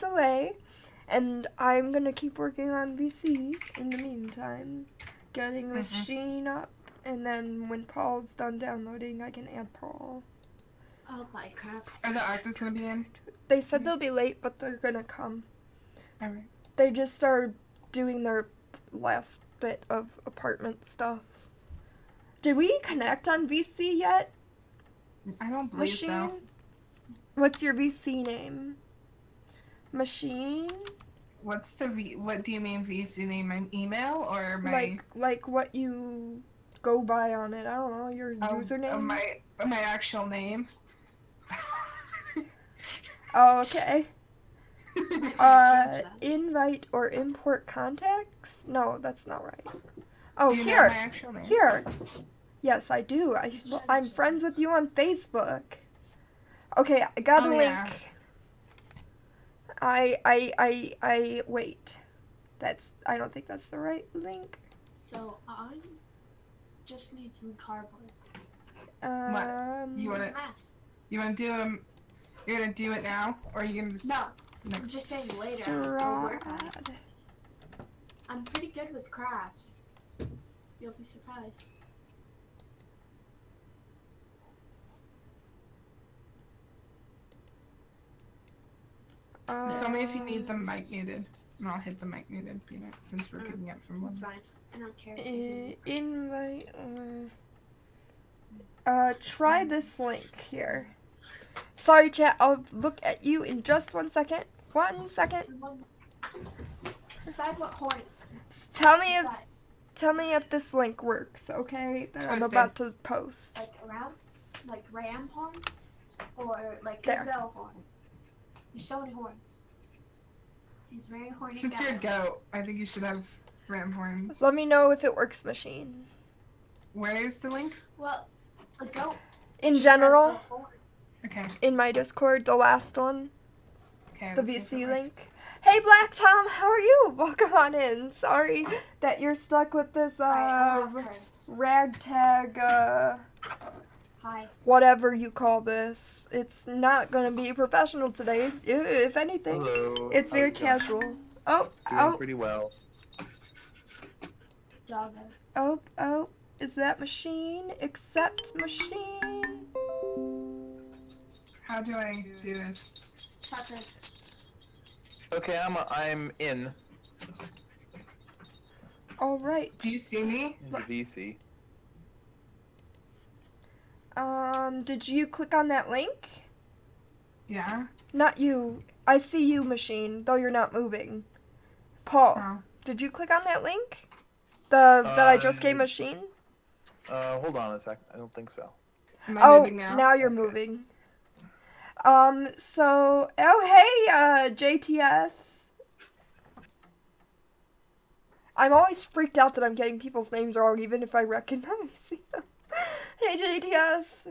delay, and I'm gonna keep working on VC in the meantime, getting the machine up, and then when Paul's done downloading, I can add Paul. Oh, Minecraft. Are the actors gonna be in? They said they'll be late, but they're gonna come. Alright. They just started doing their last bit of apartment stuff. Did we connect on VC yet? I don't believe so. What's your VC name? Machine? What do you mean VC name? My email or my... Like what you go by on it. I don't know, your username? My actual name. Oh, okay. Invite or import contacts? No, that's not right. Oh, do you here. know my actual name? Here. Yes, I do. I'm friends with you on Facebook. Okay, I got a link. Yeah. I wait. I don't think that's the right link. So I just need some cardboard. What? You wanna do you're gonna do it now, or are you gonna just... No, I'm just saying later. I'll work on it. I'm pretty good with crafts. You'll be surprised. Just tell me if you need the mic muted, and I'll hit the mic muted, Peanut, since we're picking up from one. That's fine. I don't care. Invite try this link here. Sorry, chat. I'll look at you in just 1 second. 1 second. Decide what horn. Tell me if this link works, okay? That I'm about to post. Like ram horn, or like There. gazelle horn. There's so many horns. He's very horny. Since you're a goat, I think you should have ram horns. Let me know if it works, machine. Where is the link? Well, a goat. In general, Okay. in my Discord, the last one, Okay. the VC link. Hey, Black Tom, how are you? Welcome on in. Sorry that you're stuck with this ragtag, Hi. whatever you call this. It's not gonna be professional today. If anything, Hello. it's very casual. Doing pretty well. Doggo. Oh, is that machine? Accept machine. How do I do this? Chocolate. Okay, I'm in All right. Do you see me? the VC. Did you click on that link? Yeah. Not you. I see you, machine, though you're not moving. Paul, Oh. did you click on that link? That I just gave machine? Hold on a sec. I don't think so. Am I moving now? Now you're moving. Hey, JTS. I'm always freaked out that I'm getting people's names wrong, even if I recognize them. Hey, JTS.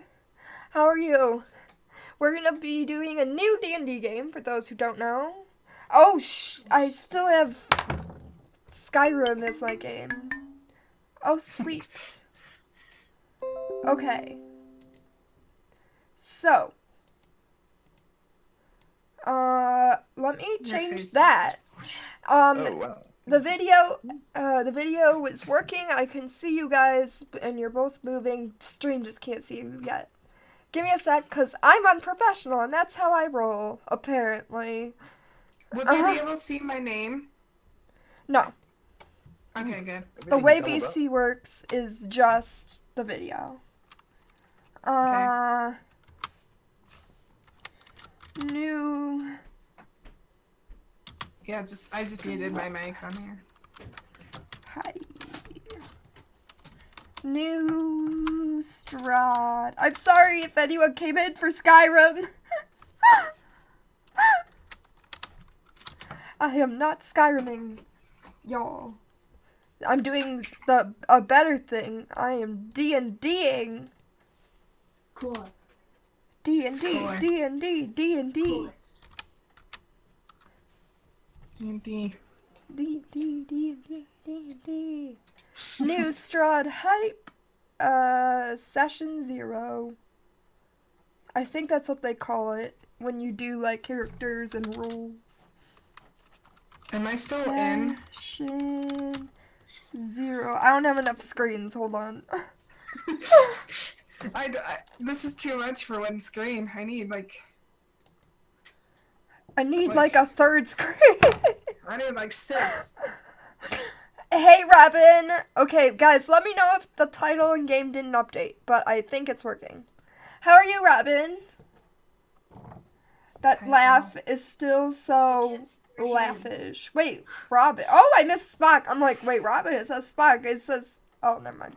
How are you? We're gonna be doing a new D&D game, for those who don't know. Oh, I still have Skyrim as my game. Oh, sweet. Okay. So, let me change that. Oh, wow. The video is working. I can see you guys, and you're both moving. Stream just can't see you yet. Give me a sec, because I'm unprofessional, and that's how I roll, apparently. Would they be able to see my name? No. Okay, good. The way VC works is just the video. Okay. New. Yeah, I just muted my mic on here. Hi. New Strahd. I'm sorry if anyone came in for Skyrim. I am not Skyriming, y'all. I'm doing a better thing. I am D&Ding. Cool. D&D, Cool. D&D, D&D. Coolest. D&D. D&D. New Strahd hype. Session 0. I think that's what they call it when you do like characters and rules. Am I still in? Session 0. I don't have enough screens. Hold on. This is too much for one screen. I need I need like a third screen. I need 6. Hey, Robin. Okay, guys, let me know if the title and game didn't update, but I think it's working. How are you, Robin? That laugh is still so laughish. Wait, Robin. Oh, I missed Spock. I'm like, wait, Robin, it says Spock. It says, oh, never mind.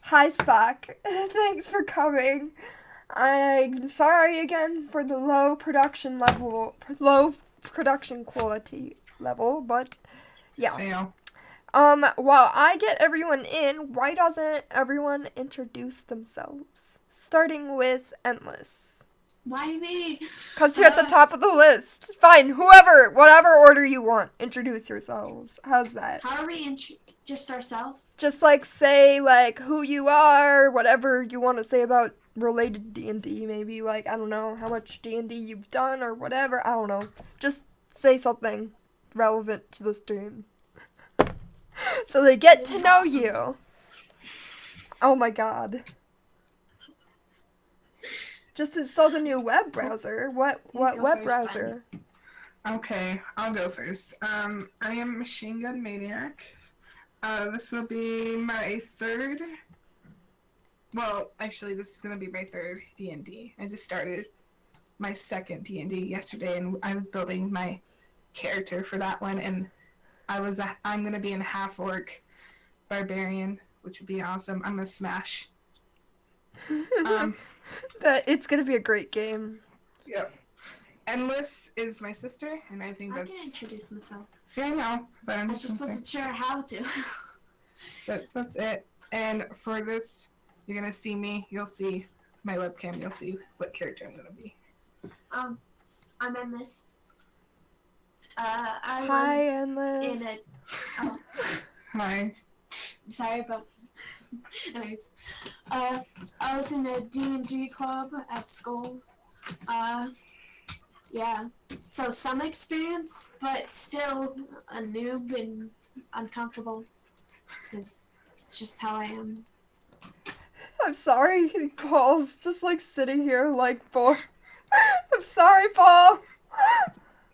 Hi, Spock. Thanks for coming. I'm sorry again for the low production quality level, but yeah. Fail. While I get everyone in, why doesn't everyone introduce themselves? Starting with Endless. Why me? Because you're at the top of the list. Fine, whatever order you want, introduce yourselves. How's that? How are we just ourselves? Just say who you are, whatever you want to say about related D&D, maybe I don't know how much D&D you've done or whatever. I don't know. Just say something relevant to the stream. So they get to know you. Oh my god. Just installed a new web browser. What web browser? Okay, I'll go first. I am Machine Gun Maniac. This will be my third. Well, actually, this is gonna be my third D&D. I just started my second D&D yesterday, and I was building my character for that one, and I'm gonna be in half-orc barbarian, which would be awesome. I'm gonna smash. It's gonna be a great game. Yep. Endless is my sister, and I think that's. I can introduce myself. Yeah, I know, but I just wasn't sure how to. That's it. And for this, you're gonna see me. You'll see my webcam. You'll see what character I'm gonna be. I'm Endless. I Hi, was Endless. in a. Hi. Sorry, but anyways, I was in a D&D club at school. Yeah, so some experience, but still a noob and uncomfortable. It's just how I am. I'm sorry, Paul's just sitting here Paul. I'm sorry, Paul.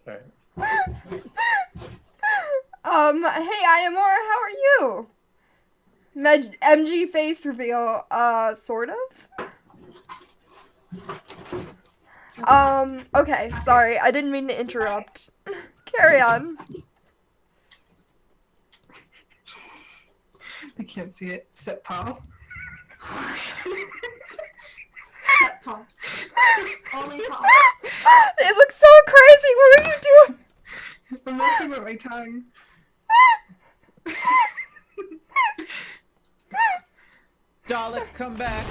Sorry. Hey, Iamor, how are you? MG face reveal, sort of? Okay, sorry, I didn't mean to interrupt. Carry on. I can't see it. Set Paul. Except Paul. Only Paul. It looks so crazy, what are you doing? I'm messing with my tongue. Dalek, come back.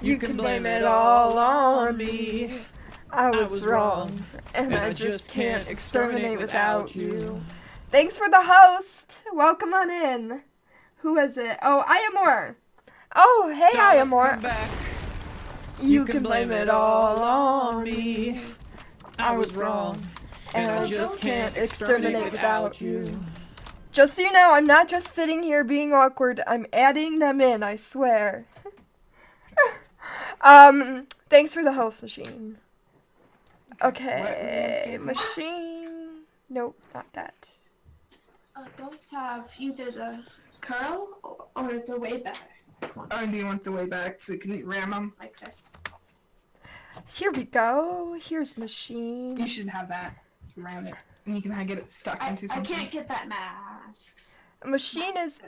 You can blame it all on me. I was wrong, and I just can't exterminate without you. Thanks for the host. Welcome on in. Who is it? Oh, Iamor. Oh, hey, Dalek, Iamor. come back. You can blame it all on me. I was wrong, and I just can't exterminate without you. Just so you know, I'm not just sitting here being awkward. I'm adding them in, I swear. Thanks for the host, Machine. Okay, Machine. Nope, not that. Adults have either the curl or the way back. Oh, do you want the way back so you can ram them? Like this. Here we go. Here's Machine. You should have that. Ram it. And you can get it stuck into something. I can't get that mask. Machine is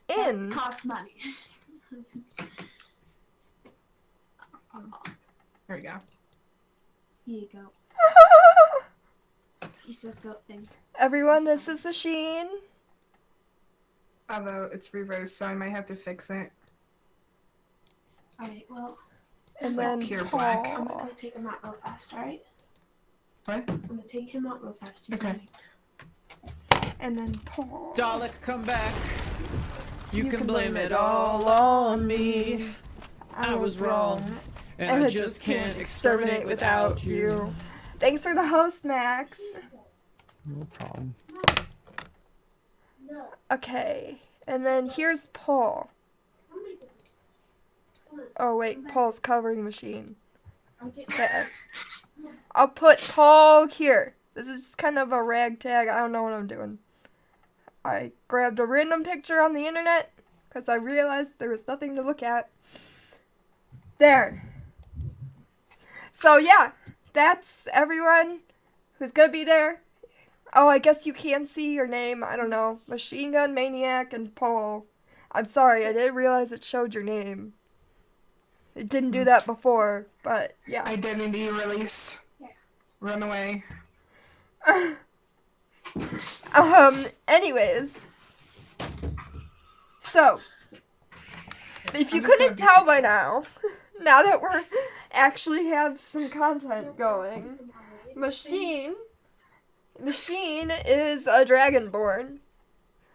in. That costs money. There we go. Here you go. He says go things. Everyone, this is Machine. Although it's reversed, so I might have to fix it. Alright, well. And Just then pure Paul. black. I'm gonna go take him out real fast, alright? What? I'm gonna take him out real fast. He's Okay. running. And then Paul. Dalek, come back. You can blame it all on me. I was wrong, and I just can't exterminate without you. Thanks for the host, Max. No problem. Okay, and then here's Paul. Oh wait, Paul's covering machine. There. I'll put Paul here. This is just kind of a ragtag. I don't know what I'm doing. I grabbed a random picture on the internet because I realized there was nothing to look at. There. So yeah, that's everyone who's gonna be there. Oh, I guess you can see your name. I don't know. Machine Gun Maniac and Paul. I'm sorry, I didn't realize it showed your name. It didn't do that before, but yeah. Identity release. Run away. Anyways. So, if you I'm just couldn't gonna be tell by fixing- now, now that we're actually have some content going, Machine is a dragonborn.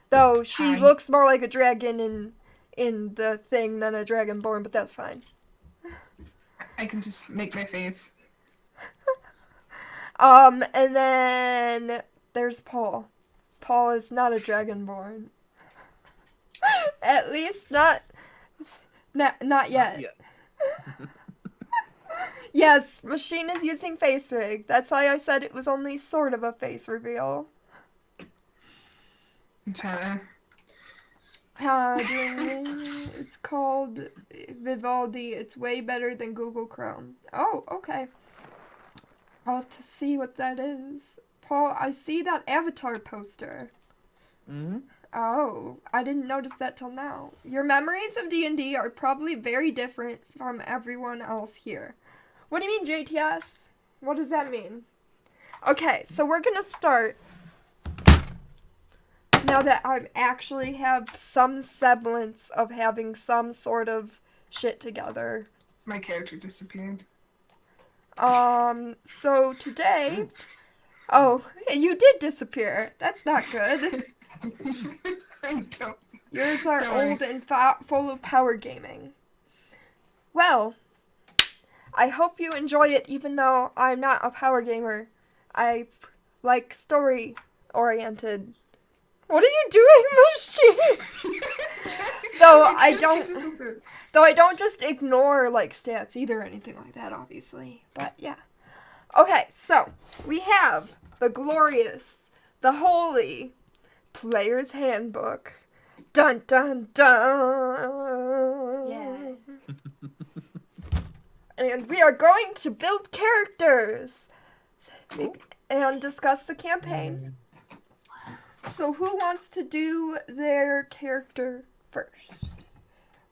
Though she Hi. looks more like a dragon in the thing than a dragonborn, but that's fine. I can just make my face. And then there's Paul. Paul is not a dragonborn. At least not yet. Yes, Machine is using face rig. That's why I said it was only sort of a face reveal. I'm trying to... It's called Vivaldi. It's way better than Google Chrome. Oh, okay. I'll have to see what that is. Paul, I see that avatar poster. Mm-hmm. Oh, I didn't notice that till now. Your memories of D&D are probably very different from everyone else here. What do you mean, JTS? What does that mean? Okay, so we're gonna start now that I actually have some semblance of having some sort of shit together. My character disappeared. So today... Oh, you did disappear. That's not good. I don't... Yours are Don't worry. old and full of power gaming. Well, I hope you enjoy it even though I'm not a power gamer. I like story-oriented. What are you doing, Machine? Though I don't just ignore like stats either or anything like that, obviously. But yeah. Okay, so we have the glorious, the holy Player's Handbook. Dun dun dun. Yeah. And we are going to build characters and discuss the campaign. So who wants to do their character first?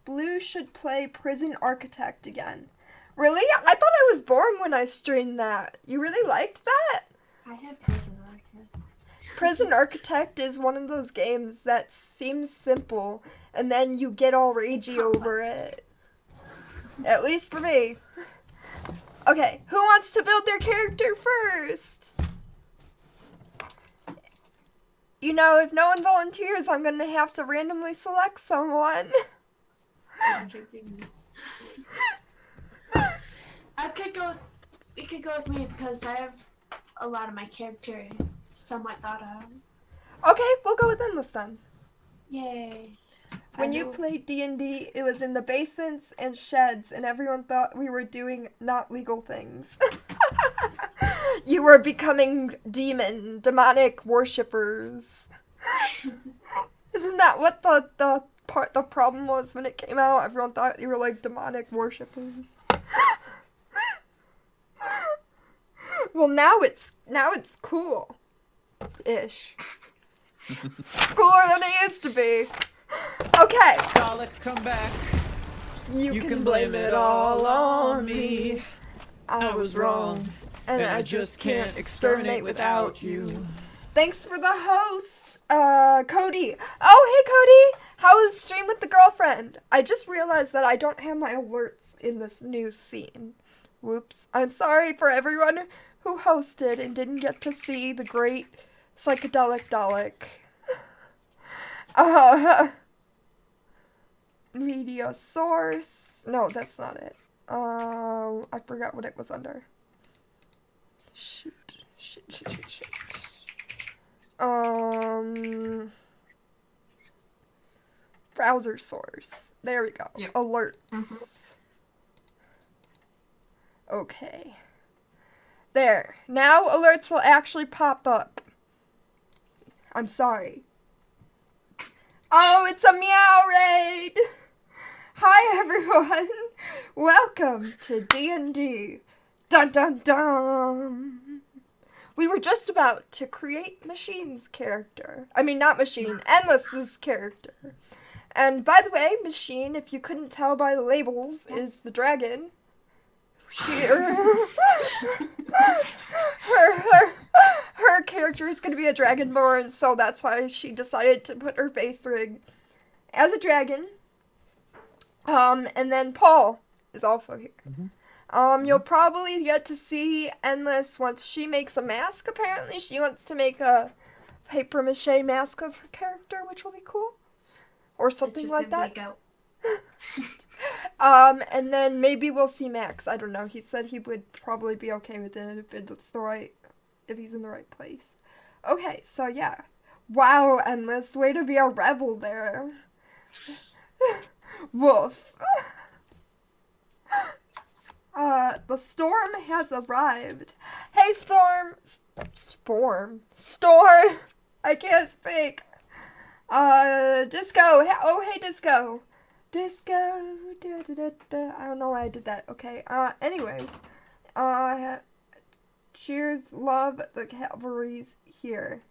Blue should play Prison Architect again. Really? I thought I was boring when I streamed that. You really liked that? I have prison architect. Prison Architect is one of those games that seems simple, and then you get all ragey over it. At least for me. Okay, who wants to build their character first? You know, if no one volunteers, I'm gonna have to randomly select someone. It could go with me because I have a lot of my character somewhat thought out. Okay, we'll go with Endless then. Yay. When you played D&D, it was in the basements and sheds, and everyone thought we were doing not legal things. You were becoming demonic worshippers. Isn't that what the problem was when it came out? Everyone thought you were like demonic worshippers. Well, now it's cool-ish. Cooler than it used to be. Okay. Dalek, come back. You can blame it all on me. I was wrong, and I just can't exterminate without you. Thanks for the host, Cody. Oh, hey, Cody. How was stream with the girlfriend? I just realized that I don't have my alerts in this new scene. Whoops. I'm sorry for everyone who hosted and didn't get to see the great psychedelic Dalek. Media source. No, that's not it. I forgot what it was under. Shoot. Browser source. There we go. Yep. Alerts. Okay. There. Now alerts will actually pop up. I'm sorry. Oh, it's a meow raid! Hi everyone! Welcome to D&D. Dun dun dun! We were just about to create Machine's character. I mean, not Machine, Endless's character. And by the way, Machine, if you couldn't tell by the labels, is the dragon. Her character is going to be a dragonborn, so that's why she decided to put her face rig as a dragon. And then Paul is also here. You'll probably get to see Endless once she makes a mask, apparently. She wants to make a papier-mâché mask of her character, which will be cool. Or something like that. And then maybe we'll see Max. I don't know. He said he would probably be okay with it if he's in the right place. Okay, so yeah. Wow, Endless, way to be a rebel there. Woof. The storm has arrived. Hey, Storm. Storm. I can't speak. Disco. Oh, hey, Disco. Disco. I don't know why I did that. Okay. Anyways. Cheers, love, the cavalry's here.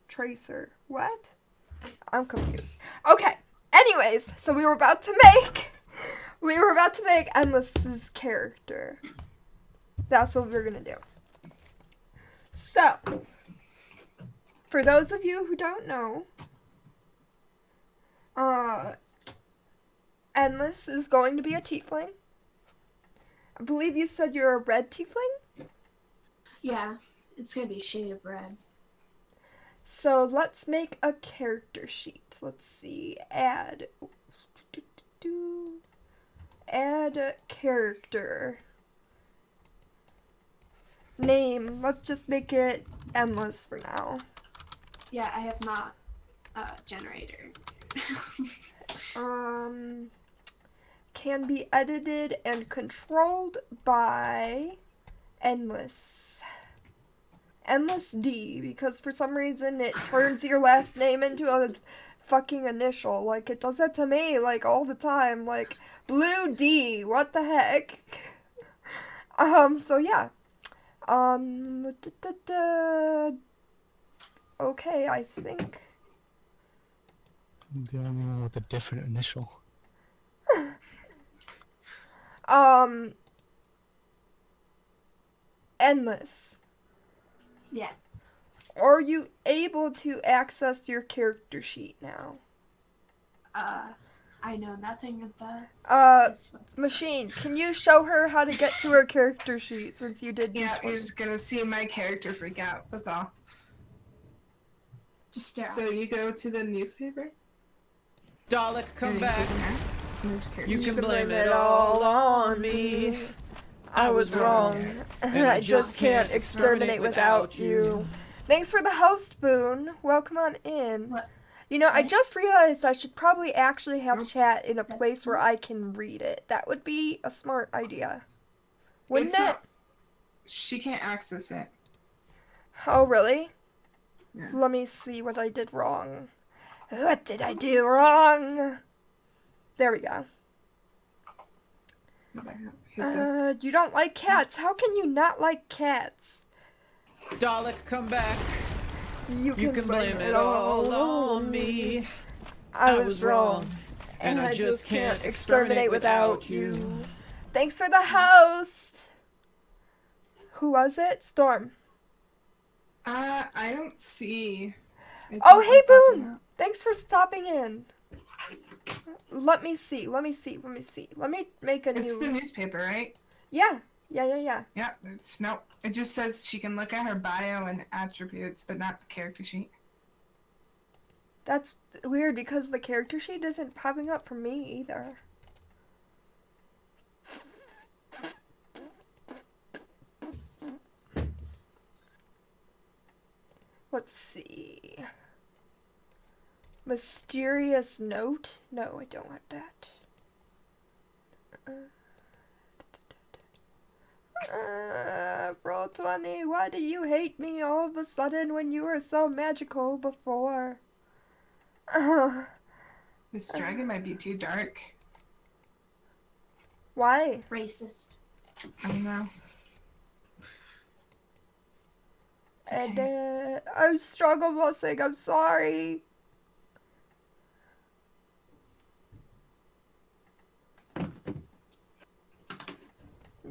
Tracer. What? I'm confused. Okay. Anyways, so we were about to make Endless's character. That's what we were gonna do. So, for those of you who don't know, Endless is going to be a tiefling. I believe you said you're a red tiefling? Yeah, it's gonna be a shade of red. So let's make a character sheet. Let's see. Add character. Name. Let's just make it Endless for now. Yeah, I have not generator. Can be edited and controlled by Endless. Endless D, because for some reason it turns your last name into a fucking initial. Like, it does that to me, like, all the time. Like, Blue D, what the heck? So yeah. Okay, I think. The only one with a different initial. Endless. Yeah. Are you able to access your character sheet now? I know nothing about Machine, can you show her how to get to her character sheet since you did Yeah, D20? you're just gonna see my character freak out. That's all. Just stare. So you go to the newspaper. Dalek, come and back. There's character You sheet. can blame it all on me. I was wrong, and I just can't exterminate without you. Thanks for the host, Boone. Welcome on in. What? You know, I just realized I should probably actually have chat in a place where I can read it. That would be a smart idea. Wouldn't It's it? not- She can't access it. Oh, really? Yeah. Let me see what I did wrong. What did I do wrong? There we go. You don't like cats. How can you not like cats? Dalek, come back. You You can blame it all on me. I was wrong, and I just can't exterminate without you. Thanks for the host. Who was it? Storm. I don't see. Oh, hey, Boone. Thanks for stopping in. Let me see. Let me make a It's the new. newspaper, right? Yeah. Yeah, it's no. It just says she can look at her bio and attributes, but not the character sheet. That's weird because the character sheet isn't popping up for me either. Let's see. Mysterious note? No, I don't want that. Roll 20. Why do you hate me all of a sudden when you were so magical before? This dragon might be too dark. Why? Racist. I don't know. It's And okay. I struggle busing. I'm sorry.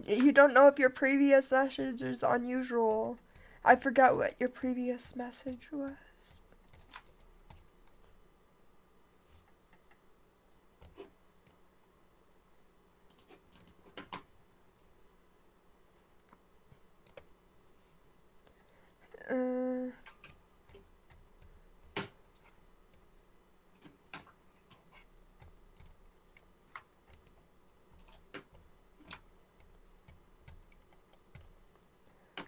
You don't know if your previous message is unusual. I forgot what your previous message was.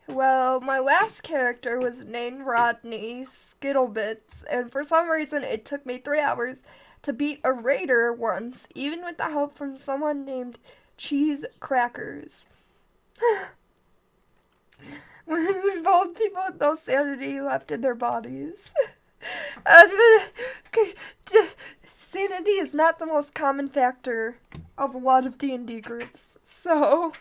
Well, my last character was named Rodney Skittlebits, and for some reason it took me 3 hours to beat a raider once, even with the help from someone named Cheese Crackers. Both people with no sanity left in their bodies. Sanity is not the most common factor of a lot of D&D groups, so...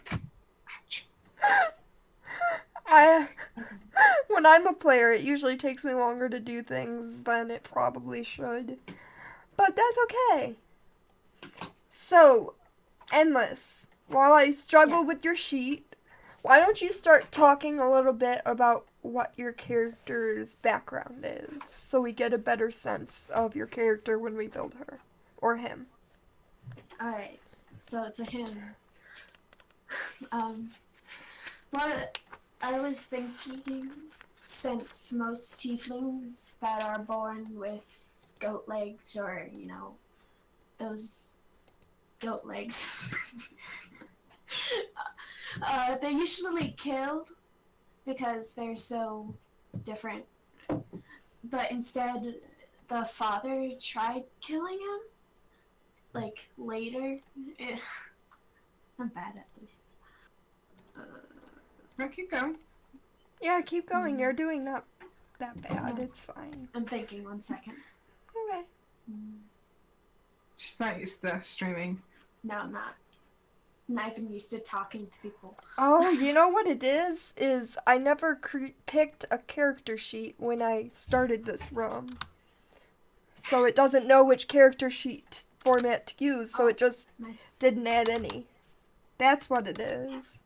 when I'm a player, it usually takes me longer to do things than it probably should. But that's okay. So, Endless, while I struggle Yes. with your sheet, why don't you start talking a little bit about what your character's background is, so we get a better sense of your character when we build her. Or him. Alright, so to him. What I was thinking, since most tieflings that are born with goat legs or, you know, those goat legs, they're usually killed because they're so different. But instead, the father tried killing him, like, later. I'm bad at this. No, keep going. Yeah, keep going. You're doing not that bad. It's fine. I'm thinking, 1 second. Okay. She's not used to streaming. No, I'm not. I'm not even used to talking to people. Oh, you know what it is? Is I never picked a character sheet when I started this run. So it doesn't know which character sheet format to use, so it just Nice. didn't add any. That's what it is.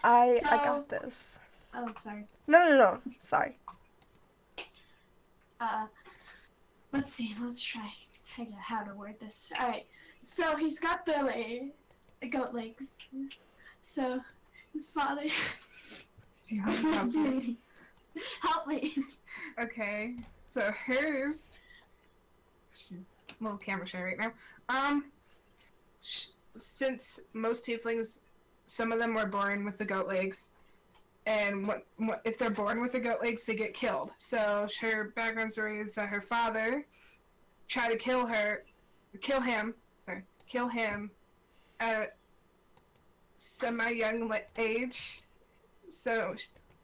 I got this. Oh, sorry. No. Sorry. Let's see. Let's try how to word this. All right. So he's got the goat legs. So his father. Do you have a problem? Help me. Okay, so hers. She's a little camera shy right now. Since most tieflings, some of them were born with the goat legs, and if they're born with the goat legs, they get killed. So her background story is that her father tried to kill him at semi-young age. So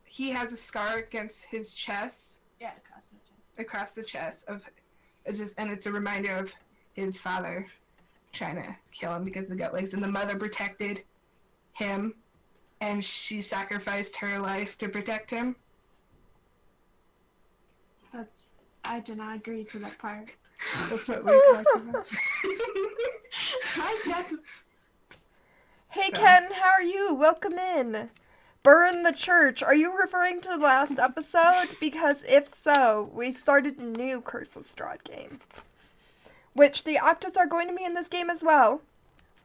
he has a scar against his chest. Yeah, across my chest. Across the chest and it's a reminder of his father trying to kill him because of the goat legs, and the mother protected him, and she sacrificed her life to protect him. I did not agree to that part. That's what we talked about. Hey So. Ken, how are you? Welcome in. Burn the church. Are you referring to the last episode? Because if so, we started a new Curse of Strahd game. Which the Octas are going to be in this game as well.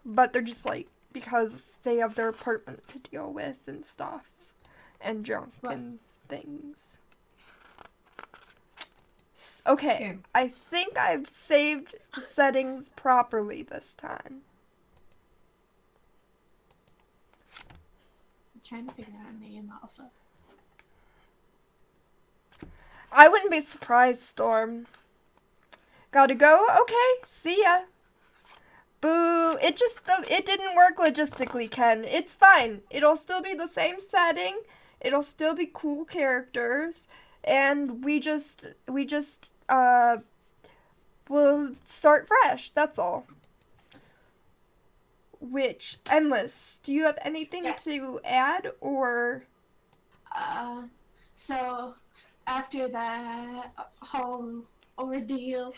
But they're just like, because they have their apartment to deal with and stuff. And junk and things. Okay, I think I've saved the settings properly this time. trying to figure out a name also. I wouldn't be surprised, Storm. Gotta go? Okay, see ya. Boo. It didn't work logistically, Ken. It's fine. It'll still be the same setting. It'll still be cool characters. And we just, we'll start fresh. That's all. Which, Endless, do you have anything Yes. to add, or? So after that whole ordeal,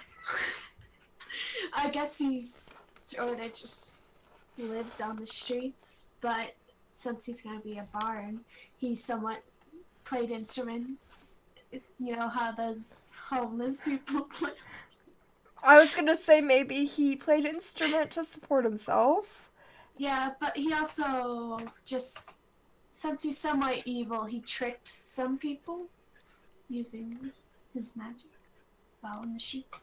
I guess he's sort of just lived on the streets, but since he's gonna be a bard, he somewhat played instrument. You know how those homeless people play. I was gonna say maybe he played instrument to support himself. Yeah, but he also just, since he's somewhat evil, he tricked some people using his magic while in the sheep.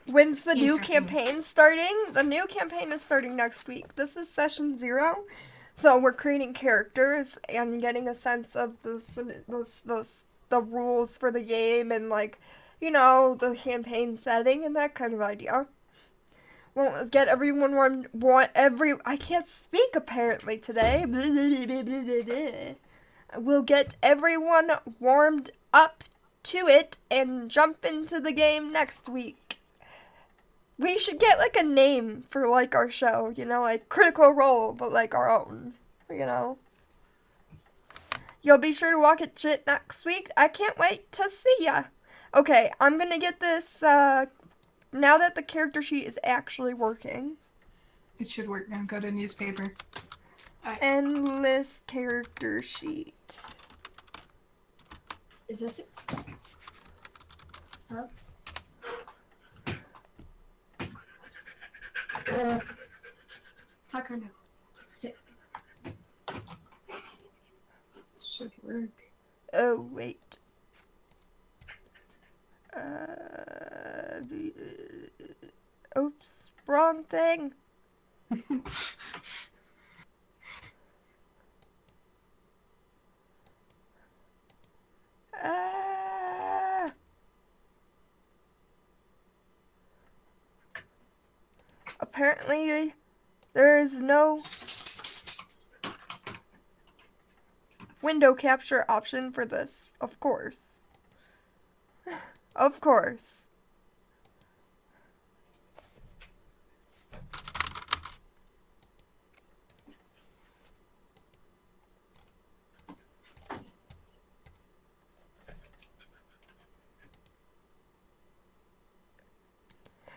When's the new Interesting. campaign starting? The new campaign is starting next week. This is session 0. So we're creating characters and getting a sense of the rules for the game and, like, you know, the campaign setting and that kind of idea. We'll get everyone I can't speak apparently today. We'll get everyone warmed up to it and jump into the game next week. We should get, like, a name for, like, our show, you know, like Critical Role, but, like, our own, you know. You'll be sure to walk it shit next week. I can't wait to see ya. Okay, I'm gonna get this, now that the character sheet is actually working. It should work now. Go to newspaper. Endless character sheet. Is this it? Hello? Tucker, no. Sit. Should work. Oh, wait. Oops, wrong thing. Apparently, there is no window capture option for this. Of course. Of course.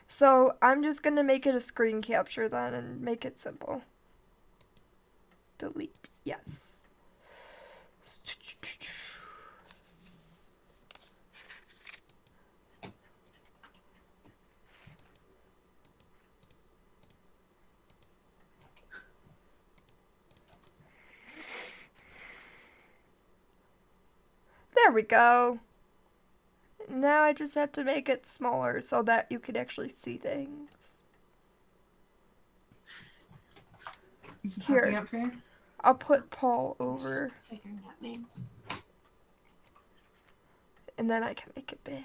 So I'm just gonna make it a screen capture then and make it simple. Delete. Yes. There we go. Now I just have to make it smaller so that you can actually see things. Is it Here. popping up for you? I'll put Paul over, Just figuring out names. and then I can make it big.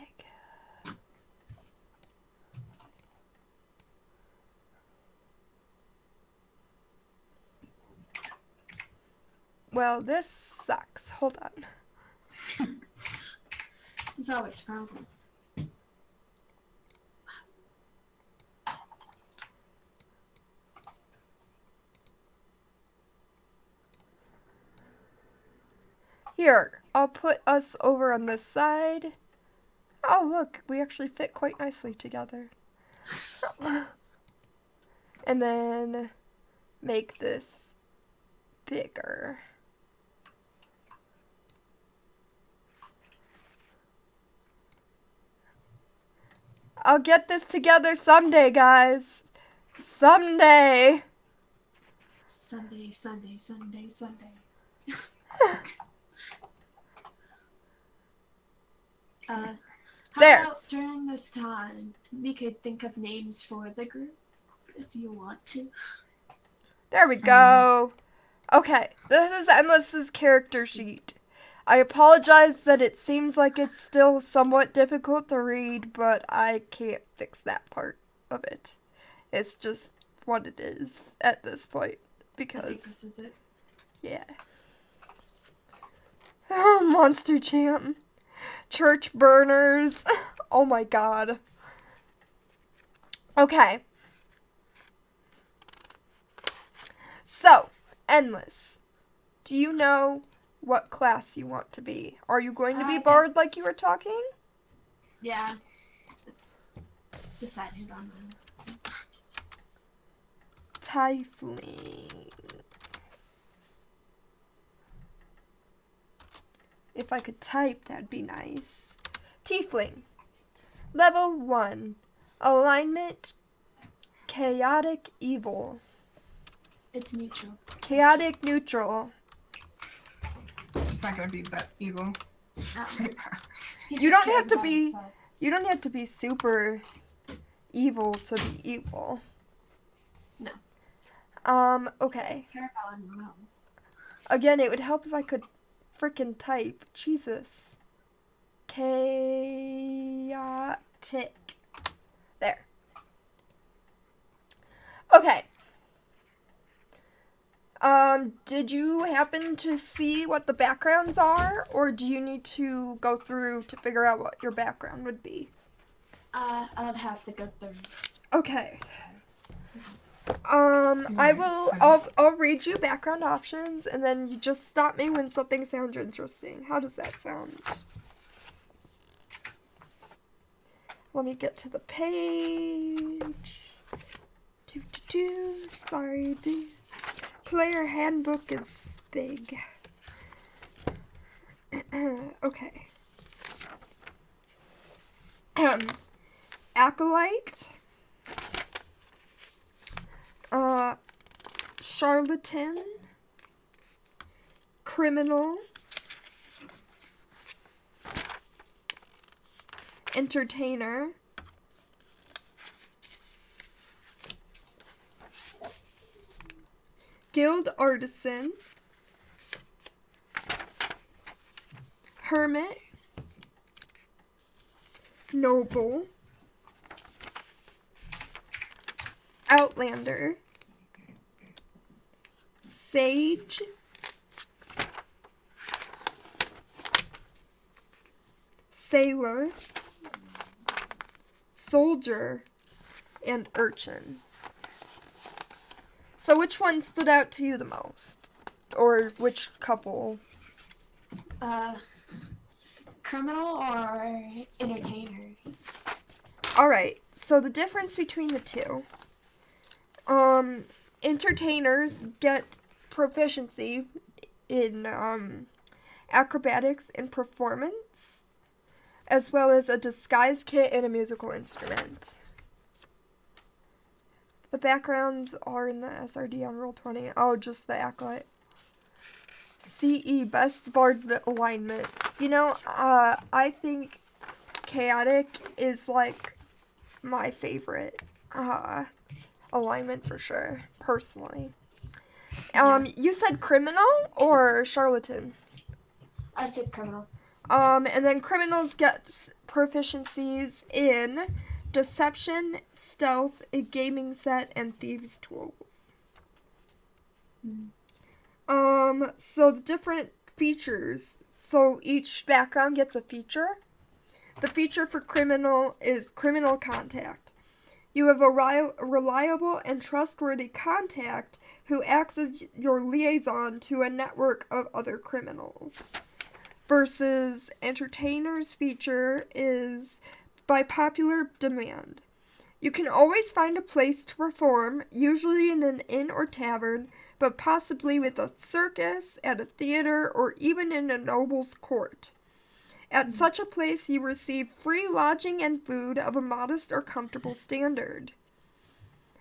Well, this sucks. Hold on. There's always a problem. Here, I'll put us over on this side. Oh, look, we actually fit quite nicely together. And then make this bigger. I'll get this together someday, guys. Someday. Sunday, Sunday, Sunday, Sunday. How There. about during this time we could think of names for the group? if you want to. There we go. Okay, this is Endless's character sheet. I apologize that it seems like it's still somewhat difficult to read, but I can't fix that part of it. It's just what it is at this point, I think because, this is it. yeah. Oh, Monster Champ. Church burners. Oh my god. Okay. So, Endless, do you know what class you want to be? Are you going to be Yeah. Bard like you were talking? Yeah. Decided on that. Tiefling. If I could type, that'd be nice. Tiefling. Level 1. Alignment. Chaotic evil. It's neutral. Chaotic neutral. It's not gonna be that evil. He You just don't cares have to about be- himself. You don't have to be super evil to be evil. No. Okay. Care about anyone else. Again, it would help if I could frickin' type. Jesus. Chaotic. There. Okay. Did you happen to see what the backgrounds are, or do you need to go through to figure out what your background would be? I would have to go through. Okay. Nice. I'll read you background options, and then you just stop me when something sounds interesting. How does that sound? Let me get to the page. Sorry, player handbook is big. Okay. Acolyte. Charlatan. Criminal. Entertainer. Guild artisan. Hermit. Noble. Outlander. Sage. Sailor. Soldier. And urchin. So which one stood out to you the most? Or which couple? Criminal or entertainer? Alright, so the difference between the two. Entertainers get proficiency in acrobatics and performance, as well as a disguise kit and a musical instrument. The backgrounds are in the SRD on Roll20. Oh, just the acolyte. CE, best bard alignment. You know, I think chaotic is like my favorite alignment for sure, personally. You said criminal or charlatan? I said criminal. And then criminals get proficiencies in deception, stealth, a gaming set, and thieves' tools. So the different features. So each background gets a feature. The feature for criminal is criminal contact. You have a reliable and trustworthy contact who acts as your liaison to a network of other criminals. Versus entertainer's feature is by popular demand. You can always find a place to perform, usually in an inn or tavern, but possibly with a circus, at a theater, or even in a noble's court. At such a place you receive free lodging and food of a modest or comfortable standard,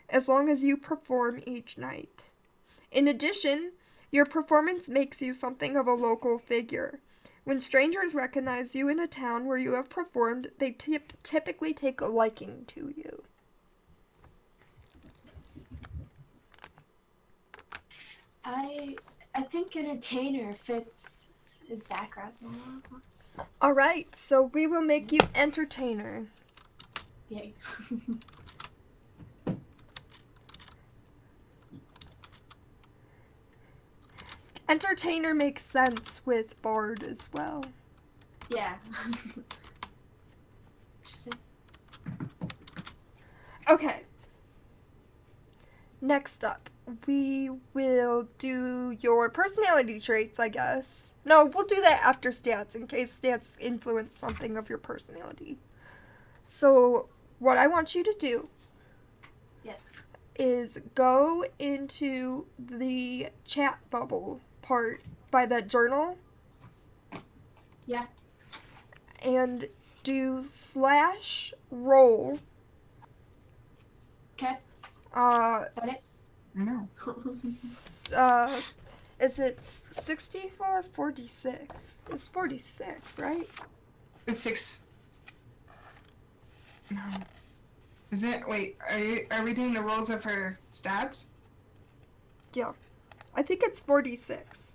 as long as you perform each night. In addition, your performance makes you something of a local figure. When strangers recognize you in a town where you have performed, they typically take a liking to you. I think entertainer fits his background. Alright, so we will make you entertainer. Yay. Entertainer makes sense with bard as well. Yeah. Just Okay. Next up, we will do your personality traits, I guess. No, we'll do that after stats in case stats influence something of your personality. So, what I want you to do yes. is go into the chat bubble part by that journal. Yeah. And do /roll. Okay. Got it? No. Is it 64 or 46? It's 46, right? It's 6. No. Is it? Wait, are we doing the rolls of her stats? Yeah. I think it's 46.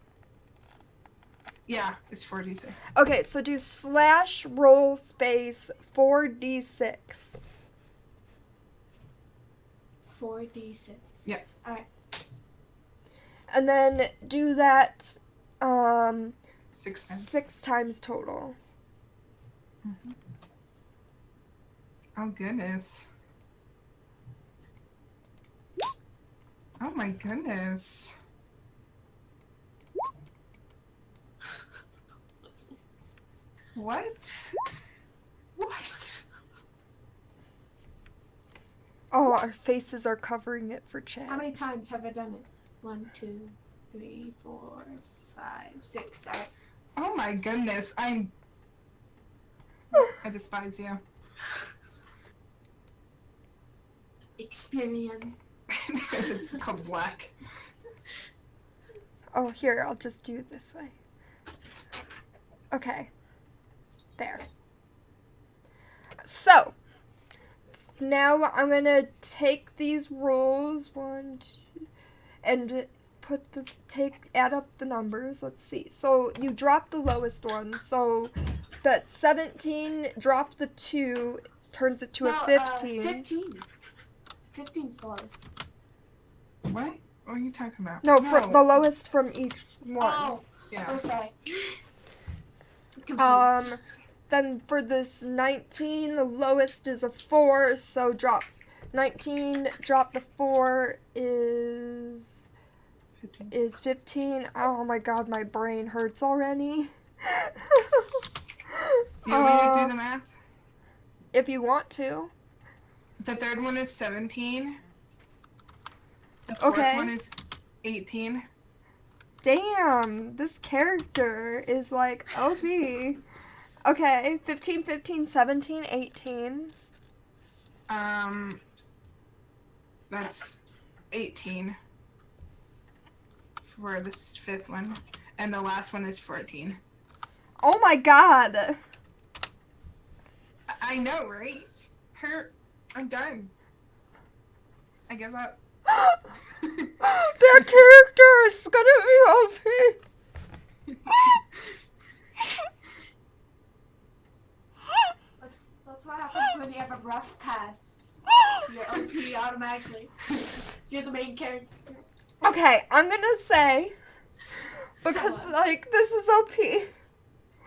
Yeah, it's 46. Okay, so do /roll space 4d6. 4d6. Yep. Alright. And then do that 6 times. 6 times total. Mm-hmm. Oh, goodness. Oh, my goodness. What? What? Oh, our faces are covering it for chat. How many times have I done it? 1, 2, 3, 4, 5, 6. Alright. Oh, my goodness. I despise you. Experience. It's called black. Oh, here, I'll just do it this way. Okay. There. So, now I'm going to take these rolls, 1, 2, and add up the numbers. Let's see. So, you drop the lowest one. So, that 17, drop the 2, turns it to a 15. 15. 15's the lowest. What? What are you talking about? No, the lowest from each one. Oh, Yeah. oh, sorry. Confused. Then for this 19, the lowest is a 4, so drop 19, drop the 4 is 15. Oh my god, my brain hurts already. You want me to do the math? If you want to. The third one is 17. The fourth Okay. one is 18. Damn, this character is like OP. Okay, 15, 15, 17, 18. That's 18 for this fifth one, and the last one is 14. Oh my god. I know, right? I'm done. I give up. That character is gonna be OP. That's what happens when you have a rough cast. You're OP automatically. You're the main character. Okay, I'm gonna say, because, Come on. like, this is OP.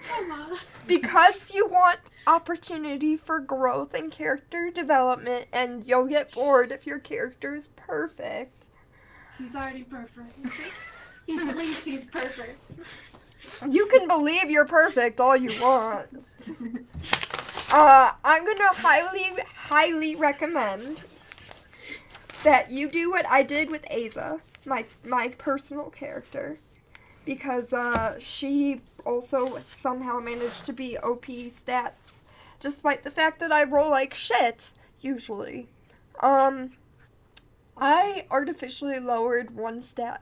Come on. Because you want opportunity for growth and character development, and you'll get bored if your character is perfect. He's already perfect. He believes he's perfect. You can believe you're perfect all you want. I'm gonna highly recommend that you do what I did with Aza, my personal character, because she also somehow managed to be OP stats, despite the fact that I roll like shit usually. I artificially lowered one stat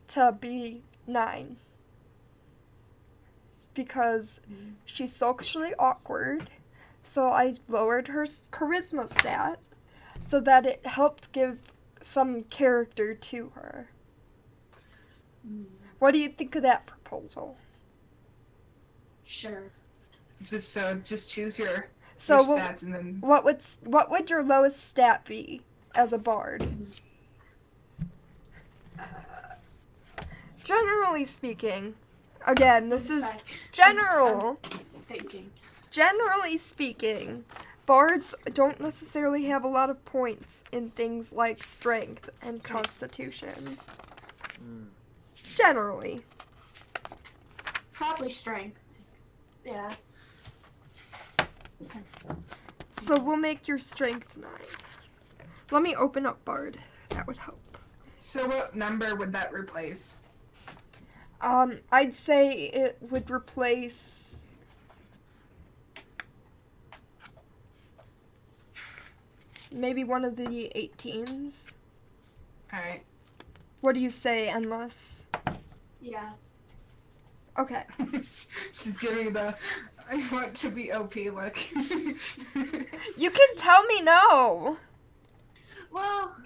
to be 9. Because she's socially awkward, so I lowered her charisma stat so that it helped give some character to her. What do you think of that proposal? Sure. Just choose your So stats and then what would your lowest stat be as a bard? Generally speaking, again, this is Sorry. general. I'm thinking. Generally speaking, bards don't necessarily have a lot of points in things like strength and constitution. Generally. Probably strength. Yeah. So we'll make your strength 9. Let me open up bard. That would help. So what number would that replace? I'd say it would replace maybe one of the 18s. Alright. What do you say, Endless? Yeah. Okay. She's giving the I want to be OP look. You can tell me no. Well,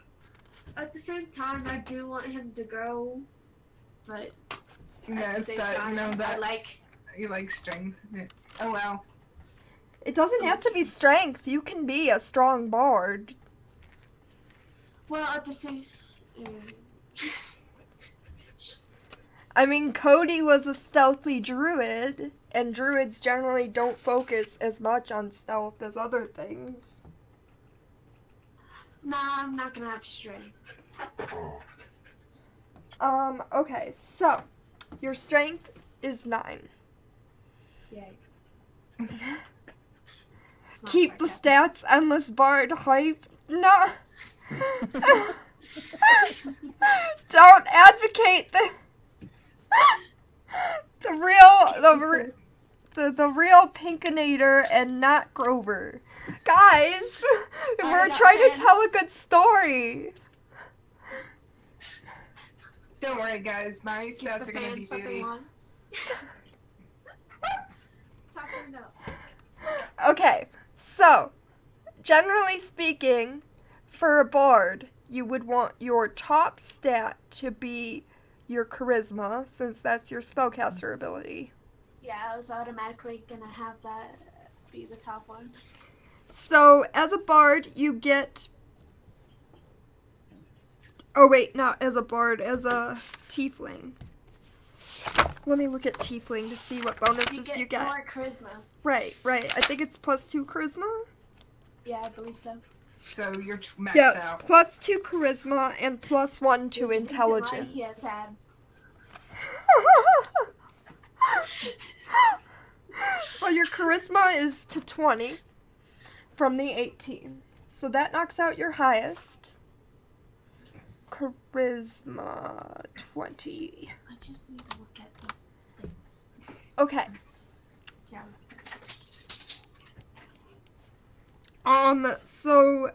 at the same time, I do want him to grow, but No, at the it's same that time, you know that I like. you like strength. Oh wow. It doesn't have to be strength. You can be a strong bard. Well, at the same. I mean, Cody was a stealthy druid, and druids generally don't focus as much on stealth as other things. Nah, I'm not gonna have strength. Okay, so, your strength is 9. Yay. Keep the stats endless bard hype. No. Don't advocate the real Pinkinator and not Grover. Guys, we're trying to tell a good story. Don't worry guys, my stats are gonna be beauty. Okay, so, generally speaking, for a bard, you would want your top stat to be your charisma, since that's your spellcaster ability. Yeah, I was automatically gonna have that be the top one. So, as a bard, you get... Oh wait, not as a bard, as a tiefling. Let me look at tiefling to see what bonuses you get. More charisma. Right. I think it's +2 charisma? Yeah, I believe so. So you're maxed Yes, out. +2 charisma and +1 to There's a reason why intelligence. he has abs. So your charisma is to 20 from the 18. So that knocks out your highest. Charisma 20. I just need to look at the things. Okay. Yeah. So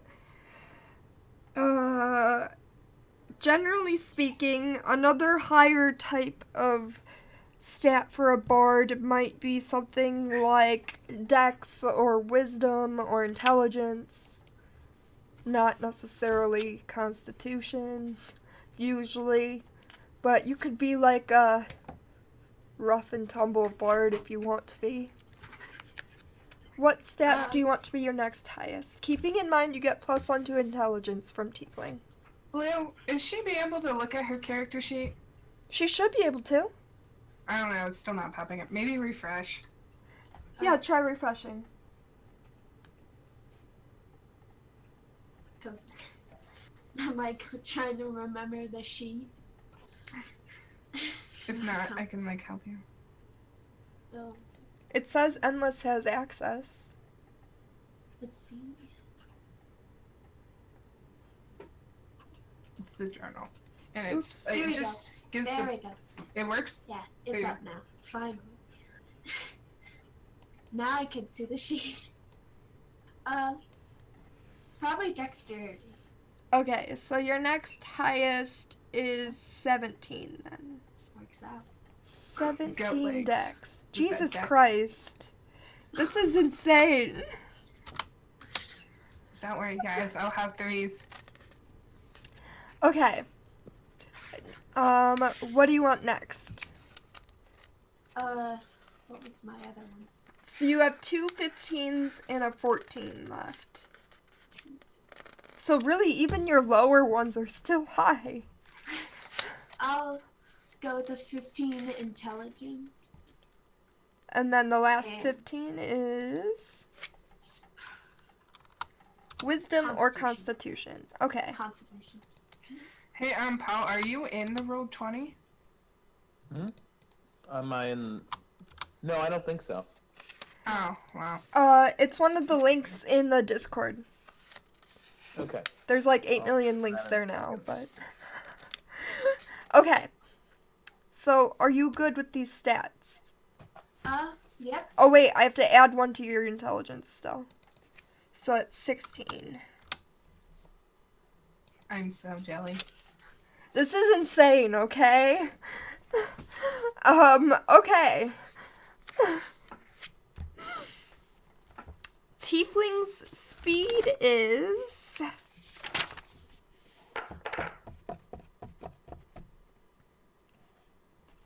generally speaking, another higher type of stat for a bard might be something like dex or wisdom or intelligence. Not necessarily constitution, usually. But you could be like a rough and tumble bard if you want to be. What stat do you want to be your next highest? Keeping in mind you get +1 to intelligence from tiefling. Blue, is she be able to look at her character sheet? She should be able to. I don't know, it's still not popping up. Maybe refresh. Yeah, try refreshing. Because I'm like trying to remember the sheet. If not, I can like help you. Oh, It says Endless has access. let's see. It's the journal. And Oops. it's There it we just gives There the we go. it works? Yeah, it's There. up now. Finally. Now I can see the sheet. Probably dexterity. Okay, so your next highest is 17 then. Works out. 17 legs. dex. With Jesus that dex. Christ. This is insane. Don't worry guys, I'll have 3s. Okay. What do you want next? What was my other one? So you have 2 15s and a 14 left. So really, even your lower ones are still high. I'll go with the 15 intelligence. And then the last And 15 is wisdom or constitution. Okay. Constitution. Hey, Paul, are you in the Road 20? Am I in? No, I don't think so. Oh, wow. It's one of the links in the Discord. Okay. There's like 8 million links there now, but... Okay. So, are you good with these stats? Yep. Oh wait, I have to add 1 to your intelligence still. So it's 16. I'm so jelly. This is insane, okay? Okay. Tiefling's speed is...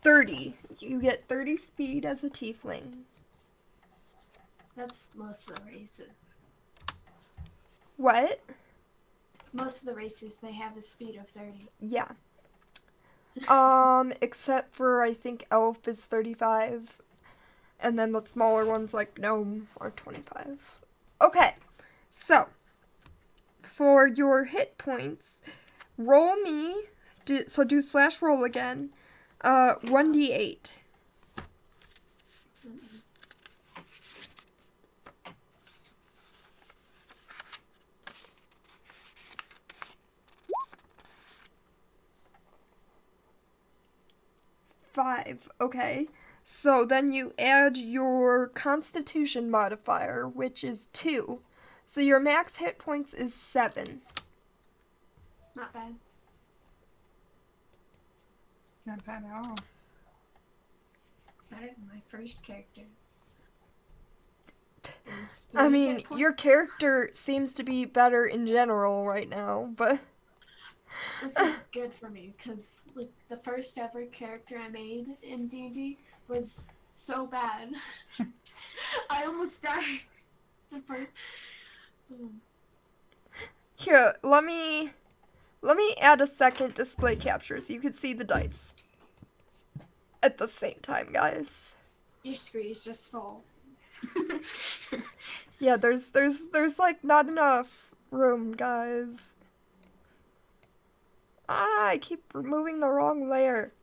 $30. You get 30 speed as a tiefling. That's most of the races. What? Most of the races, they have the speed of 30. Yeah. Except for, I think, elf is 35. And then the smaller ones, like gnome, are 25. Okay. So, for your hit points, roll me. Do slash roll again. 1d8. Five. Okay. So then you add your constitution modifier, which is 2. So your max hit points is 7. Not bad. Not bad at all. Better than my first character. I mean, your character seems to be better in general right now, but... This is good for me, because like, the first ever character I made in D&D was so bad. I almost died. Here, let me add a second display capture so you can see the dice at the same time, guys. Your screen is just full. Yeah, there's like not enough room, guys. Ah, I keep removing the wrong layer.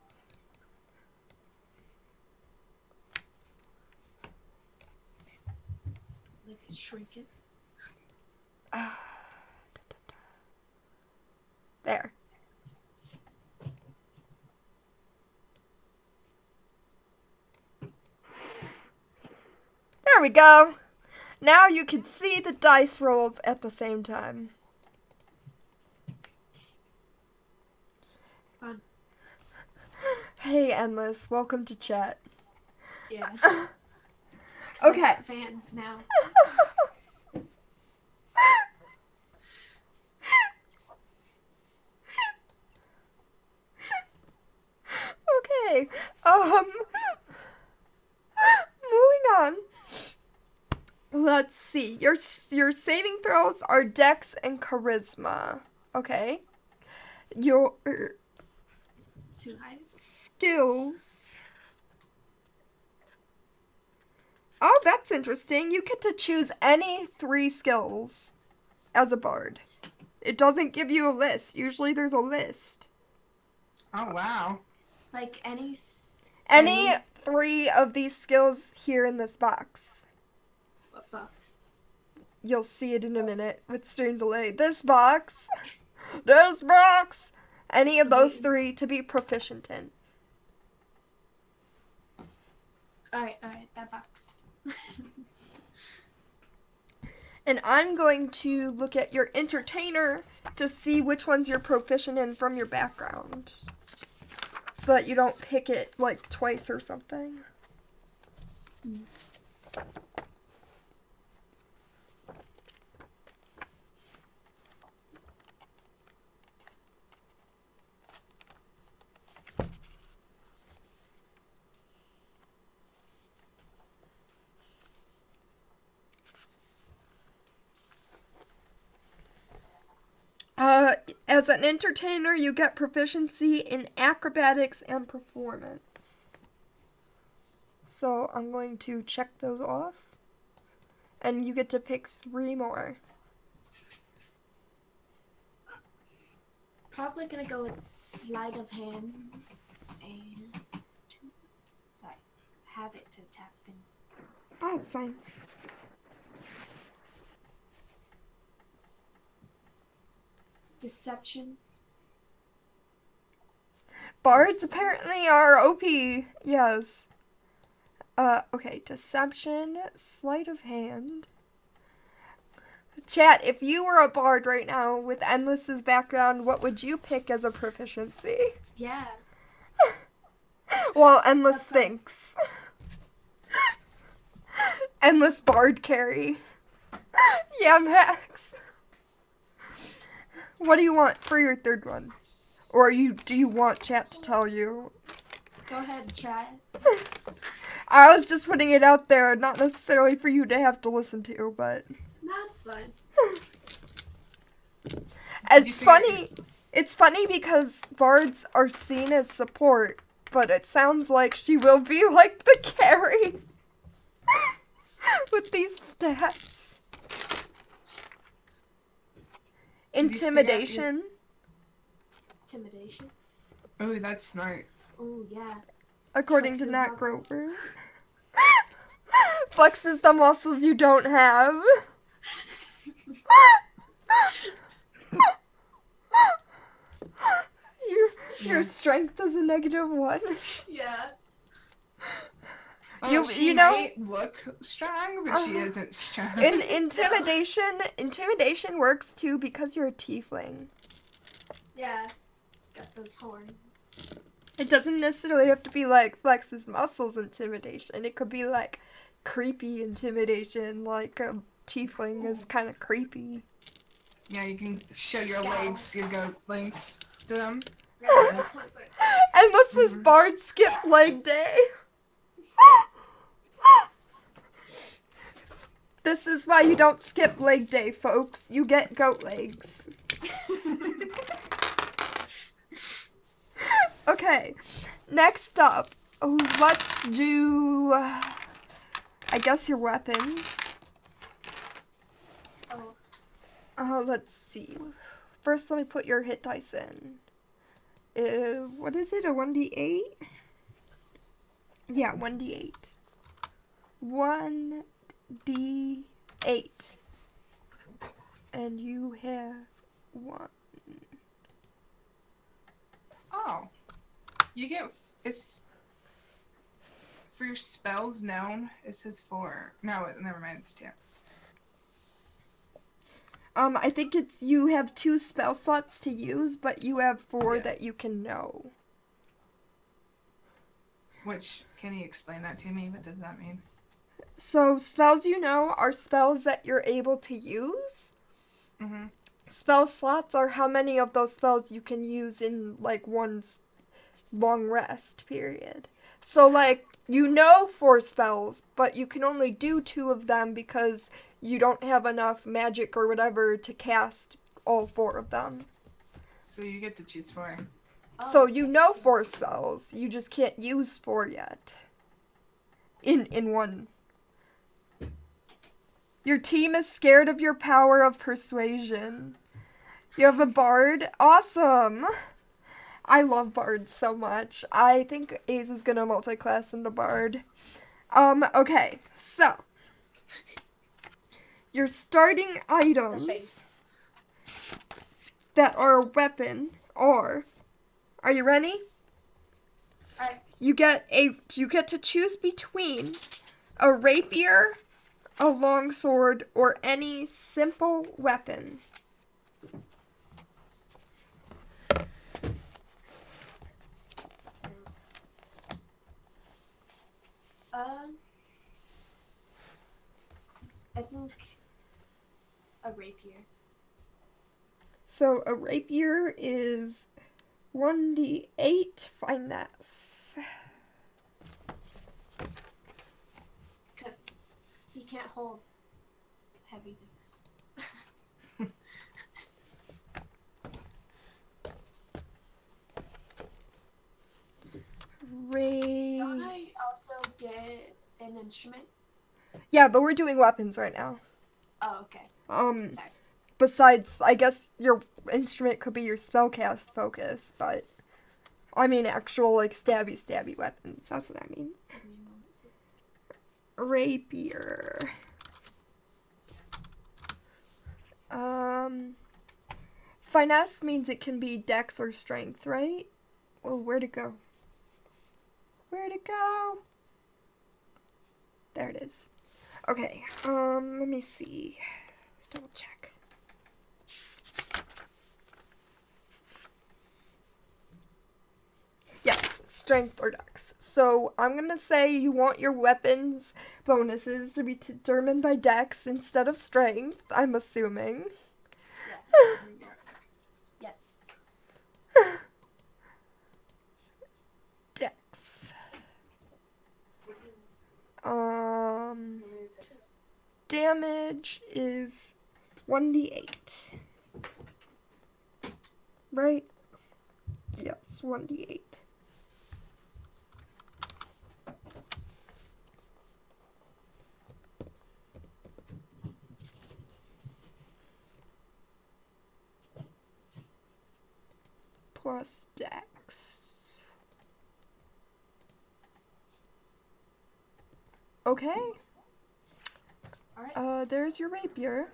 Like shrink it. There. There we go. Now you can see the dice rolls at the same time. Fun. Hey, Endless. Welcome to chat. Yeah. Okay. I got fans now. Okay. Moving on. Let's see. Your saving throws are Dex and Charisma. Okay. Your Too high. skills. Oh, that's interesting. You get to choose any 3 skills as a bard. It doesn't give you a list. Usually there's a list. Oh, wow. Like any 3 of these skills here in this box. What box? You'll see it in a minute with stream delay. This box. This box. Any of those 3 to be proficient in. Alright, that box. And I'm going to look at your entertainer to see which ones you're proficient in from your background. So that you don't pick it like twice or something. As an entertainer, you get proficiency in acrobatics and performance. So I'm going to check those off. And you get to pick 3 more. Probably gonna go with sleight of hand and have it to tap in. Oh, it's fine. Deception. Bards apparently are OP. Yes. Okay, deception, sleight of hand. Chat, if you were a bard right now with Endless's background, what would you pick as a proficiency? Yeah. Well, Endless That's fine. thinks. Endless bard carry. Yeah, Max. What do you want for your 3rd one? Or do you want chat to tell you? Go ahead, chat. I was just putting it out there, not necessarily for you to have to listen to, but No, it's fine. it's funny. It's funny because bards are seen as support, but it sounds like she will be like the carry with these stats. Intimidation. Intimidation. Oh, that's smart. Oh, yeah. According to Flexes Nat muscles. Grover. Flexes the muscles you don't have. Your strength is a -1. Yeah. She know- might look strong, but she isn't strong. Intimidation works too because you're a tiefling. Yeah. Got those horns. It doesn't necessarily have to be like flexes muscles intimidation. It could be like creepy intimidation, like a tiefling is kind of creepy. Yeah, you can show your legs, your goat legs to them. Unless this bard skip leg day. This is why you don't skip leg day, folks. You get goat legs. Okay, next up, let's do, I guess, your weapons. Oh. Let's see. First, let me put your hit dice in. What is it, a 1d8? Yeah, 1d8. 1d8. And you have 1. Oh. You get, it's, for your spells known, it says 4. No, never mind, it's 2. I think it's, you have 2 spell slots to use, but you have 4 Yeah. that you can know. Which, can you explain that to me? What does that mean? So, spells you know are spells that you're able to use. Mm-hmm. Spell slots are how many of those spells you can use in, like, one long rest period. So, like, you know 4 spells, but you can only do 2 of them because you don't have enough magic or whatever to cast all 4 of them. So you get to choose 4. So you know 4 spells, you just can't use 4 yet. In one. Your team is scared of your power of persuasion. You have a bard? Awesome! I love bards so much. I think Ace is gonna multi-class into bard. Okay, so. Your starting items that are a weapon are you ready? Alright. You get to choose between a rapier, a longsword, or any simple weapon. I think a rapier. So a rapier is 1d8 finesse. Because you can't hold heavy things. an instrument? Yeah, but we're doing weapons right now. Oh, okay. Um, Sorry. besides, I guess your instrument could be your spellcast focus, but I mean actual like stabby weapons. That's what I mean. Rapier. Finesse means it can be dex or strength, right? Oh, where'd it go? Where'd it go? There it is. Okay, let me see. Double check. Yes, strength or dex. So I'm gonna say you want your weapons bonuses to be determined by dex instead of strength, I'm assuming. Yes. Dex. Damage is 1d8. Right? Yes, 1d8. Plus dex. Okay. Alright. There's your rapier.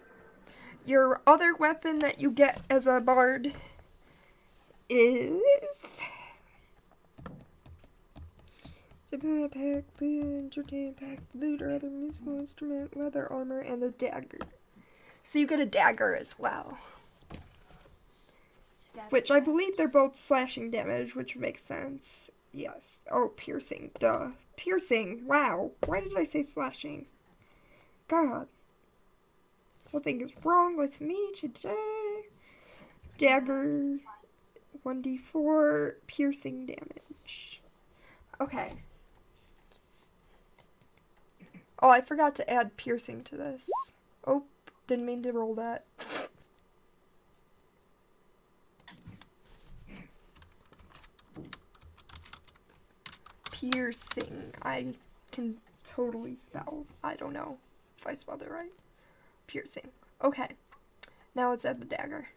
Your other weapon that you get as a bard is diplomat pack, entertainment pack, lute or other musical instrument, leather armor, and a dagger. So you get a dagger as well. Which I believe they're both slashing damage, which makes sense. Yes. Oh, piercing. Duh. Piercing. Wow. Why did I say slashing? God. Something is wrong with me today. Dagger. 1d4 piercing damage. Okay. Oh, I forgot to add piercing to this. Oh, didn't mean to roll that. Piercing. I can totally spell. I don't know if I spelled it right. Piercing. Okay. Now let's add the dagger.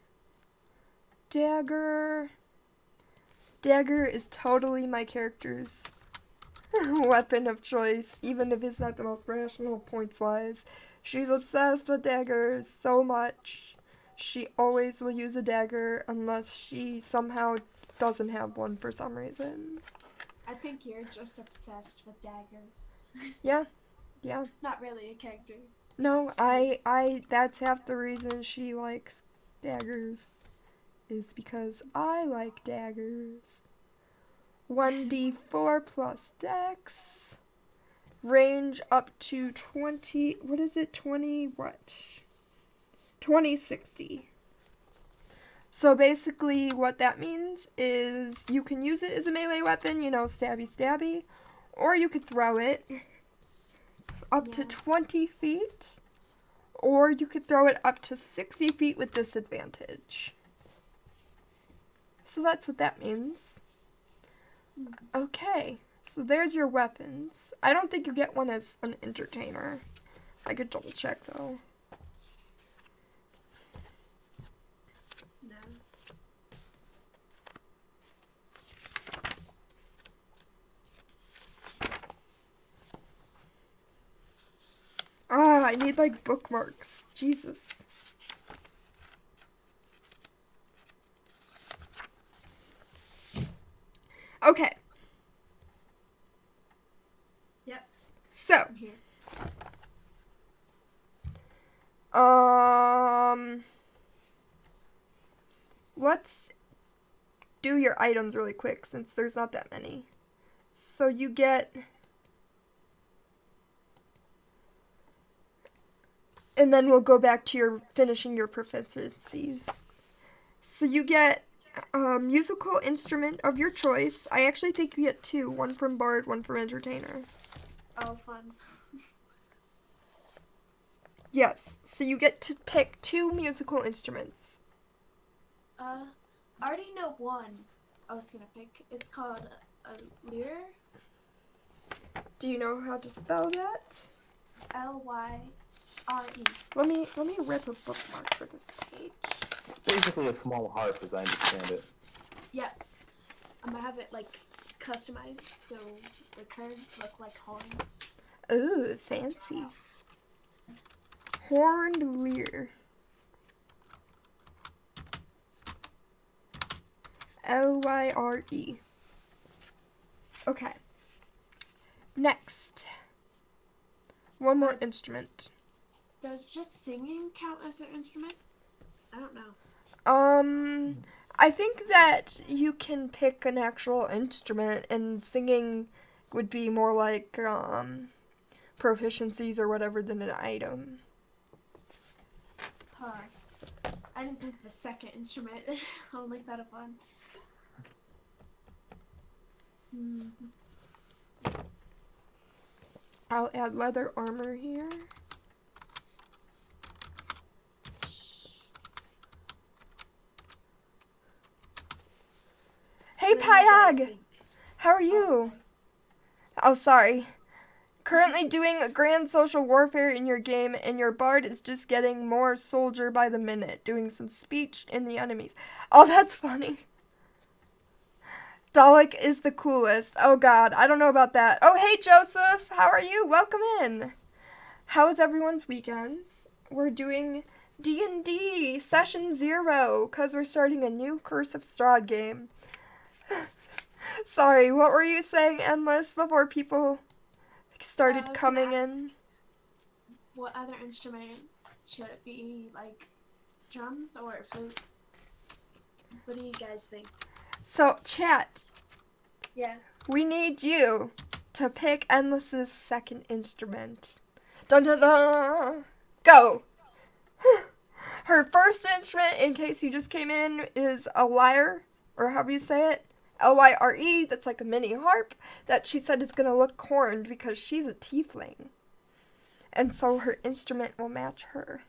Dagger. Dagger is totally my character's weapon of choice, even if it's not the most rational points-wise. She's obsessed with daggers so much. She always will use a dagger unless she somehow doesn't have one for some reason. I think you're just obsessed with daggers. Yeah. Not really a character. No, that's half the reason she likes daggers, is because I like daggers. 1d4 plus dex. Range up to 20, what is it, 20 what? 2060. So basically what that means is you can use it as a melee weapon, you know, stabby, or you could throw it up to 20 feet, or you could throw it up to 60 feet with disadvantage. So that's what that means. Okay, so there's your weapons. I don't think you get one as an entertainer. I could double check though. No. Ah, I need like bookmarks. Jesus. Okay. Yep. So, I'm here. let's do your items really quick since there's not that many. So you get, and then we'll go back to your finishing your proficiencies. So you get a musical instrument of your choice. I actually think you get two, one from Bard, one from Entertainer. Oh, fun. Yes, so you get to pick two musical instruments. I already know one I was gonna pick. It's called a lyre. Do you know how to spell that? Lyre. Let me rip a bookmark for this page. It's basically a small harp, as I understand it. Yep. I'm gonna have it like customized so the curves look like horns. Ooh, fancy. Horned lyre. Lyre. Okay. Next. One more instrument. Does just singing count as an instrument? I don't know. I think that you can pick an actual instrument, and singing would be more like, proficiencies or whatever than an item. Huh. I didn't think of the second instrument. I only thought of one. I'll add leather armor here. Hey, Pyag! How are you? Oh, sorry. Currently doing a grand social warfare in your game, and your bard is just getting more soldier by the minute, doing some speech in the enemies. Oh, that's funny. Dalek is the coolest. Oh god, I don't know about that. Oh, hey Joseph, how are you? Welcome in. How is everyone's weekends? We're doing D&D Session 0, because we're starting a new Curse of Strahd game. Sorry, what were you saying, Endless, before people started coming in? What other instrument should it be? Like drums or flute? What do you guys think? So, chat, Yeah. we need you to pick Endless's second instrument. Dun dun dun! Go! Her first instrument, in case you just came in, is a lyre, or however you say it. Lyre, that's like a mini harp, that she said is gonna look horned because she's a tiefling. And so her instrument will match her.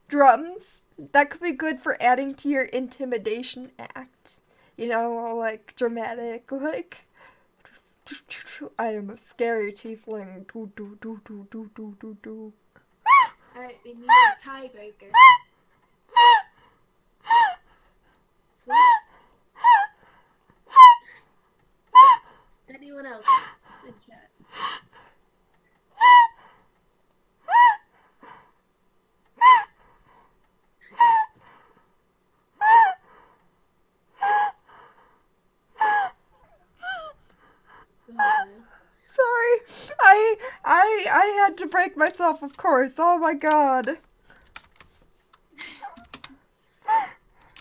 Drums, that could be good for adding to your intimidation act. You know, like dramatic, like, I am a scary tiefling. Do, do, do, do, do, do, do, do. Alright, we need a tiebreaker. Flute? Anyone else in chat? Sorry, I had to break myself, of course. Oh my god.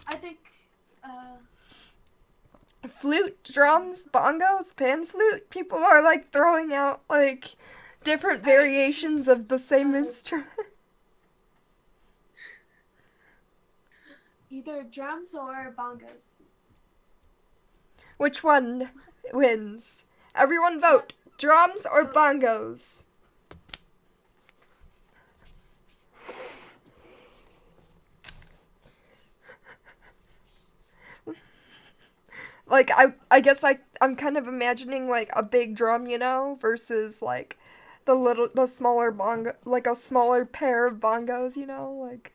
I think, Flute, drums, bongos, pan flute. People are like throwing out like different variations of the same instrument. either drums or bongos. Which one wins? Everyone vote. Drums or bongos? Like, I guess I'm kind of imagining like a big drum, you know, versus like the smaller bongo, like a smaller pair of bongos, you know, like.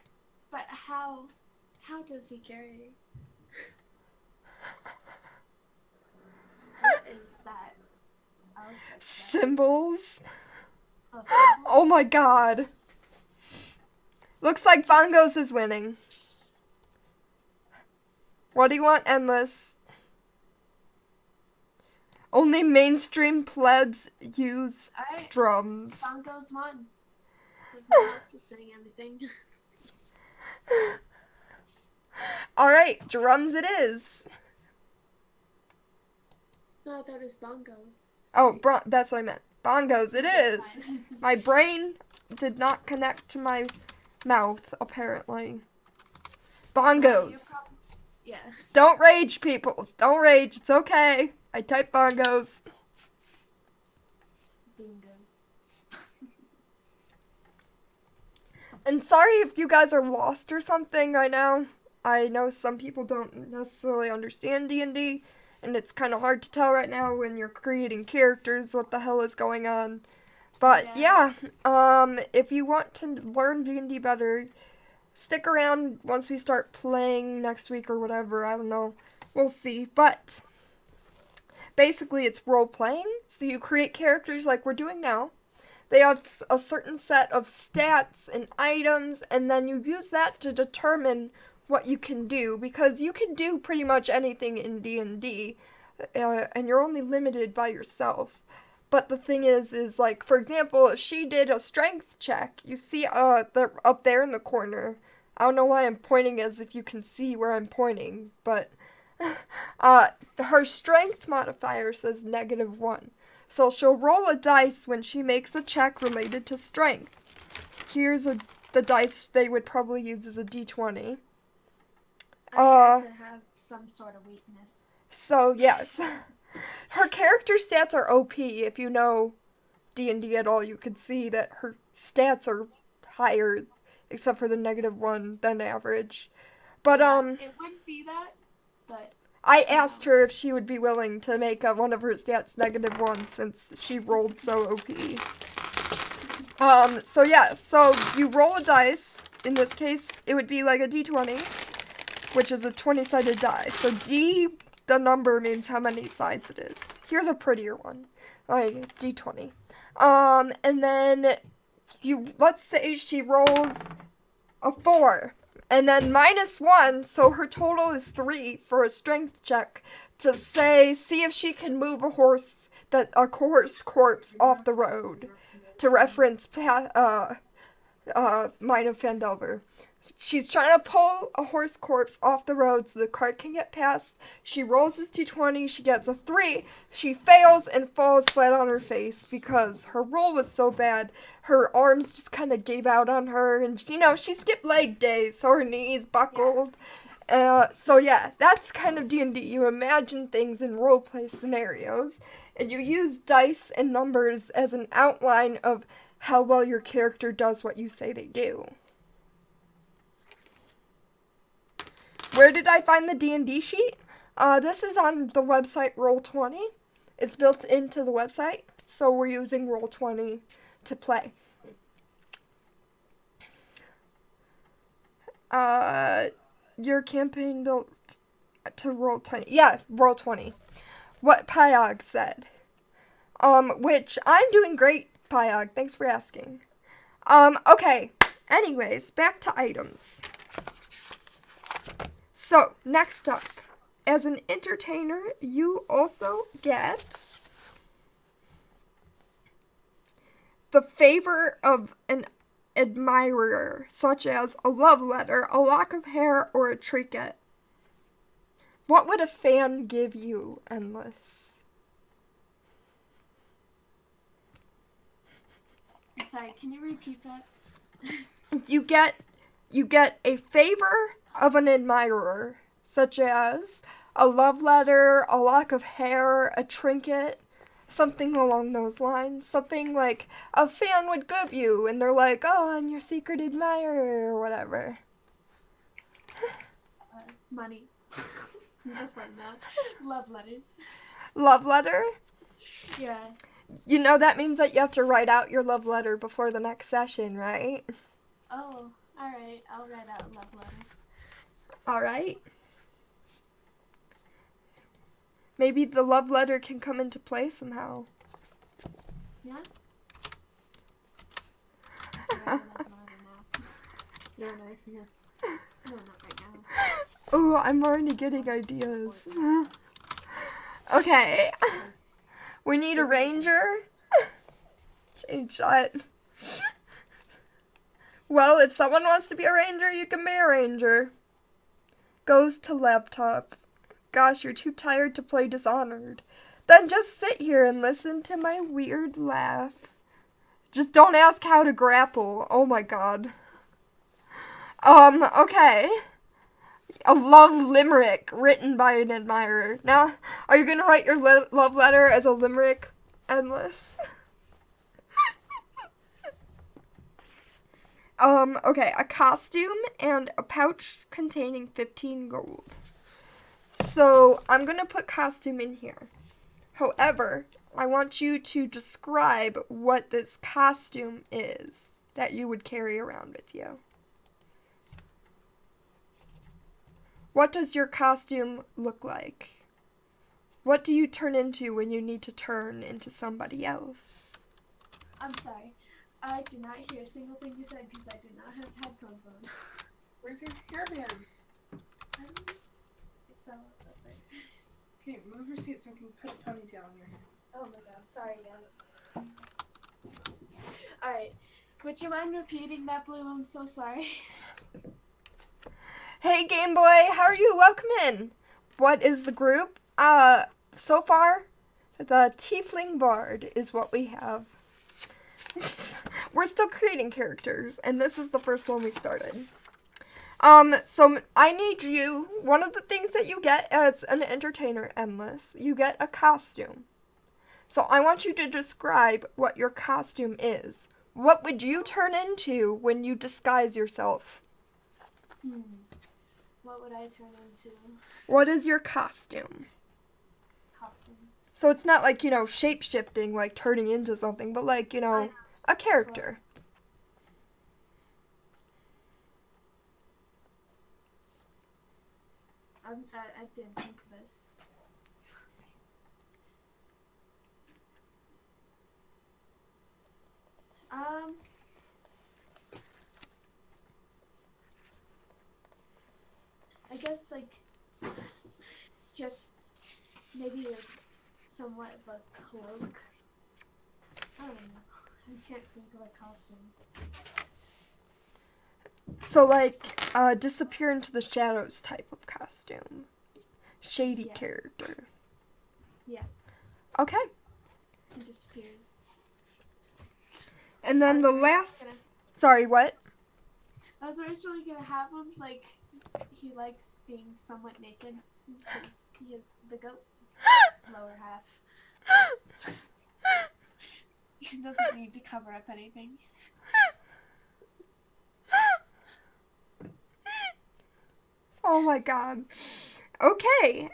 But how does he carry? What is that? I'll search that. Cymbals. Oh, Oh my god. Looks like bongos is winning. What do you want, Endless? Only mainstream plebs use Alright, drums. bongos won. There's no one else is saying anything. Alright, drums it is. No, that is bongos. Oh, that's what I meant. Bongos it is. That's fine. My brain did not connect to my mouth, apparently. Bongos. Yeah. Don't rage, people. Don't rage. It's okay. I type bongos. Bongos. And sorry if you guys are lost or something right now. I know some people don't necessarily understand D&D, and it's kind of hard to tell right now when you're creating characters what the hell is going on. But yeah, if you want to learn D&D better, stick around once we start playing next week or whatever. I don't know. We'll see. But basically, it's role-playing. So you create characters like we're doing now. They have a certain set of stats and items, and then you use that to determine what you can do. Because you can do pretty much anything in D&D, and you're only limited by yourself. But the thing is like, for example, if she did a strength check, you see they're up there in the corner. I don't know why I'm pointing as if you can see where I'm pointing, but her strength modifier says -1. So she'll roll a dice when she makes a check related to strength. Here's the dice they would probably use as a d20. I have to have some sort of weakness. So, yes. Her character stats are OP. If you know D&D at all, you could see that her stats are higher, except for the -1, than average. But, It wouldn't be that, but... I asked her if she would be willing to make one of her stats -1 since she rolled so OP. So yeah, so you roll a dice. In this case, it would be like a d20, which is a 20-sided die. So D, the number, means how many sides it is. Here's a prettier one, like d20. And then let's say she rolls a 4. And then -1, so her total is 3 for a strength check to see if she can move a horse corpse off the road, to reference Mine of Fandelver. She's trying to pull a horse corpse off the road so the cart can get past. She rolls this d20, she gets a 3. She fails and falls flat on her face because her roll was so bad. Her arms just kind of gave out on her, and she skipped leg days, so her knees buckled. So yeah, that's kind of D&D. You imagine things in roleplay scenarios, and you use dice and numbers as an outline of how well your character does what you say they do. Where did I find the D&D sheet? This is on the website Roll20. It's built into the website, so we're using Roll20 to play. Your campaign built to Roll20. Yeah, Roll20. What Pyog said. Which I'm doing great, Pyog. Thanks for asking. Okay. Anyways, back to items. So, next up, as an entertainer, you also get the favor of an admirer, such as a love letter, a lock of hair, or a trinket. What would a fan give you, Endless? I'm sorry, can you repeat that? You get a favor of an admirer, such as a love letter, a lock of hair, a trinket, something along those lines. Something like a fan would give you, and they're like, oh, I'm your secret admirer, or whatever. Money. Just like that. Love letters. Love letter? Yeah. That means that you have to write out your love letter before the next session, right? Oh, alright. I'll write out a love letter. Alright. Maybe the love letter can come into play somehow. Yeah? No, not right now. Oh, I'm already getting ideas. Okay. We need a ranger. Change that. Well, if someone wants to be a ranger, you can be a ranger. Goes to laptop. Gosh, you're too tired to play Dishonored. Then just sit here and listen to my weird laugh. Just don't ask how to grapple. Oh my god. Okay. A love limerick written by an admirer. Now, are you gonna write your love letter as a limerick, Endless? Okay, a costume and a pouch containing 15 gold. So I'm gonna put costume in here. However, I want you to describe what this costume is that you would carry around with you. What does your costume look like? What do you turn into when you need to turn into somebody else? I'm sorry. I did not hear a single thing you said because I did not have headphones on. Where's your hairband? I don't know. It fell up there. Okay, move your seat so I can put a ponytail on your hair. Oh my god, sorry guys. Alright. Would you mind repeating that, Blue? I'm so sorry. Hey Game Boy, how are you? Welcome in. What is the group? So far, the Tiefling Bard is what we have. We're still creating characters, and this is the first one we started. So I need you, one of the things that you get as an entertainer, Endless, you get a costume. So I want you to describe what your costume is. What would you turn into when you disguise yourself? What would I turn into? What is your costume? Costume. So it's not like, shape-shifting, like turning into something, but like, a character. I didn't think of this. I guess like just maybe somewhat of a cloak. I don't know. I can't think of a costume. So like, disappear into the shadows type of costume. Shady Yeah. character. Yeah. Okay. It disappears. And then I was the originally last... Sorry, what? I was originally gonna have him like he likes being somewhat naked because he is the goat lower half. He doesn't need to cover up anything. Oh my god. Okay,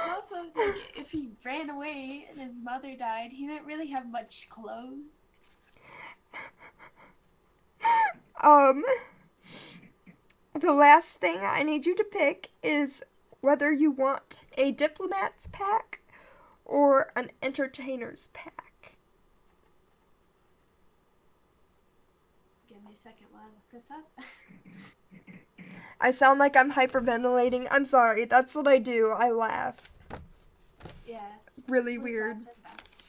Also, like, if he ran away and his mother died, he didn't really have much clothes. The last thing I need you to pick is whether you want a diplomat's pack or an entertainer's pack. Give me a second while I look this up. I sound like I'm hyperventilating. I'm sorry, that's what I do. I laugh. Yeah. Really Who's weird. last or best?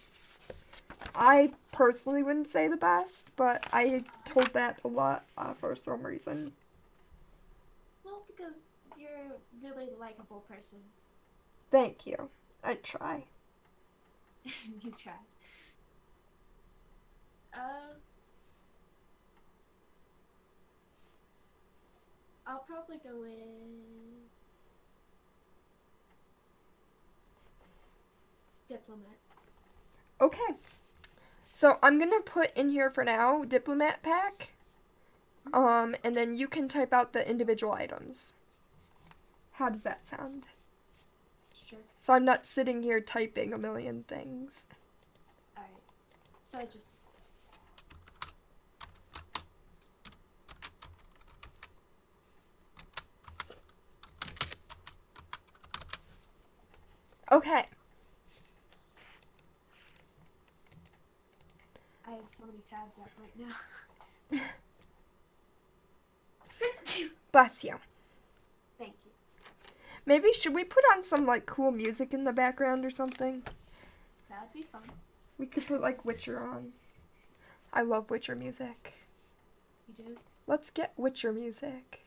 I personally wouldn't say the best, but I told that a lot for some reason. Well, because you're a really likable person. Thank you. I try. You try. I'll probably go with diplomat. Okay. So I'm gonna put in here for now diplomat pack. And then you can type out the individual items. How does that sound? Sure. So I'm not sitting here typing a million things. Alright. So I just. Okay. I have so many tabs up right now. Bless you. Thank you. Maybe should we put on some like cool music in the background or something? That would be fun. We could put like Witcher on. I love Witcher music. You do? Let's get Witcher music.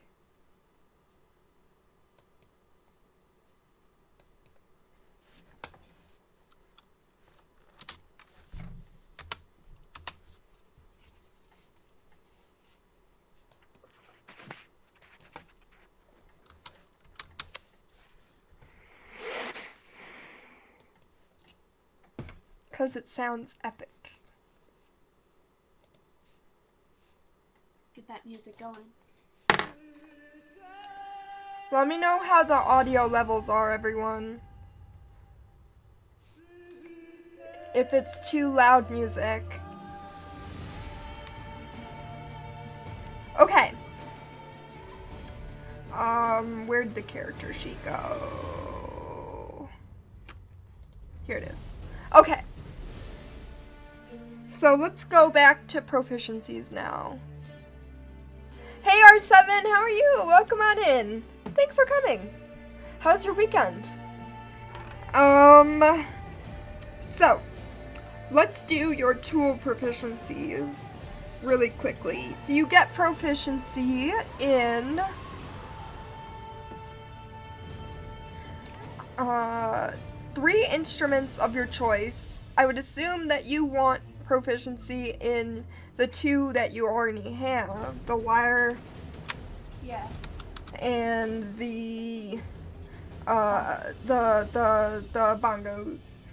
Because it sounds epic. Get that music going. Let me know how the audio levels are, everyone. If it's too loud music. Okay. Where'd the character sheet go? Here it is. Okay. So let's go back to proficiencies now. Hey R7, how are you? Welcome on in. Thanks for coming. How's your weekend? So let's do your tool proficiencies really quickly. So you get proficiency in 3 instruments of your choice. I would assume that you want proficiency in the 2 that you already have, the lyre Yeah. and the bongos.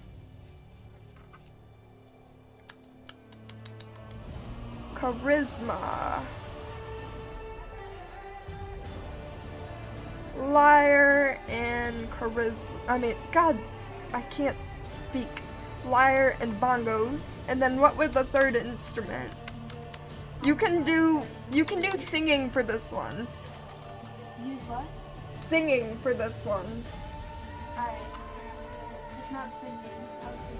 Charisma. Lyre and charisma. I mean, God, I can't speak. Lyre and bongos. And then what with the 3rd instrument? You can do singing for this one. Use what? Singing for this one. Alright. If not singing, I'll sing.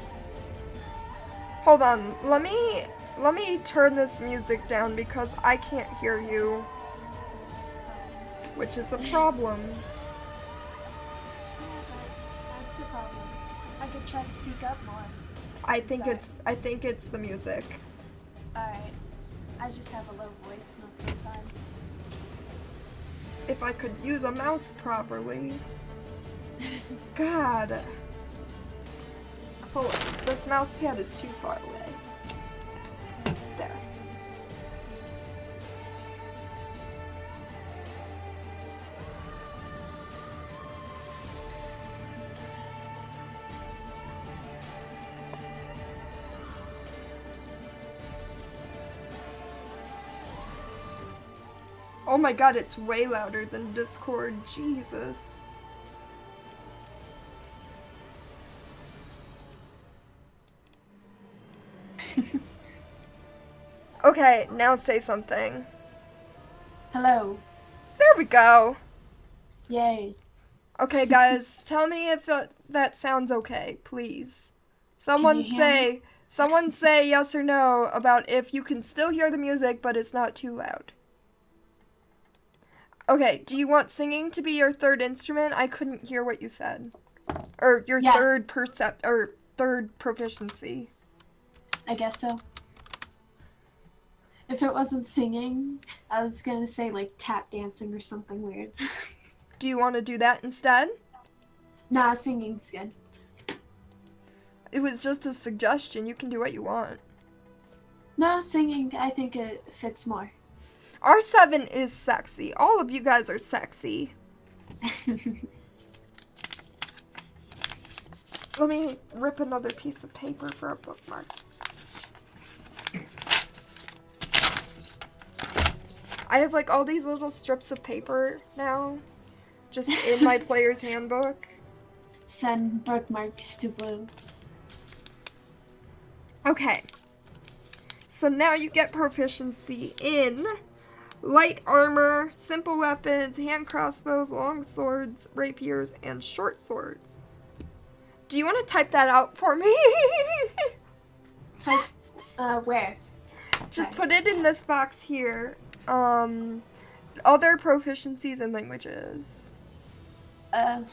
Hold on. Let me turn this music down because I can't hear you, which is a problem. That's a problem. I could try to speak up more. I think it's the music. Alright. I just have a low voice most of the time. If I could use a mouse properly. God. Hold on. This mouse pad is too far away. There. Oh my god, it's way louder than Discord. Jesus. Okay, now say something. Hello. There we go. Yay. Okay, guys, tell me if that sounds okay, please. Someone you hear me? say yes or no about if you can still hear the music, but it's not too loud. Okay, do you want singing to be your 3rd instrument? I couldn't hear what you said. Or your Yeah. 3rd proficiency. I guess so. If it wasn't singing, I was gonna say like tap dancing or something weird. Do you want to do that instead? Nah, singing's good. It was just a suggestion. You can do what you want. No, singing, I think it fits more. R7 is sexy. All of you guys are sexy. Let me rip another piece of paper for a bookmark. I have like all these little strips of paper now, just in my player's handbook. Send bookmarks to Blue. Okay. So now you get proficiency in light armor, simple weapons, hand crossbows, long swords, rapiers, and short swords. Do you want to type that out for me? Type, where? Just put it in this box here. Other proficiencies in languages. The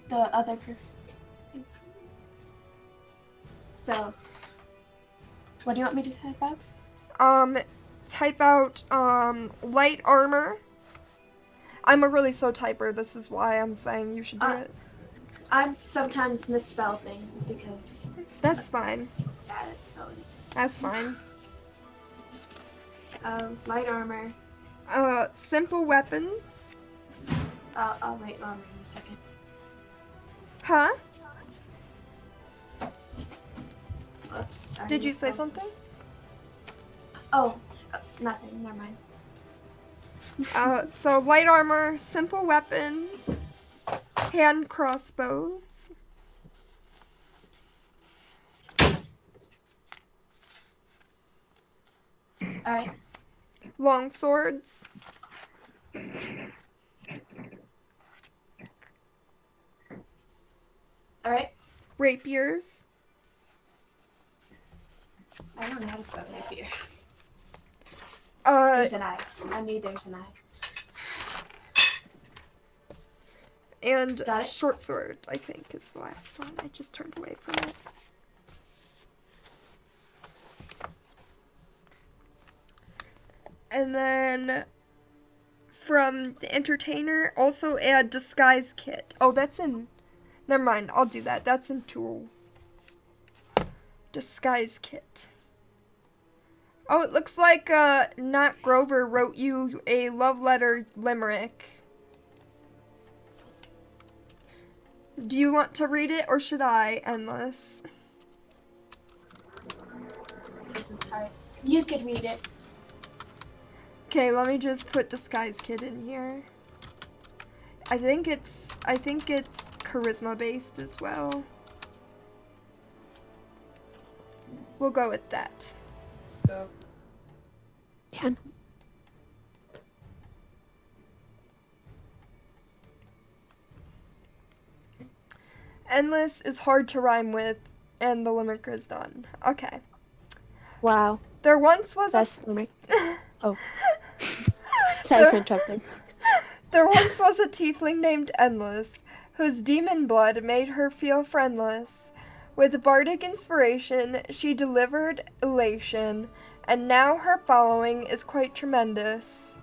other purpose. So, what do you want me to type out? Type out, light armor. I'm a really slow typer. This is why I'm saying you should do it. I sometimes misspell things because That's fine. I'm just bad at spelling. That's fine. Light armor. Simple weapons. I'll write armor in a second. Huh? Oops. I Did you say misspelled something? Oh, nothing. Never mind. So light armor, simple weapons, hand crossbows. Alright. Long swords. Alright. Rapiers. I don't know how to spell rapier. Uh, There's an eye. I knew there's an eye. and Got it. short sword, I think, is the last one. I just turned away from it. And then from the entertainer, also add disguise kit. Oh, that's in... Never mind, I'll do that. That's in tools. Disguise kit. Oh, it looks like Nat Grover wrote you a love letter limerick. Do you want to read it, or should I, Endless? It's hard. You could read it. Okay, let me just put disguise kit in here. I think it's charisma based as well. We'll go with that. 10. Endless is hard to rhyme with, and the limerick is done. Okay. Wow. There once was Best limerick. Oh. Sorry for interrupting. There once was a tiefling named Endless, whose demon blood made her feel friendless. With bardic inspiration, she delivered elation, and now her following is quite tremendous.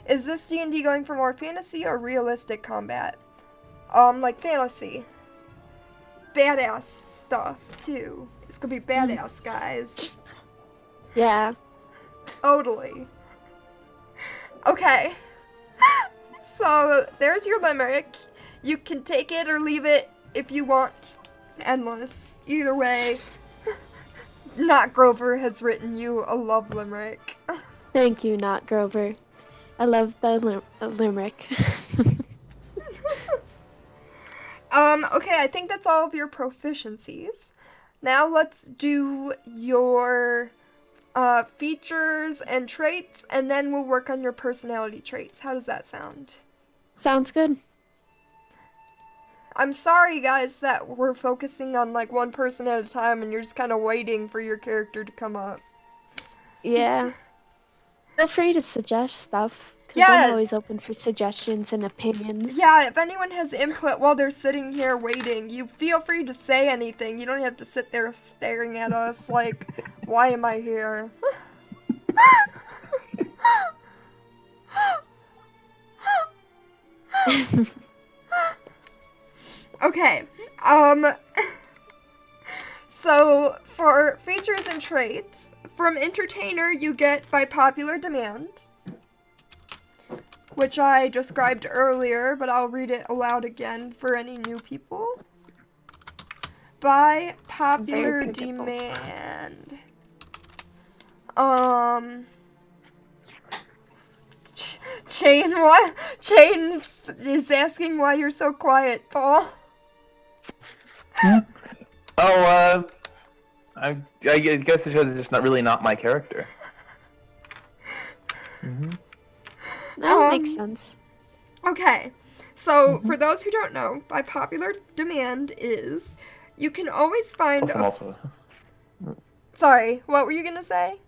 Is this D&D going for more fantasy or realistic combat? Like fantasy. Badass stuff, too. It's gonna be badass, guys. Yeah. Totally. Okay. So, there's your limerick. You can take it or leave it if you want. Endless. Either way. Not Grover has written you a love limerick. Thank you, Not Grover. I love the limerick. Okay, I think that's all of your proficiencies. Now let's do your features and traits, and then we'll work on your personality traits. How does that sound? Sounds good. I'm sorry, guys, that we're focusing on like one person at a time and you're just kind of waiting for your character to come up. Yeah. Feel free to suggest stuff. Because Yeah. I'm always open for suggestions and opinions. Yeah, if anyone has input while they're sitting here waiting, you feel free to say anything. You don't have to sit there staring at us like, why am I here? Okay, so for features and traits, from entertainer you get by popular demand, which I described earlier, but I'll read it aloud again for any new people. By popular Very predictable. demand. Chain, what? Chain is asking why you're so quiet, Paul. Oh, I guess it's because it's just not my character. That makes sense. Okay, so for those who don't know, by popular demand is you can always find. I'm also. Sorry, what were you gonna say?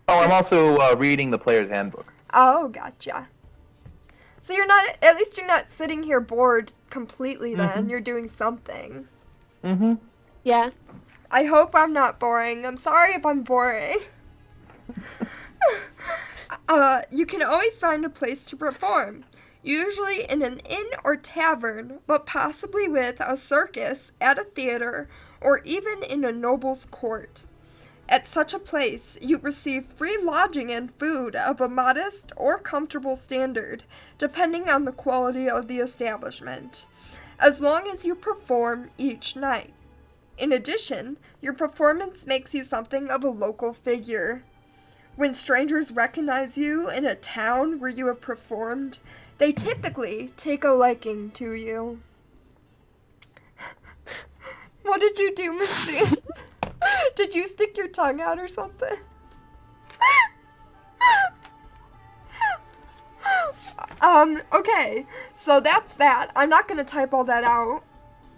Oh, I'm also reading the player's handbook. Oh, gotcha. So you're not, at least you're not sitting here bored completely then. You're doing something. Yeah. I hope I'm not boring. I'm sorry if I'm boring. You can always find a place to perform. Usually in an inn or tavern, but possibly with a circus, at a theater, or even in a noble's court. At such a place, you receive free lodging and food of a modest or comfortable standard, depending on the quality of the establishment, as long as you perform each night. In addition, your performance makes you something of a local figure. When strangers recognize you in a town where you have performed, they typically take a liking to you. What did you do, Machine? Did you stick your tongue out or something? Okay, so that's that. I'm not gonna type all that out.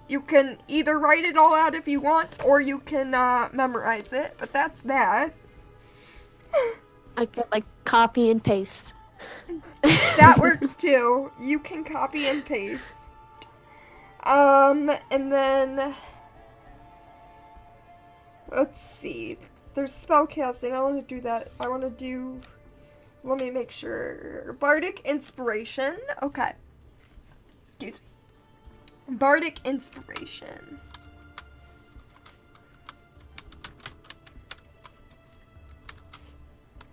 You can either write it all out if you want, or you can memorize it, but that's that. I could like copy and paste. That works too. You can copy and paste. And then let's see. There's spellcasting. I want to do that. Let me make sure. Bardic Inspiration. Okay. Excuse me. Bardic Inspiration.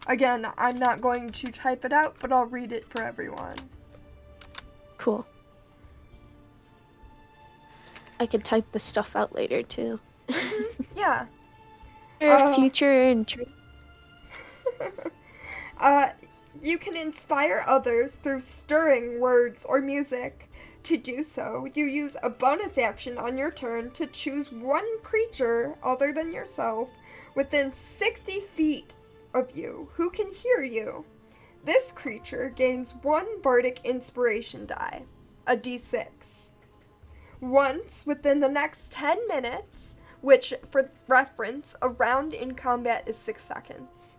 Again, I'm not going to type it out, but I'll read it for everyone. Cool. I could type the stuff out later too. Yeah. Future and You can inspire others through stirring words or music. To do so, you use a bonus action on your turn to choose one creature other than yourself within 60 feet of you who can hear you. This creature gains 1 Bardic Inspiration die, a d6. Once within the next 10 minutes, which, for reference, a round in combat is 6 seconds.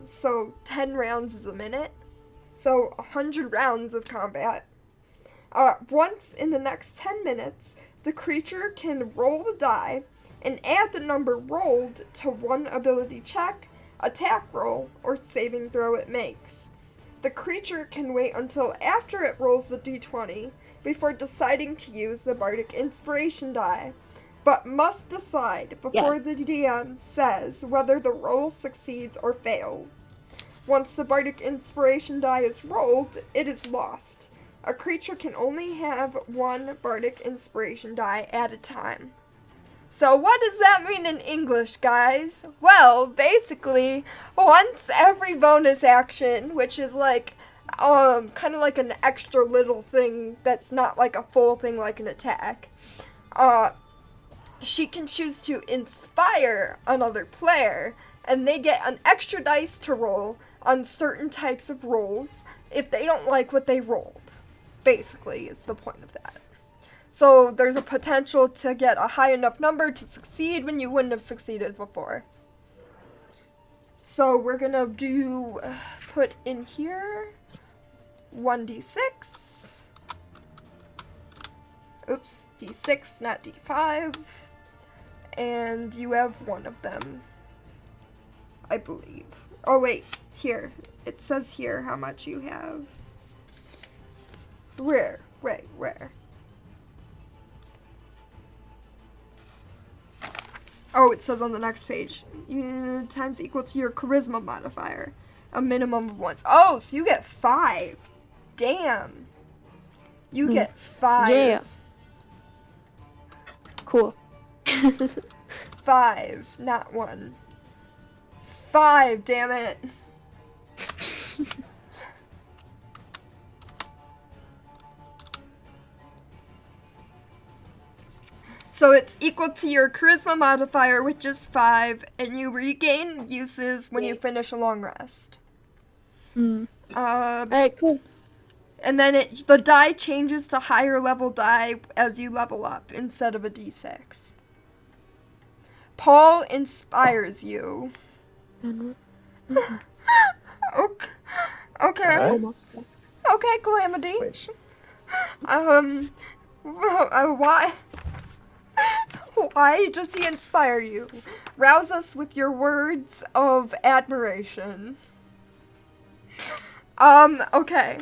So 10 rounds is a minute. So 100 rounds of combat. Once in the next 10 minutes, the creature can roll the die and add the number rolled to one ability check, attack roll, or saving throw it makes. The creature can wait until after it rolls the d20 before deciding to use the Bardic Inspiration die, but must decide before the DM says whether the roll succeeds or fails. Once the Bardic Inspiration die is rolled, it is lost. A creature can only have 1 Bardic Inspiration die at a time. So what does that mean in English, guys? Well, basically, once every bonus action, which is like, kind of like an extra little thing that's not like a full thing like an attack, she can choose to inspire another player, and they get an extra dice to roll on certain types of rolls if they don't like what they rolled. Basically, is the point of that. So there's a potential to get a high enough number to succeed when you wouldn't have succeeded before. So we're gonna put in here 1d6. Oops, d6, not d5. And you have 1 of them, I believe. Oh wait, here. It says here how much you have. Where? Oh, it says on the next page. Times equal to your charisma modifier. A minimum of 1. Oh, so you get 5. Damn. You get 5. Yeah. Cool. 5, not 1. 5, damn it. So it's equal to your charisma modifier, which is 5, and you regain uses when you finish a long rest. Alright, cool. And then the die changes to higher level die as you level up instead of a d6. Paul inspires you. Okay. Almost. Okay, Calamity. Wait. Why? Why does he inspire you? Rouse us with your words of admiration. Okay.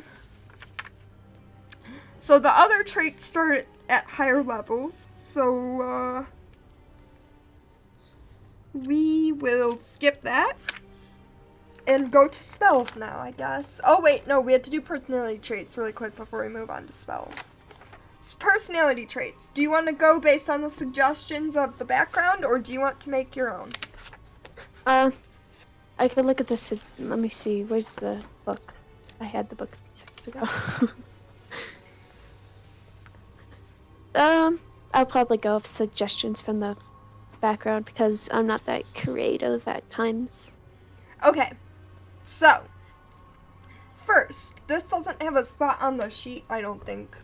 So the other traits start at higher levels, so, we will skip that and go to spells now, I guess. Oh, wait, no, we have to do personality traits really quick before we move on to spells. Personality traits. Do you want to go based on the suggestions of the background, or do you want to make your own? I I could look at this. Let me see. Where's the book? I had the book a few seconds ago. I'll probably go with suggestions from the background because I'm not that creative at times. Okay, so first, this doesn't have a spot on the sheet, I don't think,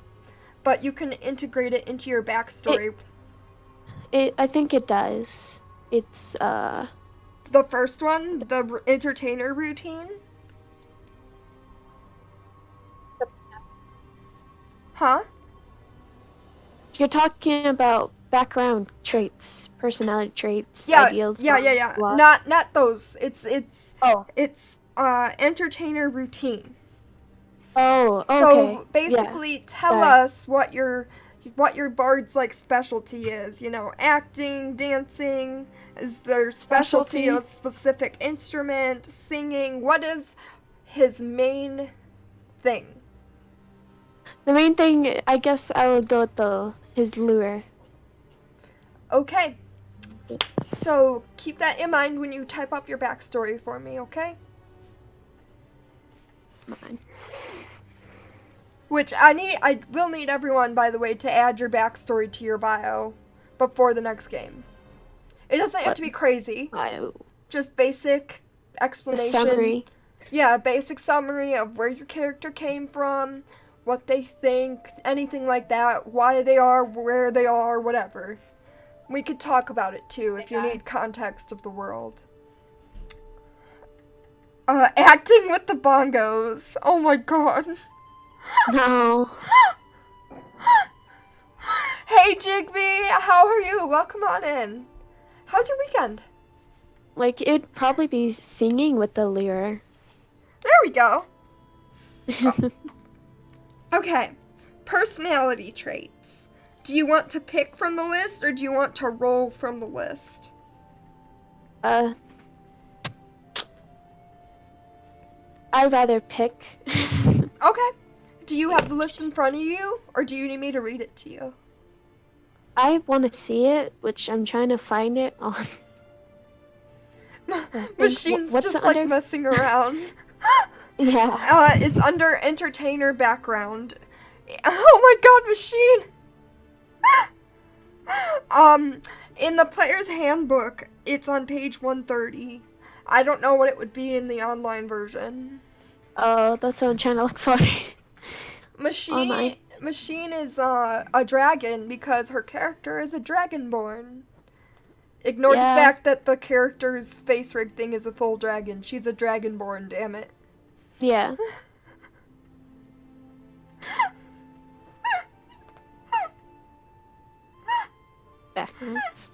but you can integrate it into your backstory. I think it does. It's The first one, the entertainer routine. Huh? you're talking about background traits, personality traits, Yeah, ideals. yeah. Blah. Not those. It's Oh. entertainer routine. Oh, okay. So Yeah. basically, tell Sorry. us what your bard's like specialty is. You know, acting, dancing. Is their specialty a specific instrument? Singing? What is his main thing? The main thing, I guess I would go with his lure. Okay. So keep that in mind when you type up your backstory for me, okay? Mine. Which I will need everyone, by the way, to add your backstory to your bio before the next game. It doesn't have to be crazy. Just basic explanation. Summary. Yeah, basic summary of where your character came from, what they think, anything like that, why they are, where they are, whatever. We could talk about it too if you need context of the world. Acting with the bongos. Oh my god. No. Hey Jigbee, how are you? Welcome on in. How's your weekend? Like, it'd probably be singing with the lure. There we go. Okay, personality traits. Do you want to pick from the list or do you want to roll from the list? I'd rather pick. Okay. Do you have the list in front of you or do you need me to read it to you? I want to see it, which I'm trying to find it on. Machine's what's just it like under? messing around. Yeah. It's under entertainer background. Oh my god, Machine! In the player's handbook, it's on page 130. I don't know what it would be in the online version. Oh, that's what I'm trying to look for. Machine is a dragon because her character is a dragonborn. Ignore the fact that the character's face rig thing is a full dragon. She's a dragonborn, damn it. Yeah. Backgrounds.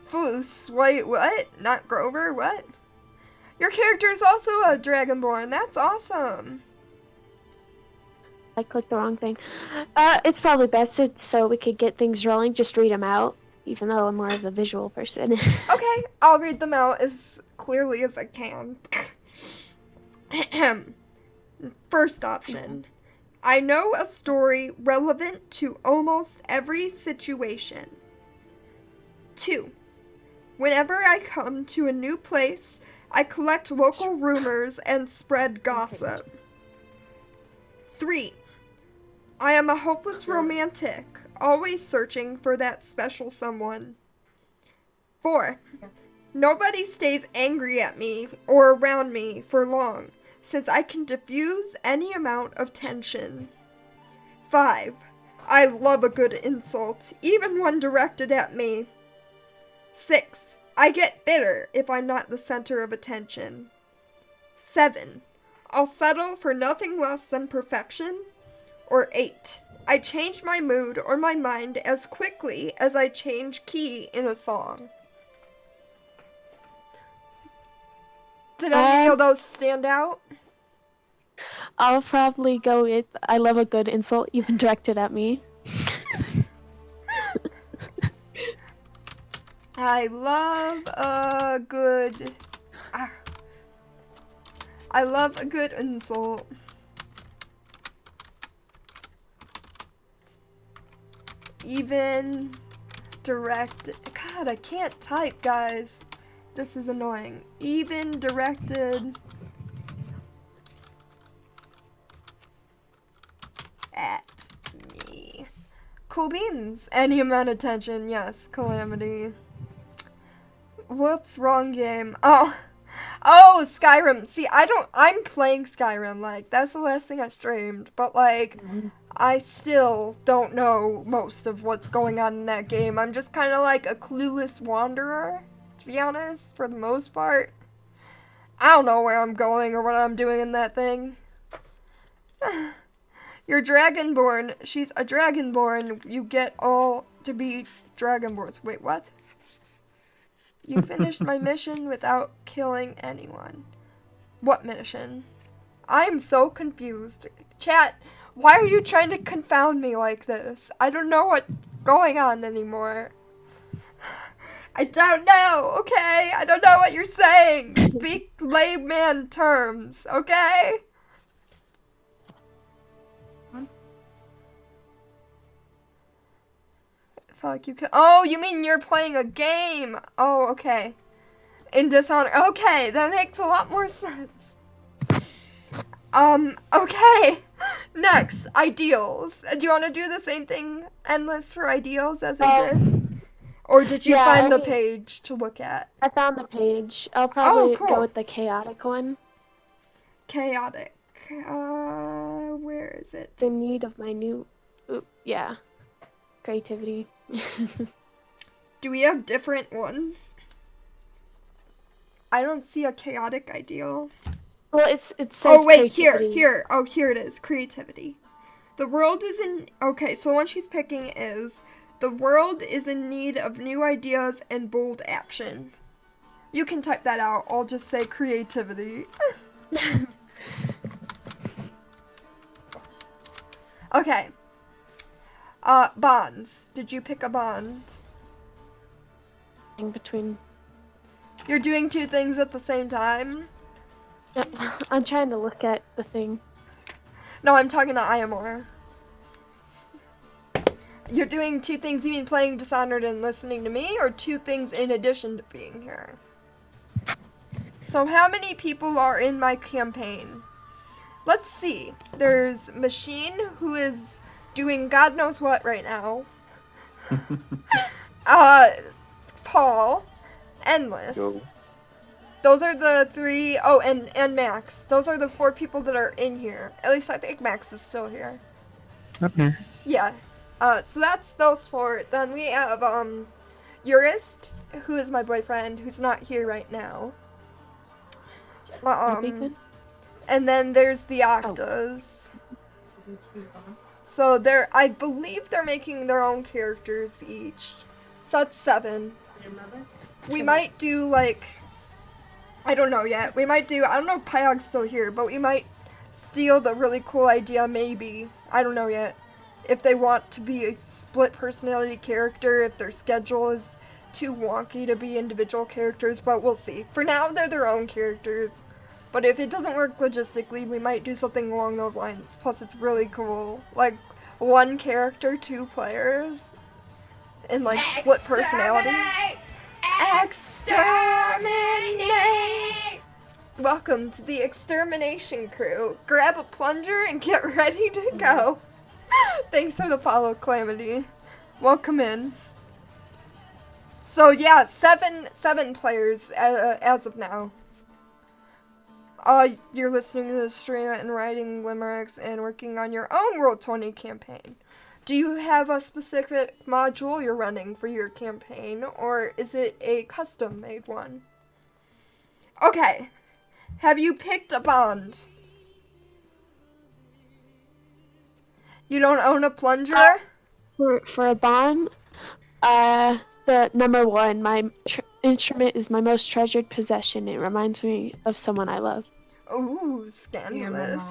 Foos, wait, what? Not Grover, what? Your character is also a dragonborn. That's awesome. I clicked the wrong thing. It's probably best so we could get things rolling. Just read them out, even though I'm more of a visual person. Okay, I'll read them out as clearly as I can. First option. I know a story relevant to almost every situation. 2. Whenever I come to a new place, I collect local rumors and spread gossip. 3. I am a hopeless romantic, always searching for that special someone. 4. Nobody stays angry at me or around me for long, since I can diffuse any amount of tension. 5. I love a good insult, even one directed at me. 6. I get bitter if I'm not the center of attention. 7. I'll settle for nothing less than perfection. Or 8. I change my mood or my mind as quickly as I change key in a song. Did any of those stand out? I'll probably go with I love a good insult, even directed at me. I love a good... I love a good insult. Even direct... God, I can't type, guys. This is annoying. Even directed at me. Cool beans. Any amount of tension. Yes, Calamity. Whoops, wrong game. Oh, Skyrim. See, I'm playing Skyrim, like, that's the last thing I streamed, but, like, I still don't know most of what's going on in that game. I'm just kind of like a clueless wanderer, to be honest, for the most part. I don't know where I'm going or what I'm doing in that thing. You're Dragonborn. She's a Dragonborn. You get all to be Dragonborns. Wait, what? You finished my mission without killing anyone. What mission? I am so confused. Chat, why are you trying to confound me like this? I don't know what's going on anymore. I don't know, okay? I don't know what you're saying. Speak layman terms, okay? I feel like you can. Oh, you mean you're playing a game? Oh, okay. In Dishonor. Okay, that makes a lot more sense. Okay. Next, ideals. Do you want to do the same thing, endless, for ideals as I did? Or did you find the page to look at? I found the page. I'll probably cool. go with the chaotic one. Chaotic. Where is it? The need of my new... yeah. Creativity. Do we have different ones? I don't see a chaotic ideal. Well, it says oh, wait, creativity. here. Oh, here it is. Creativity. The world is in... Okay, so the one she's picking is... The world is in need of new ideas and bold action. You can type that out. I'll just say creativity. Okay. Bonds. Did you pick a bond? In between. You're doing two things at the same time? Yep. I'm trying to look at the thing. No, I'm talking to Iamor. You're doing two things, you mean playing Dishonored and listening to me, or two things in addition to being here? So how many people are in my campaign? Let's see. There's Machine, who is doing God knows what right now. Paul, Endless. Yo. Those are the three. Oh, and Max. Those are the four people that are in here. At least I think Max is still here. Okay. Yeah. So that's those four. Then we have Urist, who is my boyfriend, who's not here right now. And then there's the Octas. So I believe they're making their own characters each. So that's 7. We might do like, I don't know yet. We might do, I don't know if Pyog's still here, but we might steal the really cool idea maybe. I don't know yet. If they want to be a split personality character, if their schedule is too wonky to be individual characters, but we'll see. For now, they're their own characters. But if it doesn't work logistically, we might do something along those lines. Plus, it's really cool. Like, 1 character, 2 players. And, like, split personality. Exterminate! Welcome to the extermination crew. Grab a plunger and get ready to go. Thanks for the follow, Calamity. Welcome in. So, yeah, 7 players as of now. You're listening to the stream and writing limericks and working on your own Roll20 campaign. Do you have a specific module you're running for your campaign, or is it a custom-made one? Okay. Have you picked a bond? You don't own a plunger? For a bond, the number 1, my instrument is my most treasured possession. It reminds me of someone I love. Ooh, scandalous.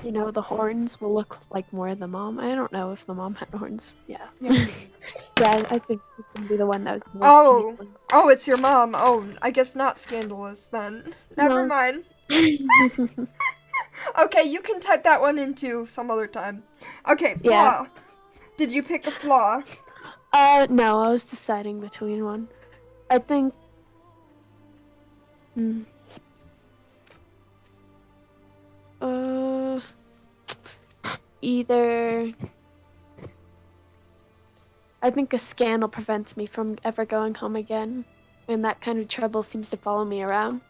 You know, the horns will look like more of the mom. I don't know if the mom had horns. Yeah. Yeah, I think it's gonna be the one that was most Oh, it's your mom. Oh, I guess not scandalous then. Never mind. Okay, you can type that one into some other time. Okay, flaw. Yeah. Did you pick a flaw? No, I was deciding between one. I think. Hmm. Uh, either. I think a scandal prevents me from ever going home again, and that kind of trouble seems to follow me around.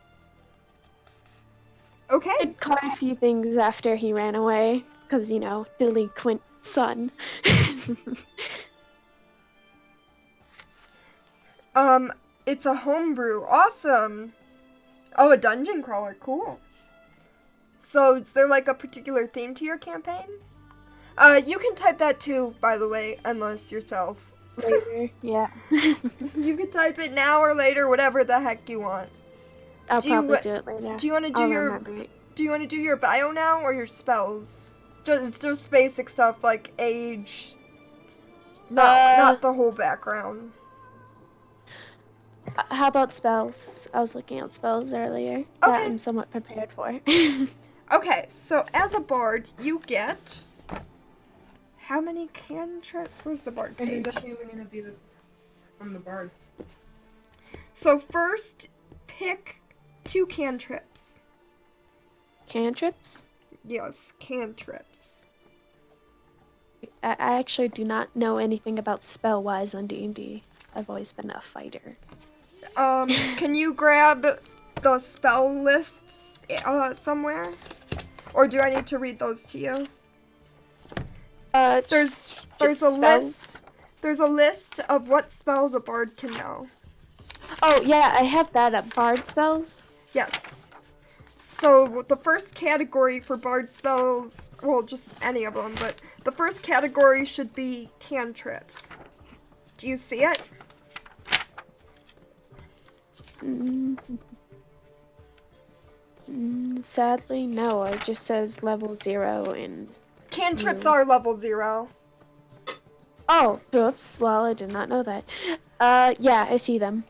Okay. Did quite a few things after he ran away, because, delinquent son. It's a homebrew. Awesome. Oh, a dungeon crawler. Cool. So, is there like a particular theme to your campaign? You can type that too, by the way, unless yourself. Later, yeah. You can type it now or later, whatever the heck you want. I'll Do you- probably do it later. Do you want to do I'll your remember it. Do you want to do your bio now or your spells? Just basic stuff like age. Not the whole background. How about spells? I was looking at spells earlier that Okay. I'm somewhat prepared for. Okay, so as a bard, you get how many cantrips? Where's the bard And page? it doesn't even need to be this from the bard. So first, pick 2 cantrips. Cantrips? Yes, cantrips. I actually do not know anything about spell-wise on D&D. I've always been a fighter. Can you grab the spell lists somewhere? Or do I need to read those to you? There's a spells. list. There's a list of what spells a bard can know. Oh, yeah, I have that at bard spells. Yes. So the first category for bard spells, well, just any of them, but the first category should be cantrips. Do you see it? Sadly, no. It just says level 0 and... Cantrips are level 0. Oh, oops. Well, I did not know that. Yeah, I see them.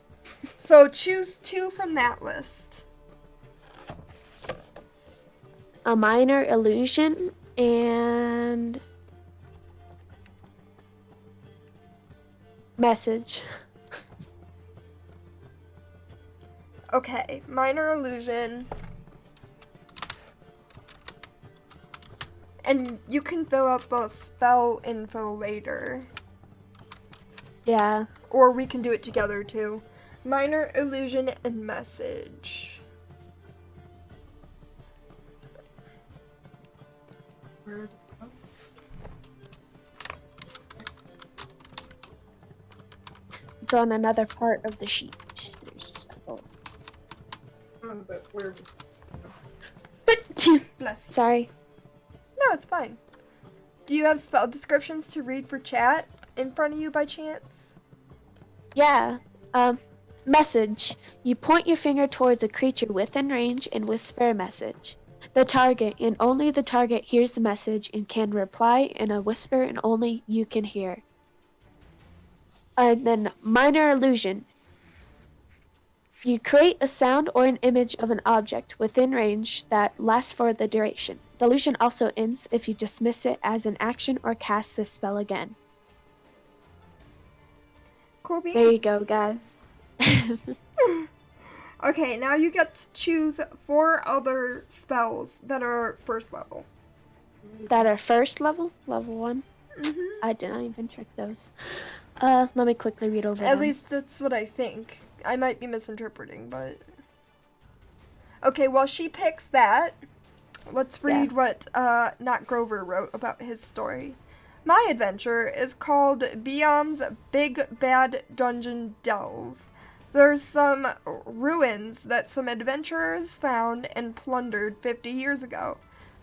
So choose 2 from that list. A minor illusion and... message. Okay, minor illusion. And you can fill out the spell info later. Yeah. Or we can do it together too. Minor illusion and message. It's on another part of the sheet. There's several. But we're Bless you. Sorry. No, it's fine. Do you have spell descriptions to read for chat in front of you by chance? Yeah. Message. You point your finger towards a creature within range and whisper a message. The target and only the target hears the message and can reply in a whisper and only you can hear. And then minor illusion. You create a sound or an image of an object within range that lasts for the duration. The illusion also ends if you dismiss it as an action or cast this spell again. Cool beans. There you go, guys. Okay, now you get to choose 4 other spells that are first level. That are first level? Level 1? Mm-hmm. I did not even check those. Let me quickly read over At them. least that's what I think. I might be misinterpreting, but... Okay, while she picks that, let's read what Nat Grover wrote about his story. My adventure is called Biom's Big Bad Dungeon Delve. There's some ruins that some adventurers found and plundered 50 years ago,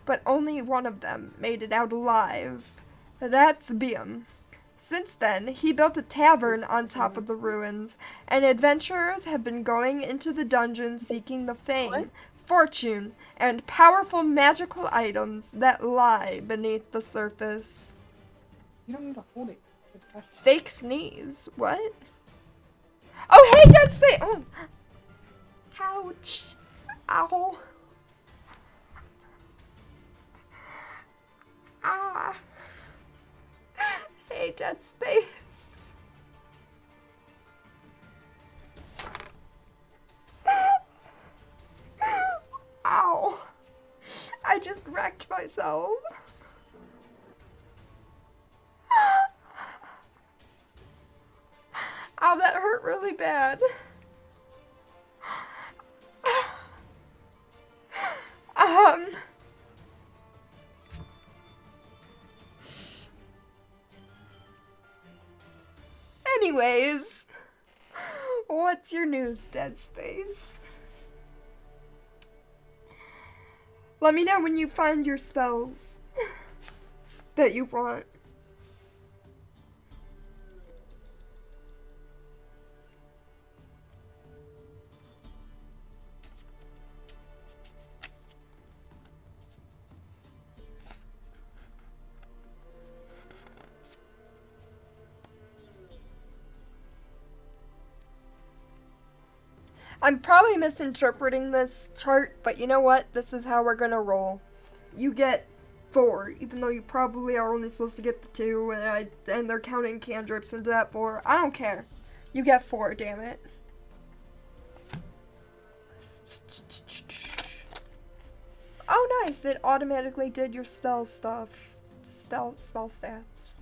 but only one of them made it out alive. That's Biom. Since then, he built a tavern on top of the ruins, and adventurers have been going into the dungeon seeking the fame, fortune, and powerful magical items that lie beneath the surface. you don't need to hold it. Fake sneeze. What? Oh, hey, Dead Space! Oh. Ouch. Ow. Ah. Hey, Dead Space. 12. Ow, that hurt really bad. Um. Anyways, what's your news, Dead Space? Let me know when you find your spells that you want. I'm probably misinterpreting this chart, but you know what? This is how we're gonna roll. You get 4, even though you probably are only supposed to get the 2, and they're counting cantrips into that 4. I don't care. You get 4, damn it. Oh, nice! It automatically did your spell stuff. Spell stats.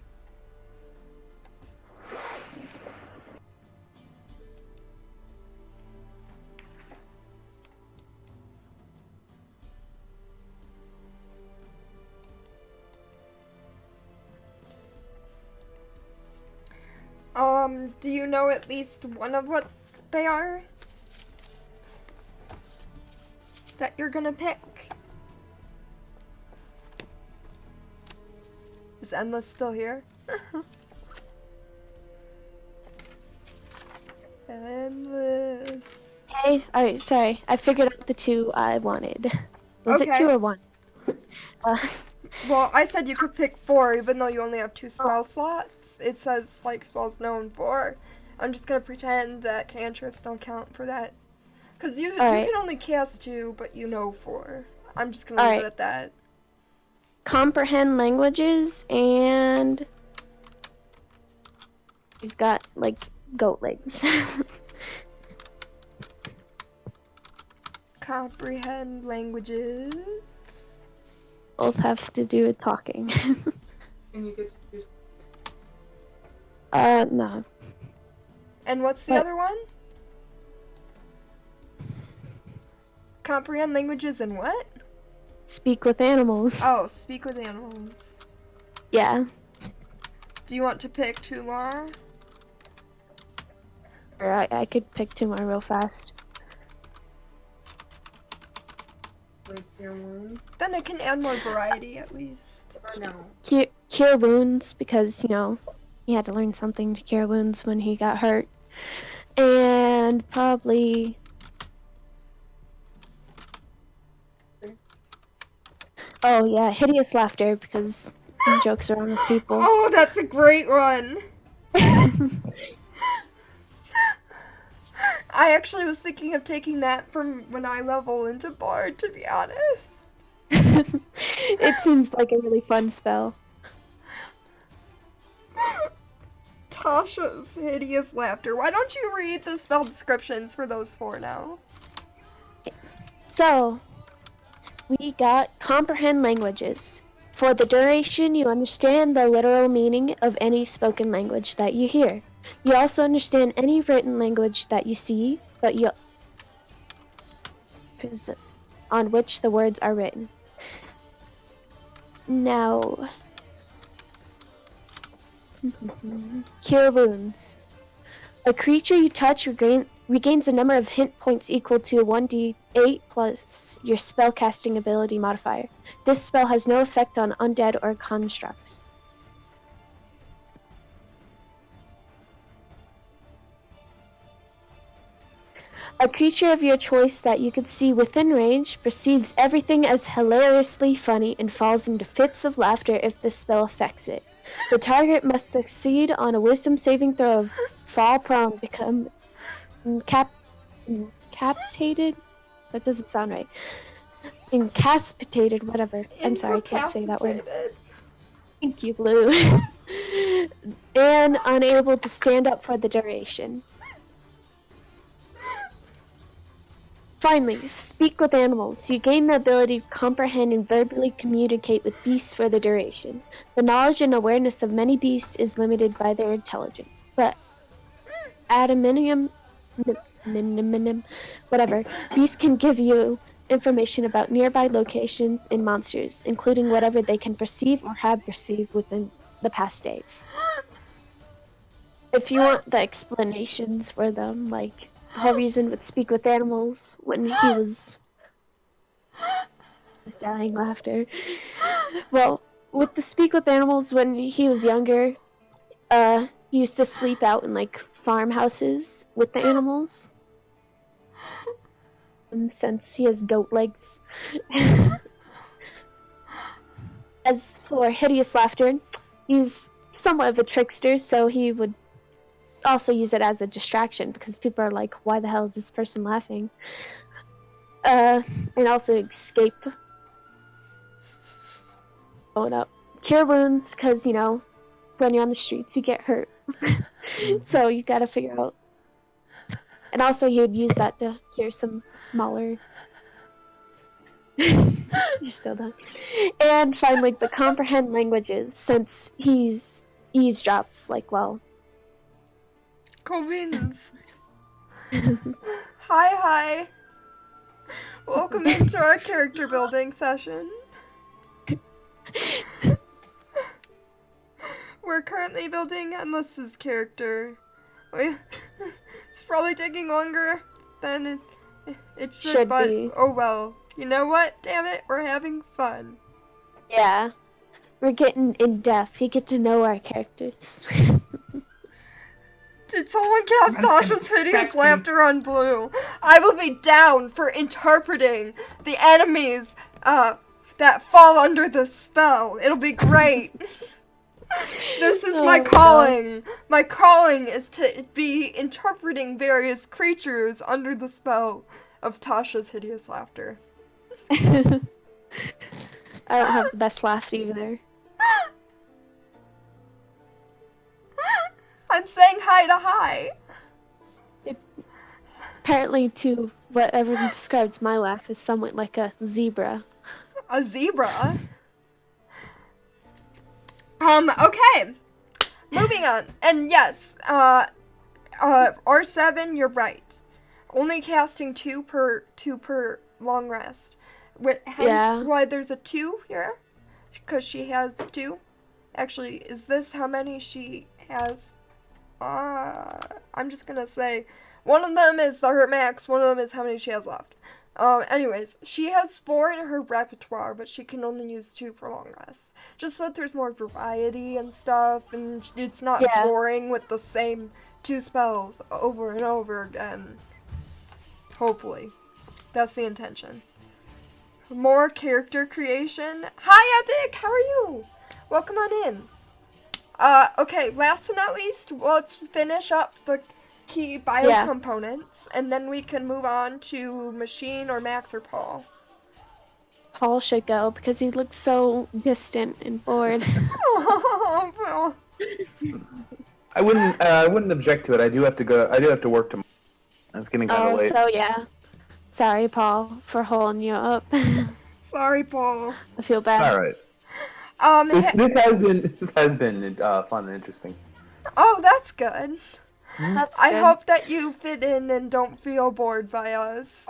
Do you know at least one of what they are? That you're gonna pick? Is Endless still here? Endless. Hey, alright, sorry. I figured out the 2 I wanted. Was it Okay. 2 or 1? Well, I said you could pick 4, even though you only have 2 spell slots. It says, like, spells known for. I'm just gonna pretend that cantrips don't count for that. Because you can only cast 2, but you know 4. I'm just gonna leave it at that. Comprehend languages, and he's got, like, goat legs. Comprehend languages. Both have to do with talking. And you get to choose. No. And what's the What? other one? Comprehend languages and what? Speak with animals. Oh, speak with animals. Yeah. Do you want to pick 2 more? Or I could pick 2 more real fast. Like your wounds? Then it can add more variety at least. Or no? Cure wounds, because, you know, he had to learn something to cure wounds when he got hurt. And probably... Oh yeah, hideous laughter, because he jokes around with people. Oh, that's a great one! I actually was thinking of taking that from when I level into Bard, to be honest. It seems like a really fun spell. Tasha's hideous laughter. Why don't you read the spell descriptions for those 4 now? So, we got comprehend languages. For the duration, you understand the literal meaning of any spoken language that you hear. You also understand any written language that you see, but you on which the words are written. Now, cure wounds. A creature you touch regains a number of hit points equal to 1d8 plus your spellcasting ability modifier. This spell has no effect on undead or constructs. A creature of your choice that you can see within range perceives everything as hilariously funny and falls into fits of laughter if the spell affects it. The target must succeed on a wisdom saving throw of fall prone, become incapacitated? That doesn't sound right. Incapacitated, whatever. I'm sorry, I can't say that word. Incapacitated. Thank you, Blue. And unable to stand up for the duration. Finally, speak with animals. You gain the ability to comprehend and verbally communicate with beasts for the duration. The knowledge and awareness of many beasts is limited by their intelligence, but at a minimum, whatever, beasts can give you information about nearby locations and monsters, including whatever they can perceive or have perceived within the past days. If you want the explanations for them, like the whole reason would speak with animals when he was dying laughter. Well, with the speak with animals when he was younger, he used to sleep out in like farmhouses with the animals. Since he has goat legs. As for hideous laughter, he's somewhat of a trickster, so he would also use it as a distraction because people are like, why the hell is this person laughing? And also escape. Going up. Cure wounds, because, you know, when you're on the streets, you get hurt. So you gotta figure out. And also, you would use that to cure some smaller. You're still done. And finally, the comprehend languages, since he's eavesdrops, like, well. Corbins. Hi. Welcome into our character building session. We're currently building Endless's character. It's probably taking longer than it should, but be. oh well. You know what? Damn it, we're having fun. Yeah. We're getting in depth. You get to know our characters. Did someone cast That's Tasha's hideous sexy. laughter on Blue? I will be down for interpreting the enemies that fall under the spell. It'll be great. This is my calling. My calling is to be interpreting various creatures under the spell of Tasha's hideous laughter. I don't have the best laugh either. I'm saying hi to hi. Apparently, to what everyone describes my laugh is somewhat like a zebra. A zebra? Okay. Moving on. And yes, R7, you're right. Only casting two per long rest. Hence why there's a 2 here. Because she has 2. Actually, is this how many she has? I'm just gonna say one of them is her max, one of them is how many she has left. Anyways, she has 4 in her repertoire, but she can only use 2 for long rest. Just so that there's more variety and stuff, and it's not boring with the same 2 spells over and over again. Hopefully. That's the intention. More character creation. Hi, Epic! How are you? Welcome on in. Okay, last but not least, let's finish up the key bio components, and then we can move on to Machine or Max or Paul. Paul should go because he looks so distant and bored. Oh, Paul. I wouldn't object to it. I do have to go. I do have to work tomorrow. It's getting kind of late. So yeah. Sorry, Paul, for holding you up. Sorry, Paul. I feel bad. All right. This has been fun and interesting. Oh, that's good. That's I good. hope that you fit in and don't feel bored by us.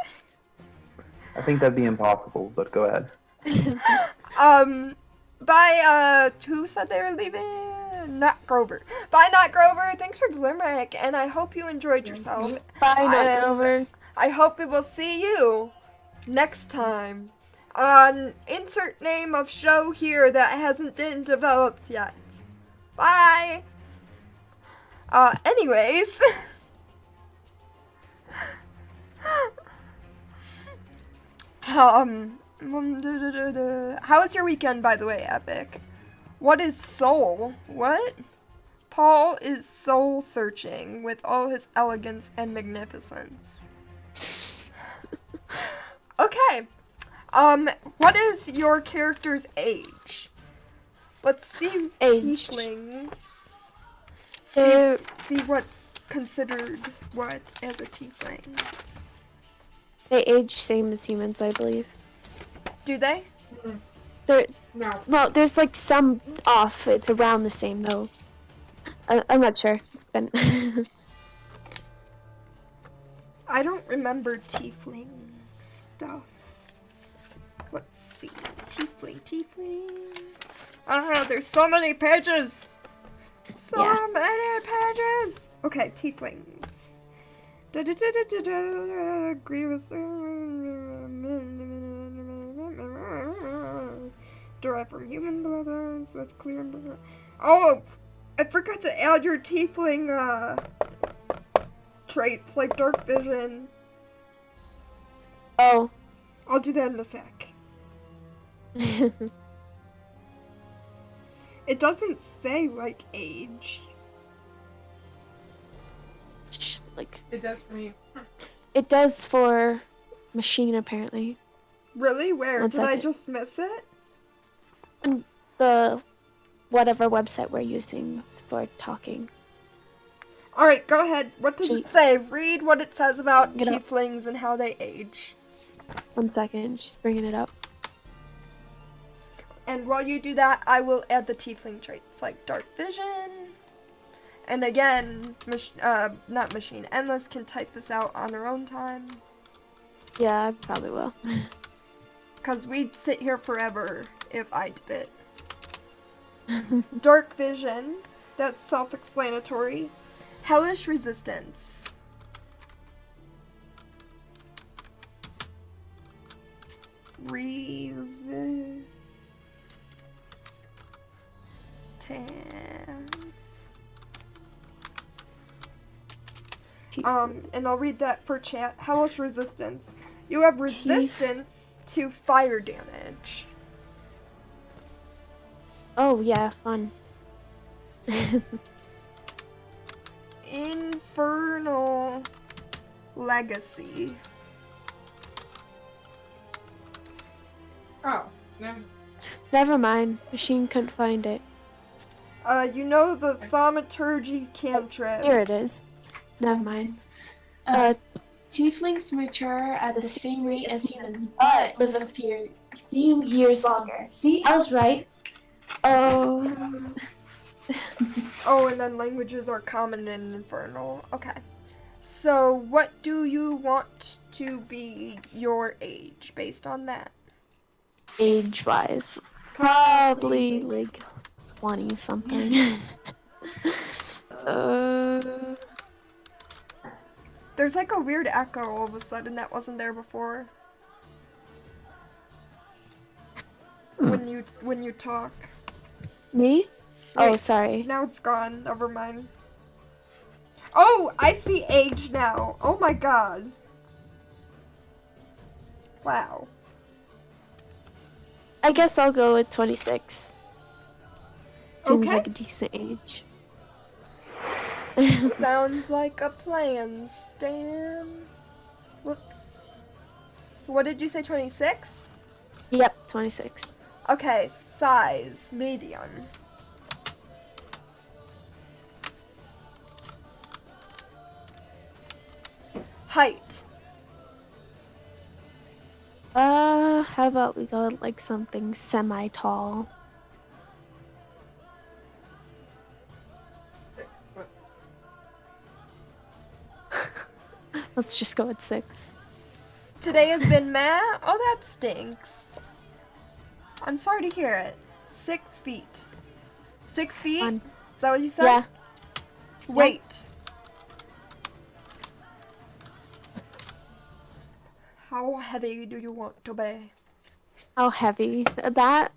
I think that'd be impossible, but go ahead. Who said they were leaving? Not Grover. Bye, Not Grover. Thanks for the limerick, and I hope you enjoyed yourself. Bye, Not Grover. I hope we will see you next time on insert name of show here that hasn't been developed yet. Bye. Anyways. How was your weekend, by the way, Epic? What is soul? What? Paul is soul searching with all his elegance and magnificence. Okay. What is your character's age? Let's see tieflings. See what's considered what as a tiefling. They age same as humans, I believe. Do they? There, No. well, there's like some off. It's around the same though. I'm not sure. It's been. I don't remember tiefling stuff. Let's see. Tiefling. I don't know, there's so many pages! So Yeah. many pages! Okay, tieflings. Grievous. Derived from human bloodlines, left clear and oh! I forgot to add your tiefling, traits, like dark vision. Oh. I'll do that in a sec. It doesn't say, like, age. Like It does for me. it does for machine apparently. Really? Where? One Did I second. just miss it? And the whatever website we're using for talking. Alright, go ahead. What does it say? Read what it says about Get up. tieflings and how they age. 1 second, just bringing it up. And while you do that, I will add the tiefling traits, like dark vision. And again, not machine, Endless can type this out on her own time. Yeah, I probably will. Because we'd sit here forever if I did it. Dark vision, that's self-explanatory. Hellish resistance. Resistance. And I'll read that for chat. Hellish resistance. You have resistance to fire damage. Oh yeah, fun. Infernal legacy. Oh, no. Never mind. Machine couldn't find it. You know the thaumaturgy cantrip. Here it is. Never mind. Tieflings mature at the same rate as humans, but live a few years longer. See, I was right. Oh. Oh, and then languages are common and infernal. Okay. So, what do you want to be your age based on that? Age-wise, probably like 20 something. There's like a weird echo all of a sudden that wasn't there before. When you talk. Me? Oh, Wait, sorry. now it's gone. Never mind. Oh, I see age now. Oh my god. Wow. I guess I'll go with 26. Seems Okay. like a decent age. Sounds like a plan, Stan. Whoops. What did you say, 26? Yep, 26. Okay, size, medium. Height. How about we go with, like something semi-tall? Let's just go with 6. Today has been meh? Oh, that stinks. I'm sorry to hear it. 6 feet. 6 feet? Fun. Is that what you said? Yeah. Weight. How heavy do you want to be? How heavy? That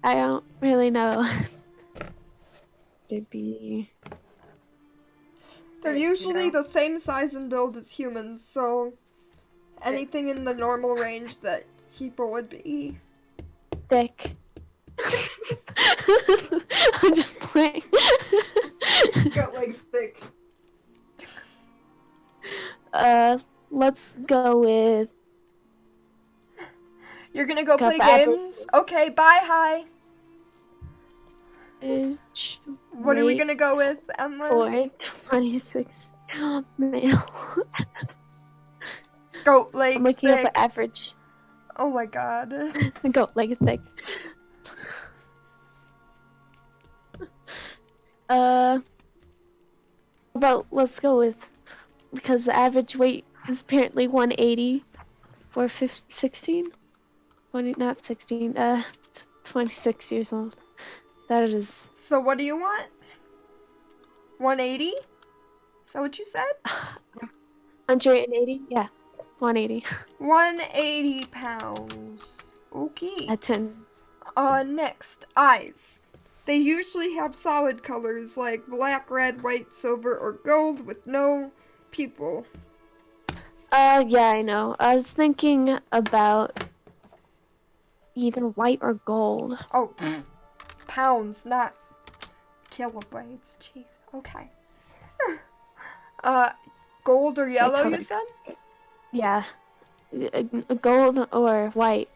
I don't really know. It'd be They're usually the same size and build as humans, so anything in the normal range that people would be. thick. I'm just playing. Got legs thick. Let's go with You're gonna go Got play the average. games? Okay, bye, hi. age. What are we rate gonna go with, Endless? For 26 male. Goat I'm leg looking up thick. an average. Oh my god. Goat leg thick. Let's go with, because the average weight is apparently 180 for 16, 20, not 16, 26 years old. That is. So what do you want? 180? Is that what you said? 180? Yeah, 180. 180 pounds. Okay. At 10. Next, eyes. They usually have solid colors like black, red, white, silver, or gold with no pupil. Yeah, I know. I was thinking about either white or gold. Oh, pounds, not kilobytes. Jeez. Okay. Gold or yellow, you said? Yeah. Gold or white.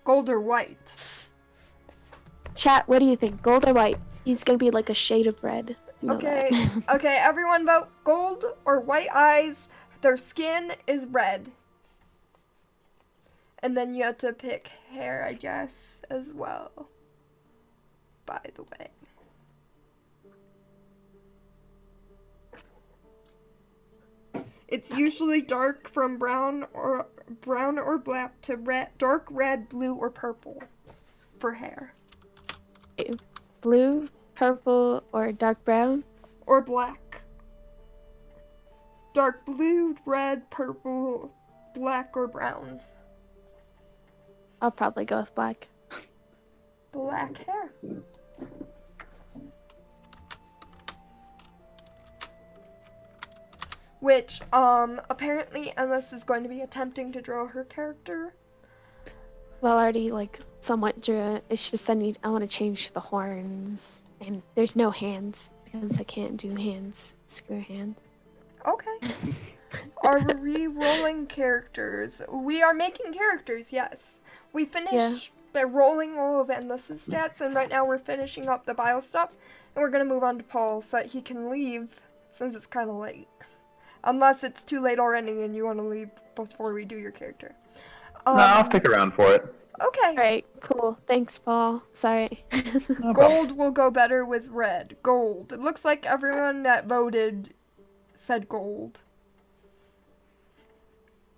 Gold or white? Chat, what do you think? Gold or white? He's gonna be like a shade of red. You know Okay, that. okay, everyone vote gold or white eyes. Their skin is red. And then you have to pick hair, I guess, as well. By the way. It's usually dark from brown or black to red, dark red, blue, or purple for hair. Blue, purple, or dark brown? Or black. Dark blue, red, purple, black, or brown. I'll probably go with black. Black hair. Which, apparently Endless is going to be attempting to draw her character. Well, I already, like, somewhat drew it. It's just I want to change the horns. And there's no hands, because I can't do hands. Screw hands. Okay. Are we re-rolling characters? We are making characters, yes. We finished by rolling all of Endless's stats, and right now we're finishing up the bio stuff. And we're going to move on to Paul so that he can leave, since it's kind of late. Unless it's too late already and you want to leave before we do your character. No, I'll stick around for it. Okay. Alright, cool. Thanks, Paul. Sorry. No problem. Gold will go better with red. Gold. It looks like everyone that voted said gold.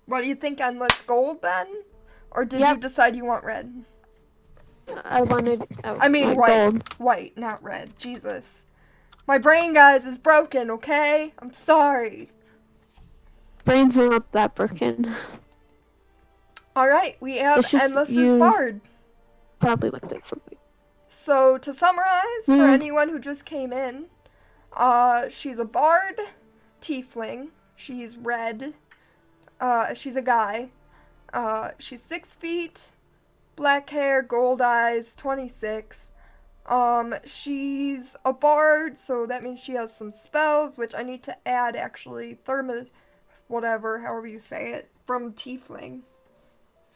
What do you think, Endless? Gold then? Or did you decide you want red? I wanted. I mean white. Gold. White, not red. Jesus. My brain, guys, is broken, okay? I'm sorry. Brain's not that broken. Alright, we have It's just Endless's you- Bard. Probably looked at something. So, to summarize, for anyone who just came in, she's a bard, tiefling, she's red, she's a guy, she's 6 feet, black hair, gold eyes, 26, she's a bard, so that means she has some spells, which I need to add, actually, whatever, however you say it, from tiefling.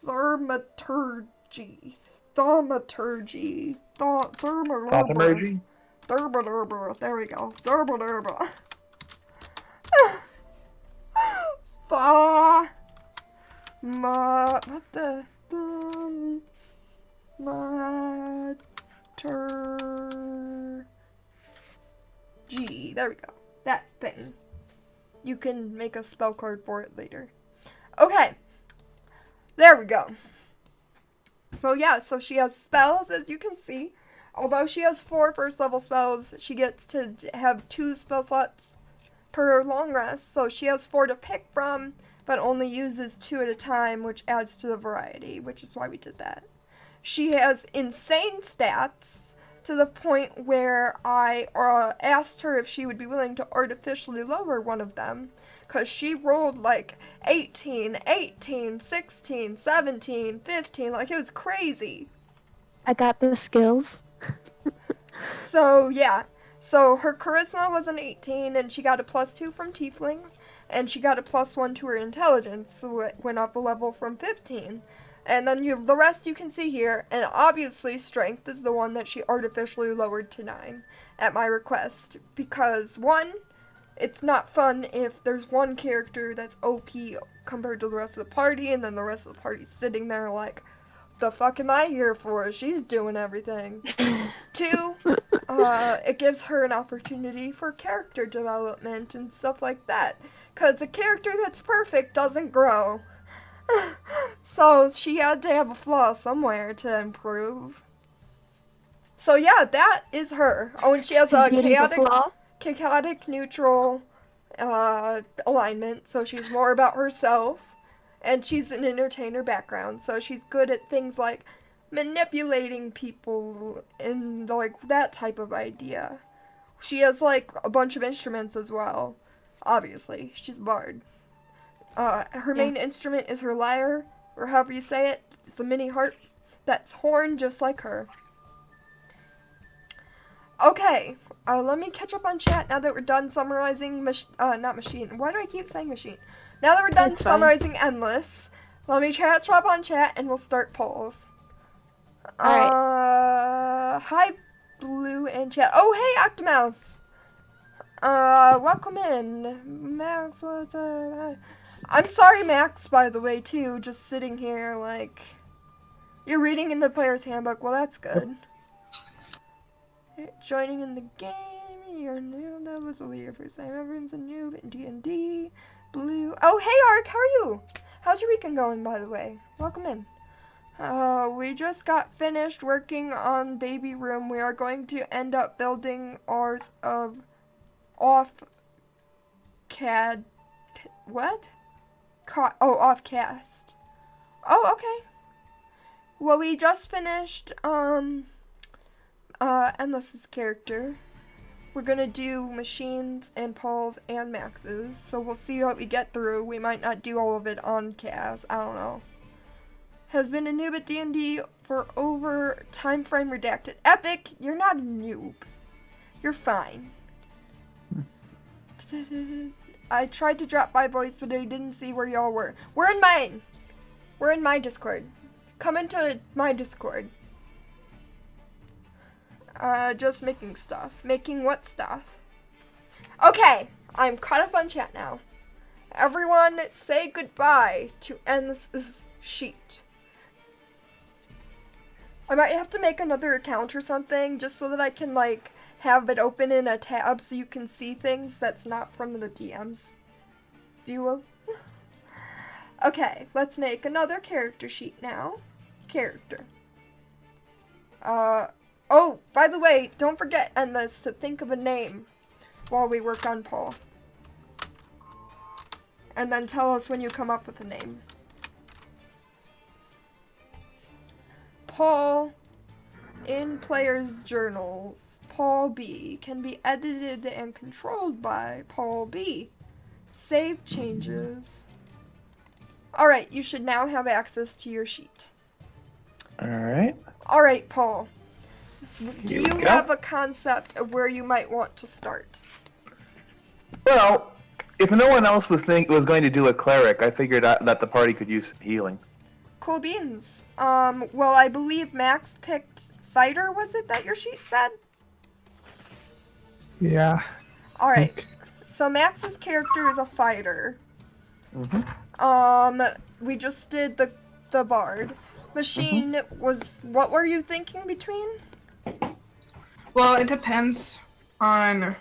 Thaumaturgy. Thaumaturgy. Thaumaturgy? Thurba. There we go. Thurba. What the? Thaumaturgy. There we go. That thing. You can make a spell card for it later. Okay. There we go. So yeah, so she has spells, as you can see. Although she has 4 first level spells, she gets to have 2 spell slots per long rest. So she has 4 to pick from, but only uses 2 at a time, which adds to the variety, which is why we did that. She has insane stats, to the point where I asked her if she would be willing to artificially lower one of them, because she rolled like 18, 16, 17, 15, like it was crazy. I got the skills. So yeah, so her charisma was an 18, and she got a +2 from tiefling, and she got a +1 to her intelligence, so it went up a level from 15. And then the rest you can see here, and obviously strength is the one that she artificially lowered to 9 at my request, because 1, it's not fun if there's one character that's OP compared to the rest of the party, and then the rest of the party's sitting there like, the fuck am I here for? She's doing everything. 2, it gives her an opportunity for character development and stuff like that. Because a character that's perfect doesn't grow. So she had to have a flaw somewhere to improve. So yeah, that is her. Oh, and she has a chaotic neutral alignment, so she's more about herself. And she's an entertainer background, so she's good at things like manipulating people and like that type of idea. She has like a bunch of instruments as well. Obviously, she's a bard. Her main instrument is her lyre, or however you say it. It's a mini harp that's horn just like her. Okay, let me catch up on chat now that we're done summarizing not machine. Why do I keep saying machine? Now that we're done summarizing Endless, let me catch up on chat and we'll start polls. Alright. Hi, Blue and chat. Oh, hey, Octomouse. Welcome in. Max, what's up? I'm sorry, Max, by the way, too. Just sitting here, like, you're reading in the player's handbook. Well, that's good. Joining in the game. You're new. That was your first time. Everyone's a noob in D&D. Blue. Oh, hey, Ark. How are you? How's your weekend going, by the way? Welcome in. We just got finished working on Baby Room. We are going to end up building ours of off-CAD. What? Off-cast. Oh, okay. Well, we just finished, Endless's character. We're gonna do machines and Paul's and Max's, so we'll see what we get through. We might not do all of it on cast, I don't know. Has been a noob at D&D for over time frame redacted. Epic, you're not a noob. You're fine. I tried to drop by voice, but I didn't see where y'all were. We're in mine. We're in my Discord. Come into my Discord. Just making stuff. Making what stuff? Okay, I'm caught up on chat now. Everyone say goodbye to Endless's sheet. I might have to make another account or something just so that I can, like, have it open in a tab so you can see things that's not from the DMs. View. Okay, let's make another character sheet now. Character. Oh, by the way, don't forget, Endless, to think of a name while we work on Paul. And then tell us when you come up with a name. Paul in players' journals. Paul B can be edited and controlled by Paul B. Save changes. Alright, you should now have access to your sheet. Alright. Alright, Paul. Do Here you we go. have a concept of where you might want to start? Well, if no one else was going to do a cleric, I figured out that the party could use some healing. Cool beans. Well, I believe Max picked fighter, was it that your sheet said? Yeah. Alright. So Max's character is a fighter. We just did the bard. Machine was, what were you thinking between? Well, it depends on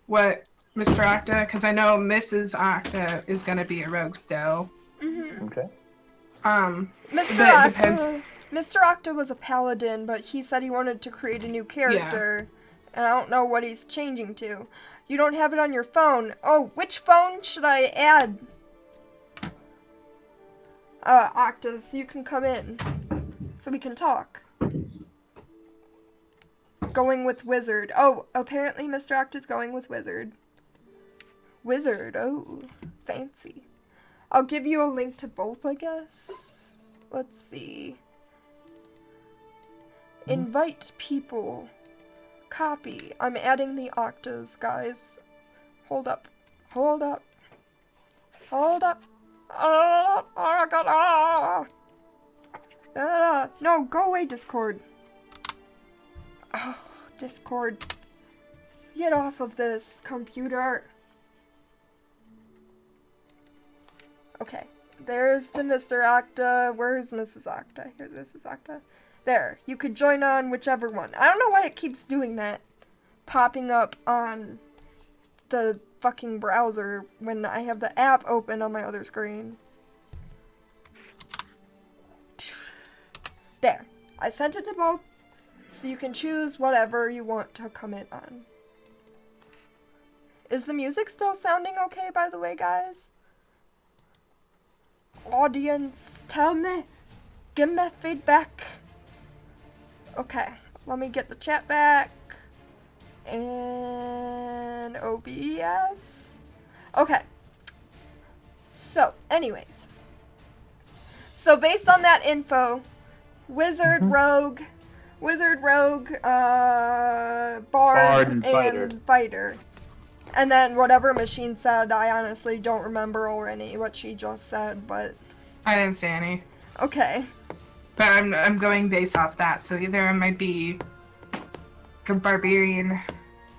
what Mr. Octa, because I know Mrs. Octa is going to be a rogue still. Okay. Mr. Octa was a paladin, but he said he wanted to create a new character. And I don't know what he's changing to. You don't have it on your phone. Oh, which phone should I add? Octas, you can come in. So we can talk. Going with wizard. Oh, apparently Mr. Octa's going with wizard. Wizard, oh, fancy. I'll give you a link to both, I guess. Let's see. Invite people. Copy. I'm adding the Octas, guys. Hold up. Hold up. Hold up. Oh my god. No, go away, Discord. Oh, Discord. Get off of this computer. There's to Mr. Octa. Where's Mrs. Octa? Here's Mrs. Octa. There. You could join on whichever one. I don't know why it keeps doing that. Popping up on the fucking browser when I have the app open on my other screen. There. I sent it to both, so you can choose whatever you want to come in on. Is the music still sounding okay, by the way, guys? Audience, tell me. Give me feedback. Okay, let me get the chat back. And OBS. Okay. So, anyways. So, based on that info, Wizard, Rogue, Bard, and Fighter. And then whatever Machine said, I honestly don't remember already what she just said, but... I didn't say any. Okay. But I'm going based off that, so either it might be a Barbarian,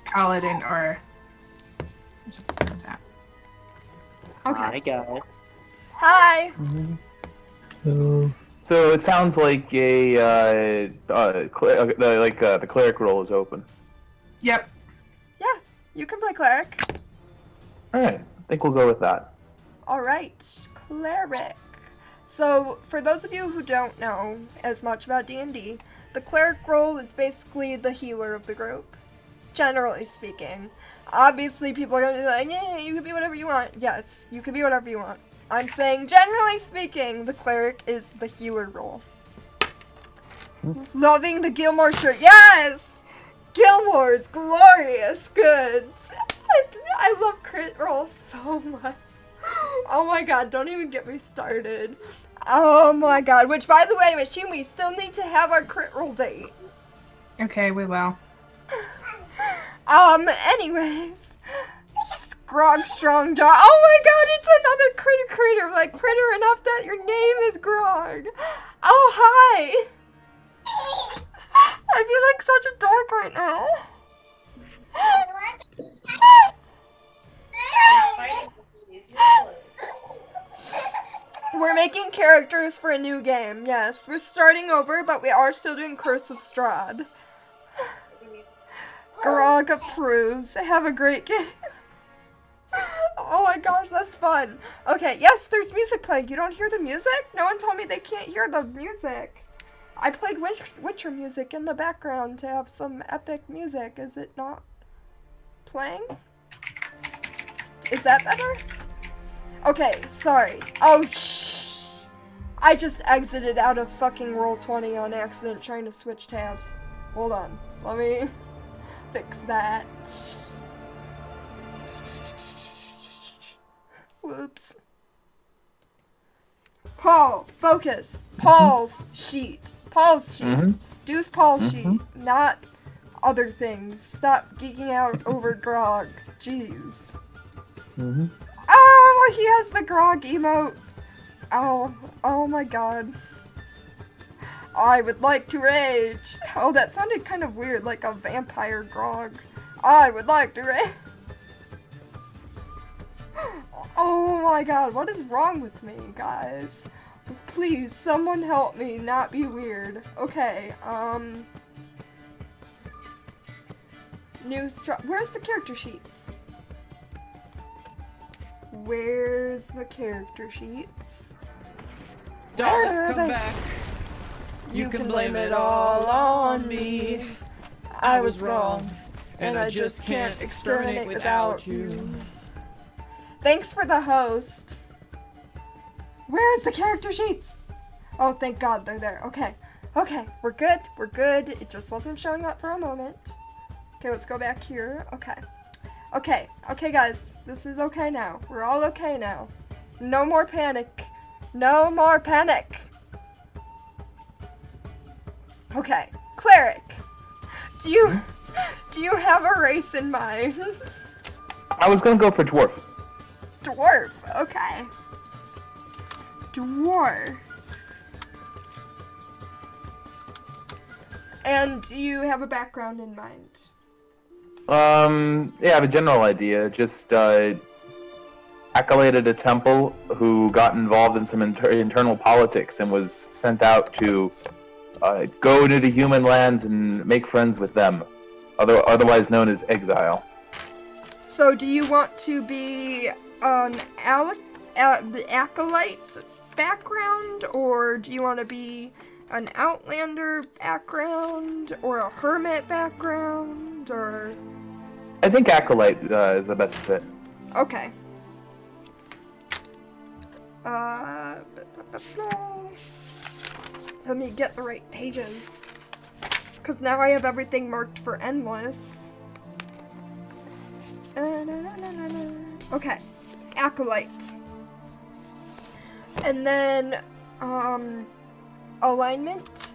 Paladin, or... Okay. Hi, guys. Hi! So it sounds like the cleric role is open. Yep. Yeah, you can play Cleric. Alright, I think we'll go with that. Alright, Cleric. So, for those of you who don't know as much about D&D, the Cleric role is basically the healer of the group. Generally speaking. Obviously, people are going to be like, yeah, you can be whatever you want. Yes, you can be whatever you want. I'm saying, generally speaking, the Cleric is the healer role. Loving the Gilmore shirt. Yes! Gilmore's glorious goods. I love crit rolls so much. Oh my god, don't even get me started. Oh my god. Which, by the way, Machine, we still need to have our crit roll date. Okay, we will. Anyways. Grog Strong Jaw. Oh my god, it's another critter. Like, critter enough that your name is Grog. Oh, hi. I feel like such a dork right now. We're making characters for a new game. Yes, we're starting over, but we are still doing Curse of Strahd. Grog approves. Have a great game. Oh my gosh, that's fun. Okay, yes, there's music playing. You don't hear the music? No one told me they can't hear the music. I played Witcher music in the background to have some epic music. Is it not playing? Is that better? Okay, sorry. Oh, shh. I just exited out of fucking Roll20 on accident trying to switch tabs. Hold on. Let me fix that. Whoops. Paul, focus. Paul's sheet. Paul's sheet. Deuce Paul's sheet. Not other things. Stop geeking out over Grog. Jeez. Oh, he has the Grog emote. Oh my god. I would like to rage. Oh, that sounded kind of weird, like a vampire Grog. I would like to rage. Oh my god, what is wrong with me, guys? Please, someone help me not be weird. Okay, where's the character sheets? Where's the character sheets? Darth, come back. You can blame it all on me. I was wrong, and I just can't exterminate without you. Thanks for the host. Where's the character sheets? Oh, thank God they're there. Okay. Okay, we're good. We're good. It just wasn't showing up for a moment. Okay, let's go back here. Okay. Okay. Okay, guys. This is okay now. We're all okay now. No more panic. No more panic. Okay. Cleric. Do you have a race in mind? I was gonna go for dwarf. Dwarf. Okay. Dwarf. And do you have a background in mind? Yeah, I have a general idea. Just, acolyte at a temple who got involved in some internal politics and was sent out to go into the human lands and make friends with them, otherwise known as exile. So do you want to be an the acolyte background, or do you want to be an outlander background, or a hermit background, or... I think acolyte is the best fit. Okay. Let me get the right pages. Because now I have everything marked for endless. Okay. Acolyte. And then, alignment.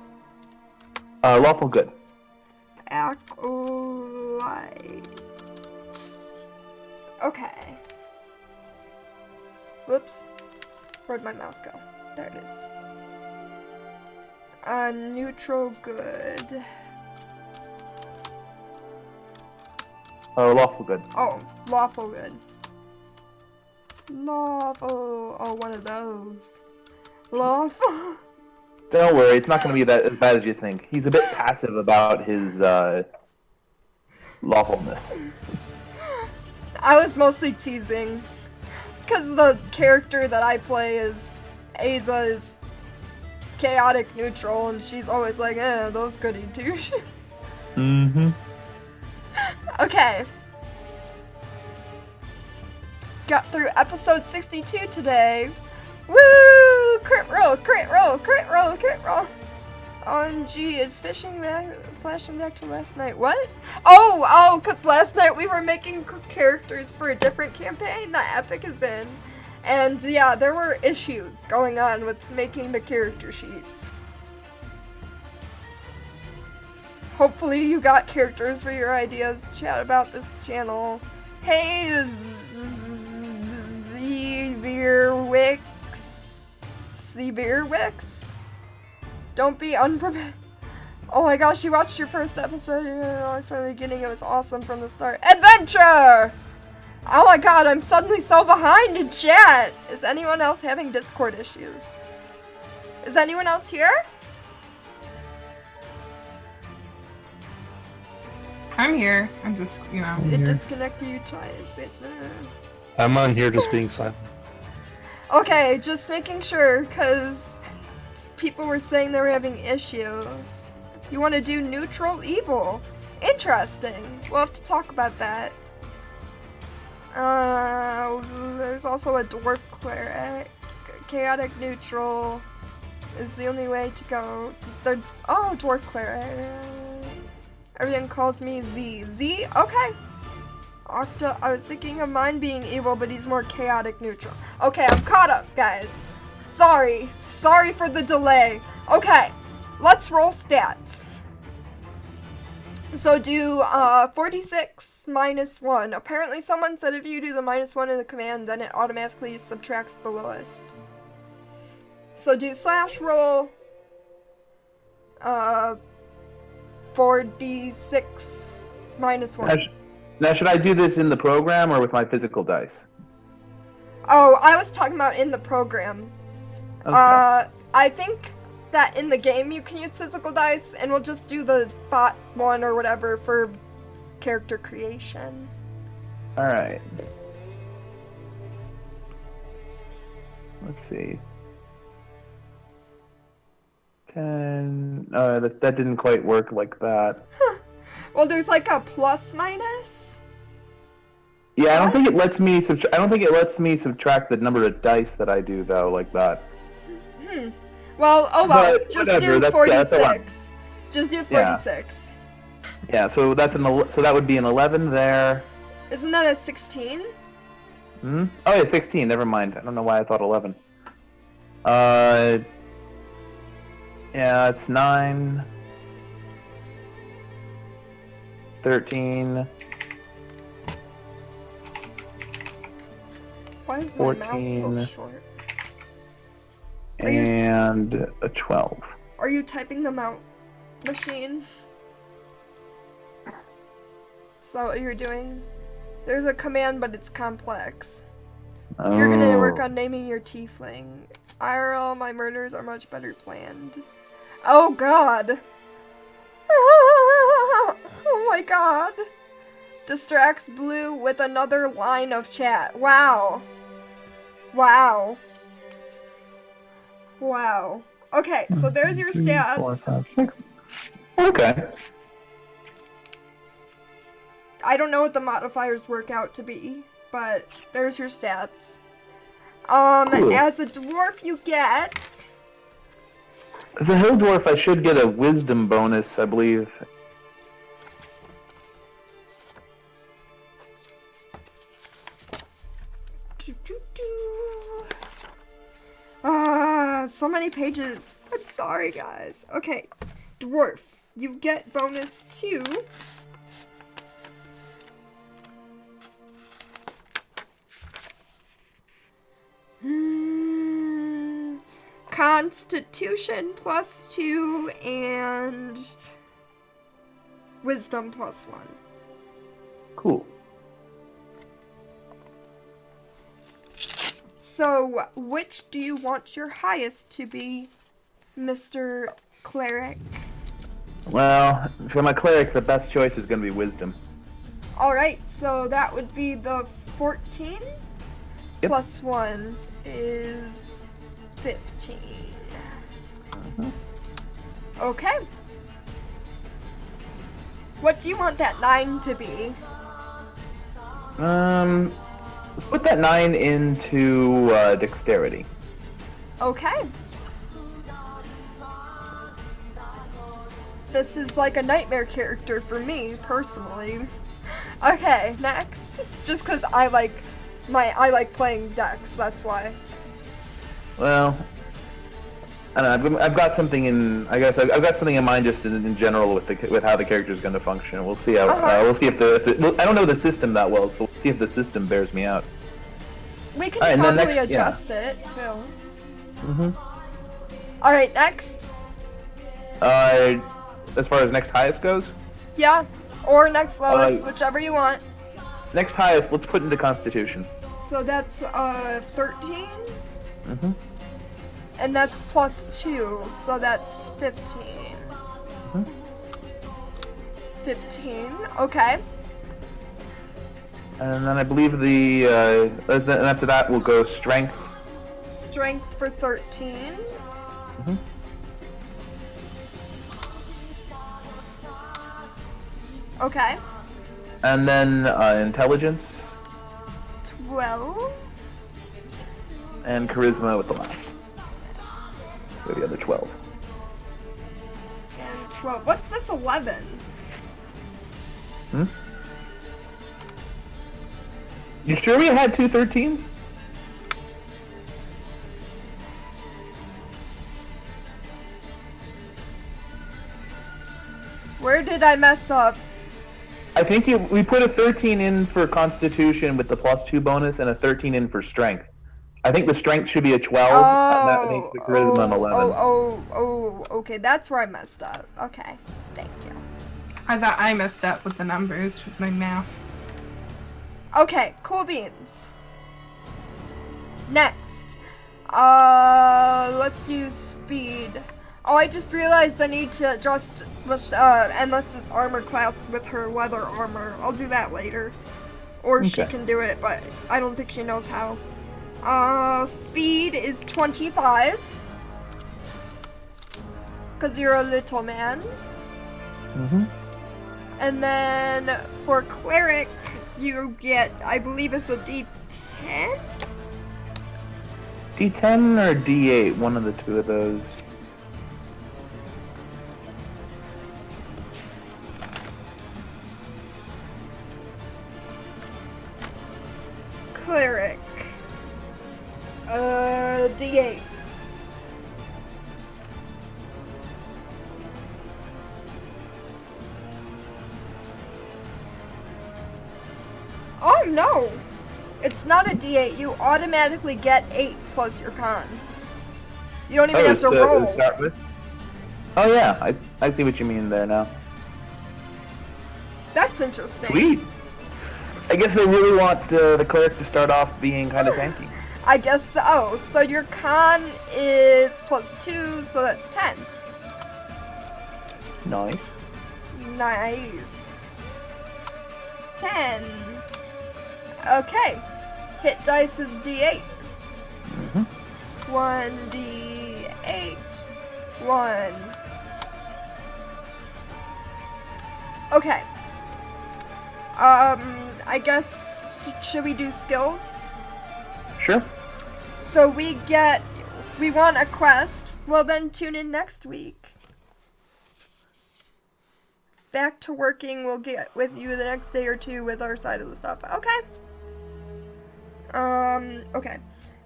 Lawful good. Acolyte. Okay. Whoops. Where'd my mouse go? There it is. Neutral good. Lawful good. Oh, lawful good. Lawful. Oh, one of those. Lawful. Don't worry, it's not going to be that as bad as you think. He's a bit passive about his lawfulness. I was mostly teasing. Because the character that I play is Aza is chaotic neutral, and she's always like, those goody douche. Mm-hmm. Okay. Got through episode 62 today. Woo! Crit roll, crit roll, crit roll, crit roll. OMG, is flashing back to last night. What? Oh, because last night we were making characters for a different campaign that Epic is in. And yeah, there were issues going on with making the character sheets. Hopefully you got characters for your ideas. Chat about this channel. Hey, Zbeerwix. Don't be unprepared. Oh my gosh, you watched your first episode from the beginning. It was awesome from the start. Adventure! Oh my god, I'm suddenly so behind in chat. Is anyone else having Discord issues? Is anyone else here? I'm here. I'm just, It disconnected you twice. I'm on here just being silent. Okay, just making sure, because people were saying they were having issues. You want to do neutral evil. Interesting. We'll have to talk about that. There's also a dwarf cleric. Chaotic neutral is the only way to go. Dwarf cleric. Everyone calls me Z. Z? Okay. Octa, I was thinking of mine being evil, but he's more chaotic neutral. Okay, I'm caught up, guys. Sorry for the delay. Okay, let's roll stats. So do 46 minus 1. Apparently someone said if you do the -1 in the command, then it automatically subtracts the lowest. So do /roll 46 minus 1. Now, should I do this in the program or with my physical dice? Oh, I was talking about in the program. Okay. I think that in the game you can use physical dice, and we'll just do the bot one or whatever for character creation. Alright. Let's see. 10... that didn't quite work like that. Well, there's like a plus minus? Yeah, I don't think it lets me subtract the number of dice that I do though, like that. Well, But just whatever, do 46. Just do 46. Yeah, so that would be an 11 there. Isn't that a 16? Oh yeah, 16. Never mind. I don't know why I thought 11. Yeah, it's 9, 13. Why is my 14, mouse so short? And a 12. Are you typing them out, machine? Is that what you're doing? There's a command, but it's complex. You're gonna work Oh. on naming your tiefling. IRL, my murders are much better planned. Oh god. Oh my god. Distracts Blue with another line of chat. Wow. Wow. Wow. Okay, so there's your 2, 4, stats. 5, 6. Okay. I don't know what the modifiers work out to be, but there's your stats. As a dwarf you get... As a hill dwarf, I should get a wisdom bonus, I believe. So many pages. I'm sorry, guys. Okay, dwarf, you get bonus 2. Constitution +2 and wisdom +1. Cool. So, which do you want your highest to be, Mr. Cleric? Well, for my cleric, the best choice is going to be wisdom. Alright, so that would be the 14 Yep. +1 is 15. Okay. What do you want that 9 to be? Let's put that 9 into dexterity. Okay. This is like a nightmare character for me, personally. Okay, next. Just because I like playing Dex, that's why. Well, I don't know. I've got something in. I guess I've got something in mind just in general with how the character is going to function. We'll see how. We'll see if I don't know the system that well, so we'll see if the system bears me out. We can Alright, and then probably next- yeah. adjust it too. Mhm. All right, next. As far as next highest goes, Yeah, or next lowest, whichever you want. next highest, let's put into Constitution. So that's 13, Mhm. and that's +2, so that's 15. Mhm. 15. Okay. And then I believe and after that we'll go Strength. Strength for 13. Mhm. Okay. And then Intelligence 12. and Charisma with the last. So the other 12. And 12. What's this 11? Hmm? You sure we had 2 13s? Where did I mess up? I think we put a 13 in for Constitution with the +2 bonus and a 13 in for Strength. I think the Strength should be a 12, and that makes the Charisma an 11. Okay, that's where I messed up. Okay, thank you. I thought I messed up with the numbers with my math. Okay, cool beans. Next, let's do speed. Oh, I just realized I need to adjust Endless's armor class with her leather armor. I'll do that later. Or she Okay. can do it, but I don't think she knows how. Speed is 25. Because you're a little man. Mm-hmm. And then for cleric, you get, I believe it's a D10? D10 or D8, one of the two of those. Cleric. D8. Oh no! It's not a D8. You automatically get 8 plus your con. You don't even have to roll. Start with? Oh yeah, I see what you mean there now. That's interesting. Sweet. I guess they really want the cleric to start off being kind of tanky. I guess so. So your con is +2, so that's 10. Nice. Nice. 10. Okay. Hit dice is D8. Mm-hmm. 1d8. 1. Okay. I guess, should we do skills? Sure. So we want a quest. Well, then tune in next week. Back to working. We'll get with you the next day or two with our side of the stuff. Okay. Okay.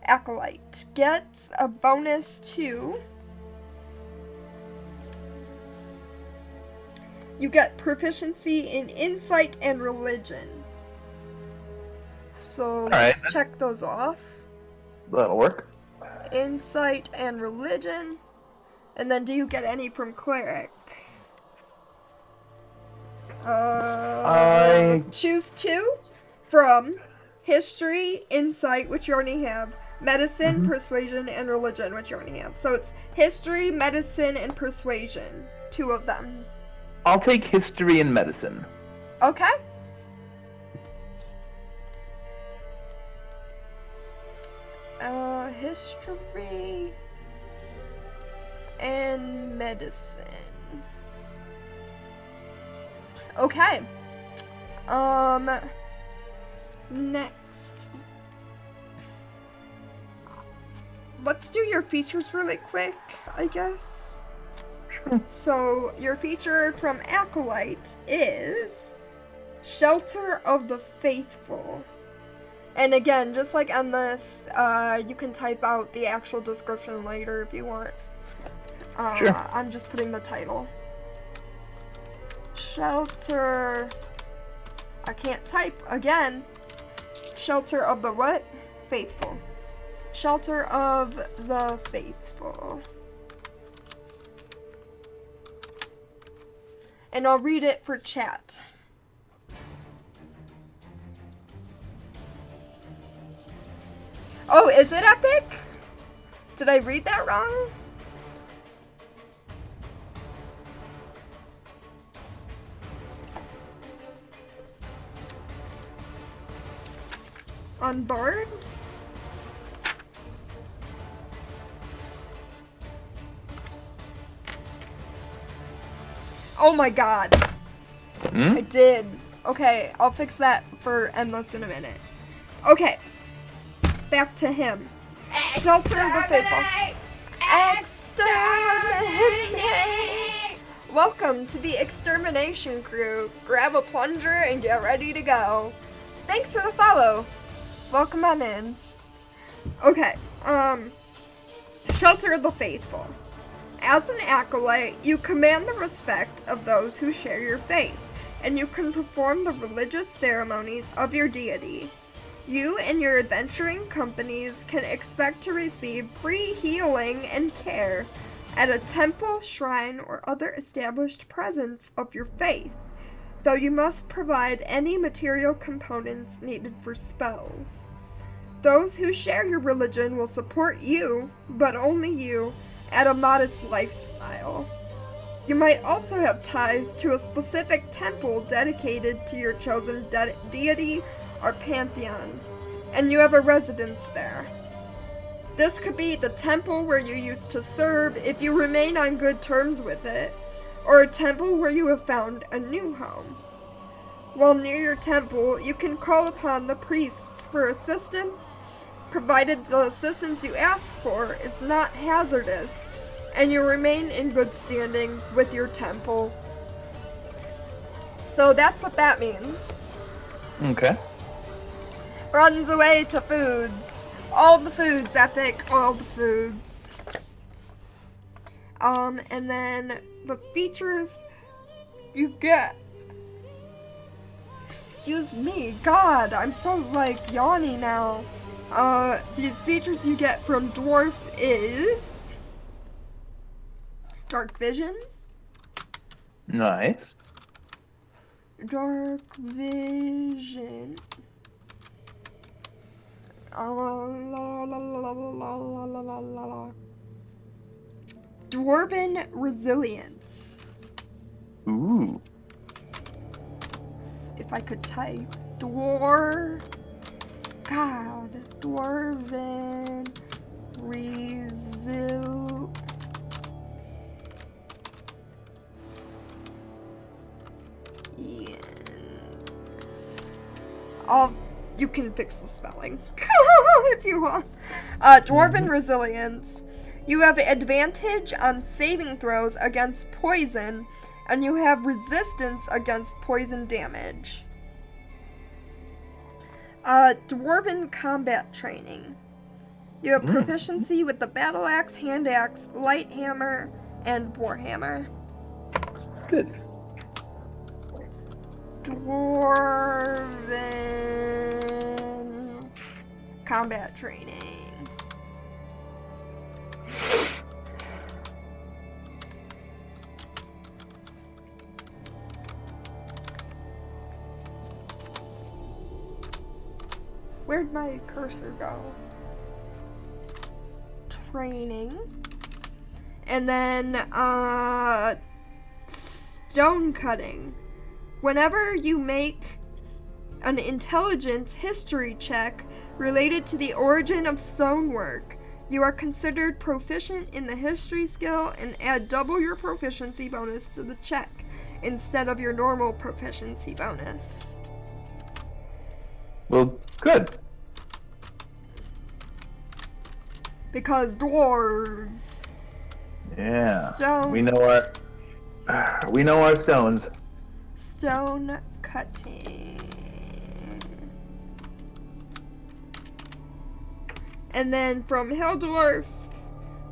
Acolyte gets a bonus to... You get proficiency in insight and religion. So let's check those off. That'll work. Insight and religion. And then do you get any from cleric? Choose 2 from history, insight, which you already have, medicine, persuasion, and religion, which you already have. So it's history, medicine, and persuasion. 2 of them. I'll take history and medicine. Okay. History and medicine. Okay. Next. Let's do your features really quick, I guess. Sure. So, your feature from Acolyte is Shelter of the Faithful. And again, just like on this, you can type out the actual description later if you want. Sure. I'm just putting the title. Shelter... I can't type again. Shelter of the what? Faithful. Shelter of the Faithful. And I'll read it for chat. Oh, is it epic? Did I read that wrong? On board? Oh my god. I did. Okay, I'll fix that for Endless in a minute. Okay. Back to him. Shelter of the Faithful. Exterminate! Welcome to the extermination crew. Grab a plunger and get ready to go. Thanks for the follow. Welcome on in. Okay, Shelter of the Faithful. As an acolyte, you command the respect of those who share your faith, and you can perform the religious ceremonies of your deity. You and your adventuring companies can expect to receive free healing and care at a temple, shrine, or other established presence of your faith, though you must provide any material components needed for spells. Those who share your religion will support you, but only you, at a modest lifestyle. You might also have ties to a specific temple dedicated to your chosen deity or pantheon, and you have a residence there. This could be the temple where you used to serve if you remain on good terms with it, or a temple where you have found a new home. While near your temple, you can call upon the priests for assistance, provided the assistance you ask for is not hazardous, and you remain in good standing with your temple. So that's what that means. Okay. Runs away to foods. All the foods, epic. All the foods. And then the features you get. Excuse me, God, I'm so like yawny now. The features you get from Dwarf is Dark Vision. Nice. Dark Vision. Dwarven resilience. Ooh. If I could type. Dwarven resilience. You can fix the spelling if you want. Dwarven resilience. You have advantage on saving throws against poison, and you have resistance against poison damage. Dwarven combat training. You have proficiency with the battle axe, hand axe, light hammer, and warhammer. Good. Dwarven combat training. Where'd my cursor go? Training. And then, stone cutting. Whenever you make an intelligence history check related to the origin of stonework, you are considered proficient in the history skill and add double your proficiency bonus to the check instead of your normal proficiency bonus. Well, good. Because dwarves. Yeah. Stone. We know our stones. Stone cutting. And then from Hilldwarf,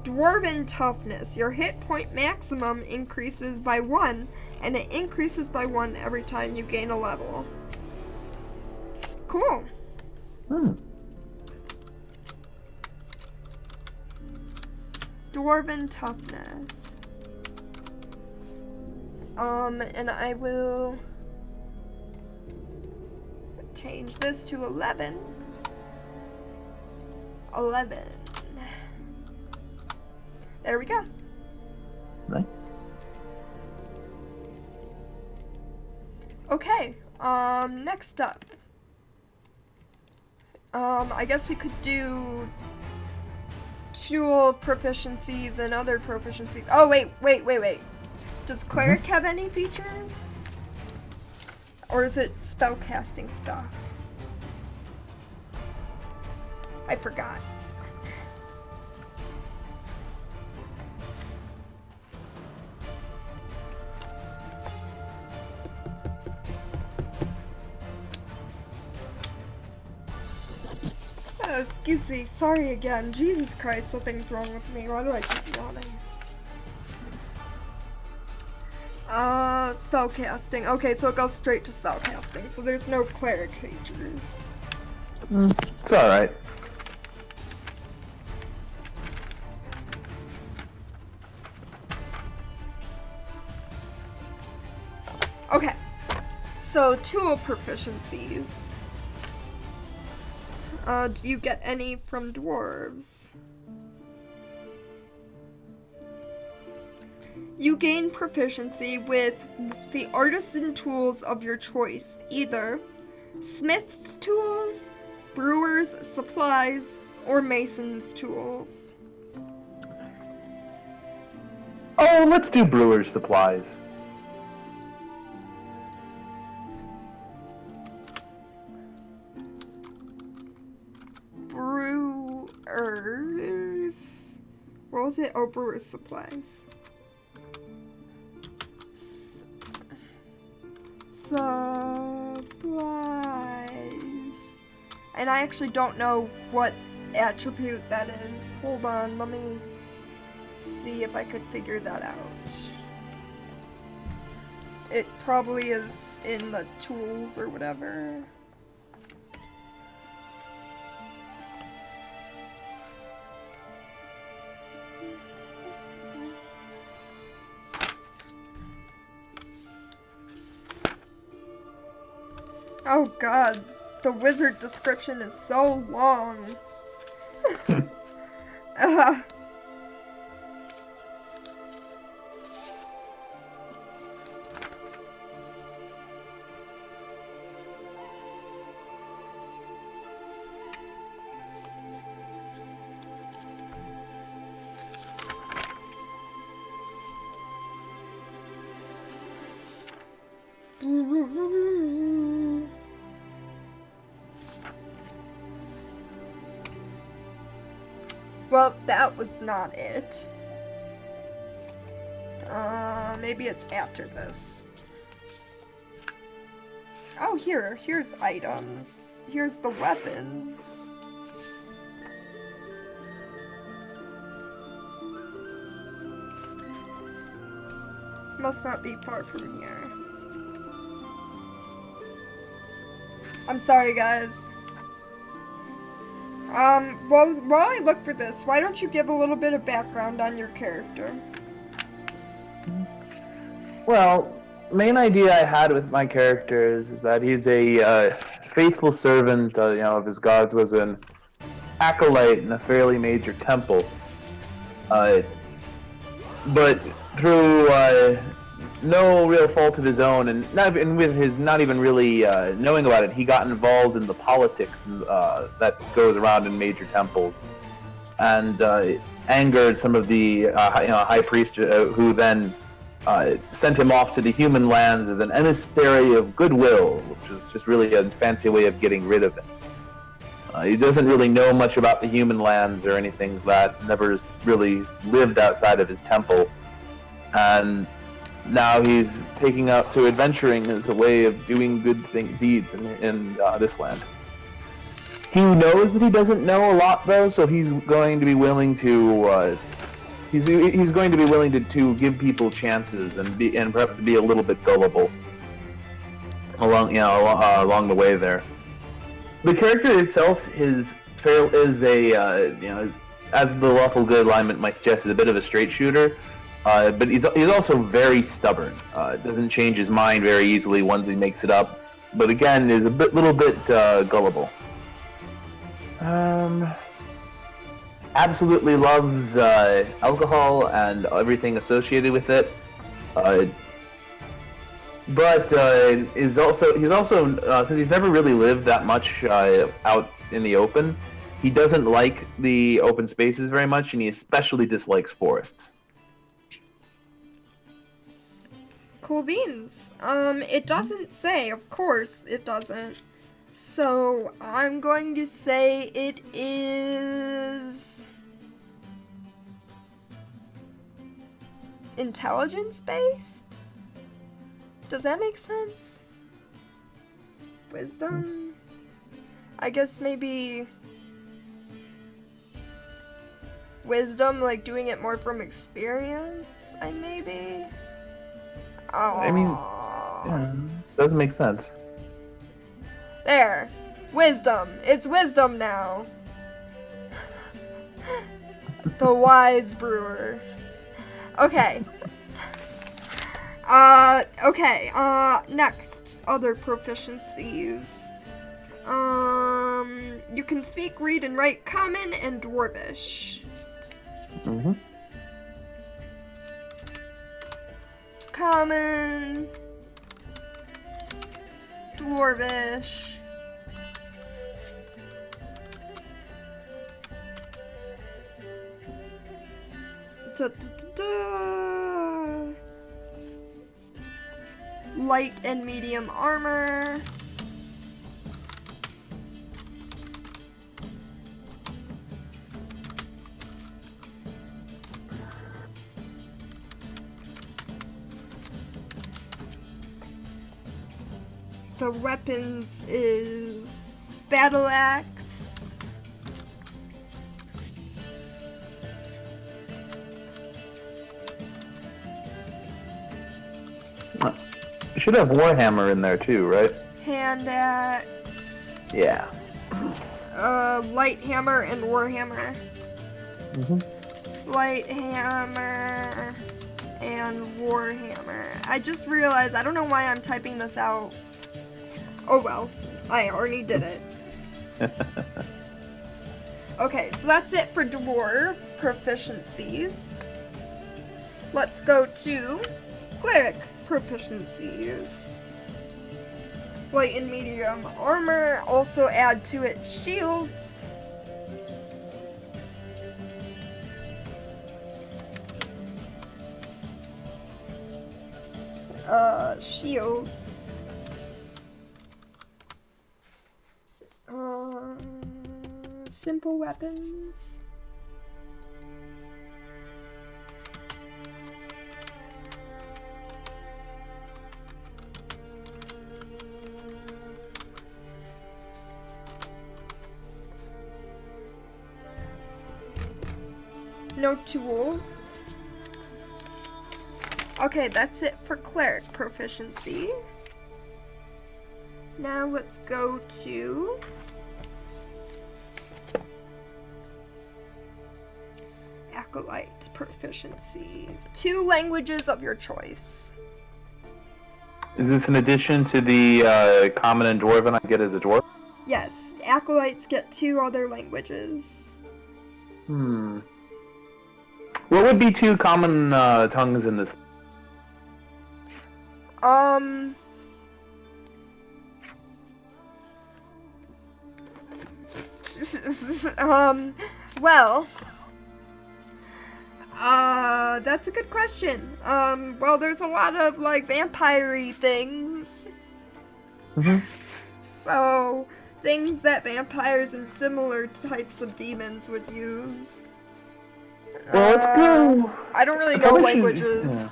Dwarven toughness. Your hit point maximum increases by 1, and it increases by 1 every time you gain a level. Cool. Dwarven toughness. And I will change this to 11. 11. There we go. Nice. Okay, next up. I guess we could do tool proficiencies and other proficiencies. Oh, wait. Does cleric have any features? Or is it spellcasting stuff? I forgot. Excuse me, sorry again. Jesus Christ, something's wrong with me. Why do I keep yawning? Spellcasting. Okay, so it goes straight to spellcasting, so there's no cleric features. It's alright. Okay, so tool proficiencies. Do you get any from dwarves? You gain proficiency with the artisan tools of your choice, either smith's tools, brewer's supplies, or mason's tools. Oh, let's do brewer's supplies. Brewers. What was it? Oh, brewer's supplies. Supplies. And I actually don't know what attribute that is. Hold on, let me see if I could figure that out. It probably is in the tools or whatever. Oh god, The wizard description is so long. uh, well, that was not it. Maybe it's after this. Oh, here's items. Here's the weapons. Must not be far from here. I'm sorry, guys. Well, while I look for this, why don't you give a little bit of background on your character? Well, main idea I had with my character is that he's a faithful servant, of his gods, was an acolyte in a fairly major temple. But through no real fault of his own, and with his not even really knowing about it, he got involved in the politics that goes around in major temples, and angered some of the high priest, who then sent him off to the human lands as an emissary of goodwill, which is just really a fancy way of getting rid of him. He doesn't really know much about the human lands or anything like that, never really lived outside of his temple, and now he's taking up to adventuring as a way of doing good deeds in this land. He knows that he doesn't know a lot, though, so he's going to be willing to he's going to be willing to give people chances and perhaps be a little bit gullible along the way there. The character itself is as the lawful good alignment might suggest, is a bit of a straight shooter. But he's also very stubborn. Doesn't change his mind very easily once he makes it up. But again, is a little bit gullible. Absolutely loves alcohol and everything associated with it. But he's also since he's never really lived that much out in the open, he doesn't like the open spaces very much, and he especially dislikes forests. Cool beans. It doesn't say, of course it doesn't. So, I'm going to say it is intelligence-based? Does that make sense? Wisdom? I guess maybe wisdom, like doing it more from experience, maybe? I mean, yeah, doesn't make sense. There. Wisdom. It's wisdom now. The wise brewer. Okay. Okay. Next. Other proficiencies. You can speak, read, and write Common and Dwarvish. Mm-hmm. Common. Dwarvish. Light and medium armor. The weapons is battle axe. You should have Warhammer in there too, right? Hand axe. Yeah. Light hammer and warhammer. Mm-hmm. Light hammer and warhammer. I just realized, I don't know why I'm typing this out. Oh well. I already did it. Okay, so that's it for dwarf proficiencies. Let's go to cleric proficiencies. Light and medium armor, also add to it shields. Shields. Simple weapons. No tools. Okay, that's it for cleric proficiency. Now let's go to acolyte proficiency. 2 languages of your choice. Is this in addition to the common and dwarven I get as a dwarf? Yes, acolytes get 2 other languages. What would be 2 common tongues in this? Well, that's a good question. Well, there's a lot of, like, vampire-y things. So, things that vampires and similar types of demons would use. Well, let's go. I don't really know languages. Yeah.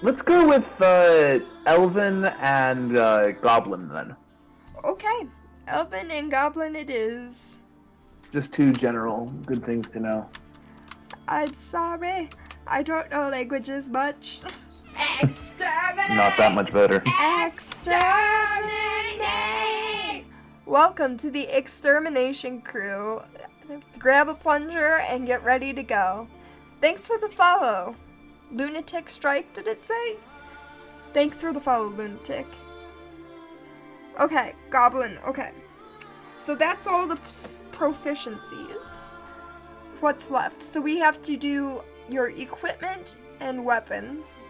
Let's go with Elven and Goblin then. Okay, Elven and Goblin it is. Just 2 general good things to know. I'm sorry, I don't know languages much. Exterminate! Not that much better. Exterminate! Welcome to the extermination crew. Grab a plunger and get ready to go. Thanks for the follow. Lunatic Strike, did it say? Thanks for the follow, Lunatic. Okay, Goblin, okay. So that's all the proficiencies. What's left? So we have to do your equipment and weapons,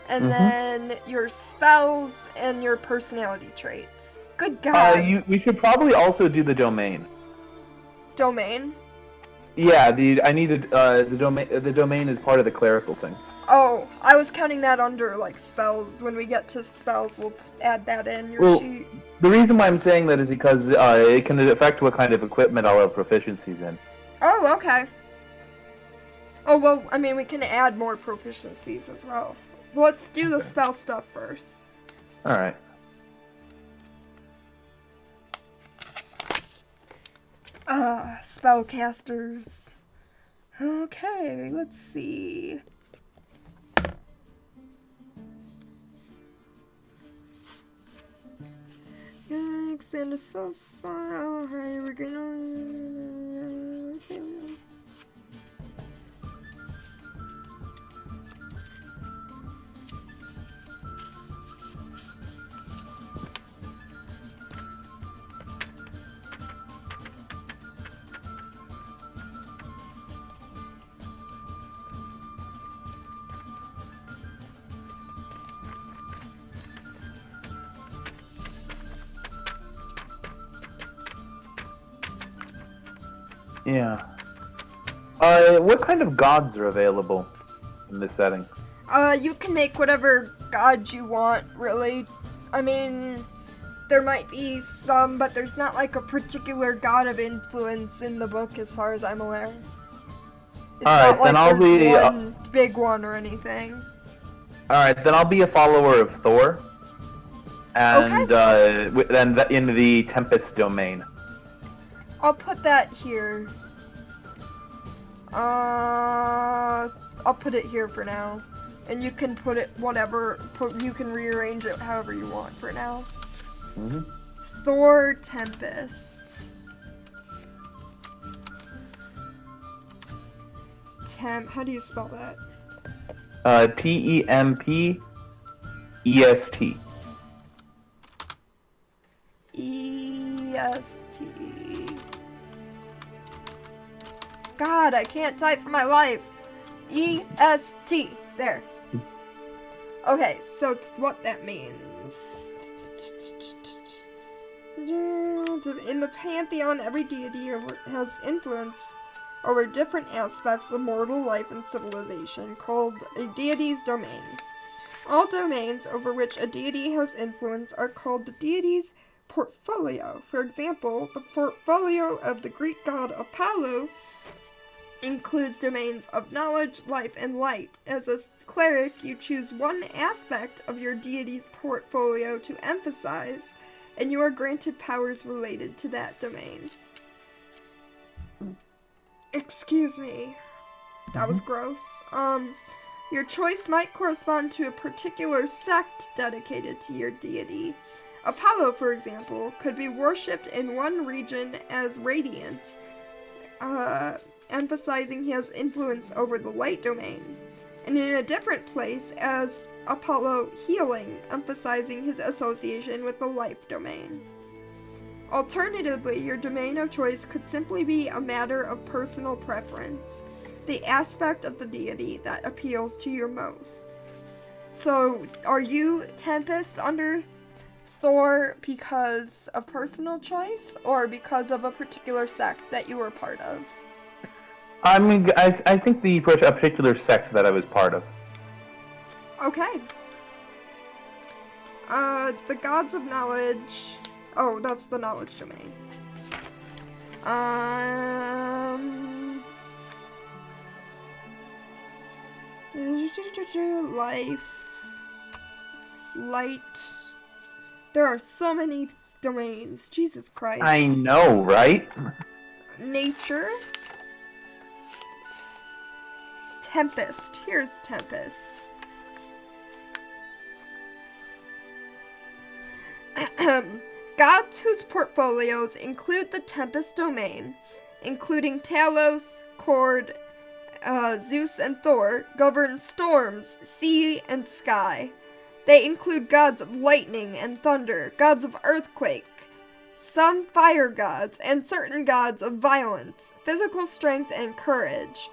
and then your spells and your personality traits. Good God. We should probably also do the domain. Domain? Yeah, I needed the domain. The domain is part of the clerical thing. Oh, I was counting that under, like, spells. When we get to spells, we'll add that in your sheet. The reason why I'm saying that is because it can affect what kind of equipment I'll have proficiencies in. Oh, okay. Oh, well, I mean, we can add more proficiencies as well. Let's do the spell stuff first. Alright. Spellcasters. Okay, let's see. Expand the spell style. Hi, we're gonna. Okay. Yeah. What kind of gods are available in this setting? You can make whatever god you want, really. I mean, there might be some, but there's not like a particular god of influence in the book as far as I'm aware. It's Alright, then I'll be one big one or anything. Alright, then I'll be a follower of Thor. And then in the Tempest domain. I'll put that here. I'll put it here for now. And you can put it you can rearrange it however you want for now. Thor Tempest. How do you spell that? Tempest. EST. God, I can't type for my life. EST. There. Okay, so what that means. In the pantheon, every deity has influence over different aspects of mortal life and civilization, called a deity's domain. All domains over which a deity has influence are called the deity's portfolio. For example, the portfolio of the Greek god Apollo includes domains of knowledge, life, and light. As a cleric, you choose one aspect of your deity's portfolio to emphasize, and you are granted powers related to that domain. Excuse me. That was gross. Your choice might correspond to a particular sect dedicated to your deity. Apollo, for example, could be worshipped in one region as radiant, emphasizing he has influence over the light domain, and in a different place as Apollo healing, emphasizing his association with the life domain. Alternatively, your domain of choice could simply be a matter of personal preference, the aspect of the deity that appeals to you most. So, are you Tempest under Thor because of personal choice, or because of a particular sect that you were part of? I mean, I think a particular sect that I was part of. Okay. The gods of knowledge. Oh, that's the knowledge domain. Life. Light. There are so many domains. Jesus Christ. I know, right? Nature. Tempest. Here's Tempest. Gods whose portfolios include the Tempest domain, including Talos, Cord, Zeus, and Thor, govern storms, sea, and sky. They include gods of lightning and thunder, gods of earthquake, some fire gods, and certain gods of violence, physical strength, and courage.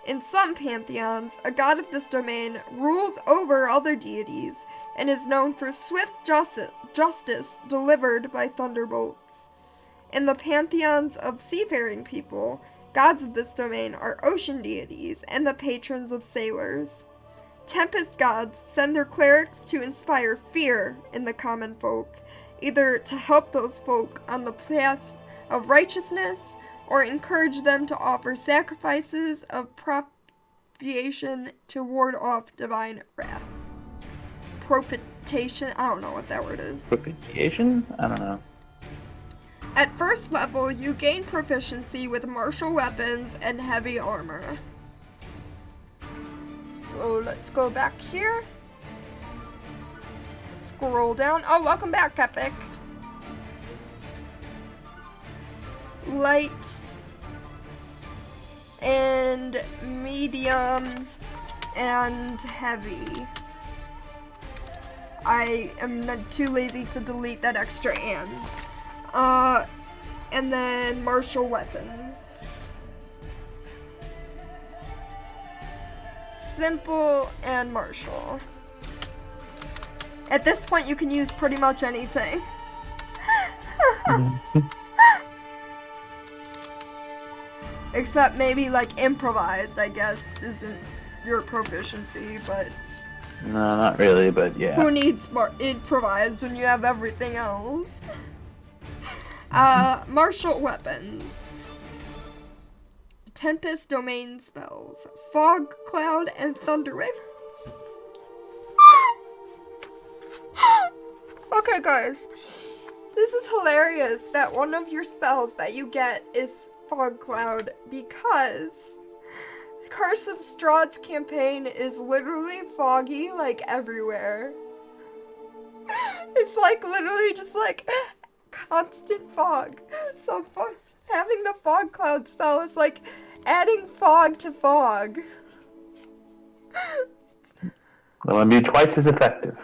In some pantheons, a god of this domain rules over other deities and is known for swift justice delivered by thunderbolts. In the pantheons of seafaring people, gods of this domain are ocean deities and the patrons of sailors. Tempest gods send their clerics to inspire fear in the common folk, either to help those folk on the path of righteousness or encourage them to offer sacrifices of propitiation to ward off divine wrath. Propitiation? I don't know what that word is. Propitiation? I don't know. At first level, you gain proficiency with martial weapons and heavy armor. So let's go back here. Scroll down. Oh, welcome back, Epic. Light and medium and heavy. I am not too lazy to delete that extra and then martial weapons. Simple and martial. At this point, you can use pretty much anything. Except maybe like improvised, I guess, isn't your proficiency, but No, not really, but yeah. who needs improvised when you have everything else? Martial weapons. Tempest domain spells. Fog, Cloud, and Thunderwave. Okay, guys. This is hilarious that one of your spells that you get is Fog Cloud because Curse of Strahd's campaign is literally foggy, like, everywhere. It's like literally just like constant fog. So having the Fog Cloud spell is like adding fog to fog. Well, it'd be twice as effective.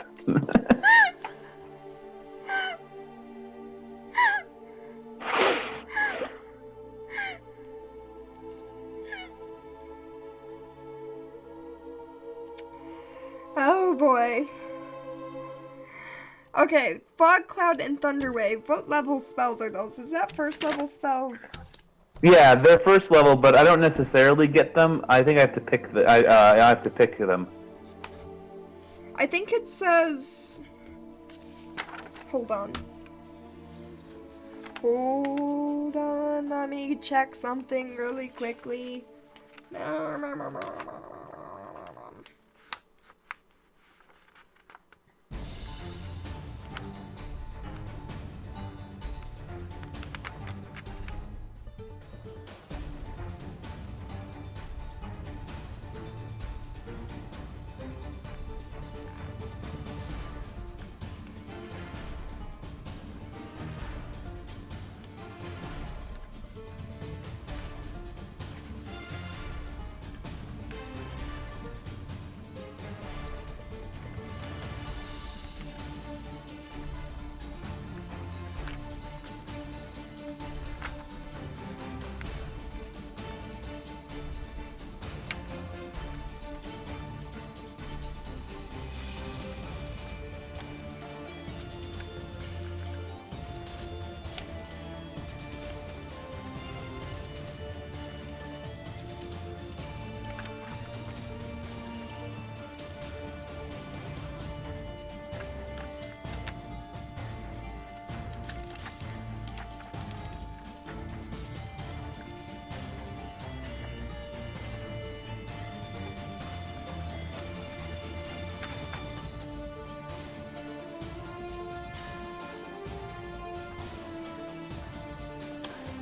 Okay, Fog Cloud and Thunderwave. What level spells are those? Is that first level spells? Yeah, they're first level, but I don't necessarily get them. I think I have to pick I have to pick them. I think it says... Hold on. Hold on, let me check something really quickly.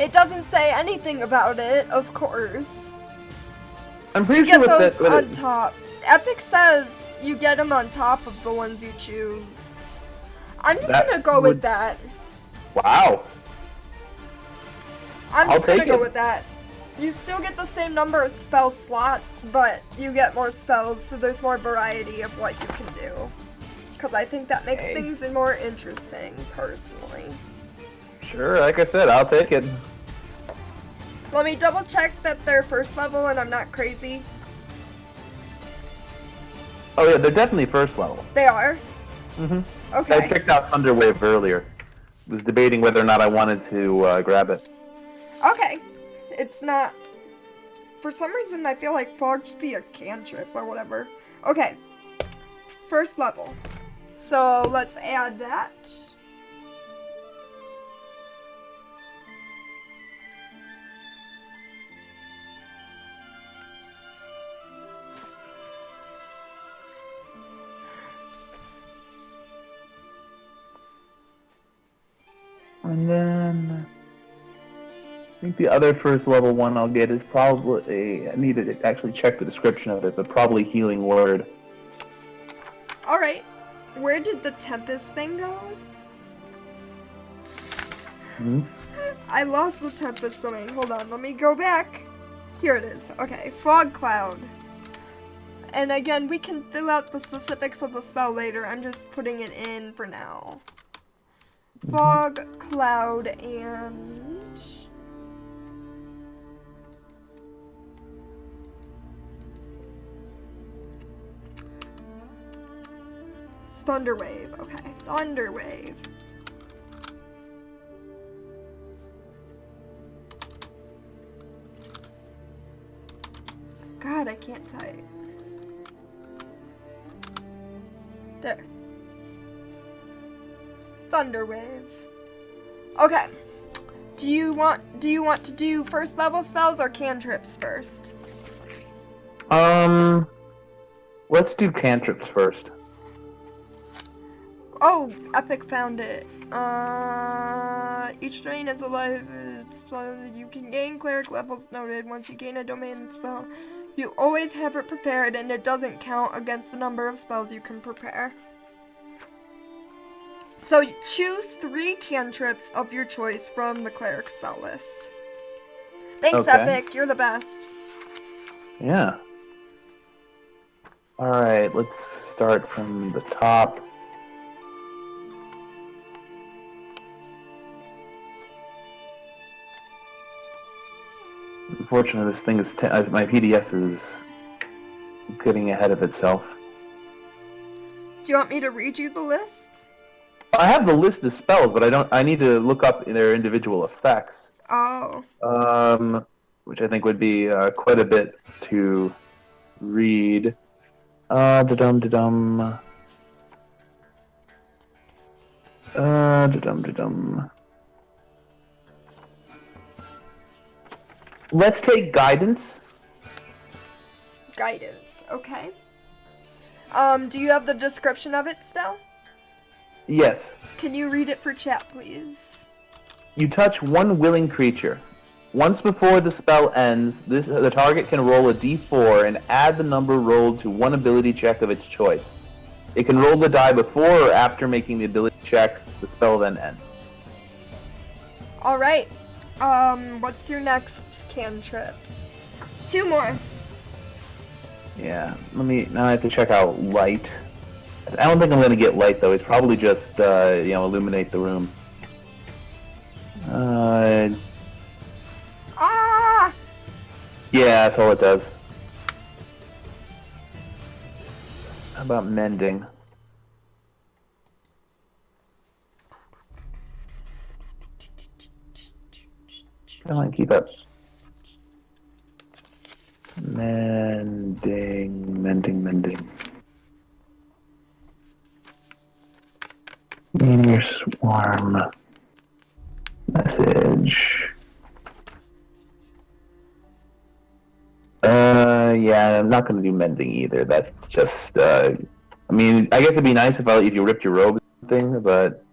It doesn't say anything about it, of course. I'm pretty You sure get with those on top. Epic says you get them on top of the ones you choose. I'm just gonna go with that. Wow. I'm I'll just gonna take go it. with that. You still get the same number of spell slots, but you get more spells, so there's more variety of what you can do. Because I think that makes things more interesting, personally. Sure, like I said, I'll take it. Let me double check that they're first level and I'm not crazy. Oh yeah, they're definitely first level. They are? Mm-hmm. Okay. I checked out Thunderwave earlier. Was debating whether or not I wanted to grab it. Okay. It's not... For some reason, I feel like Fog should be a cantrip or whatever. Okay. First level. So, let's add that. And then I think the other first level one I'll get is probably I need to actually check the description of it, but probably Healing Word. Alright. Where did the Tempest thing go? Hmm? I lost the Tempest domain. Hold on, let me go back. Here it is. Okay, Fog Cloud. And again, we can fill out the specifics of the spell later. I'm just putting it in for now. Fog Cloud and... Thunderwave. Okay, Thunderwave. God, I can't type. There. Thunderwave. Okay. Do you want to do first level spells or cantrips first? Let's do cantrips first. Oh, Epic found it. Each domain is alive. You can gain cleric levels noted. Once you gain a domain spell, you always have it prepared, and it doesn't count against the number of spells you can prepare. So choose 3 cantrips of your choice from the cleric spell list. Thanks, Okay. Epic. You're the best. Yeah. Alright, let's start from the top. Unfortunately, this thing is my PDF is getting ahead of itself. Do you want me to read you the list? I have the list of spells, but I don't. I need to look up their individual effects. Oh. Which I think would be quite a bit to read. Da-dum da-dum. Da-dum da-dum. Let's take guidance. Guidance. Okay. Do you have the description of it still? Yes. Can you read it for chat, please? You touch one willing creature. Once before the spell ends, the target can roll a d4 and add the number rolled to one ability check of its choice. It can roll the die before or after making the ability check. The spell then ends. Alright. What's your next cantrip? 2 more. Yeah, now I have to check out light. I don't think I'm gonna get light though. It's probably just, illuminate the room. Ah! Yeah, that's all it does. How about mending? Come on, keep up. Mending. Meteor swarm. Message. Yeah, I'm not gonna do mending either. That's just, I guess it'd be nice if you ripped your robe thing, but...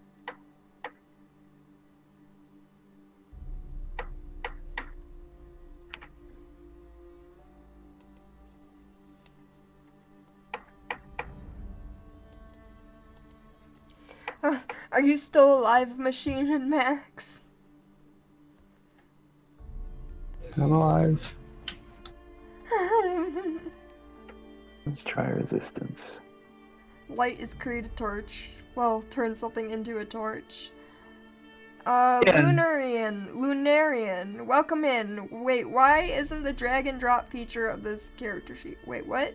Are you still alive, Machine and Max? I'm alive. Let's try resistance. Light is create a torch. Well, turn something into a torch. Lunarian, welcome in. Wait, why isn't the drag and drop feature of this character sheet? Wait, what?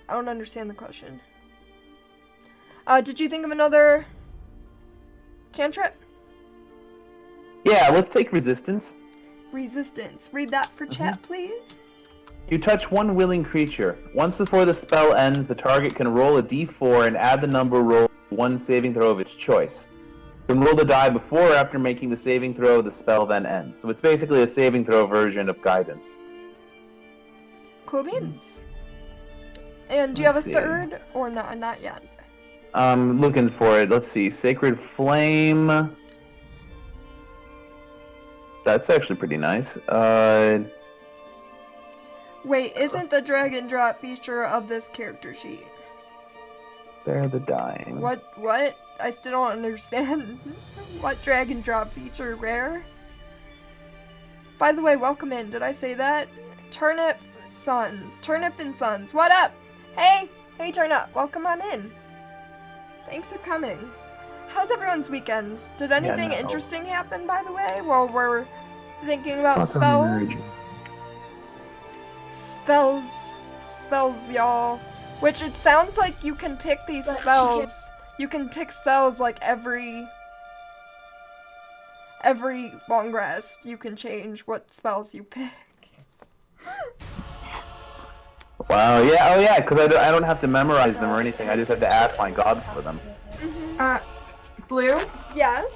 I don't understand the question. Did you think of another cantrip? Yeah, let's take resistance. Resistance. Read that for chat, please. You touch one willing creature. Once before the spell ends, the target can roll a d4 and add the number rolled to one saving throw of its choice. You can roll the die before or after making the saving throw, the spell then ends. So it's basically a saving throw version of guidance. Cool beans. And do you have a Let's see. third or not? Not yet. I'm looking for it. Let's see. Sacred Flame. That's actually pretty nice. Wait, isn't the drag and drop feature of this character sheet? Spare the dying. What? I still don't understand. What drag and drop feature? Rare? By the way, welcome in. Did I say that? Turnip and Sons. What up? Hey, Turnip. Welcome on in. Thanks for coming. How's everyone's weekends? Did anything interesting happen, by the way, while we're thinking about spells? Spells, y'all. Which it sounds like you can pick these spells. You can pick spells like every long rest. You can change what spells you pick. Wow, yeah, oh yeah, because I don't have to memorize them or anything. I just have to ask my gods for them. Blue? Yes?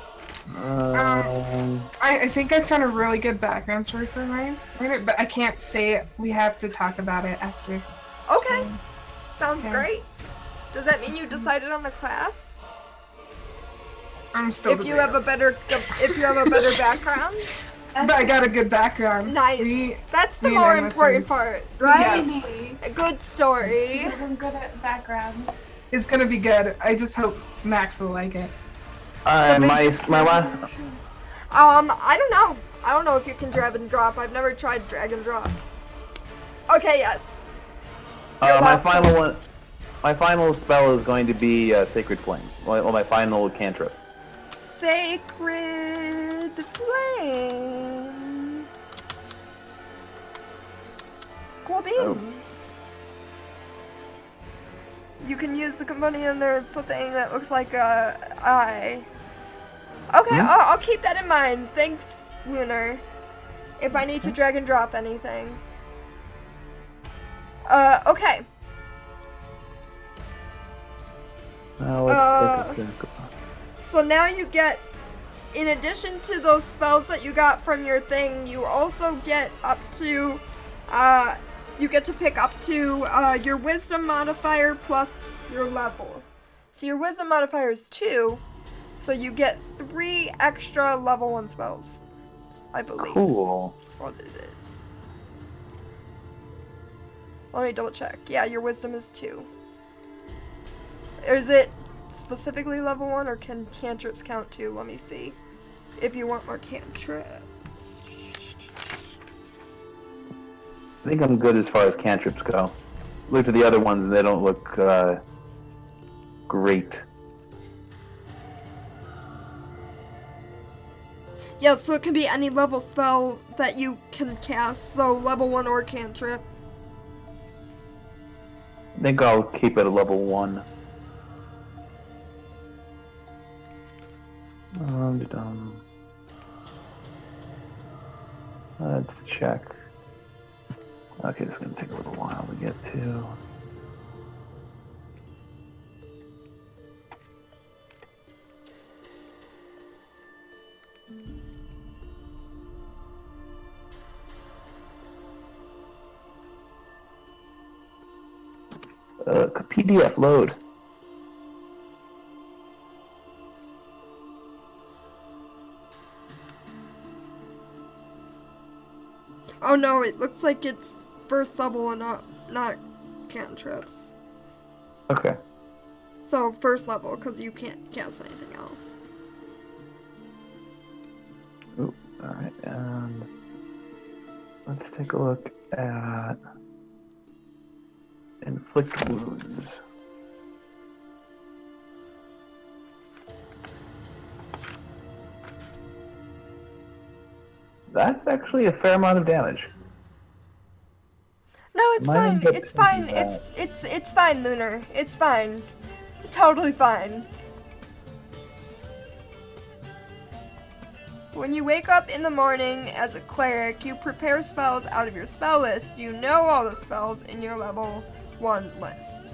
I think I found a really good background story for mine, but I can't say it. We have to talk about it after. Okay. Sounds great. Does that mean you decided on a class? I'm still if you have a better background? But I got a good background. Nice. That's the more important part, right? Me. A good story. Because I'm good at backgrounds. It's gonna be good. I just hope Max will like it. My last. I don't know. I don't know if you can drag and drop. I've never tried drag and drop. Okay, yes. My final spell is going to be Sacred Flame. Well, my final cantrip. Sacred Flame. Cool beans. Oh. You can use the company and there's something that looks like a eye. Okay, I'll keep that in mind. Thanks, Lunar. If I need to drag and drop anything. Okay. Now let's take a look. So now you get, in addition to those spells that you got from your thing, you also get up to, you get to pick up to your wisdom modifier plus your level. So your wisdom modifier is 2, so you get 3 extra level 1 spells, I believe. Cool. That's what it is. Let me double check. Yeah, your wisdom is 2. Is it specifically level 1 or can cantrips count too? Let me see. If you want more cantrips. I think I'm good as far as cantrips go. Looked at the other ones and they don't look great. Yeah, so it can be any level spell that you can cast, so level 1 or cantrip. I think I'll keep it at level 1. Let's check. Okay, it's gonna take a little while to get to. PDF load. Oh no, it looks like it's first level and not cantrips. Okay. So first level, because you can't cast anything else. Ooh, alright, and let's take a look at inflict wounds. That's actually a fair amount of damage. No, it's Might fine. end up It's fine. taking It's fine, Lunar. It's fine. It's totally fine. When you wake up in the morning as a cleric, you prepare spells out of your spell list. You know all the spells in your level 1 list.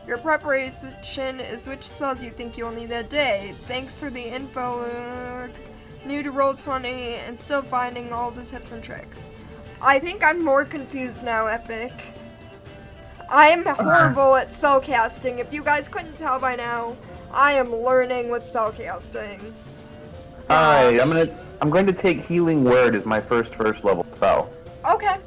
Your preparation is which spells you think you'll need that day. Thanks for the info. New to Roll20 and still finding all the tips and tricks. I think I'm more confused now, Epic. I am horrible at spellcasting. If you guys couldn't tell by now, I am learning with spellcasting. Alright, I'm going to take Healing Word as my first level spell. Okay.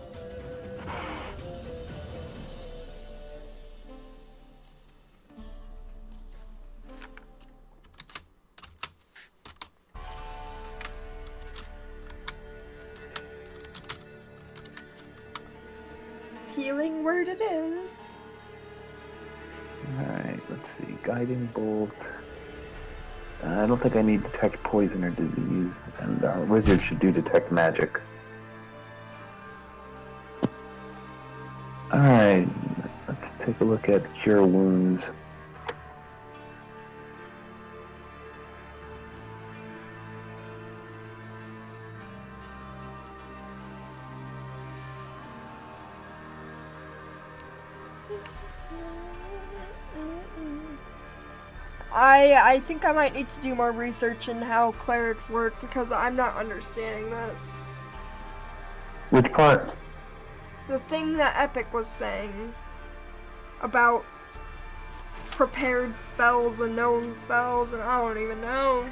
Healing Word it is. Alright, let's see. Guiding Bolt. I don't think I need Detect Poison or Disease, and our Wizard should do Detect Magic. Alright, let's take a look at Cure Wounds. I think I might need to do more research in how clerics work because I'm not understanding this. Which part? The thing that Epic was saying about prepared spells and known spells, and I don't even know.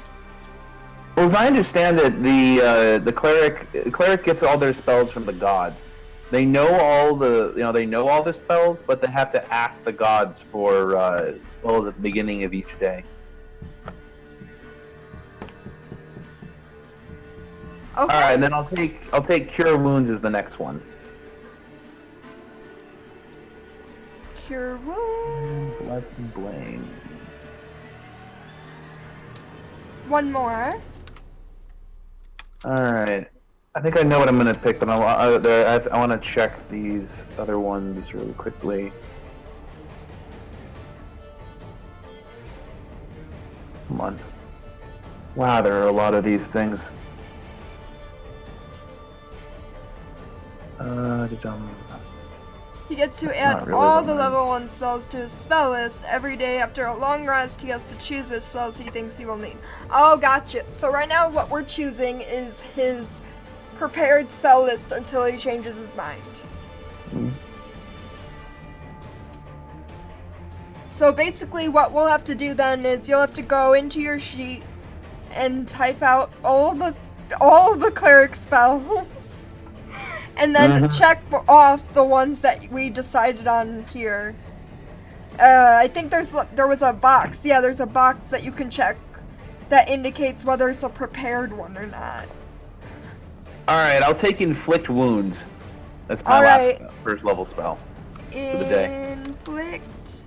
Well, as I understand it, the cleric gets all their spells from the gods. They know all the spells, but they have to ask the gods for spells at the beginning of each day. Okay. All right, and then I'll take Cure Wounds as the next one. Cure wounds. Bless and Blame. One more. All right. I think I know what I'm gonna pick, but I want to check these other ones really quickly. Come on. Wow, there are a lot of these things. He gets to That's add not really all what the mine- level 1 spells to his spell list. Every day after a long rest, he has to choose which spells he thinks he will need. Oh, gotcha. So right now what we're choosing is his prepared spell list until he changes his mind. Mm. So basically what we'll have to do then is you'll have to go into your sheet and type out all the cleric spells. And then check off the ones that we decided on here. I think there was a box. Yeah, there's a box that you can check that indicates whether it's a prepared one or not. Alright, I'll take Inflict Wounds. That's my Alright. last first level spell for the day. Inflict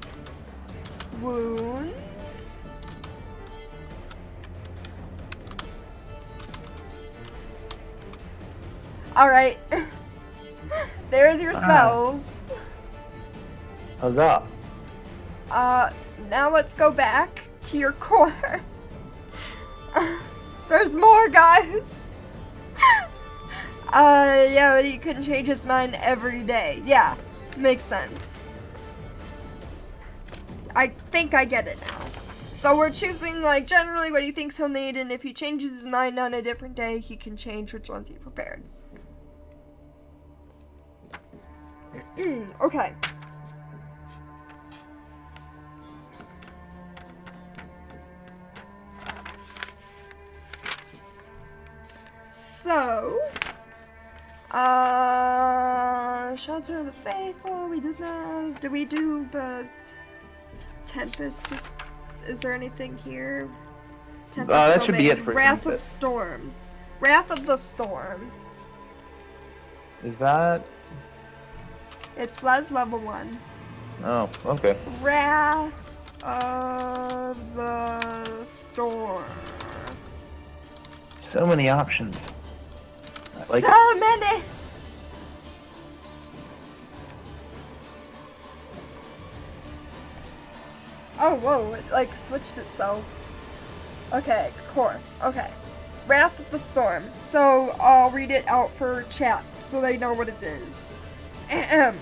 wounds. Alright. There's your spells. How's that? Now let's go back to your core. There's more, guys. Yeah, but he can change his mind every day. Yeah, makes sense. I think I get it now. So we're choosing, like, generally what he thinks he'll need, and if he changes his mind on a different day, he can change which ones he prepared. Okay. So, Shelter of the Faithful, we did that. Did we do the Tempest? Is there anything here? Tempest That should be Domain. it for Wrath of Tempest. Storm. Wrath of the Storm. Is that... It's level 1. Oh, okay. Wrath of the Storm. So many options. I like So many! Oh, whoa, it like switched itself. Okay, core. Okay. Wrath of the Storm. So I'll read it out for chat so they know what it is. Ahem.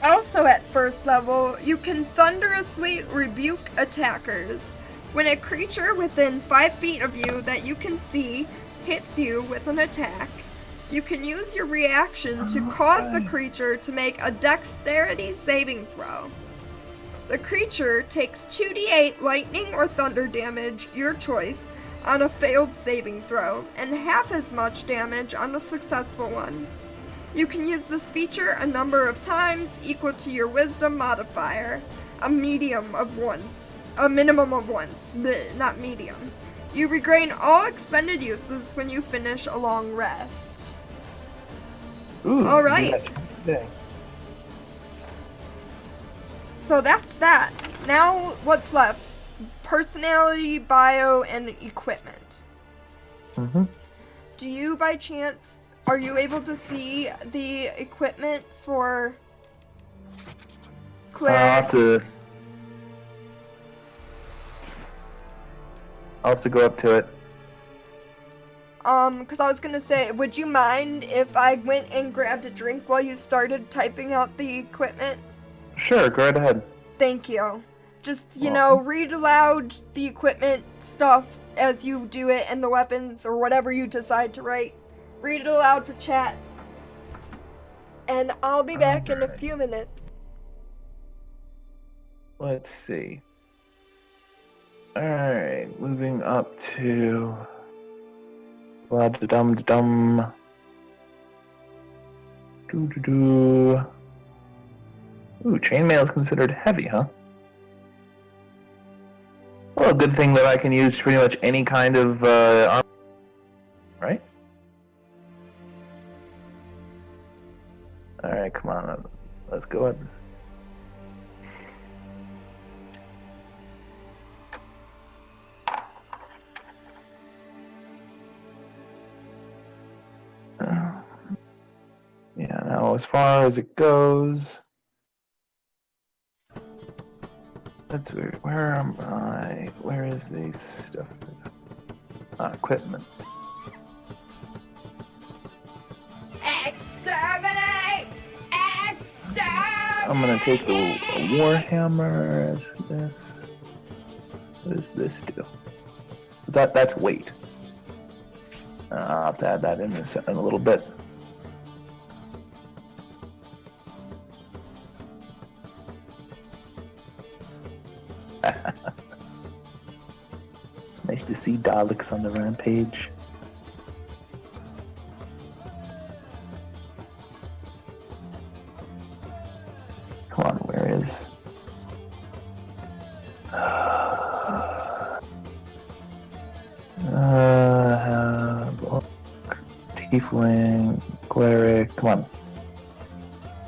Also at first level, you can thunderously rebuke attackers. When a creature within 5 feet of you that you can see hits you with an attack, you can use your reaction to cause the creature to make a dexterity saving throw. The creature takes 2d8 lightning or thunder damage, your choice, on a failed saving throw, and half as much damage on a successful one. You can use this feature a number of times equal to your wisdom modifier, a minimum of once, bleh, not medium. You regain all expended uses when you finish a long rest. Ooh, All right. yeah. So that's that. Now what's left? Personality, bio, and equipment. Mm-hmm. Do you by chance, are you able to see the equipment for I'll cleric? have to go up to it. Because I was gonna say, would you mind if I went and grabbed a drink while you started typing out the equipment? Sure, go right ahead. Thank you. Just, you know, read aloud the equipment stuff as you do it and the weapons or whatever you decide to write. Read it aloud for chat. And I'll be back in a few minutes. Let's see. Alright, moving up to... Dum-dum. Doo-doo-doo. Ooh, chainmail is considered heavy, huh? Well, a good thing that I can use pretty much any kind of armor, right? Alright, come on. Let's go ahead. Yeah, now as far as it goes... That's weird. Where am I? Where is this stuff? Equipment. Exterminate! Exterminate! I'm gonna take the Warhammer as this. What does this do? That's weight. I'll have to add that in a little bit. Nice to see Daleks on the rampage. Come on, where is... Tiefling, cleric, come on.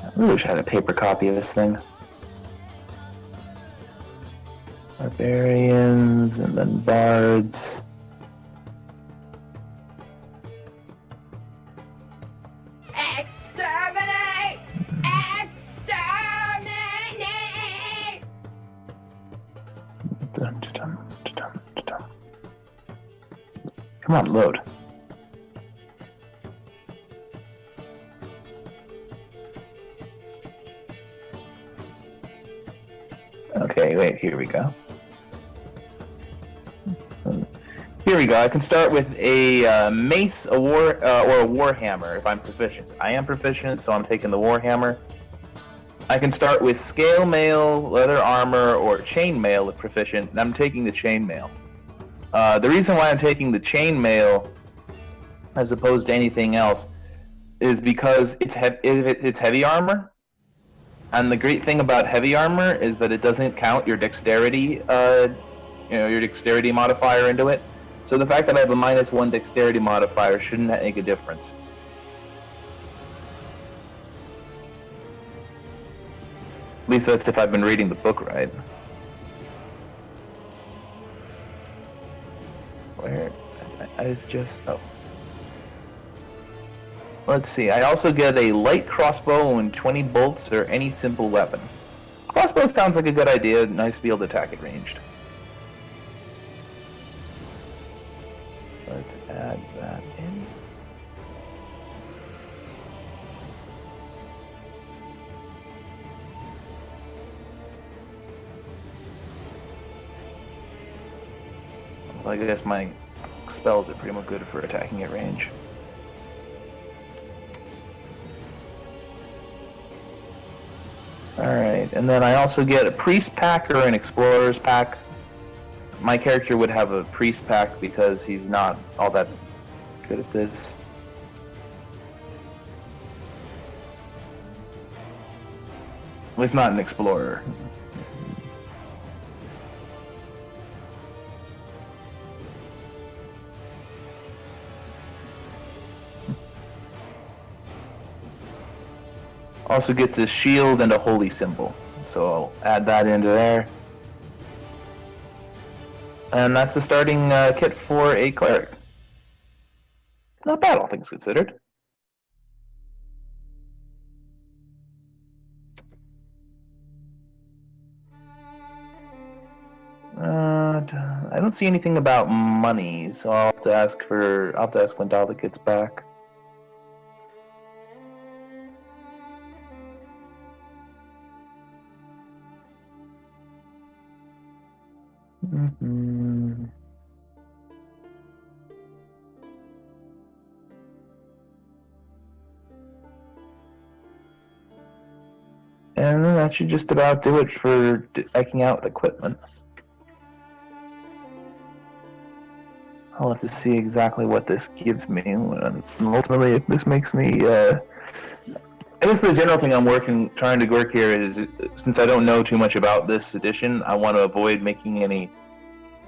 I really wish I had a paper copy of this thing. Barbarians, and then bards. Exterminate! Exterminate! Dun, dun, dun, dun, dun. Come on, load. Okay, wait, here we go. Here we go. I can start with a mace, a war, or a warhammer if I'm proficient. I am proficient, so I'm taking the warhammer. I can start with scale mail, leather armor, or chain mail if proficient, and I'm taking the chain mail. The reason why I'm taking the chain mail as opposed to anything else is because it's heavy armor. And the great thing about heavy armor is that it doesn't count your dexterity, your dexterity modifier into it. So the fact that I have a -1 dexterity modifier shouldn't make a difference. At least that's if I've been reading the book right. Where? I was just... oh. Let's see, I also get a light crossbow and 20 bolts or any simple weapon. Crossbow sounds like a good idea, nice to be able to attack it ranged. Let's add that in. Well, I guess my spells are pretty much good for attacking at range. Alright, and then I also get a priest pack or an explorer's pack. My character would have a priest pack because he's not all that good at this. Well, he's not an explorer. Also gets a shield and a holy symbol. So I'll add that into there. And that's the starting kit for a cleric. Not bad, all things considered. I don't see anything about money, so I'll have to ask when Dalek gets back. Mm-hmm. And then that should just about do it for decking out equipment. I'll have to see exactly what this gives me, and ultimately if this makes me, I guess the general thing I'm trying to work here is, since I don't know too much about this edition, I want to avoid making any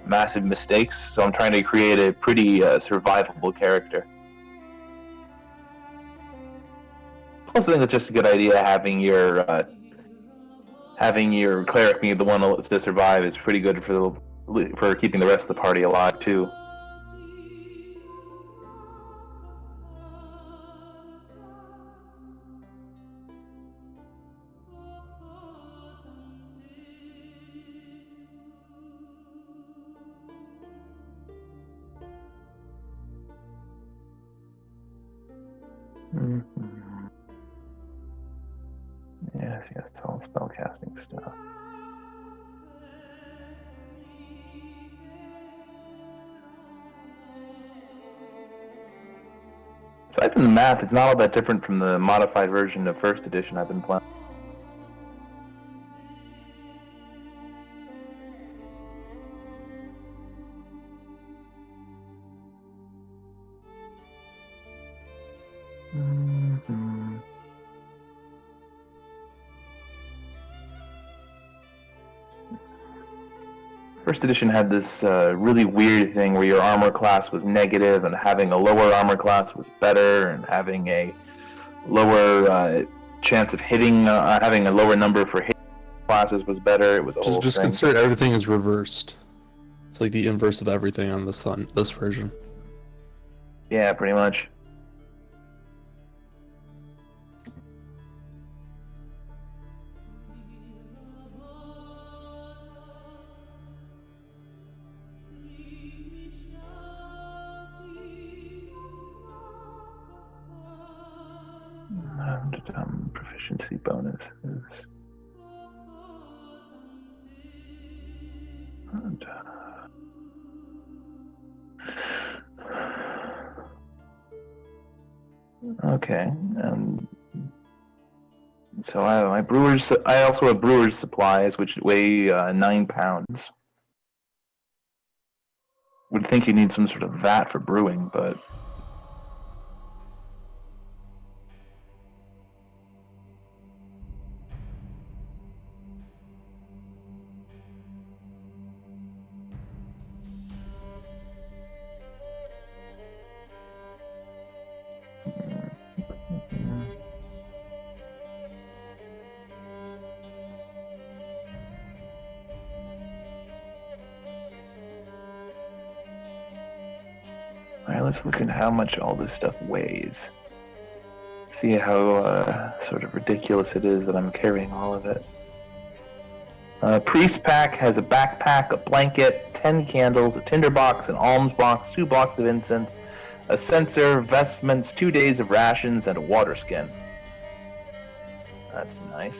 massive mistakes, so I'm trying to create a pretty survivable character. Plus, I think it's just a good idea having your cleric be the one to survive is pretty good for keeping the rest of the party alive too. Mm-hmm. Yes, all spellcasting stuff. Aside from the math, it's not all that different from the modified version of first edition I've been playing. Mm-hmm. First edition had this really weird thing where your armor class was negative, and having a lower armor class was better, and having a lower chance of hitting, having a lower number for hitting classes was better. It was a whole Just thing. consider everything is reversed. It's like the inverse of everything on this version. Yeah, pretty much. And proficiency bonuses. And, okay, so I have my brewers. I also have brewer's supplies, which weigh 9 pounds. Would think you need some sort of vat for brewing, but alright, let's look at how much all this stuff weighs. See how sort of ridiculous it is that I'm carrying all of it. Priest pack has a backpack, a blanket, 10 candles, a tinder box, an alms box, 2 blocks of incense, a censer, vestments, 2 days of rations, and a water skin. That's nice.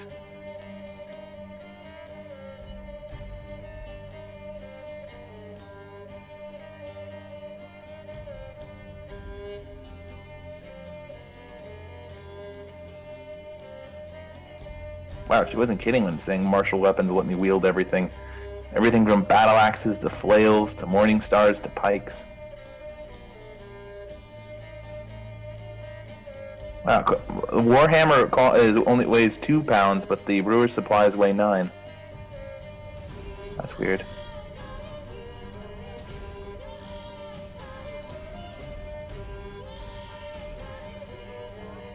Wow, she wasn't kidding when saying martial weapons let me wield everything. Everything from battle axes to flails to morning stars to pikes. Wow, Warhammer only weighs 2 pounds, but the brewer's supplies weigh 9. That's weird.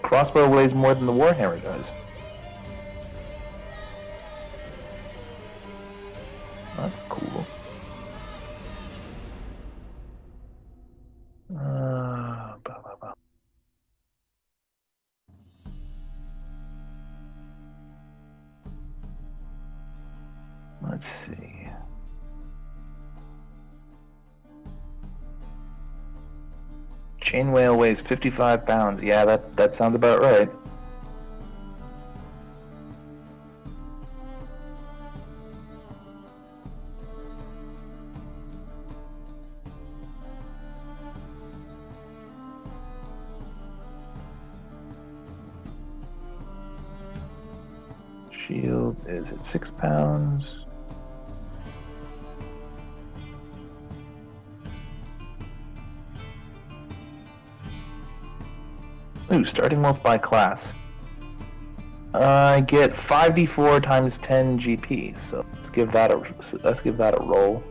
Crossbow weighs more than the Warhammer does. That's cool. Let's see. Chain whale weighs 55 pounds. Yeah, that sounds about right. Shield is at 6 pounds. Ooh, starting wealth by class. I get 5d4 times 10 GP, so let's give that a roll.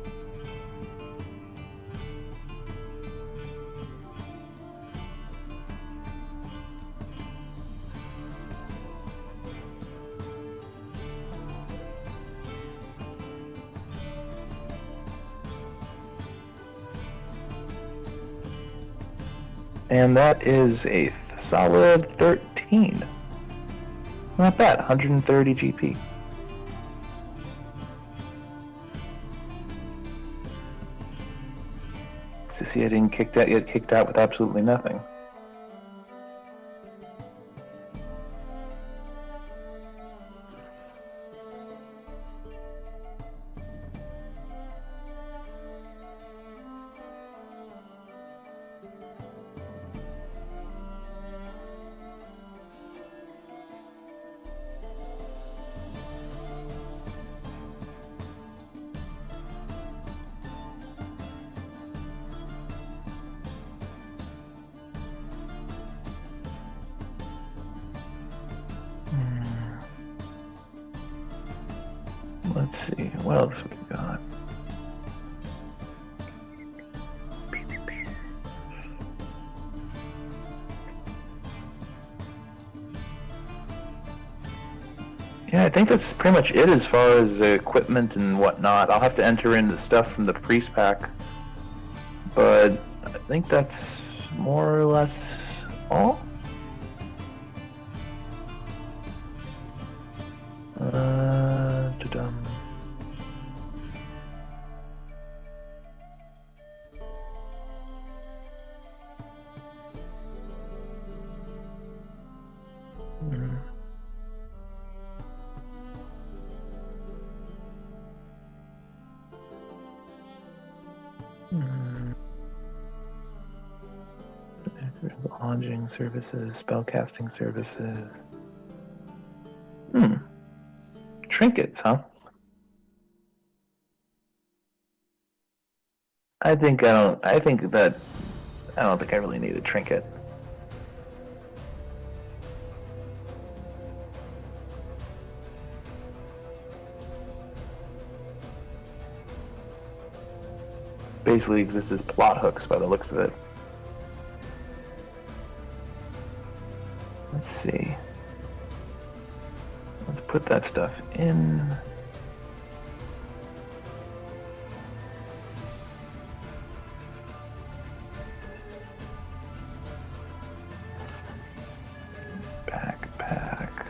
And that is a solid 13. Not bad, 130 GP. To see I didn't get kicked out with absolutely nothing. Let's see, what else we got? Yeah, I think that's pretty much it as far as equipment and whatnot. I'll have to enter in the stuff from the priest pack, but I think that's more or less all. Ta-dum. Hmm. Hmm. Lodging services, spellcasting services. Trinkets, huh? I think I don't think I really need a trinket. Basically exist as plot hooks by the looks of it. Let's see. Let's put that stuff in. Backpack.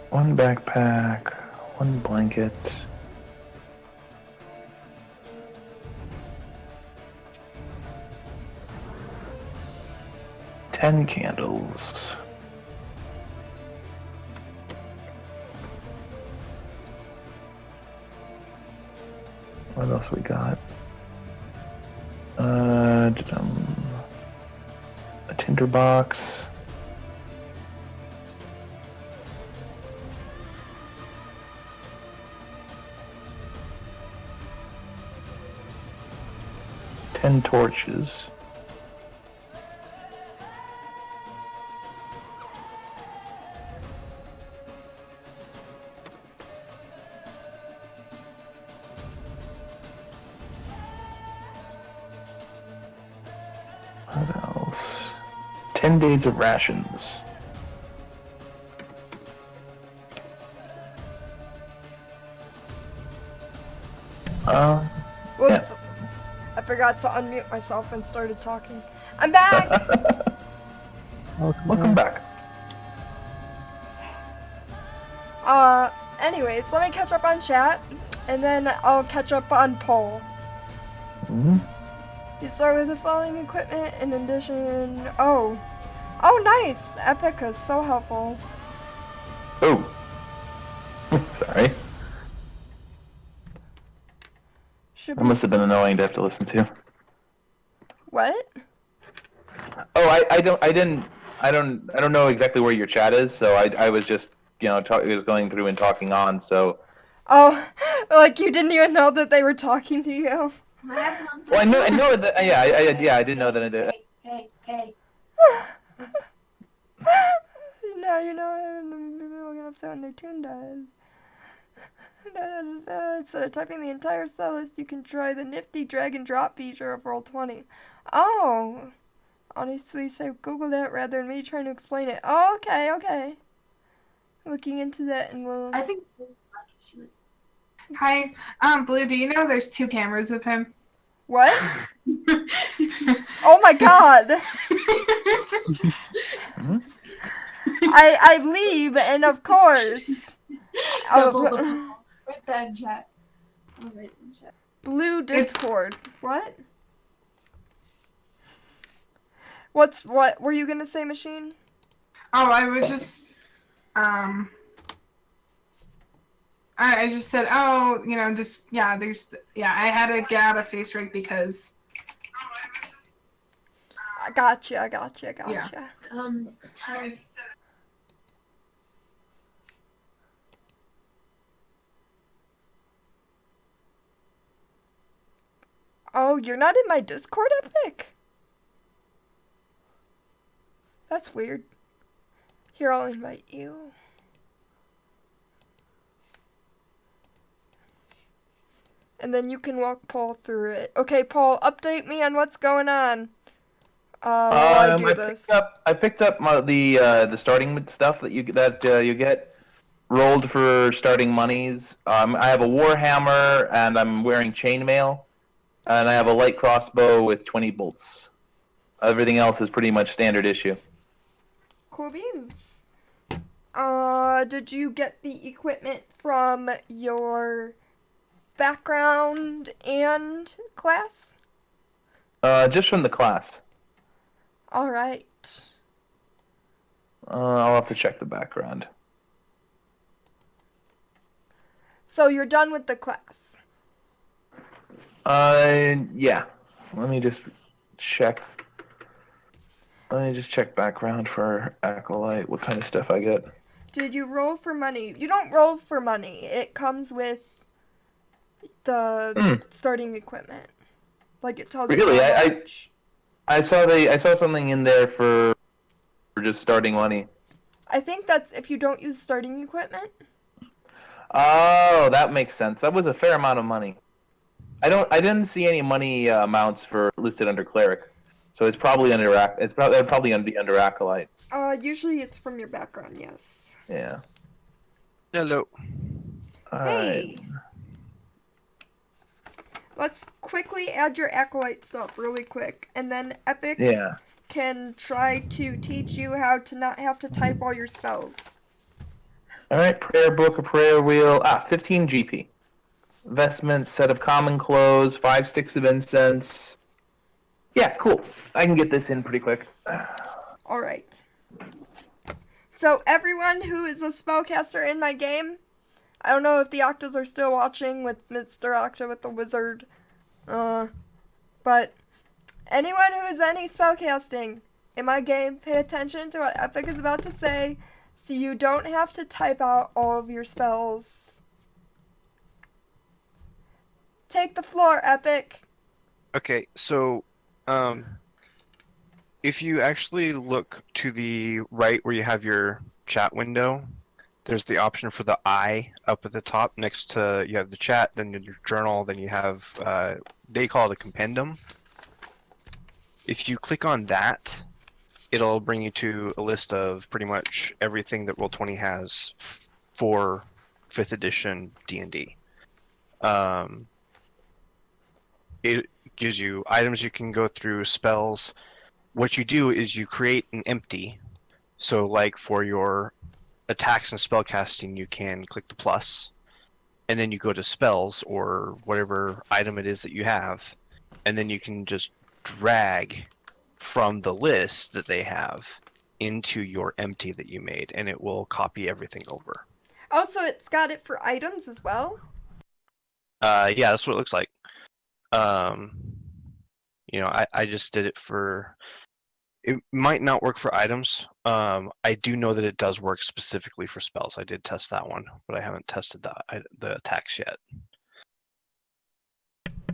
One backpack, one blanket. Ten candles. What else we got? A tinder box. Ten torches. What else? 10 days of rations. Whoops. Yeah. I forgot to unmute myself and started talking. I'm back! Welcome back. Anyways, let me catch up on chat, and then I'll catch up on poll. Mm-hmm. You start with the following equipment in addition. Oh, nice! Epic is so helpful. Oh. Sorry. Should That be. must have been annoying to have to listen to. What? Oh, I don't know exactly where your chat is, so I was just, was going through and talking on, so. Oh, like you didn't even know that they were talking to you. Well, I know that, I didn't know that I did. Hey. Now you know people get upset when their tune dies. Instead of typing the entire style list, you can try the nifty drag and drop feature of Roll20. Oh, honestly, so Google that rather than me trying to explain it. Oh, okay. Looking into that and we'll. I think. Hi, Blue. Do you know there's 2 cameras of him? What? Oh my God! I leave and of course. Double the poll. Write that in chat. I'll write it in chat. Blue Discord. What? What were you gonna say, Machine? Oh, I was just, I just said, I had to get out of face rig because. I gotcha. Yeah. Tired. Oh, you're not in my Discord, Epic? That's weird. Here, I'll invite you. And then you can walk Paul through it. Okay, Paul, update me on what's going on. While I do this. I picked up the starting stuff that you get rolled for starting monies. I have a warhammer and I'm wearing chainmail, and I have a light crossbow with 20 bolts. Everything else is pretty much standard issue. Cool beans. Did you get the equipment from your background and class? Just from the class. All right. I'll have to check the background. So you're done with the class. Yeah. Let me just check. Background for Acolyte, what kind of stuff I get. Did you roll for money? You don't roll for money. It comes with the starting equipment. Like it tells Really? you how much. I saw something in there for just starting money. I think that's if you don't use starting equipment. Oh, that makes sense. That was a fair amount of money. I didn't see any money amounts for listed under cleric, so it's probably under probably going to be under acolyte. Usually it's from your background, yes. Yeah. Hello. Hey. Let's quickly add your acolyte stuff really quick, and then Epic can try to teach you how to not have to type all your spells. All right, prayer book, a prayer wheel. 15 GP. Vestments, set of common clothes, 5 sticks of incense. Yeah, cool. I can get this in pretty quick. All right. So everyone who is a spellcaster in my game, I don't know if the Octos are still watching with Mr. Octo with the wizard, but anyone who is any spellcasting in my game, pay attention to what Epic is about to say, so you don't have to type out all of your spells. Take the floor, Epic. Okay, so, if you actually look to the right where you have your chat window, there's the option for the I up at the top next to, you have the chat, then your journal, then you have, they call it a compendum. If you click on that, it'll bring you to a list of pretty much everything that Roll20 has for 5th edition D&D. It gives you items you can go through, spells. What you do is you create an empty. So like for your attacks and spellcasting, you can click the plus, and then you go to spells or whatever item it is that you have, and then you can just drag from the list that they have into your empty that you made, and it will copy everything over. Also, it's got it for items as well. Yeah, that's what it looks like. You know, I just did it for. It might not work for items. I do know that it does work specifically for spells. I did test that one, but I haven't tested the attacks yet.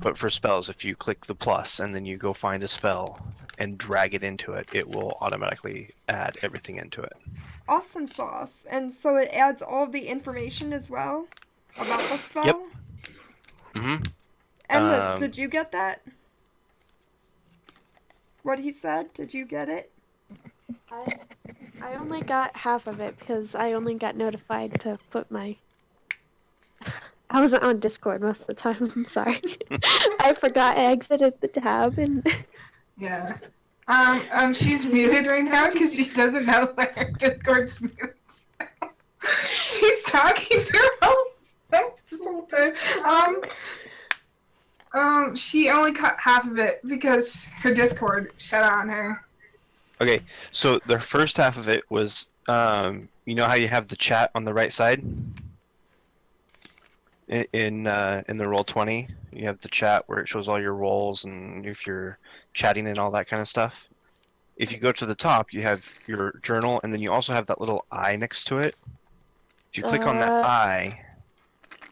But for spells, if you click the plus and then you go find a spell and drag it into it, it will automatically add everything into it. Awesome sauce. And so it adds all of the information as well about the spell? Yep. Mm-hmm. Endless, did you get that? What he said? Did you get it? I only got half of it because I only got notified to put my... I wasn't on Discord most of the time, I'm sorry. I forgot I exited the tab and... Yeah. She's muted right now because she doesn't know that her Discord's muted. She's talking to her this whole time. She only cut half of it because her Discord shut on her. Okay, so the first half of it was, you know how you have the chat on the right side? In the Roll20, you have the chat where it shows all your rolls and if you're chatting and all that kind of stuff. If you go to the top, you have your journal, and then you also have that little eye next to it. If you click on that eye,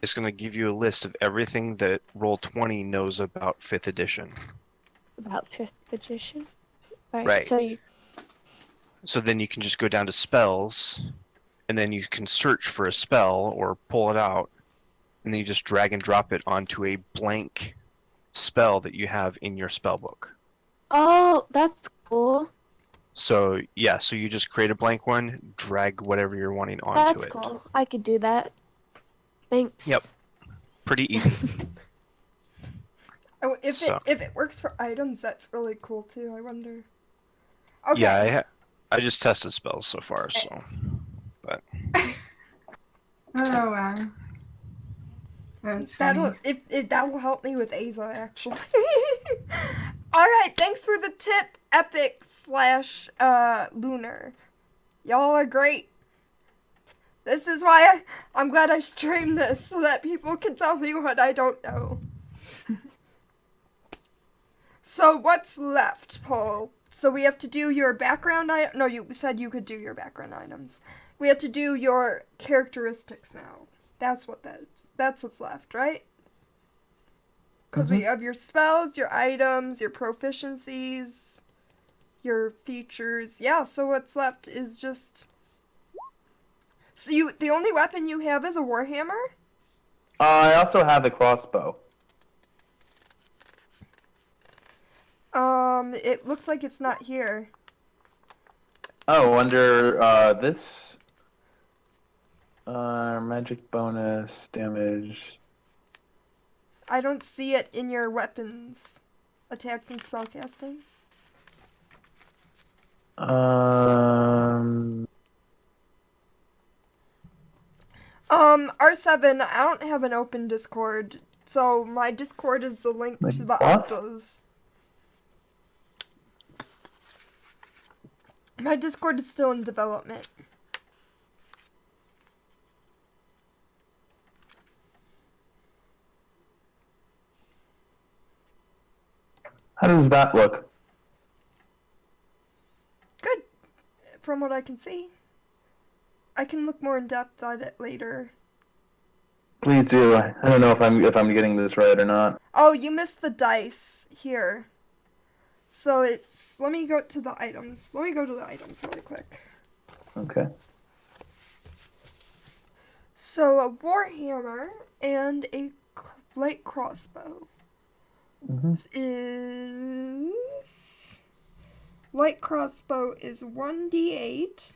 it's going to give you a list of everything that Roll20 knows about 5th edition. About 5th edition? Right. So you... So then you can just go down to spells, and then you can search for a spell or pull it out, and then you just drag and drop it onto a blank spell that you have in your spell book. Oh, that's cool. So yeah, so you just create a blank one, drag whatever you're wanting onto That's it. cool. I could do that. Thanks. Yep. Pretty easy. Oh, if So. it works for items, that's really cool too. I wonder. Okay. Yeah, I just tested spells so far, so. But Oh wow. That's funny. If that will help me with Aza actually. All right, thanks for the tip, Epic / Lunar. Y'all are great. This is why I'm glad I streamed this so that people can tell me what I don't know. So what's left, Paul? So we have to do your background No, you said you could do your background items. We have to do your characteristics now. That's what's left, right? Because we have your spells, your items, your proficiencies, your features. Yeah, so what's left is just... So the only weapon you have is a warhammer? I also have a crossbow. It looks like it's not here. Oh, under this magic bonus damage. I don't see it in your weapons, attacks and spellcasting. R7, I don't have an open Discord, so my Discord is the link Like to the boss? Octas. My Discord is still in development. How does that look? Good, from what I can see. I can look more in depth at it later. Please do. I don't know if I'm getting this right or not. Oh, you missed the dice here. So let me go to the items. Let me go to the items really quick. Okay. So a warhammer and a light crossbow is... Light crossbow is 1d8.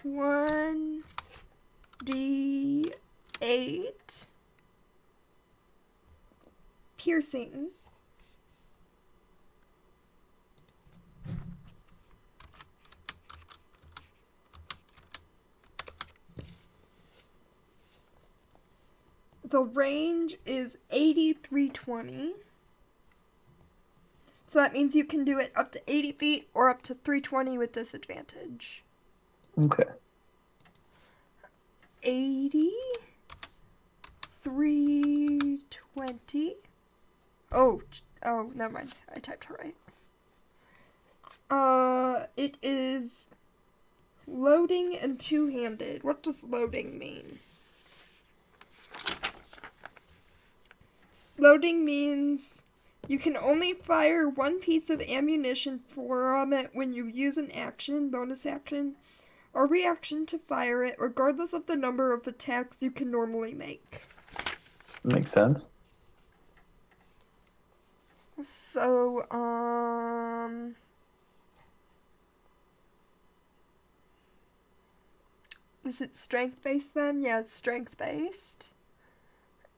1d8 piercing. The range is 8320. So that means you can do it up to 80 feet or up to 320 with disadvantage. Okay. 80, 320. Oh, never mind. I typed it right. It is loading and two-handed. What does loading mean? Loading means you can only fire one piece of ammunition from it when you use an action, bonus action, or reaction to fire it, regardless of the number of attacks you can normally make. Makes sense. So, is it strength-based then? Yeah, it's strength-based.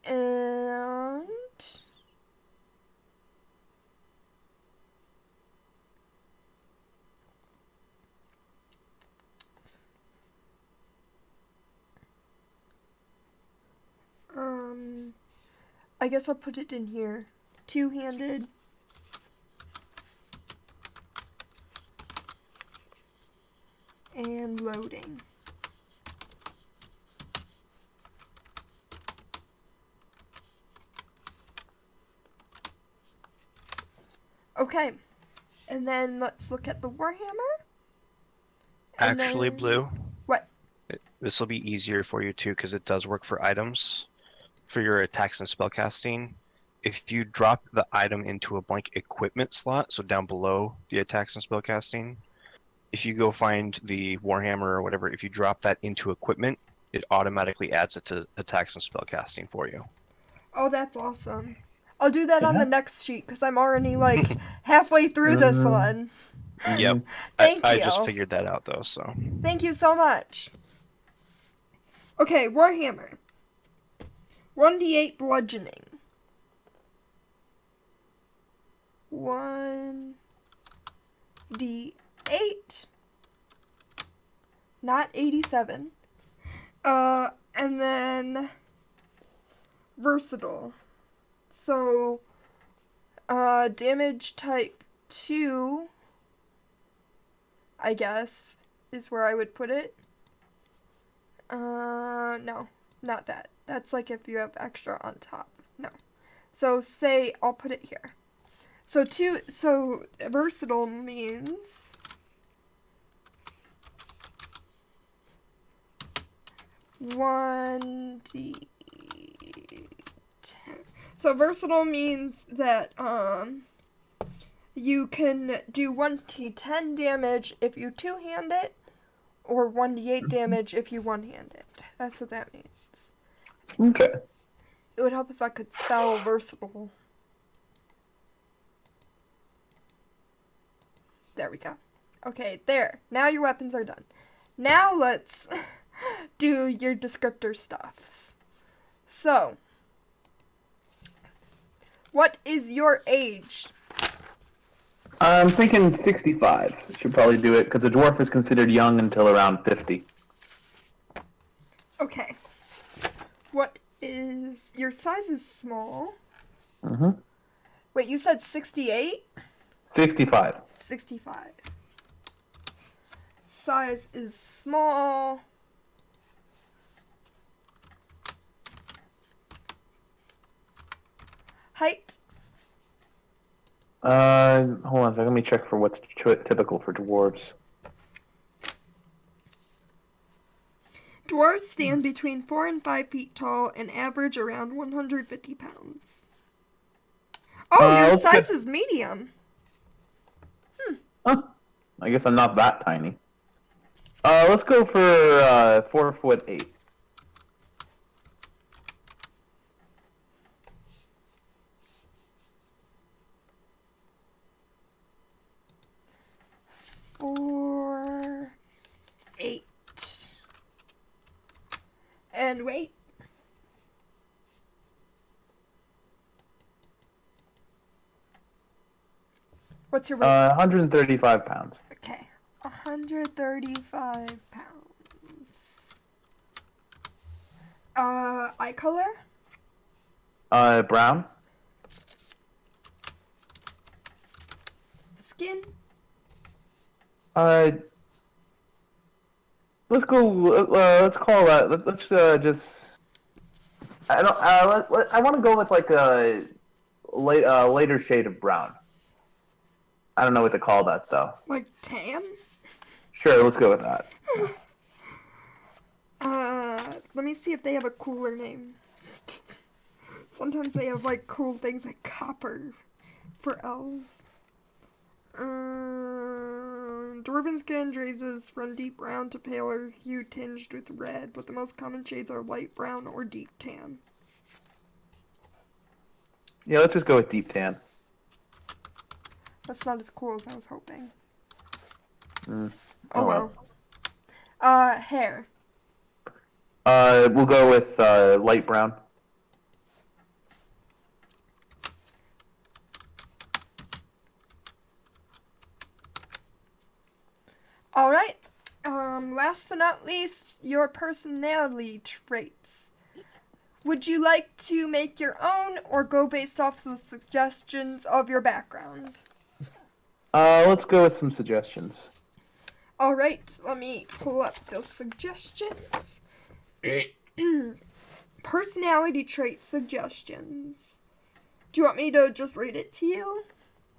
And... I guess I'll put it in here. Two-handed. And loading. Okay. And then let's look at the warhammer. And actually, then... Blue, What? this will be easier for you too because it does work for items. For your attacks and spellcasting, if you drop the item into a blank equipment slot, so down below the attacks and spellcasting, if you go find the Warhammer or whatever, if you drop that into equipment, it automatically adds it to attacks and spellcasting for you. Oh, that's awesome. I'll do that on Yeah. the next sheet because I'm already like halfway through this one. Yep. Thank I you. just figured that out though, so. Thank you so much. Okay, Warhammer. 1d8 bludgeoning. 1d8. Not 87. And then versatile. So, damage type 2, I guess, is where I would put it. No, not that. That's like if you have extra on top. No. So say, I'll put it here. So versatile means one D10. So versatile means that you can do 1d10 damage if you two-hand it, or 1d8 damage if you one-hand it. That's what that means. Okay. It would help if I could spell versatile. There we go. Okay, there. Now your weapons are done. Now let's do your descriptor stuffs. So, what is your age? I'm thinking 65. Should probably do it, because a dwarf is considered young until around 50. Okay. What is... Your size is small. Mm-hmm. Wait, you said 68? 65. 65. Size is small. Height? Hold on a second. Let me check for what's typical for dwarves. Dwarves stand between 4 and 5 feet tall and average around 150 pounds. Oh, your size is medium. Huh. I guess I'm not that tiny. Let's go for 4'8". Four, 8. And weight? What's your weight? 135 pounds. Okay, 135 pounds. Eye color? Brown. Skin? Let's go. Let's call that. Let's just. I don't. I want to go with like a later shade of brown. I don't know what to call that though. Like tan? Sure, let's go with that. Let me see if they have a cooler name. Sometimes they have like cool things like copper for elves. Dwarven skin ranges from deep brown to paler hue tinged with red, but the most common shades are light brown or deep tan. Yeah, let's just go with deep tan. That's not as cool as I was hoping. Oh well. Hair. We'll go with light brown. Alright. Last but not least, your personality traits. Would you like to make your own or go based off the suggestions of your background? Let's go with some suggestions. Alright, let me pull up the suggestions. Personality trait suggestions. Do you want me to just read it to you?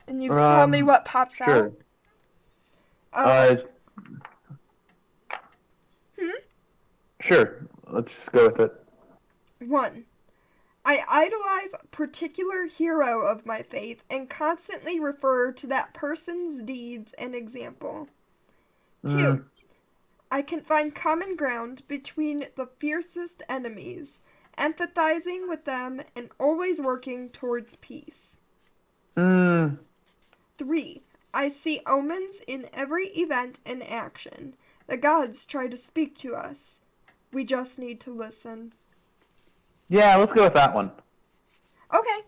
And you tell me what pops sure. out? Sure, let's go with it. 1. I idolize a particular hero of my faith and constantly refer to that person's deeds and example. 2. I can find common ground between the fiercest enemies, empathizing with them and always working towards peace. 3. I see omens in every event and action. The gods try to speak to us. We just need to listen. Yeah, let's go with that one. Okay.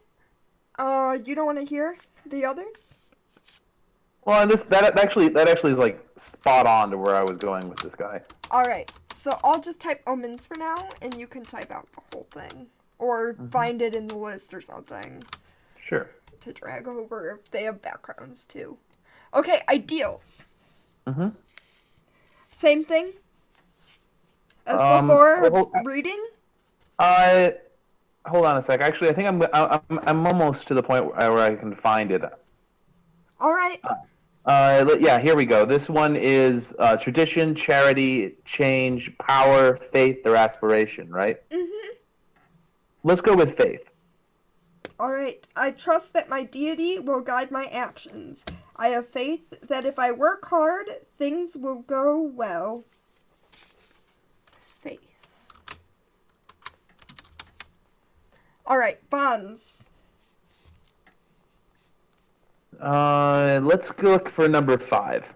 You don't want to hear the others? Well, that actually is like spot on to where I was going with this guy. Alright, so I'll just type omens for now, and you can type out the whole thing. Or find it in the list or something. Sure. To drag over if they have backgrounds too. Okay, ideals. Same thing as before. Reading. Hold on a sec. Actually, I think I'm almost to the point where I can find it. All right. Yeah, here we go. This one is tradition, charity, change, power, faith, or aspiration, right? Let's go with faith. All right. I trust that my deity will guide my actions. I have faith that if I work hard, things will go well. Faith. All right, bonds. Let's look for number 5.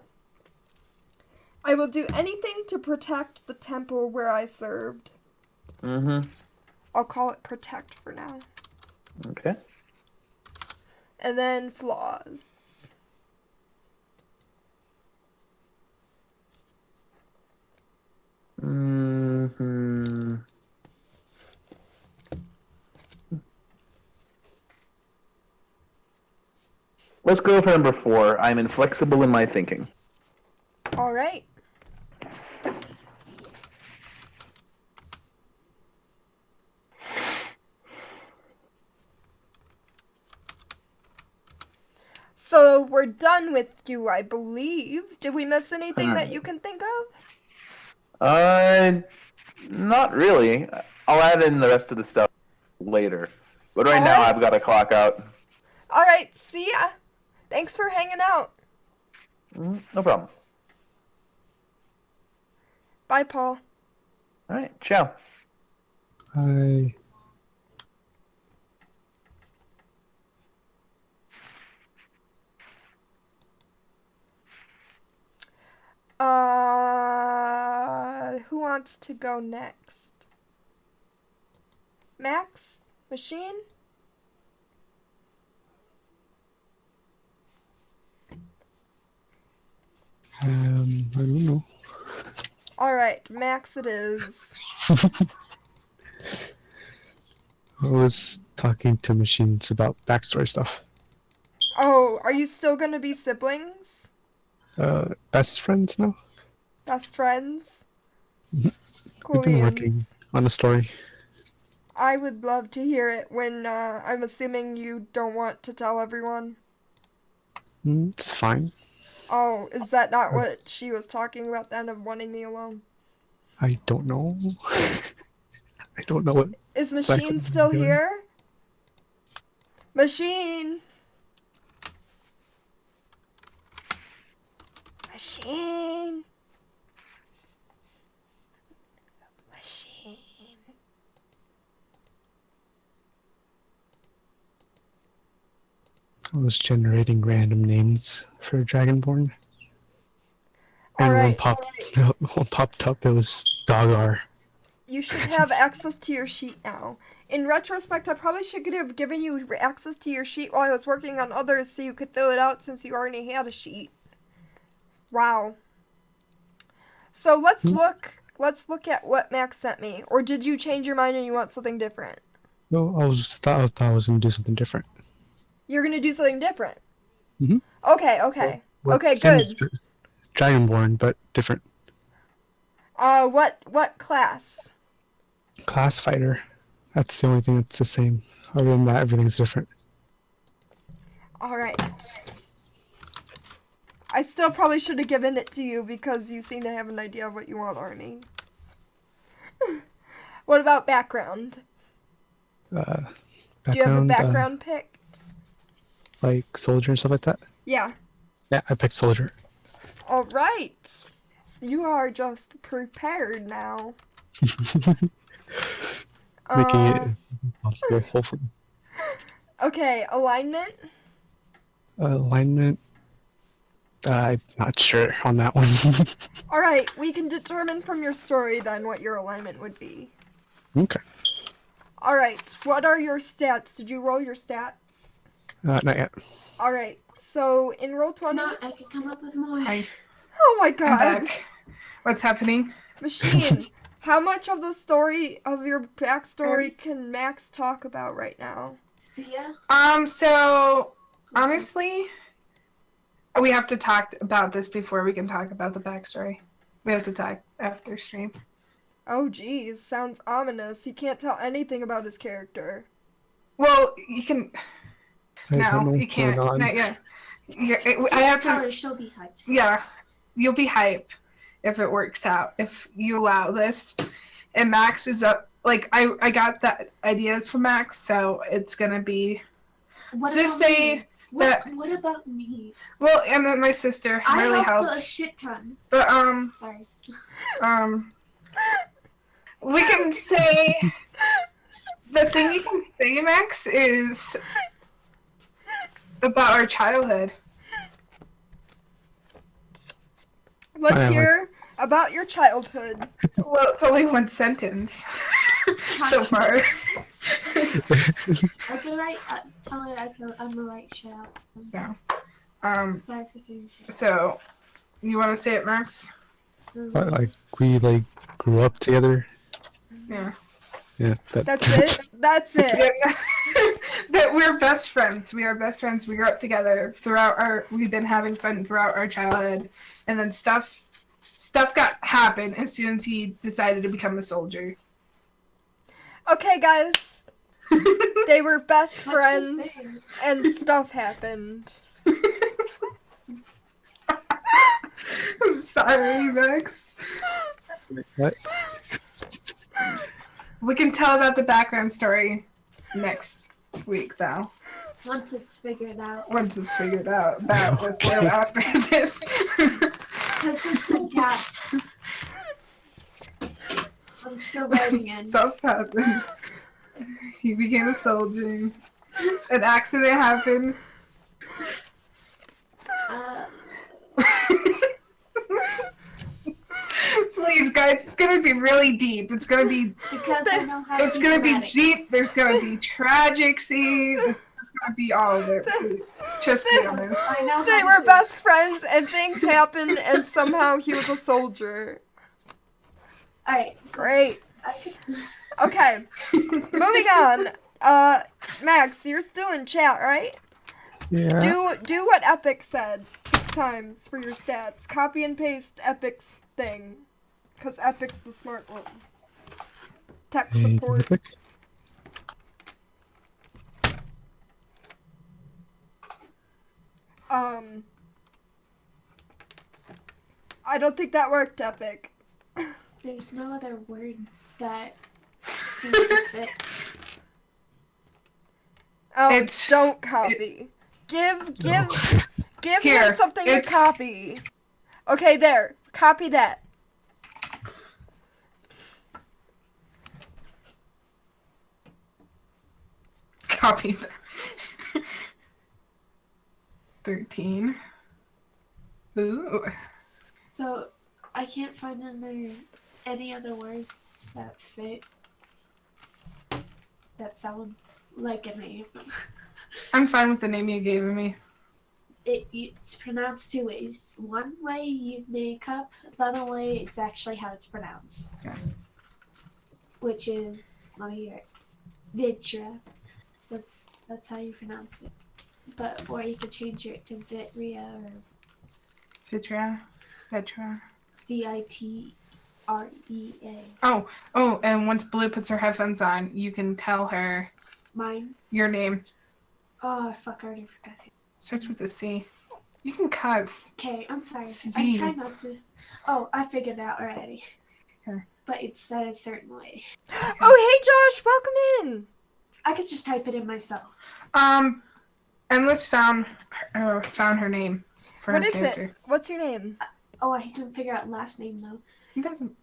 I will do anything to protect the temple where I served. I'll call it protect for now. Okay. And then flaws. Let's go for number 4. I'm inflexible in my thinking. All right. So we're done with you, I believe. Did we miss anything that you can think of? Not really. I'll add in the rest of the stuff later. But right now, I've got to clock out. All right, see ya. Thanks for hanging out. No problem. Bye, Paul. All right, ciao. Hi. Who wants to go next? Max? Machine? I don't know. Alright, Max it is. I was talking to machines about backstory stuff. Oh, are you still gonna be siblings? Best friends now? Best friends? We've been working on a story. I would love to hear it when, I'm assuming you don't want to tell everyone. It's fine. Oh, is that not what she was talking about then, of wanting me alone? I don't know. I don't know what. Is Machine still here? Machine! Machine! Machine. I was generating random names for Dragonborn. And Alright. one popped up, it was Dogar. You should have access to your sheet now. In retrospect, I probably should have given you access to your sheet while I was working on others so you could fill it out since you already had a sheet. Wow. So let's look at what Max sent me. Or did you change your mind and you want something different? No, I thought I was gonna do something different. You're gonna do something different? Mm-hmm. Okay. Well, Okay, same as good. Dragonborn, but different. What class? Class fighter. That's the only thing that's the same. Other than that, everything's different. Alright. I still probably should have given it to you because you seem to have an idea of what you want, Arnie. What about background? Do you have a Background, background picked? like soldier and stuff like that. Yeah. Yeah, I picked soldier. All right. So you are just prepared now. Making it Uh, possible, hopefully. okay, alignment. Alignment. I'm not sure on that one. All right, we can determine from your story then what your alignment would be. Okay. All right, what are your stats? Did you roll your stats? Not yet. All right, so in roll 20. No, I could come up with more. Hi, Oh my I'm god. back. What's happening? Machine, how much of the story of your backstory can Max talk about right now? See ya. So honestly, we have to talk about this before we can talk about the backstory. We have to talk after stream. Oh geez, sounds ominous. He can't tell anything about his character. Well, you can. I don't know No, you what's can't. going on. Not yet. I Just have tell to. her, she'll be hyped. Yeah, you'll be hype if it works out. If you allow this, and Max is up. Like I got the ideas from Max, so it's gonna be. What Just about say me? that. What about me? Well, and then my sister I really helped a helped. shit ton. But Sorry. we can say the thing you can say, Max, is about our childhood. Let's Whatever. hear about your childhood. Well, it's only one sentence so far. I can write. Tell her I'm gonna write shit out. So, Sorry for saying shit. so you want to say it, Max? But, like we grew up together. Yeah. Yeah. That's it? That's it. Yeah. That we're best friends. We are best friends. We grew up together we've been having fun throughout our childhood, and then stuff happened as soon as he decided to become a soldier. Okay, guys. They were best What's friends, she saying? and stuff happened. I'm sorry, Max. What? We can tell about the background story next week, though. Once it's figured out. Once it's figured out that we'll go after this. Because there's some gaps. I'm still writing in. Stuff happened. He became a soldier. An accident happened. Please, guys, it's gonna be really deep. It's gonna be. Because I know how to It's gonna be dramatic. deep. There's gonna be tragic scenes. It's gonna be all of it. Just be honest. I know how They to were do best friends, and things happened, and somehow he was a soldier. Alright. Great. Okay, moving on. Max, you're still in chat, right? Yeah. Do what Epic said 6 times for your stats. Copy and paste Epic's thing, because Epic's the smart one. Tech And support. Epic. I don't think that worked, Epic. There's no other words that seem to fit. Oh, It's- don't copy. Give him Here, something to it's- copy. Okay, there. Copy that. Copy that. 13. Ooh. So, I can't find any other words that fit. That sound like a name. I'm fine with the name you gave me. It's pronounced 2 ways. One way you make up, the other way it's actually how it's pronounced. Okay. Which is, let me hear it. Vitra. That's how you pronounce it. But or you could change it to Vitria or Vitra. Vitra. Vitrea. Oh, and once Blue puts her headphones on, you can tell her Mine. your name. Oh fuck! I already forgot it. Starts with a C. You can cuss. Okay, I'm sorry. I Jeez. try not to. Oh, I figured it out already. Okay. But it's said a certain way. Oh, hey Josh, welcome in. I could just type it in myself. Endless found her name for What her is character. it? What's your name? Oh, I didn't figure out last name though. It doesn't.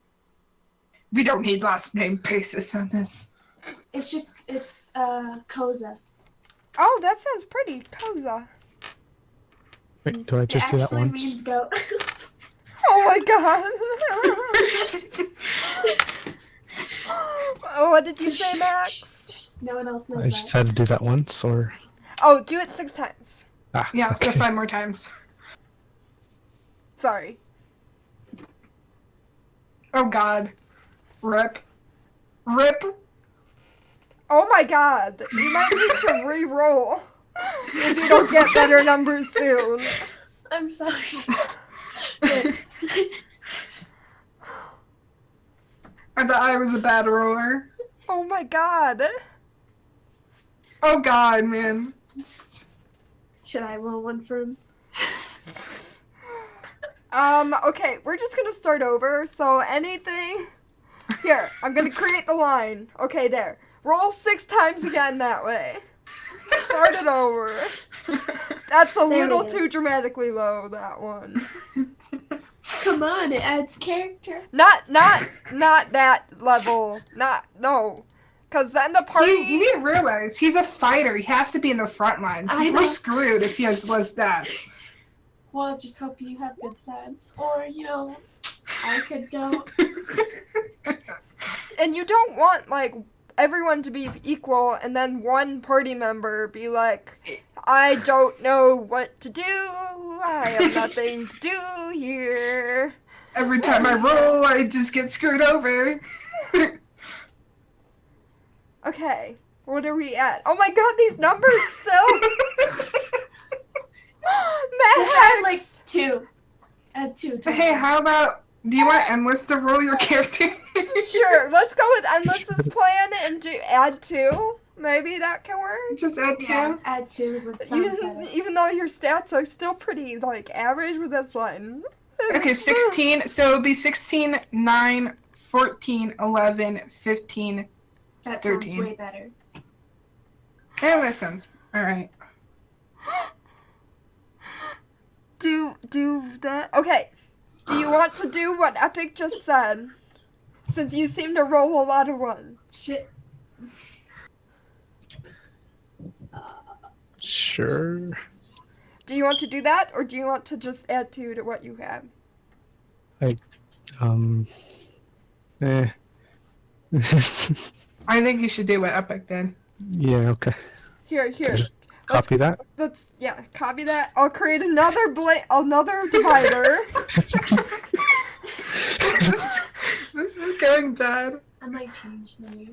We don't need last name basis on this. It's Koza. Oh, that sounds pretty. Koza. Wait, do I just It do that actually once? means goat. Oh my god. Oh, what did you say, Max? No one else knows I that. just had to do that once, or Oh, do it 6 times. Yeah, so okay. 5 more times. Sorry. Oh god. Rip. Rip. Oh my god. You might need to re-roll if you don't get better numbers soon. I'm sorry. I thought I was a bad roller. Oh my god. Oh god, man. Should I roll one for him? Okay, we're just gonna start over, so anything... Here, I'm gonna create the line. Okay, there. Roll 6 times again that way. Start it over. That's a There we little go. too dramatically low, that one. Come on, it adds character. Not that level. No. Cause then the party... You need to realize, he's a fighter. He has to be in the front lines. I know. We're screwed if he has less stats. Well, just hope you have good stats. Or, I could go. And you don't want, like, everyone to be equal and then one party member be like, I don't know what to do. I have nothing to do here. Every time I roll, I just get screwed over. Okay, what are we at? Oh my god, these numbers still. Just add, Max! 2. Add 2. to Hey, it. how about, do you want Endless to roll your character? Sure, let's go with Endless's plan and add 2. Maybe that can work. Just add 2. Yeah, add 2, but sounds better. Even though your stats are still pretty, like, average, but that's fine. Okay, 16. So it would be 16, 9, 14, 11, 15. That 13. sounds way better. Yeah, that sounds alright. Do that. Okay. Do you want to do what Epic just said? Since you seem to roll a lot of ones. Shit. Sure. Do you want to do that, or do you want to just add 2 to what you have? Eh. I think you should do what Epic did. Yeah, okay. Here. Just copy that. Let's copy that. I'll create another divider. This is going bad. I might change the name.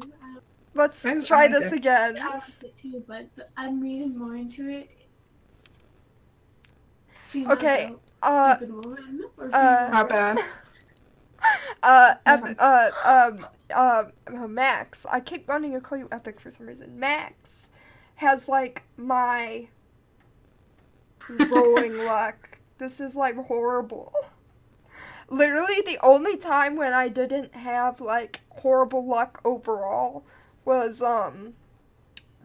Let's I try like this it. again. I like it too, but I'm reading more into it. Female Okay, goat, stupid woman, or Not bad. Max. I keep wanting to call you Epic for some reason. Max has, like, my rolling luck. This is, like, horrible. Literally, the only time when I didn't have, like, horrible luck overall was,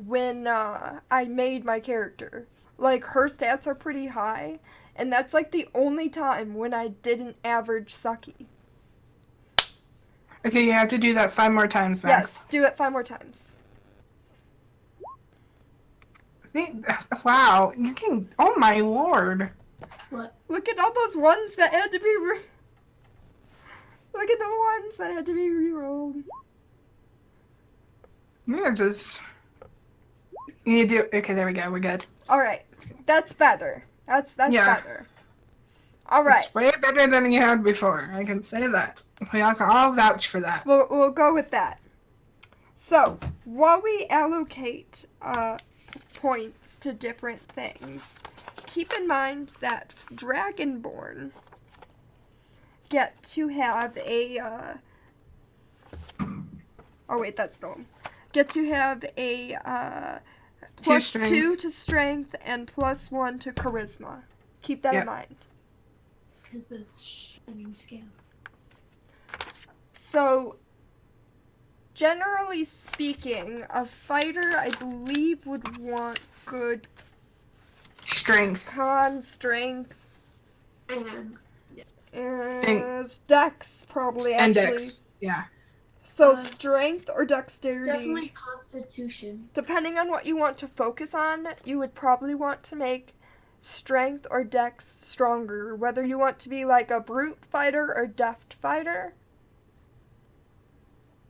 when, I made my character. Like, her stats are pretty high, and that's, like, the only time when I didn't average sucky. Okay, you have to do that 5 more times, Max. Yes, do it 5 more times. See? Wow, you can. Oh my lord. what? Look at all those ones that had to be Look at the ones that had to be re-rolled. You're just. You do. Okay, there we go. We're good. Alright, that's better. That's Yeah. better. Alright, It's way better than you had before. I can say that. We all can all vouch for that. we'll go with that. So, while we allocate points to different things, keep in mind that Dragonborn get to have a oh wait, that's Gnome. Get to have a plus strength. 2 to strength and plus 1 to charisma. Keep that Yep. in mind. Because this scale. So, generally speaking, a fighter, I believe, would want good Strength. con, strength, And and dex, probably, And actually. dex. Yeah. So, Uh, strength or dexterity. definitely Constitution. Depending on what you want to focus on, you would probably want to make strength or dex stronger. Whether you want to be like a brute fighter or deft fighter.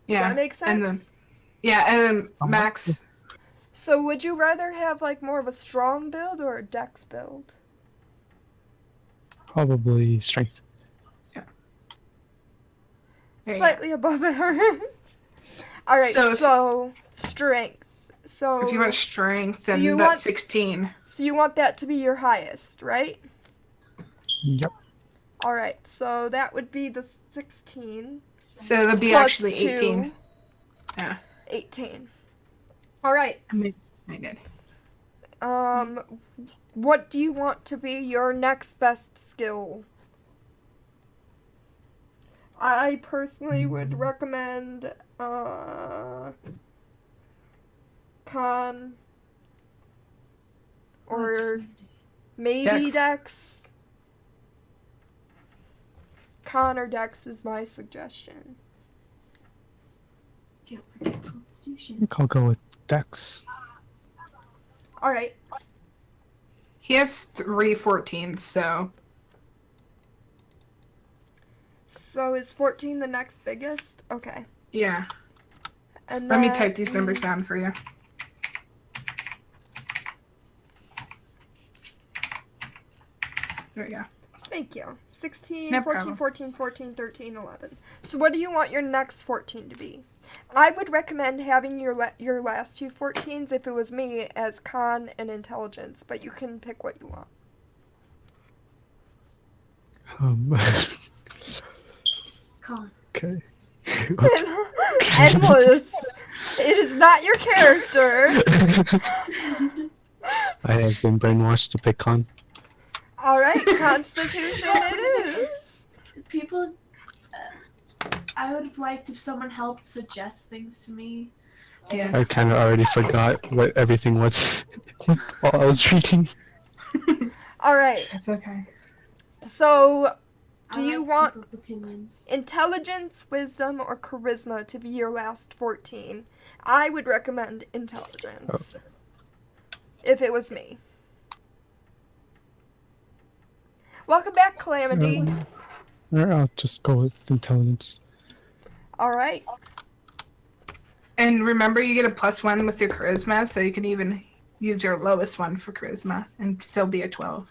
Does Yeah. that make sense? And then, yeah, and then max. So would you rather have like more of a strong build or a dex build? Probably strength. There you Slightly above average. Alright, So so, if- strength. So If you want strength, then you that's want- 16. so you want that to be your highest, right? Yep. Alright, so that would be the 16. So that'd be plus actually 18. 2, Yeah. 18. Alright, I'm excited. what do you want to be your next best skill? I personally would recommend con or maybe Dex. dex. Con or dex is my suggestion. Can't forget Constitution. I think I'll go with dex. Alright, He has 3 14s, so so is 14 the next biggest? Okay. yeah. And Let me then- type these numbers down for you. There we go. Thank you. 16, No 14, problem. 14, 14, 13, 11. So what do you want your next 14 to be? I would recommend having your last two 14s, if it was me, as con and intelligence, but you can pick what you want. Con. Okay. Endless. It is not your character. I have been brainwashed to pick con. Alright, Constitution it is. People, I would have liked if someone helped suggest things to me. Yeah. I kind of already forgot what everything was while I was reading. Alright, It's okay. so do I you like want people's opinions? intelligence, wisdom, or charisma to be your last 14? I would recommend intelligence. If it was me. Welcome back, Calamity. I'll just go with intelligence. Alright. And remember, you get a +1 with your charisma, so you can even use your lowest one for charisma and still be a 12.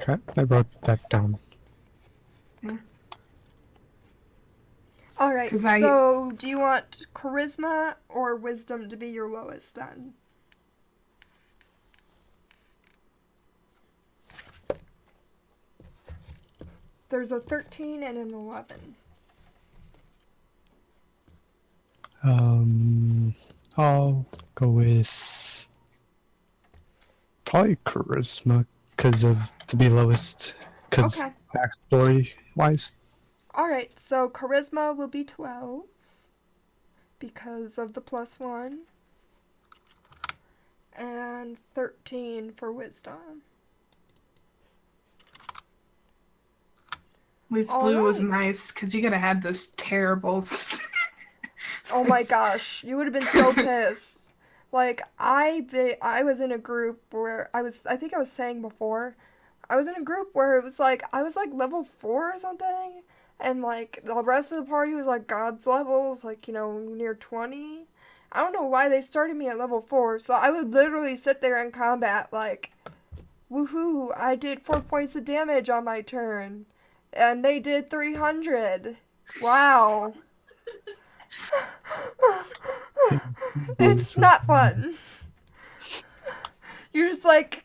Okay, I wrote that down. Alright, 'Cause now so do you want charisma or wisdom to be your lowest then? There's a 13 and an 11. I'll go with probably charisma because of to be lowest because Okay. backstory wise. Alright, so charisma will be 12 because of the +1. And 13 for wisdom. At least blue was Alright. nice, because you could have had those terrible... Oh my gosh, you would have been so pissed. Like, I was in a group where I think I was saying before, I was in a group where it was like, I was like level 4 or something, and like, the rest of the party was like God's levels, like, you know, near 20. I don't know why they started me at level 4, so I would literally sit there in combat like, woohoo, I did 4 points of damage on my turn, and they did 300. Wow. It's not fun. You're just like,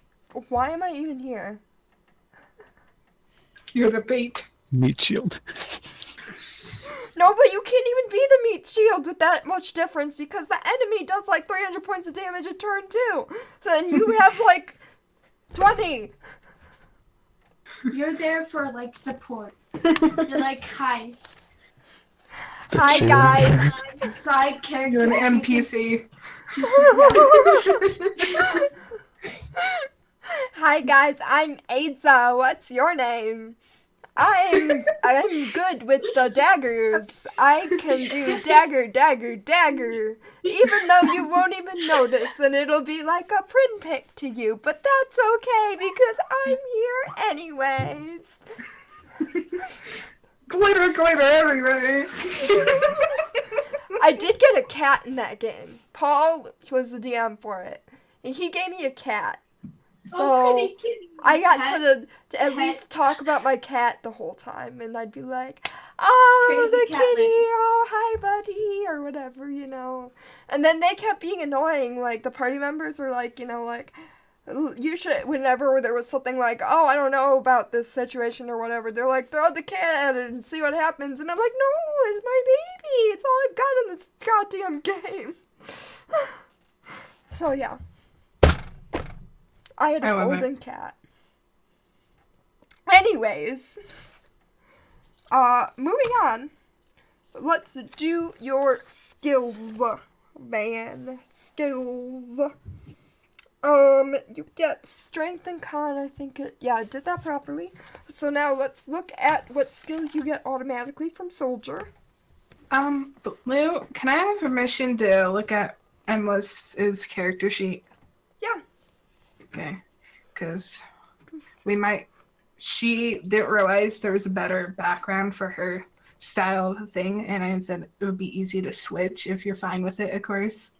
why am I even here? You're the bait. Meat shield. No, but you can't even be the meat shield with that much difference because the enemy does like 300 points of damage a turn too. So, and you have like 20. You're there for like support. You're like, hi. Hi Cheer. guys. side character. You're an NPC. Hi guys, I'm Aiza. What's your name? I'm good with the daggers. I can do dagger, dagger, dagger. Even though you won't even notice and it'll be like a pinprick to you, but that's okay because I'm here anyways. Glitter, glitter everywhere. I did get a cat in that game. Paul was the DM for it. And he gave me a cat. So pretty kitty. I got to at Cat. least talk about my cat the whole time, and I'd be like, "Oh, Crazy the cat kitty! lady. Oh, hi, buddy!" or whatever, you know. And then they kept being annoying. Like the party members were like, you know, like you should. Whenever there was something like, "Oh, I don't know about this situation" or whatever, they're like, "Throw the cat and see what happens." And I'm like, "No, it's my baby. It's all I've got in this goddamn game." So yeah. I had a I love it. golden cat. Anyways, moving on. Let's do your skills, man. Skills. You get strength and con. I think I did that properly. So now let's look at what skills you get automatically from soldier. Lou, can I have permission to look at Endless's character sheet? Yeah. Okay, because she didn't realize there was a better background for her style of thing, and I said it would be easy to switch if you're fine with it, of course.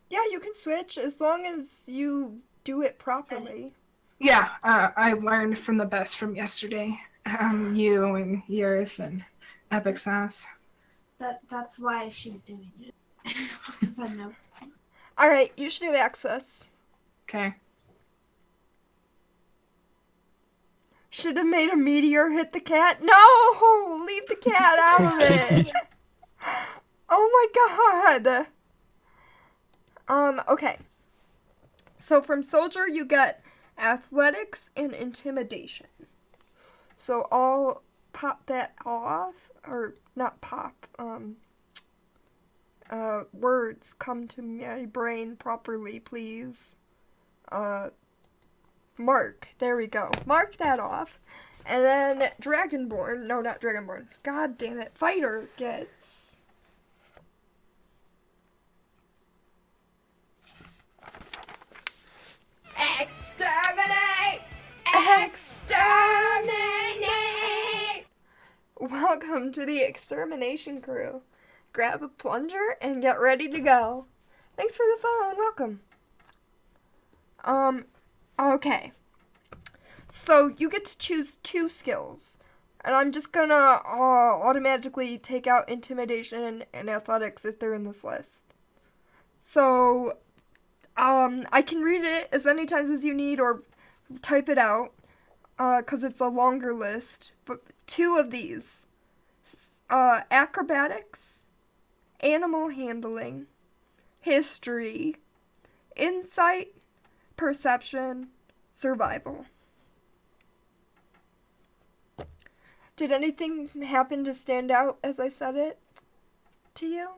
Yeah, you can switch as long as you do it properly. Yeah, I learned from the best from yesterday. You and yours and Epic Sauce. That's why she's doing it. Because I know. Alright, you should have access. Okay. Should have made a meteor hit the cat. No! Leave the cat out of it. Oh my god. Okay. So from soldier you get athletics and intimidation. So I'll pop that off, or not pop. Words come to my brain properly, please. Mark. There we go. Mark that off. And then Dragonborn. No, not Dragonborn. God damn it. Fighter gets... Exterminate! Exterminate! Welcome to the extermination crew. Grab a plunger and get ready to go. Thanks for the follow and welcome. Okay. So you get to choose 2 skills. And I'm just gonna automatically take out intimidation and athletics if they're in this list. So, I can read it as many times as you need or type it out, because it's a longer list. But 2 of these. Acrobatics, animal handling, history, insight, perception, survival. Did anything happen to stand out as I said it to you?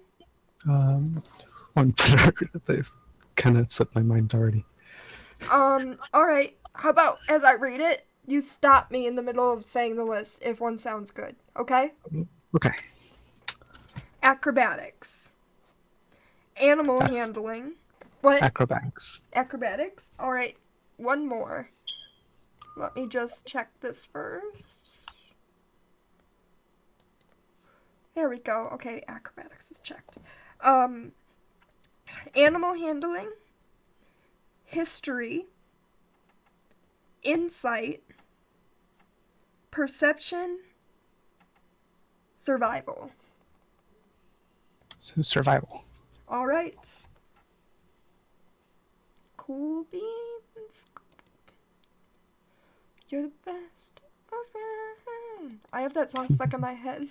One better. They've kind of slipped my mind already. Alright. How about as I read it, you stop me in the middle of saying the list if one sounds good, okay? Okay. Acrobatics. Animal That's handling. What? acrobatics. Acrobatics. Alright, one more. Let me just check this first. There we go. Okay, acrobatics is checked. Animal handling, history, insight, perception, survival. So survival. All right. Cool beans. You're the best around. I have that song stuck in my head.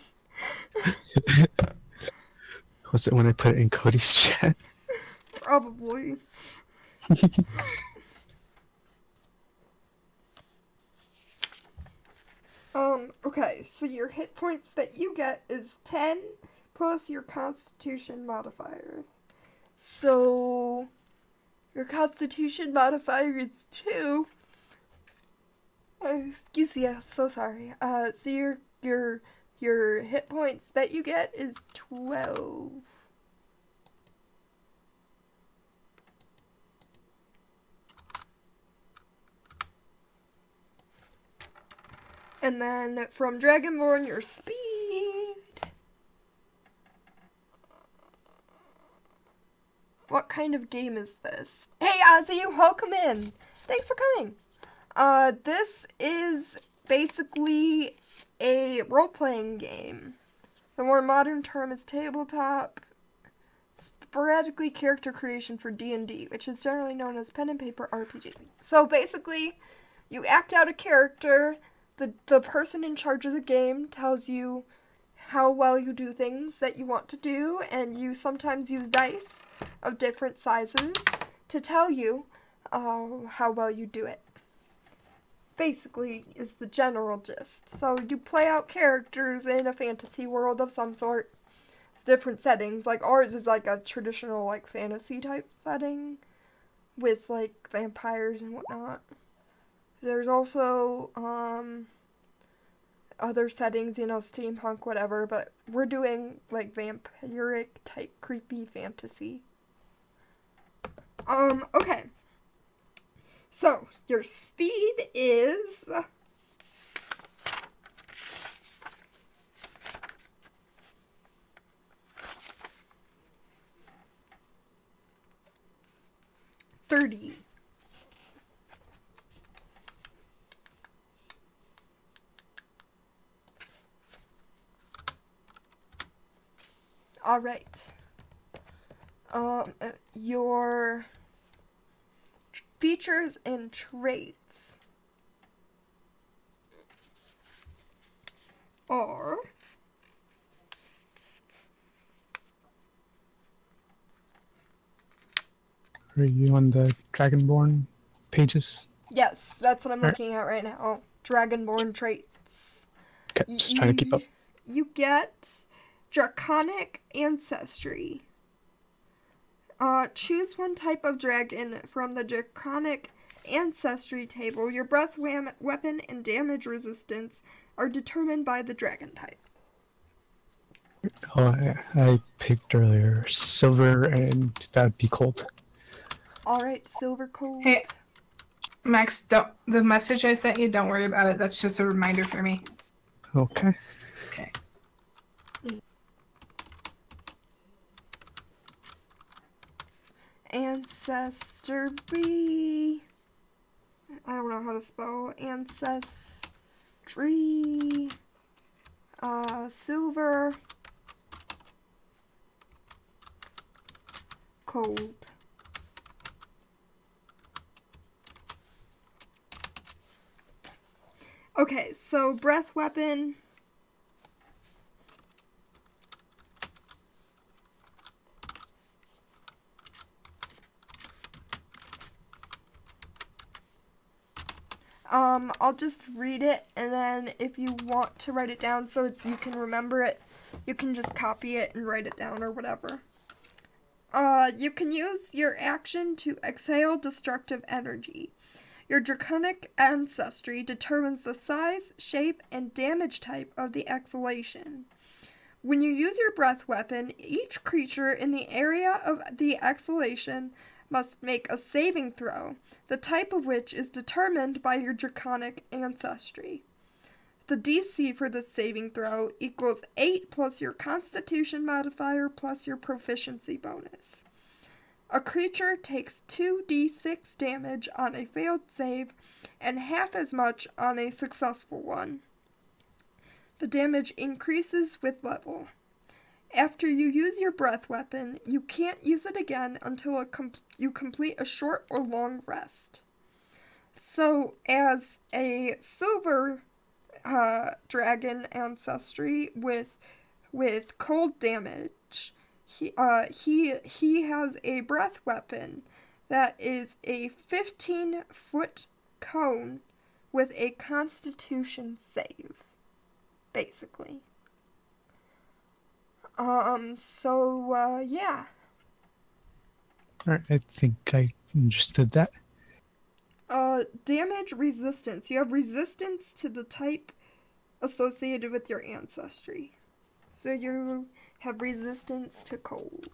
Was it when I put it in Cody's chat? Probably. Okay, so your hit points that you get is 10 plus your Constitution modifier. So your Constitution modifier is 2. Excuse me, I'm so sorry. So your hit points that you get is 12. And then from Dragonborn, your speed. What kind of game is this? Hey, Ozzy, welcome in. Thanks for coming. This is basically a role-playing game. The more modern term is tabletop. Sporadically character creation for D&D, which is generally known as pen and paper RPG. So basically, you act out a character. The person in charge of the game tells you how well you do things that you want to do, and you sometimes use dice of different sizes to tell you how well you do it. Basically, is the general gist. So you play out characters in a fantasy world of some sort. It's different settings. Like ours is like a traditional like fantasy type setting with like vampires and whatnot. There's also other settings, you know, steampunk, whatever, but we're doing like vampiric type creepy fantasy. Okay. So, your speed is 30. All right. Your features and traits are Are you on the Dragonborn pages? yes, that's what I'm looking at right now. Dragonborn traits. Okay, just trying to keep up. You get draconic ancestry. Choose one type of dragon from the draconic ancestry table. Your breath, weapon, and damage resistance are determined by the dragon type. Oh, I picked earlier silver, and that'd be cold. Alright, silver cold. Hey, Max, the message I sent you, don't worry about it. That's just a reminder for me. Okay. Okay. Ancestry. I don't know how to spell ancestry. Silver. Cold. Okay, so breath weapon. I'll just read it, and then if you want to write it down so you can remember it, you can just copy it and write it down or whatever. You can use your action to exhale destructive energy. Your draconic ancestry determines the size, shape, and damage type of the exhalation. When you use your breath weapon, each creature in the area of the exhalation must make a saving throw, the type of which is determined by your draconic ancestry. The DC for this saving throw equals 8 plus your Constitution modifier plus your proficiency bonus. A creature takes 2d6 damage on a failed save and half as much on a successful one. The damage increases with level. After you use your breath weapon, you can't use it again until you complete a short or long rest. So, as a silver dragon ancestry with cold damage, he has a breath weapon that is a 15-foot cone with a Constitution save, basically. Yeah. Alright, I think I understood that. Damage resistance. You have resistance to the type associated with your ancestry. So you have resistance to cold.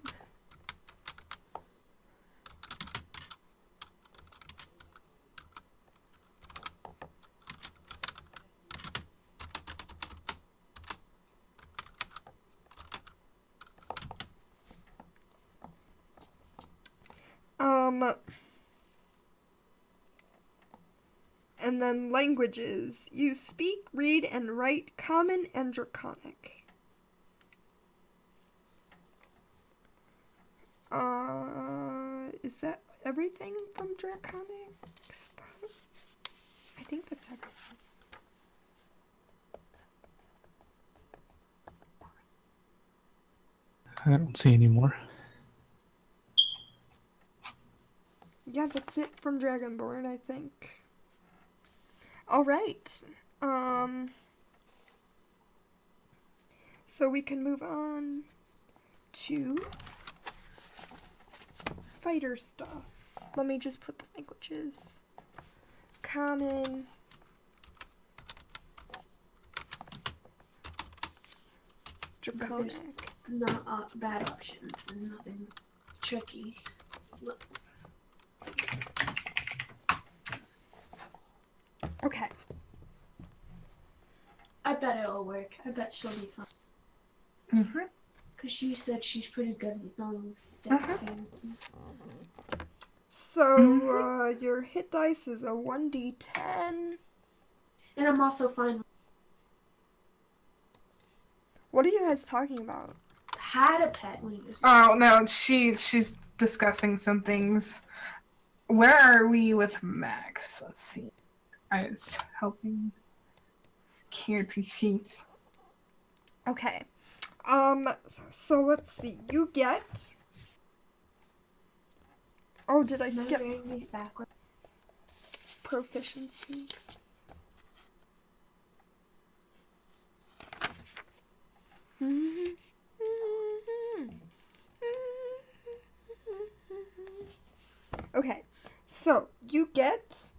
And then languages. You speak, read, and write Common and Draconic. Is that everything from Draconic stuff? I think that's everything. I don't see any more. Yeah, that's it from Dragonborn, I think. Alright. So we can move on to fighter stuff. Let me just put the languages. Common. Draconic. There's not bad options and nothing tricky. Look, Okay. I bet it'll work. I bet she'll be fine. Mm-hmm. Because she said she's pretty good with those. That's fantasy. So, your hit dice is a 1d10. And I'm also fine. What are you guys talking about? Had a pet when he was. Oh no, she's discussing some things. Where are we with Max? Let's see. I was helping Kirti sheets. Okay. So let's see. You get... Oh, did I Am I skip wearing these backwards? proficiency? Okay, so you get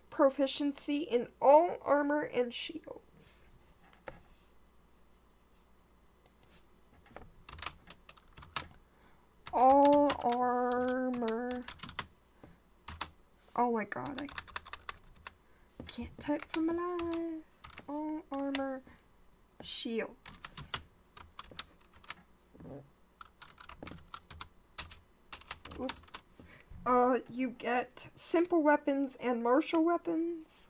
proficiency in all armor and shields. All armor. Oh my god, I can't type for my life. All armor, shields. Oops. You get simple weapons and martial weapons.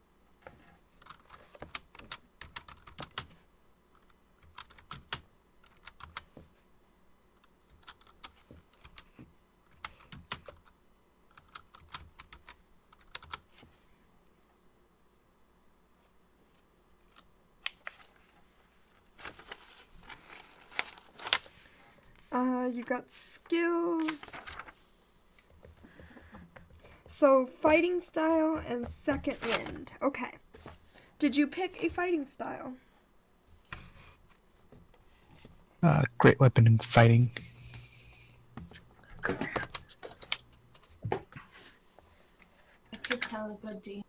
You got skills. So, fighting style and second wind. Okay. Did you pick a fighting style? Great weapon in fighting. I could tell a good deal.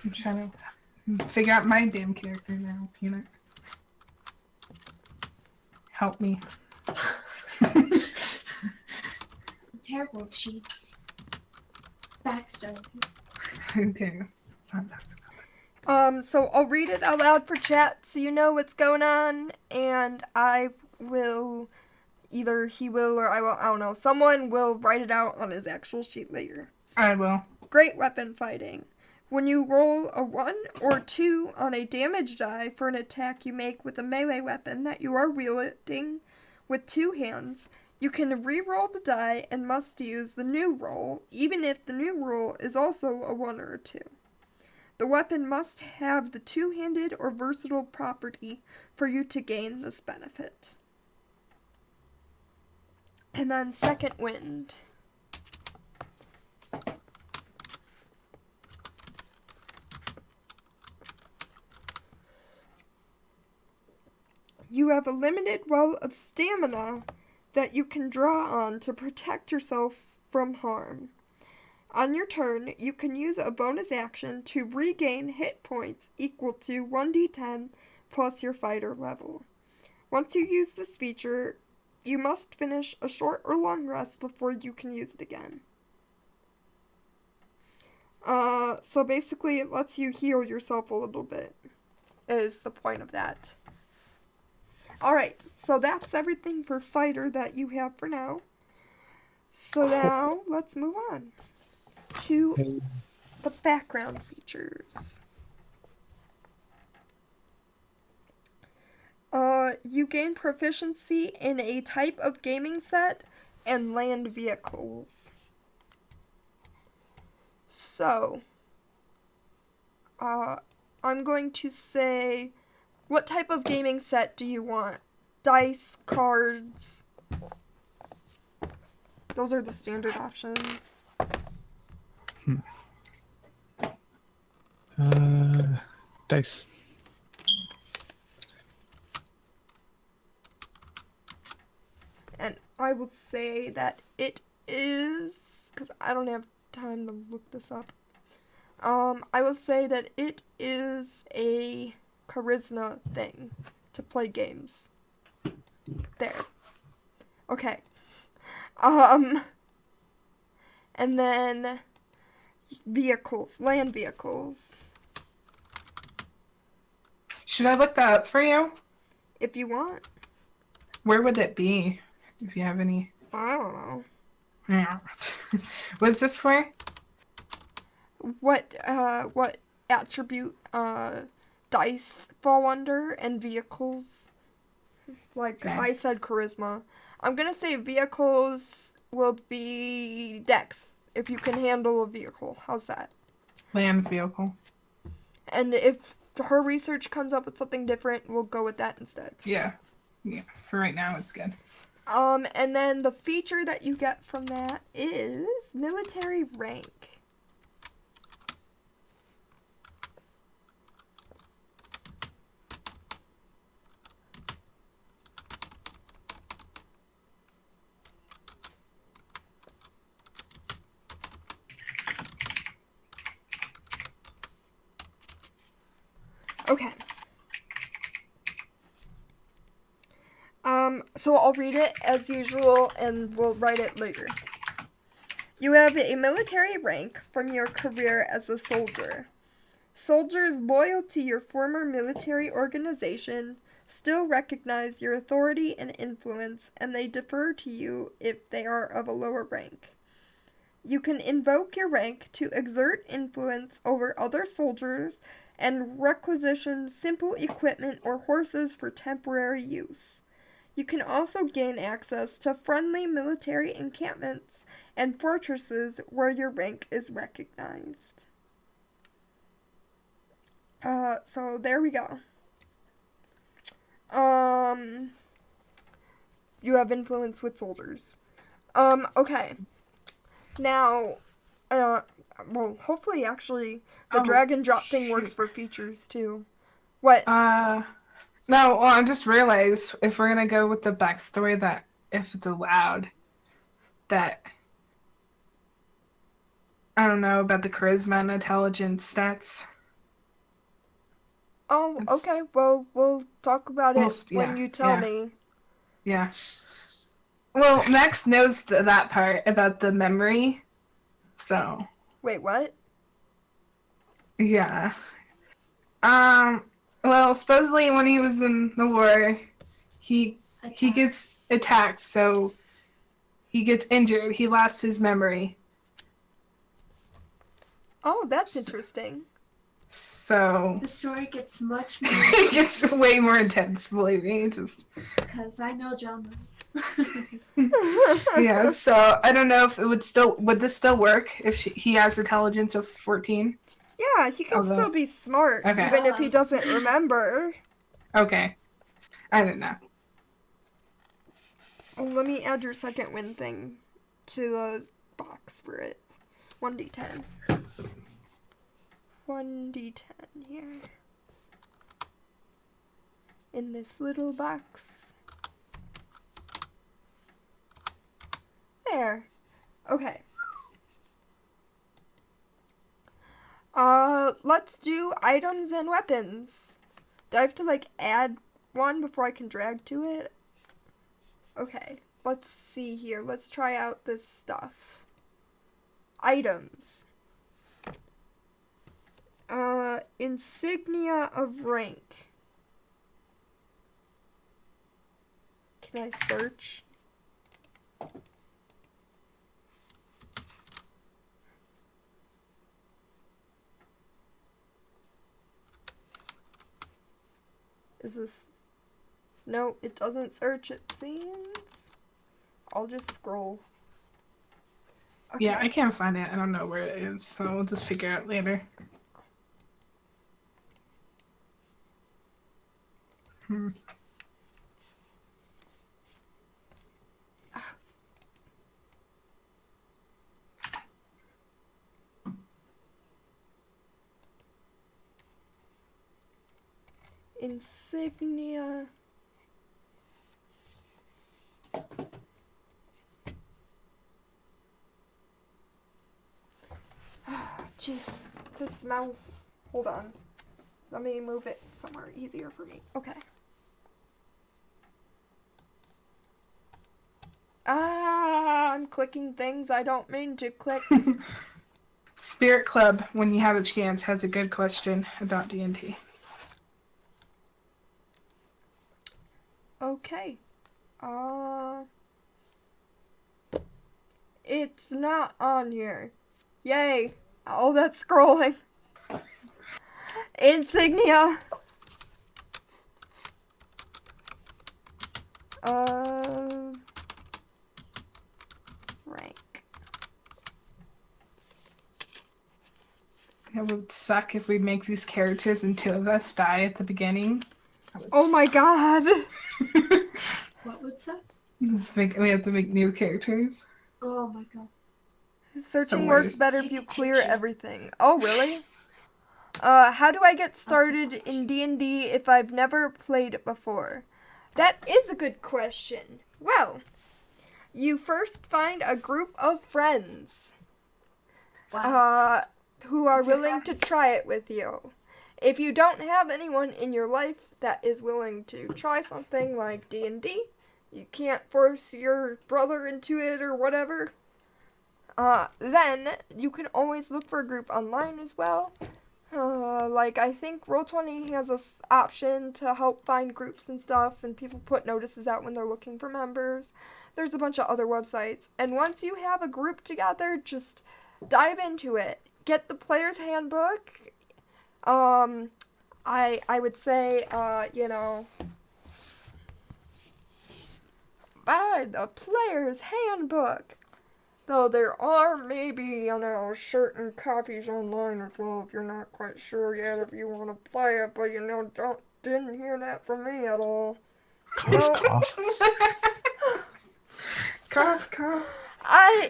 I'm trying to figure out my damn character now, Peanut. Help me. I'm terrible with sheets. Backstory. Okay. It's not that. So I'll read it out loud for chat so you know what's going on, and I will, either he will or I will, I don't know, someone will write it out on his actual sheet later. I will. Great weapon fighting. When you roll a 1 or 2 on a damage die for an attack you make with a melee weapon that you are wielding with 2 hands, you can re-roll the die and must use the new roll, even if the new roll is also a 1 or a 2. The weapon must have the two-handed or versatile property for you to gain this benefit. And then second wind. You have a limited well of stamina that you can draw on to protect yourself from harm. On your turn, you can use a bonus action to regain hit points equal to 1d10 plus your fighter level. Once you use this feature, you must finish a short or long rest before you can use it again. So basically it lets you heal yourself a little bit, is the point of that. Alright, so that's everything for fighter that you have for now. So now, let's move on to the background features. You gain proficiency in a type of gaming set and land vehicles. So, I'm going to say, what type of gaming set do you want? Dice, cards? Those are the standard options. Dice. And I will say that it is, because I don't have time to look this up. I will say that it is a charisma thing to play games. There. Okay. And then vehicles, land vehicles. Should I look that up for you? If you want. Where would it be? If you have any. I don't know. Yeah. What's this for? What attribute, dice fall under and vehicles? Like, Okay. I said charisma. I'm gonna say vehicles will be dex, if you can handle a vehicle. How's that? Land vehicle. And if her research comes up with something different, we'll go with that instead. Yeah. Yeah. For right now, it's good. And then the feature that you get from that is military rank. Okay. So I'll read it as usual and we'll write it later. You have a military rank from your career as a soldier. Soldiers loyal to your former military organization still recognize your authority and influence, and they defer to you if they are of a lower rank. You can invoke your rank to exert influence over other soldiers and requisition simple equipment or horses for temporary use. You can also gain access to friendly military encampments and fortresses where your rank is recognized. So there we go. You have influence with soldiers. Okay. Now, well, hopefully, actually, the drag and drop thing works for features, too. What? No, well, I just realized if we're gonna go with the backstory that if it's allowed, that I don't know about the charisma and intelligence stats. Oh, okay. Well, we'll talk about it when yeah, you tell me. Yeah. Well, Max knows that part about the memory, so. Wait, what? Yeah. Well, supposedly when he was in the war, he gets attacked, so he gets injured. He lost his memory. Oh, that's interesting. So The story gets much more it gets way more intense, believe me. because I know John. Yeah, so I don't know if it would this still work if he has intelligence of 14? Yeah, he can still be smart, Okay. even if he doesn't remember. Okay. I don't know. Oh, let me add your second win thing to the box for it. 1d10. 1d10 here. in this little box. There. Okay. Let's do items and weapons. Do I have to, like, add one before I can drag to it? Okay. Let's see here. Let's try out this stuff. Items. Insignia of rank. Can I search? Is this... No, it doesn't search, it seems. I'll just scroll. Okay. Yeah, I can't find it. I don't know where it is, so we'll just figure it out later. Insignia. Jesus, this mouse. Hold on. Let me move it somewhere easier for me. Okay. I'm clicking things I don't mean to click. Spirit Club, when you have a chance, has a good question about D&D. Okay. It's not on here. Yay. All that scrolling. Insignia. Rank. It would suck if we make these characters and two of us die at the beginning. Oh my god. What would that? We have to make new characters. Oh my god. Searching So works worse. better if Take you a clear picture. everything. Oh, really? How do I get started in D&D if I've never played it before? That is a good question. Well, you first find a group of friends Wow. who are willing to try it with you. If you don't have anyone in your life that is willing to try something like D&D, you can't force your brother into it or whatever, then you can always look for a group online as well. Like, I think Roll20 has this option to help find groups and stuff, and people put notices out when they're looking for members. There's a bunch of other websites, and once you have a group together, just dive into it. Get the player's handbook. I would say, buy the player's handbook. Though there are maybe, certain copies online as well if you're not quite sure yet if you want to play it, but didn't hear that from me at all. Cough, cough. Cough, cough.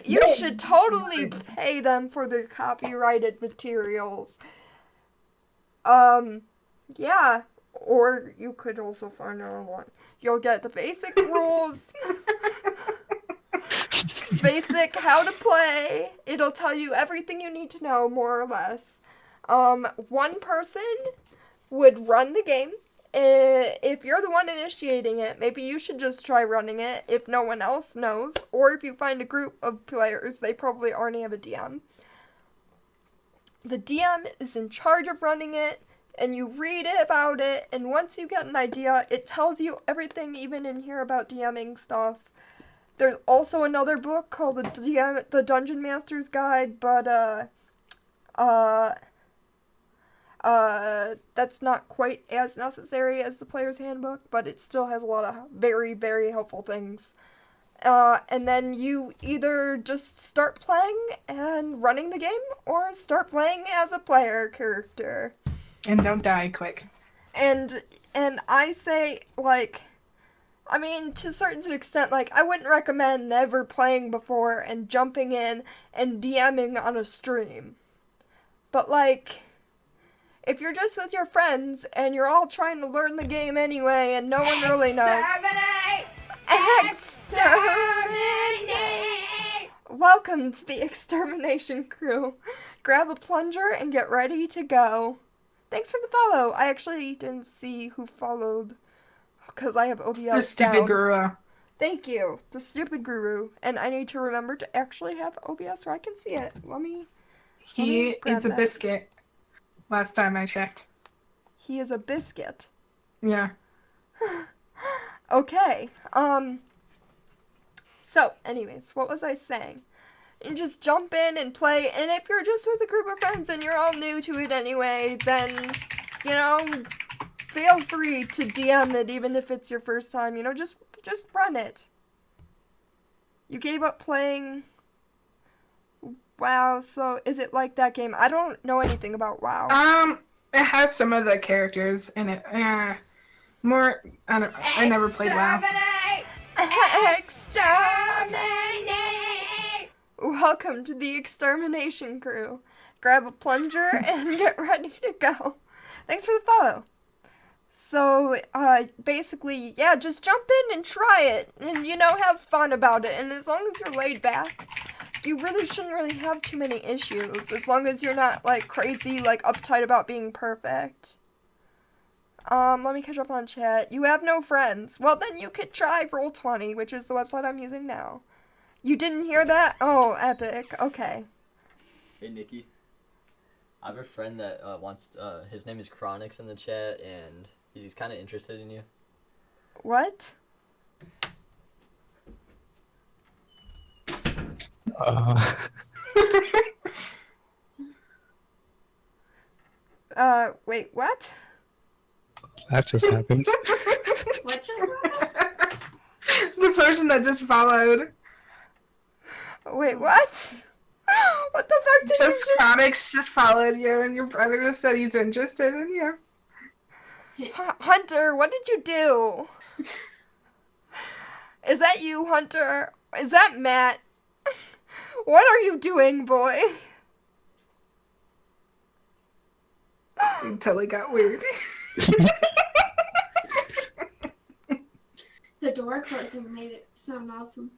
You should totally pay them for their copyrighted materials. Yeah. Or you could also find it online. You'll get the basic rules. Basic how to play. It'll tell you everything you need to know, more or less. One person would run the game. If you're the one initiating it, maybe you should just try running it if no one else knows. Or if you find a group of players, they probably already have a DM. The DM is in charge of running it, and you read it about it, and once you get an idea, it tells you everything even in here about DMing stuff. There's also another book called the Dungeon Master's Guide, but that's not quite as necessary as the Player's Handbook, but it still has a lot of very, very helpful things. And then you either just start playing and running the game, or start playing as a player character. And don't die quick. And I say, to a certain extent, I wouldn't recommend never playing before and jumping in and DMing on a stream. But, if you're just with your friends and you're all trying to learn the game anyway and no one really knows. Exterminate! Welcome to the extermination crew. Grab a plunger and get ready to go. Thanks for the follow. I actually didn't see who followed because I have OBS The stupid down. guru. Thank you, the stupid guru. And I need to remember to actually have OBS where I can see it. He grab is a that. biscuit. Last time I checked. He is a biscuit. Yeah. Okay. So, anyways, what was I saying? You just jump in and play, and if you're just with a group of friends and you're all new to it anyway, then, you know, feel free to DM it even if it's your first time. You know, just run it. You gave up playing WoW, so is it like that game? I don't know anything about WoW. It has some of the characters in it. More. I never played WoW. Exterminate! Welcome to the extermination crew. Grab a plunger and get ready to go. Thanks for the follow. So, basically, yeah, just jump in and try it. And, you know, have fun about it. And as long as you're laid back, you really shouldn't really have too many issues. As long as you're not, like, crazy, like, uptight about being perfect. Let me catch up on chat. You have no friends. Well, then you could try Roll20, which is the website I'm using now. You didn't hear that? Oh, epic. Okay. Hey, Nikki. I have a friend that wants, his name is Chronix in the chat, and he's kind of interested in you. What? Wait, what? That just happened. What just happened? The person that just followed. Wait, what? What the fuck did Just you Chronix just followed you, and your brother just said he's interested in you. Hunter, what did you do? Is that you, Hunter? Is that Matt? What are you doing, boy? It totally got weird. The door closing made it sound awesome.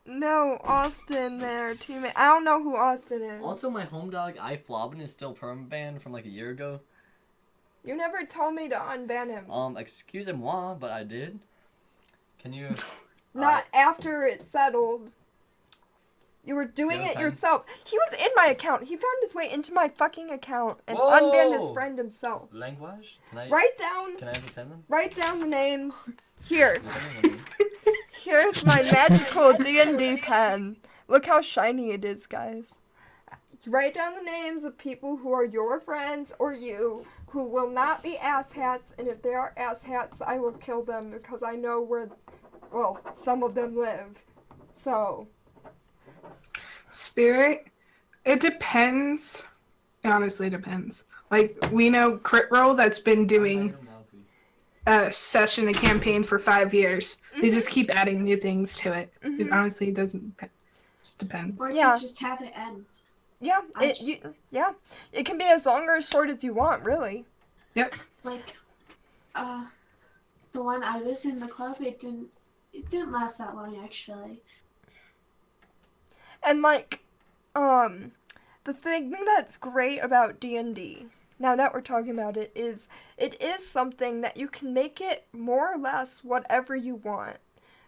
No, Austin there, teammate. I don't know who Austin is. Also, my home dog, iFlobbin, is still permabanned from like a year ago. You never told me to unban him. Excusez-moi, but I did. Can you... Not after it settled. You were doing it yourself. He was in my account. He found his way into my fucking account and unbanned his friend himself. Language? Can I... Write down... Can I have a pen then? Write down the names. Here. Here's my magical D&D pen. Look how shiny it is, guys. Write down the names of people who are your friends or you who will not be asshats, and if they are asshats, I will kill them because I know where, well, some of them live. So. Spirit, it depends. It honestly depends. Like, we know Crit Roll that's been doing a session, a campaign for 5 years. They just keep adding new things to it. It honestly doesn't. It just depends. Or Yeah. you just have it end. Yeah, it can be as long or as short as you want, really. Yep. Like, the one I was in the club, it didn't last that long actually. And like, the thing that's great about D&D, now that we're talking about it is something that you can make it more or less whatever you want.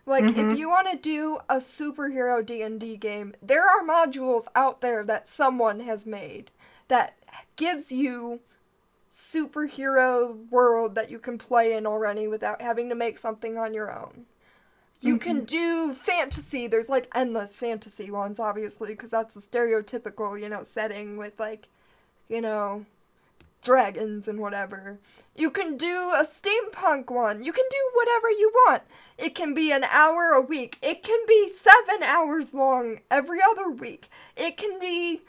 Like, if you want to do a superhero D&D game, there are modules out there that someone has made that gives you superhero world that you can play in already without having to make something on your own. You can do fantasy. There's, like, endless fantasy ones, obviously, because that's a stereotypical, you know, setting with, like, you know, dragons and whatever. You can do a steampunk one. You can do whatever you want. It can be an hour a week. It can be 7 hours long every other week. It can be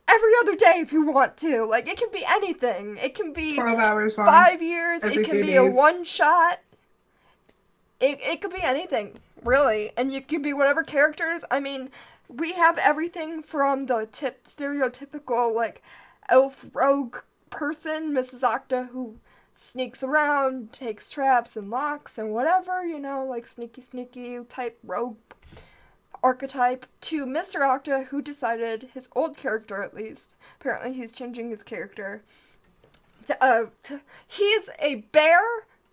every other day if you want to. Like, it can be anything. It can be 12 hours long. 5 years. Every It can 3 be a days. one-shot. It could be anything, really. And you can be whatever characters. I mean, we have everything from the stereotypical, like, elf rogue person, Mrs. Octa, who sneaks around, takes traps and locks and whatever, you know, like sneaky type rogue archetype, to Mr. Octa, who decided, his old character at least, apparently he's changing his character, he's a bear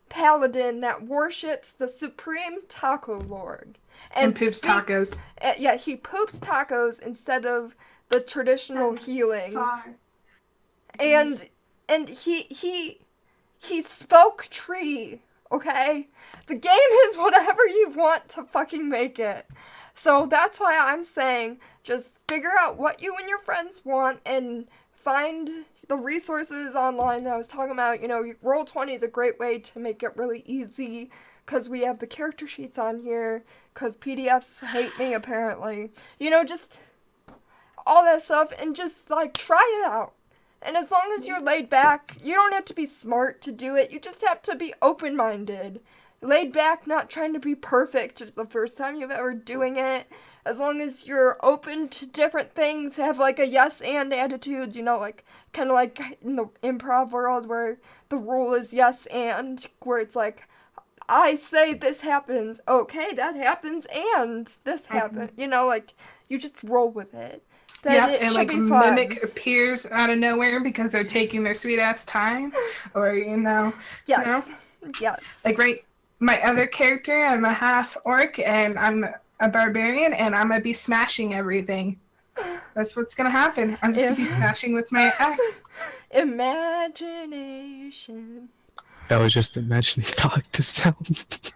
paladin that worships the supreme taco lord. And poops tacos. Yeah, he poops tacos instead of the traditional healing. And he spoke tree, okay? The game is whatever you want to fucking make it. So that's why I'm saying just figure out what you and your friends want and find the resources online that I was talking about. You know, Roll20 is a great way to make it really easy because we have the character sheets on here, because PDFs hate me apparently. You know, just all that stuff, and just like try it out. And as long as you're laid back, you don't have to be smart to do it. You just have to be open-minded. Laid back, not trying to be perfect the first time you've ever doing it. As long as you're open to different things, have like a yes and attitude, you know, like kind of like in the improv world where the rule is yes and, where it's like, I say this happens, okay, that happens, and this happens. You know, like, you just roll with it. Then it and should like be fun. Mimic appears out of nowhere because they're taking their sweet ass time, or Yes. you know? Yes. Like my other character, I'm a half orc and I'm a barbarian, and I'm gonna be smashing everything. That's what's gonna happen. I'm just gonna be smashing with my axe. Imagination. That was just imagining the octave sound.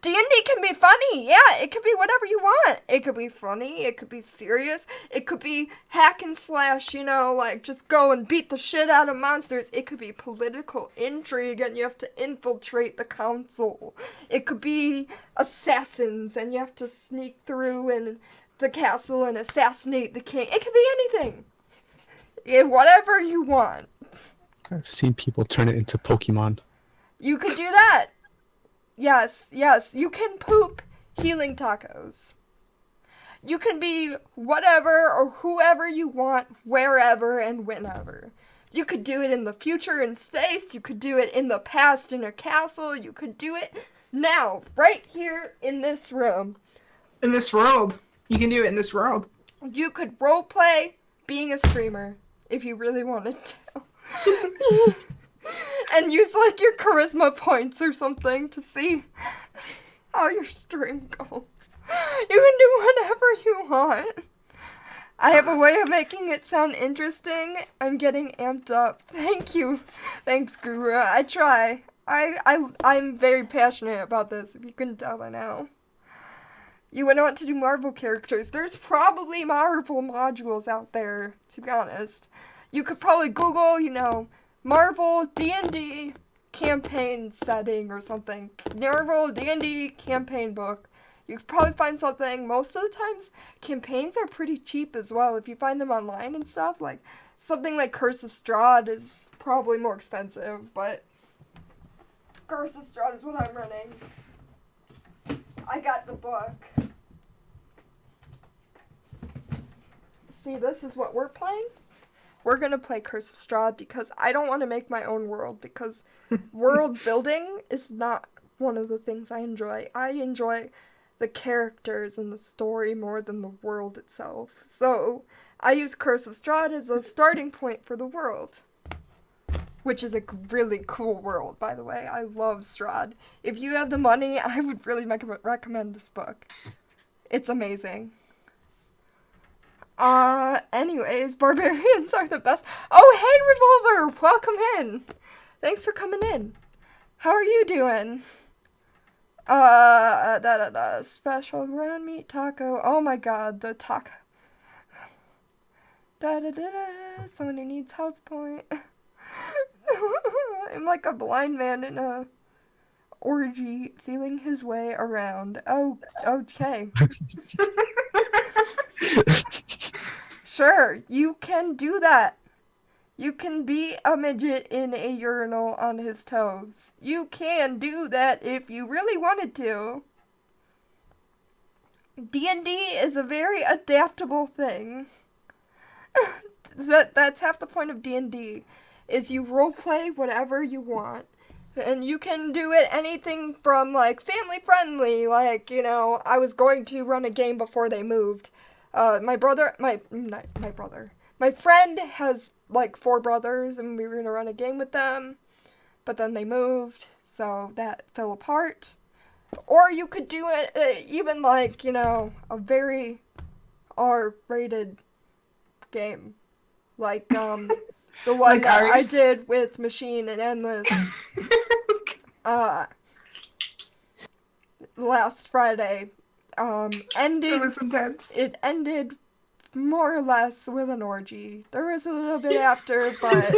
D&D can be funny. Yeah, it could be whatever you want. It could be funny. It could be serious. It could be hack and slash, you know, like just go and beat the shit out of monsters. It could be political intrigue and you have to infiltrate the council. It could be assassins and you have to sneak through in the castle and assassinate the king. It could be anything. Whatever you want. I've seen people turn it into Pokemon. You could do that. Yes, you can poop healing tacos. You can be whatever or whoever you want, wherever and whenever. You could do it in the future in space, you could do it in the past in a castle, you could do it now, right here in this room. In this world. You can do it in this world. You could roleplay being a streamer, if you really wanted to. And use like your charisma points or something to see how your stream goes. You can do whatever you want. I have a way of making it sound interesting. I'm getting amped up. Thank you. Thanks, Guru. I try. I'm very passionate about this, if you couldn't tell by now. You would want to do Marvel characters. There's probably Marvel modules out there, to be honest. You could probably Google, you know, Marvel D&D campaign setting or something. Marvel D&D campaign book. You could probably find something. Most of the times, campaigns are pretty cheap as well. If you find them online and stuff, like something like Curse of Strahd is probably more expensive, but Curse of Strahd is what I'm running. I got the book. See, this is what we're playing. We're going to play Curse of Strahd because I don't want to make my own world, because world building is not one of the things I enjoy. I enjoy the characters and the story more than the world itself. So I use Curse of Strahd as a starting point for the world, which is a really cool world, by the way. I love Strahd. If you have the money, I would really recommend this book. It's amazing. Anyways, barbarians are the best. Oh, hey, Revolver! Welcome in! Thanks for coming in. How are you doing? Special ground meat taco. Oh my god, the taco. Someone who needs health point. I'm like a blind man in a orgy feeling his way around. Oh, okay. Sure, you can do that. You can be a midget in a urinal on his toes. You can do that if you really wanted to. D&D is a very adaptable thing. That's half the point of D&D, is you roleplay whatever you want. And you can do it anything from, like, family friendly, like, you know, I was going to run a game before they moved. My friend has, like, 4 brothers, and we were gonna run a game with them, but then they moved, so that fell apart. Or you could do it, even, like, you know, a very R-rated game. Like, the one Like that I ours? did with Machine and Endless, last Friday, ended. It was intense. It ended more or less with an orgy. There was a little bit after, but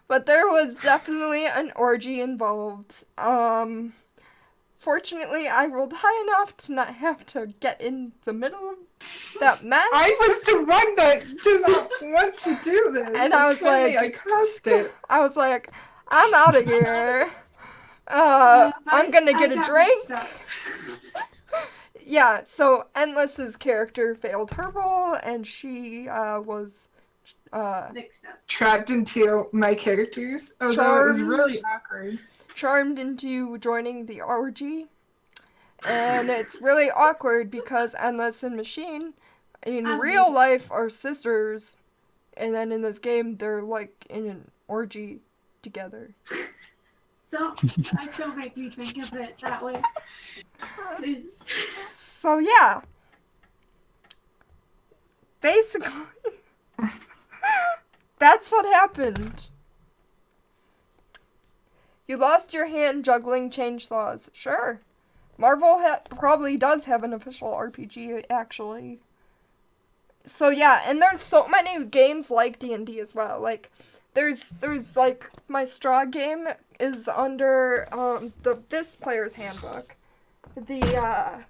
but there was definitely an orgy involved. Fortunately, I rolled high enough to not have to get in the middle of that mess. I was the one that did not want to do this. And I was Finally, like, I caused it. I was like, I'm out of here. I'm gonna get a drink. Yeah, so Endless's character failed her role, and she was Mixed up. Trapped into my characters. Although it was really awkward. charmed into joining the orgy. And it's really awkward because Endless and Machine in real life are sisters, and then in this game they're like in an orgy together. Don't make me think of it that way. Please. So yeah. Basically, that's what happened. You lost your hand juggling chainsaws. Sure. Marvel probably does have an official RPG, actually. So yeah, and there's so many games like D&D as well. Like, there's like, my Strahd game is under, this player's handbook. The,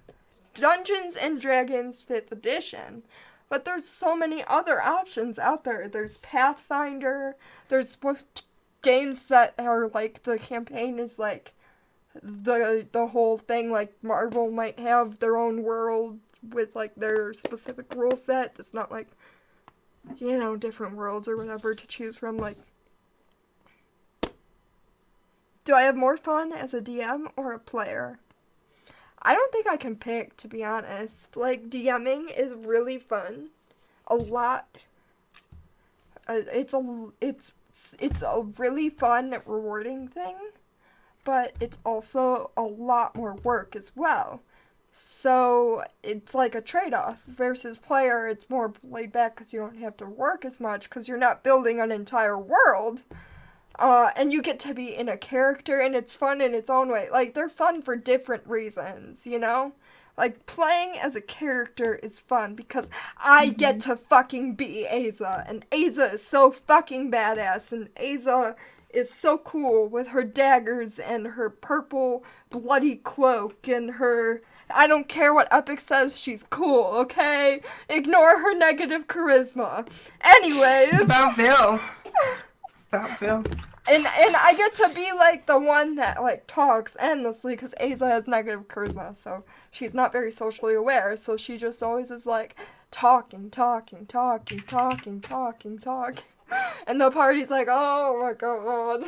Dungeons and Dragons 5th edition. But there's so many other options out there. There's Pathfinder. There's games that are like, the campaign is like the whole thing. Like, Marvel might have their own world with like their specific rule set. It's not like, you know, different worlds or whatever to choose from. Like, do I have more fun as a DM or a player? I don't think I can pick, to be honest. Like, DMing is really fun. A lot. It's a really fun, rewarding thing, but it's also a lot more work as well. So it's like a trade-off. Versus player, it's more laid back because you don't have to work as much because you're not building an entire world. And you get to be in a character, and it's fun in its own way. Like, they're fun for different reasons, you know? Like, playing as a character is fun because I get to fucking be Aza, and Aza is so fucking badass, and Aza is so cool with her daggers and her purple bloody cloak and her... I don't care what Epic says, she's cool, okay? Ignore her negative charisma. Anyways... About Bill. About Bill. And I get to be, like, the one that, like, talks endlessly, because Aza has negative charisma, so she's not very socially aware, so she just always is, like, talking. And the party's like, oh my god.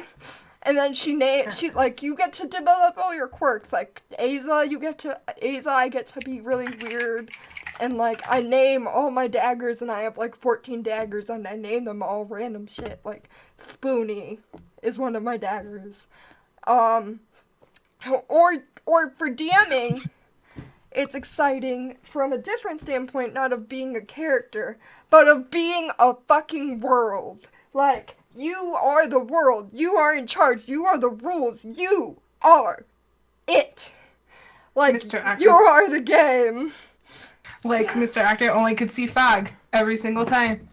And then she's like, you get to develop all your quirks, like, I get to be really weird, and, like, I name all my daggers, and I have, like, 14 daggers, and I name them all random shit, like, Spoonie is one of my daggers. Or for DMing, it's exciting from a different standpoint, not of being a character, but of being a fucking world. Like, you are the world. You are in charge. You are the rules. You are it. Like, you are the game. Like, Mr. Actor only could see fog every single time.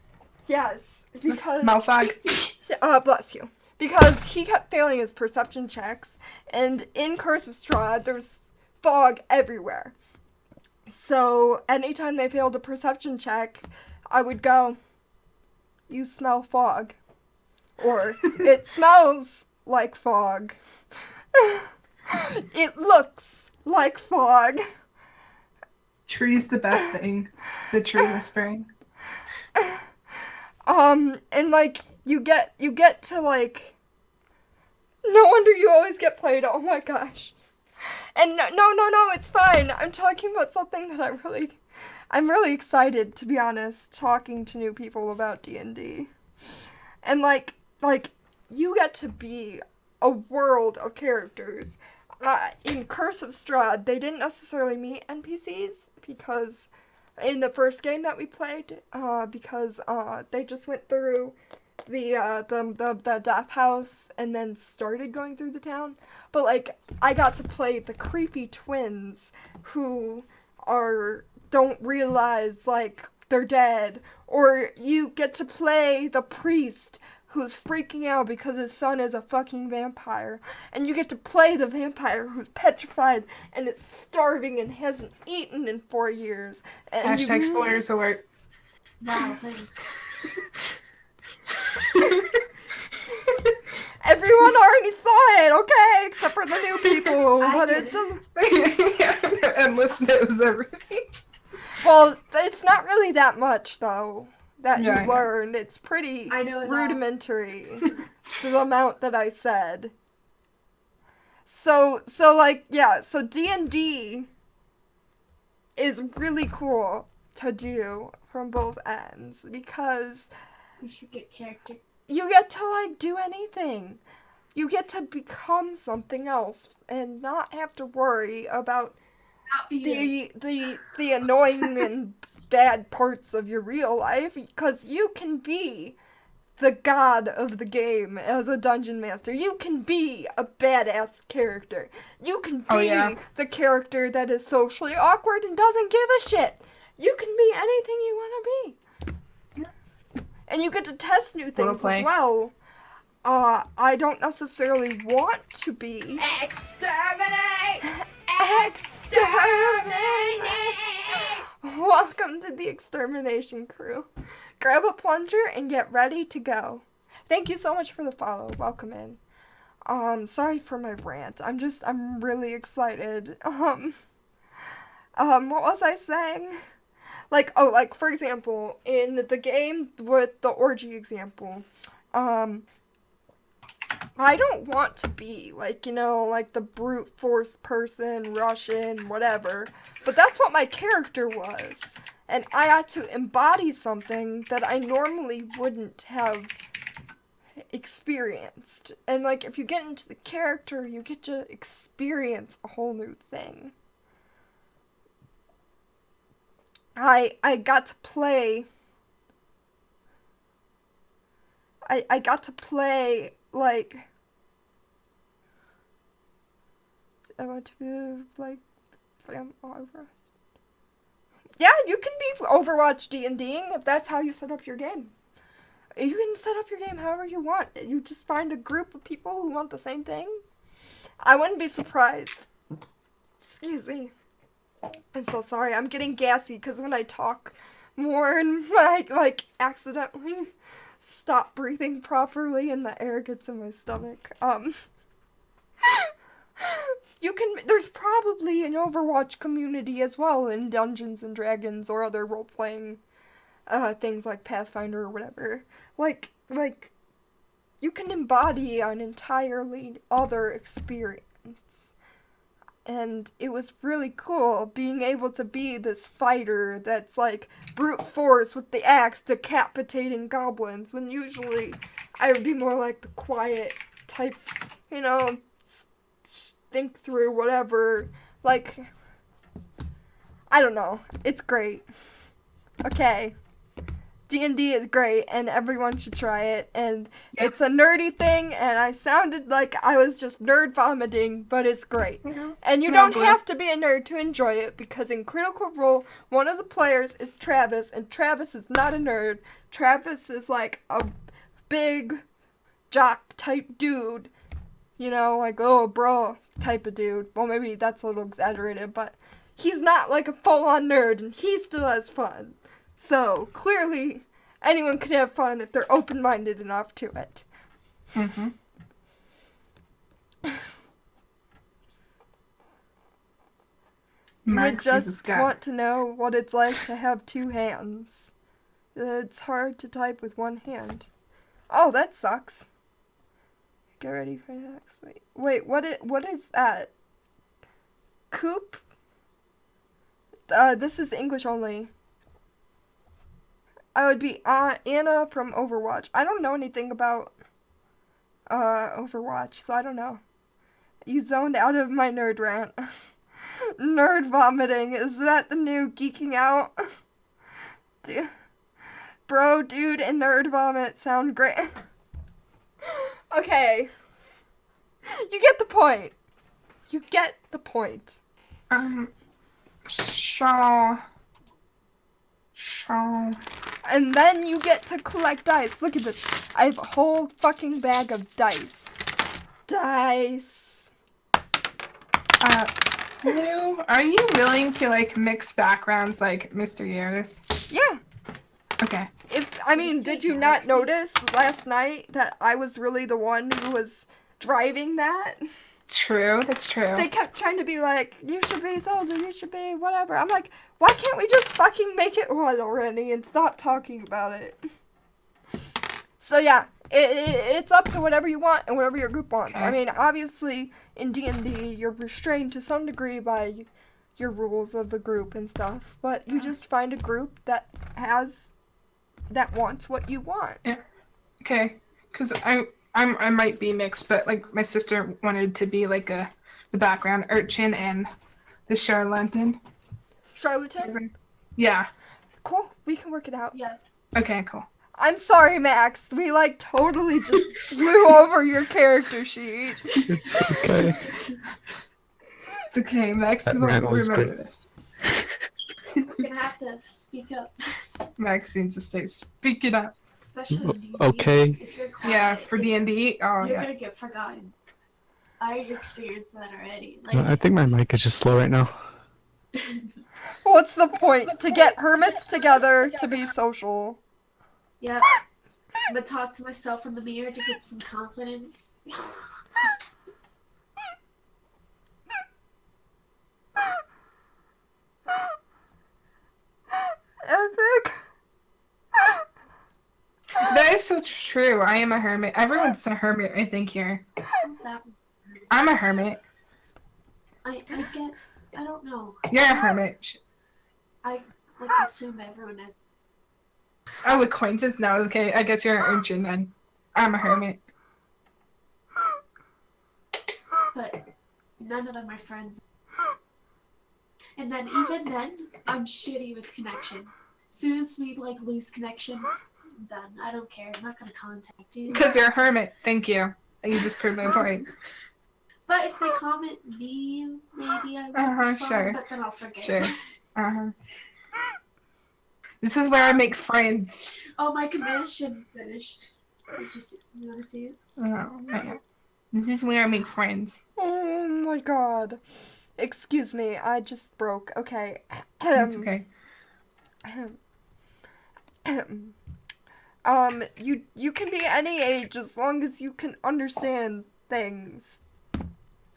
Yes, because... Smell fog. Bless you. Because he kept failing his perception checks, and in Curse of Strahd, there's fog everywhere. So, anytime they failed a perception check, I would go, you smell fog. Or, it smells like fog. It looks like fog. Tree's the best thing. The tree whispering. And like you get to like. No wonder you always get played. Oh my gosh. And no, it's fine. I'm talking about something that I'm really excited, to be honest, talking to new people about D&D. And like you get to be a world of characters. In Curse of Strahd, they didn't necessarily meet NPCs because in the first game that we played, because they just went through the death house and then started going through the town. But like I got to play the creepy twins who don't realize like they're dead, or you get to play the priest who's freaking out because his son is a fucking vampire, and you get to play the vampire who's petrified and is starving and hasn't eaten in 4 years. And Hashtag spoilers alert. Wow, thanks. Everyone already saw it, okay, except for the new people. But it doesn't. And listen, it was everything. Well, it's not really that much though that Yeah, you learned. It's pretty I know it all. rudimentary to the amount that I said. So like yeah, so D&D is really cool to do from both ends because We should get character. you get to like do anything. You get to become something else and not have to worry about Not be you. the annoying and bad parts of your real life, because you can be the god of the game as a dungeon master. You can be a badass character. You can be the character that is socially awkward and doesn't give a shit. You can be anything you want to be. And you get to test new things as well. I don't necessarily want to be... Exterminate! Exterminate! Welcome to the extermination crew. Grab a plunger and get ready to go. Thank you so much for the follow. Welcome in. Sorry for my rant. I'm really excited. What was I saying? Like for example, in the game with the orgy example, I don't want to be like, like the brute force person, Russian, whatever, but that's what my character was. And I had to embody something that I normally wouldn't have experienced. And like, if you get into the character, you get to experience a whole new thing. I got to play... I got to play, like... I want to be, like... Yeah, you can be Overwatch D&Ding if that's how you set up your game. You can set up your game however you want. You just find a group of people who want the same thing. I wouldn't be surprised. Excuse me. I'm so sorry. I'm getting gassy because when I talk more and when I, like, accidentally stop breathing properly and the air gets in my stomach. There's probably an Overwatch community as well in Dungeons and Dragons or other role-playing things like Pathfinder or whatever. Like, you can embody an entirely other experience. And it was really cool being able to be this fighter that's like brute force with the axe decapitating goblins, when usually I would be more like the quiet type, think through whatever. Like, I don't know. It's great. Okay. D&D is great, and everyone should try it, and it's a nerdy thing, and I sounded like I was just nerd vomiting, but it's great. And you don't have to be a nerd to enjoy it, because in Critical Role, one of the players is Travis, and Travis is not a nerd. Travis is like a big jock type dude, like, oh, bro type of dude. Well, maybe that's a little exaggerated, but he's not like a full-on nerd, and he still has fun. So, clearly, anyone can have fun if they're open-minded enough to it. You would Max uses just cat. want to know what it's like to have two hands. It's hard to type with one hand. Oh, that sucks. Get ready for the next. Wait, what is that? Coop? This is English only. I would be Anna from Overwatch. I don't know anything about Overwatch, so I don't know. You zoned out of my nerd rant. Nerd vomiting. Is that the new geeking out? Bro, dude, and nerd vomit sound great. Okay. You get the point. You get the point. Shaw. And then you get to collect dice. Look at this. I have a whole fucking bag of dice. Dice. Lou, are you willing to like mix backgrounds like Mr. Yaris? Yeah. Okay. Did you not notice last night that I was really the one who was driving that? True, that's true. They kept trying to be like, you should be soldier, you should be whatever. I'm like, why can't we just fucking make it one already and stop talking about it? So yeah, it's up to whatever you want and whatever your group wants. Okay. I mean, obviously, in D&D, you're restrained to some degree by your rules of the group and stuff, but you just find a group that wants what you want. Yeah. Okay. Because I might be mixed, but like my sister wanted to be like the background urchin and the charlatan. Charlatan? Yeah. Cool, we can work it out. Yeah. Okay, cool. I'm sorry, Max. We like totally just flew over your character sheet. It's okay. It's okay, Max. That Won't rant was remember great. this. You're gonna have to speak up, Max needs to stay. Speak it up. especially in D&D. Okay. If you're quiet, Yeah, for D&D. Oh you're yeah. gonna get forgotten. I experienced that already. No, I think my mic is just slow right now. What's the point? To get hermits together to be social. Yep. I'm gonna talk to myself in the mirror to get some confidence. Epic. That is so true. I am a hermit. Everyone's a hermit, I think, here. That, I'm a hermit. I guess, I don't know. You're a hermit. I assume everyone has. Oh, acquaintance? No, okay. I guess you're an urchin then. I'm a hermit. But none of them are friends. And then even then, I'm shitty with connection. As soon as we lose connection, I'm done. I don't care. I'm not gonna contact you. Because you're a hermit. Thank you. You just proved my point. But if they comment me, maybe I will respond, sure. but then I'll forget. Sure. Uh-huh. This is where I make friends. Oh, my commission finished. You want to see it? Oh, man. This is where I make friends. Oh my god. Excuse me, I just broke. Okay. It's okay. You can be any age as long as you can understand things.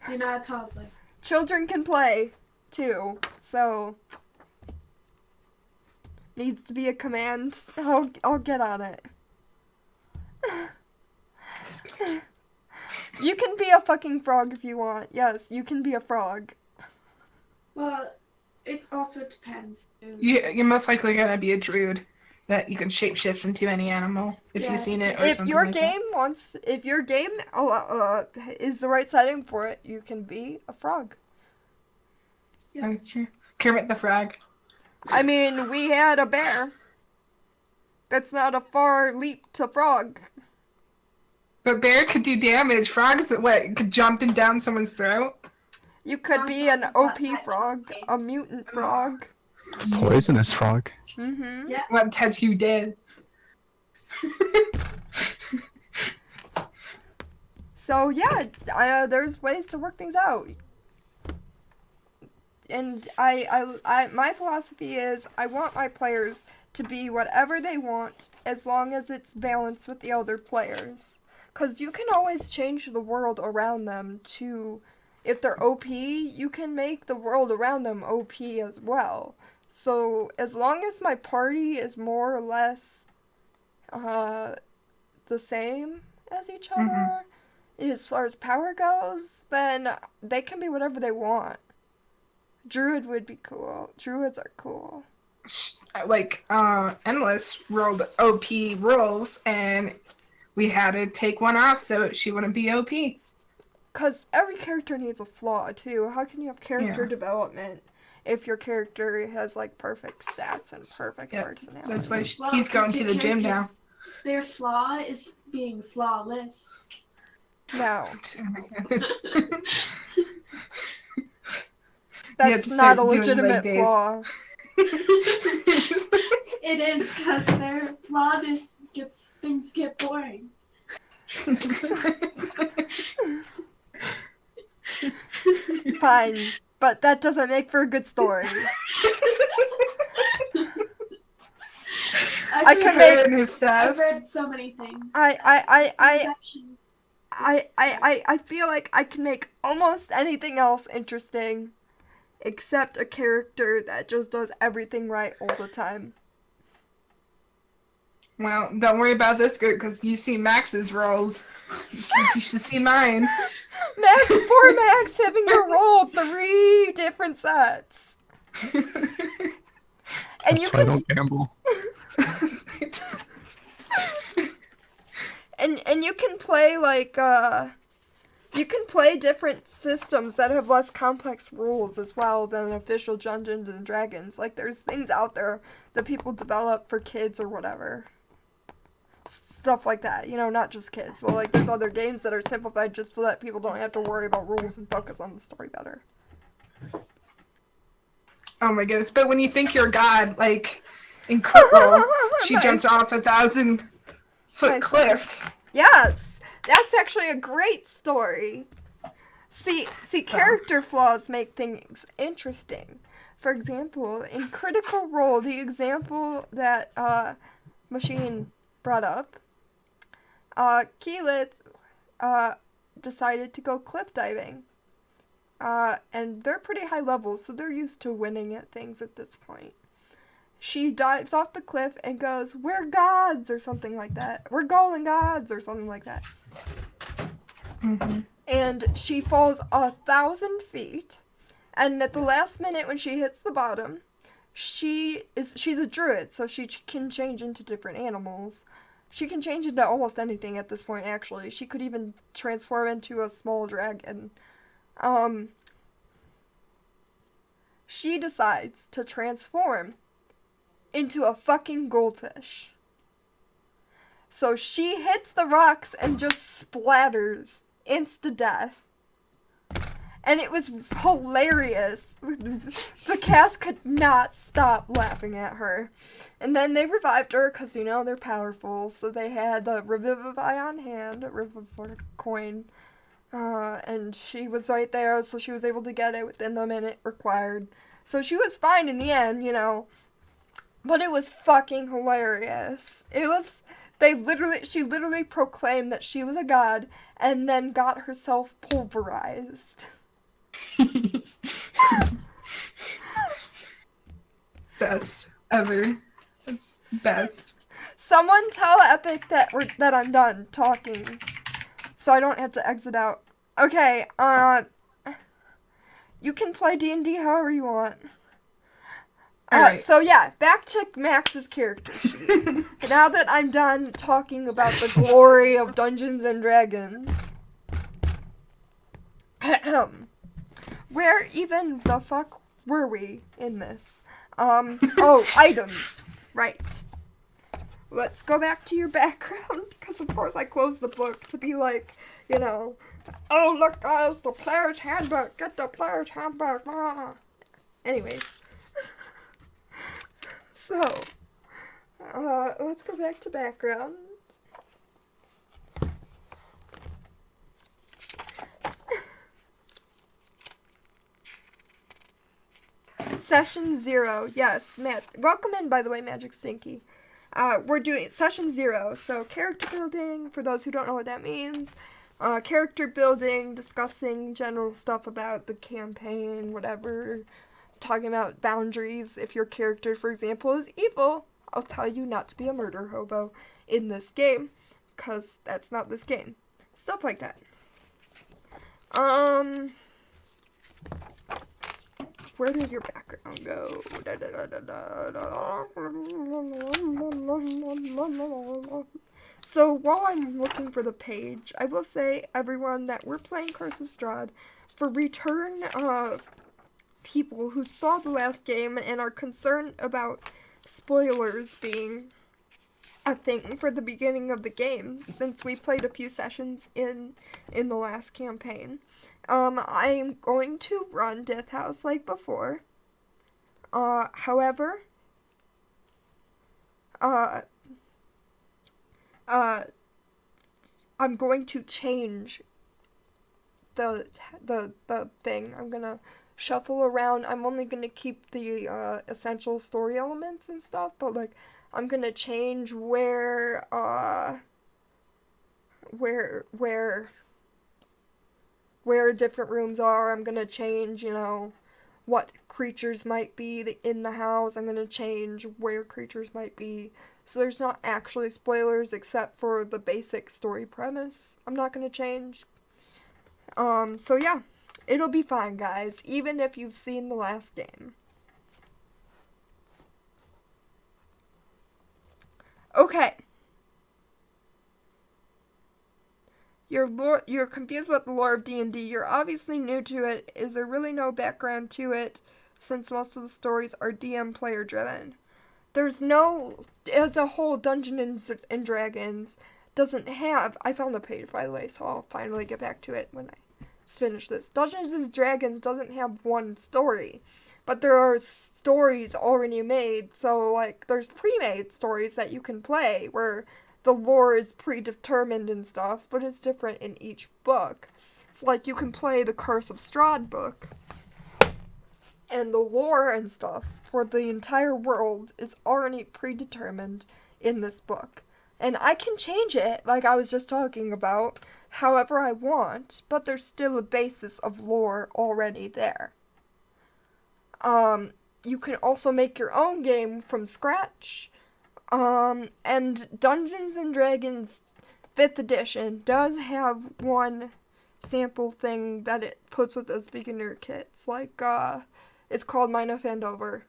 You're not a toddler. Children can play too, so needs to be a command. I'll get on it. Just kidding. You can be a fucking frog if you want. Yes, you can be a frog. Well, it also depends. You're most likely gonna be a druid that you can shapeshift into any animal if Yeah. you've seen it. Or If something your like game wants, if your game is the right setting for it, you can be a frog. that. That's true. Kermit the Frog. I mean, we had a bear. That's not a far leap to frog. But bear could do damage. Frogs, what, could jump in down someone's throat? You could Frogs be an also got OP that frog, too. a mutant frog. Poisonous frog. Mm-hmm. Yeah. What touch you dead? So yeah, there's ways to work things out. And I my philosophy is I want my players to be whatever they want as long as it's balanced with the other players. 'Cause you can always change the world around them to if they're OP, you can make the world around them OP as well. So as long as my party is more or less the same as each other, as far as power goes, then they can be whatever they want. Druid would be cool. Druids are cool. Like, Endless rolled OP rolls, and we had to take one off so she wouldn't be OP. Because every character needs a flaw, too. How can you have character development if your character has, like, perfect stats and perfect personality? That's why he's going to the gym now. Their flaw is being flawless. No. You That's not a legitimate leg flaw. It is, because their flawless things get boring. Fine, but that doesn't make for a good story. I can make. I've read so many things. I feel like I can make almost anything else interesting, except a character that just does everything right all the time. Well, don't worry about this good, because you see Max's rolls. You should see mine. Max, poor Max, having to roll 3 different sets. And That's why I don't gamble. and you can play like you can play different systems that have less complex rules as well than official Dungeons and Dragons. Like there's things out there that people develop for kids or whatever. Stuff like that, you know, not just kids. Well, like there's other games that are simplified just so that people don't have to worry about rules and focus on the story better. Oh my goodness! But when you think you're God, like in Critical, she Nice. jumped off 1,000-foot Nice. cliff. Yes, that's actually a great story. See, character flaws make things interesting. For example, in Critical Role, the example that Machine brought up, Keyleth decided to go cliff diving. And they're pretty high level, so they're used to winning at things at this point. She dives off the cliff and goes, "We're gods," or something like that. "We're golden gods," or something like that. And she falls 1,000 feet. And at the last minute when she hits the bottom, she's a druid, so she can change into different animals. She can change into almost anything at this point, actually. She could even transform into a small dragon. She decides to transform into a fucking goldfish. So she hits the rocks and just splatters insta-death. And it was hilarious. The cast could not stop laughing at her. And then they revived her because, you know, they're powerful. So they had the Revivify on hand, Revivify coin. And she was right there, so she was able to get it within the minute required. So she was fine in the end, you know. But it was fucking hilarious. She literally proclaimed that she was a god and then got herself pulverized. Best ever. That's best. Someone tell Epic that I'm done talking, so I don't have to exit out. Okay, you can play D&D however you want. Alright. So yeah, back to Max's character sheet. Now that I'm done talking about the glory of Dungeons and Dragons. Where even the fuck were we in this? Items. Right. Let's go back to your background, because of course I closed the book to be like, you know, "Oh look guys, the player's handbook, get the player's handbook." Anyways. So, let's go back to background. Session 0, yes, welcome in, by the way, Magic Stinky. We're doing Session 0, so character building, for those who don't know what that means. character building, discussing general stuff about the campaign, whatever, talking about boundaries. If your character, for example, is evil, I'll tell you not to be a murder hobo in this game, because that's not this game. Stuff like that. Where did your background go? So while I'm looking for the page, I will say, everyone, that we're playing Curse of Strahd for return people who saw the last game and are concerned about spoilers being a thing for the beginning of the game, since we played a few sessions in the last campaign. I'm going to run Death House like before. However, I'm going to change the thing. I'm gonna shuffle around. I'm only gonna keep the essential story elements and stuff, but like I'm gonna change where different rooms are. I'm gonna change, what creatures might be in the house. I'm gonna change where creatures might be. So there's not actually spoilers except for the basic story premise. I'm not gonna change. So yeah, it'll be fine, guys, even if you've seen the last game. Okay. You're confused about the lore of D&D. You're obviously new to it. Is there really no background to it, since most of the stories are DM player driven? There's no, as a whole, Dungeons and Dragons doesn't have, I found the page, by the way, so I'll finally get back to it when I finish this. Dungeons and Dragons doesn't have one story, but there are stories already made, so, like, there's pre-made stories that you can play, where the lore is predetermined and stuff, but it's different in each book. So, like, you can play the Curse of Strahd book, and the lore and stuff for the entire world is already predetermined in this book. And I can change it, like I was just talking about, however I want, but there's still a basis of lore already there. You can also make your own game from scratch. And Dungeons and Dragons 5th edition does have one sample thing that it puts with those beginner kits. Like, it's called Mine of Andover,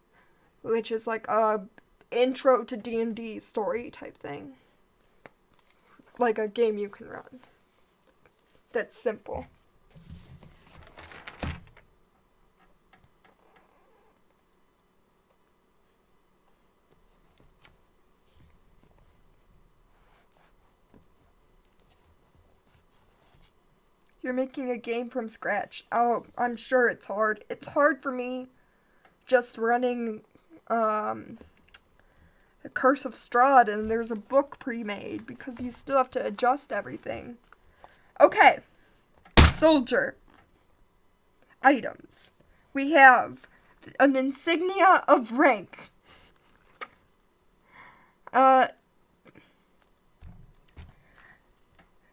which is like a intro to D&D story type thing. Like a game you can run. That's simple. You're making a game from scratch. Oh, I'm sure it's hard. It's hard for me just running A Curse of Strahd, and there's a book pre-made because you still have to adjust everything. Okay. Soldier. Items. We have an insignia of rank.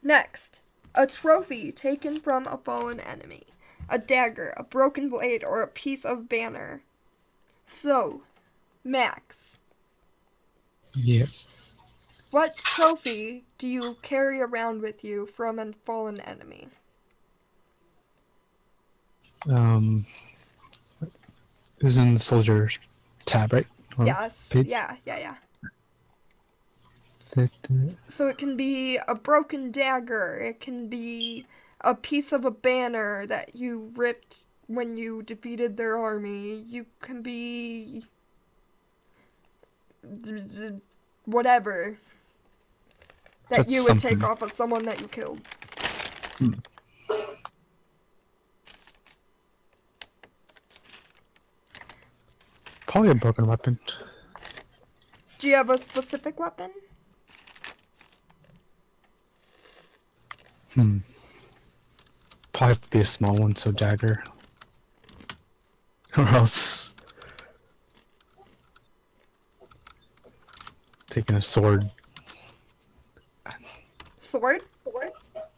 Next. A trophy taken from a fallen enemy. A dagger, a broken blade, or a piece of banner. So, Max. Yes. What trophy do you carry around with you from a fallen enemy? It was in the soldier tab, right? Or Yes. page? Yeah. Da- So it can be a broken dagger. It can be a piece of a banner that you ripped when you defeated their army. You can be whatever that That's you would take something. off of someone that you killed. Probably a broken weapon. Do you have a specific weapon? Probably have to be a small one, so dagger. Or else taking a sword. Sword?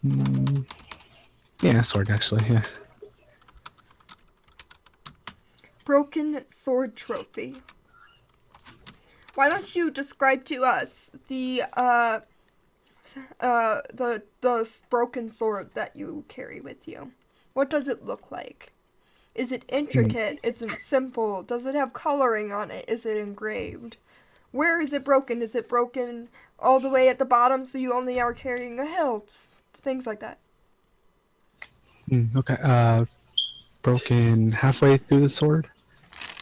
Mm, yeah, sword actually. Yeah. Broken sword trophy. Why don't you describe to us the broken sword that you carry with you? What does it look like? Is it intricate? Is it simple? Does it have coloring on it? Is it engraved? Where is it broken? Is it broken all the way at the bottom so you only are carrying a hilt? Things like that. Okay. Broken halfway through the sword.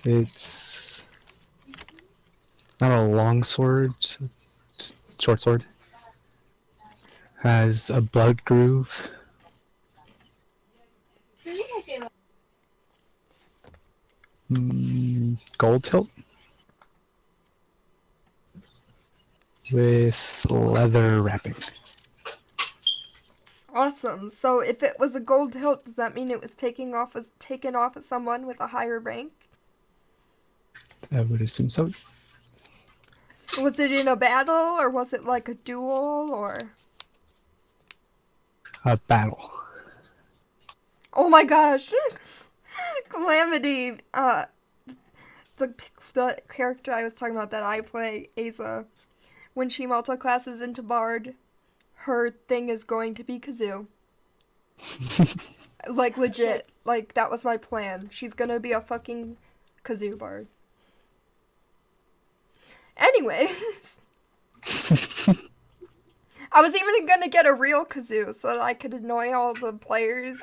It's not a long sword, just short sword. Has a blood groove. Gold hilt with leather wrapping. Awesome. So if it was a gold hilt, does that mean it was taken off as someone with a higher rank? I would assume so. Was it in a battle or was it like a duel or? A battle. Oh my gosh. Calamity. The character I was talking about that I play, Asa, when she multiclasses into Bard, her thing is going to be Kazoo. Like legit. Like that was my plan. She's gonna be a fucking Kazoo Bard. Anyways. I was even gonna get a real kazoo so that I could annoy all the players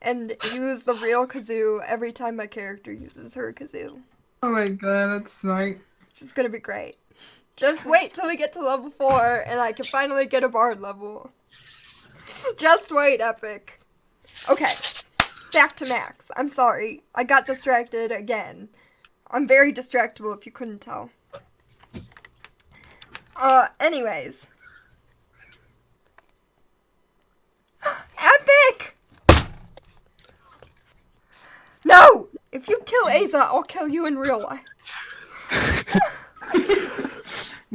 and use the real kazoo every time my character uses her kazoo. Oh my god, that's smart. Which is gonna be great. Just wait till we get to level 4 and I can finally get a bard level. Just wait, Epic. Okay, back to Max. I'm sorry. I got distracted again. I'm very distractible if you couldn't tell. Anyways. Epic! No! If you kill Asa, I'll kill you in real life.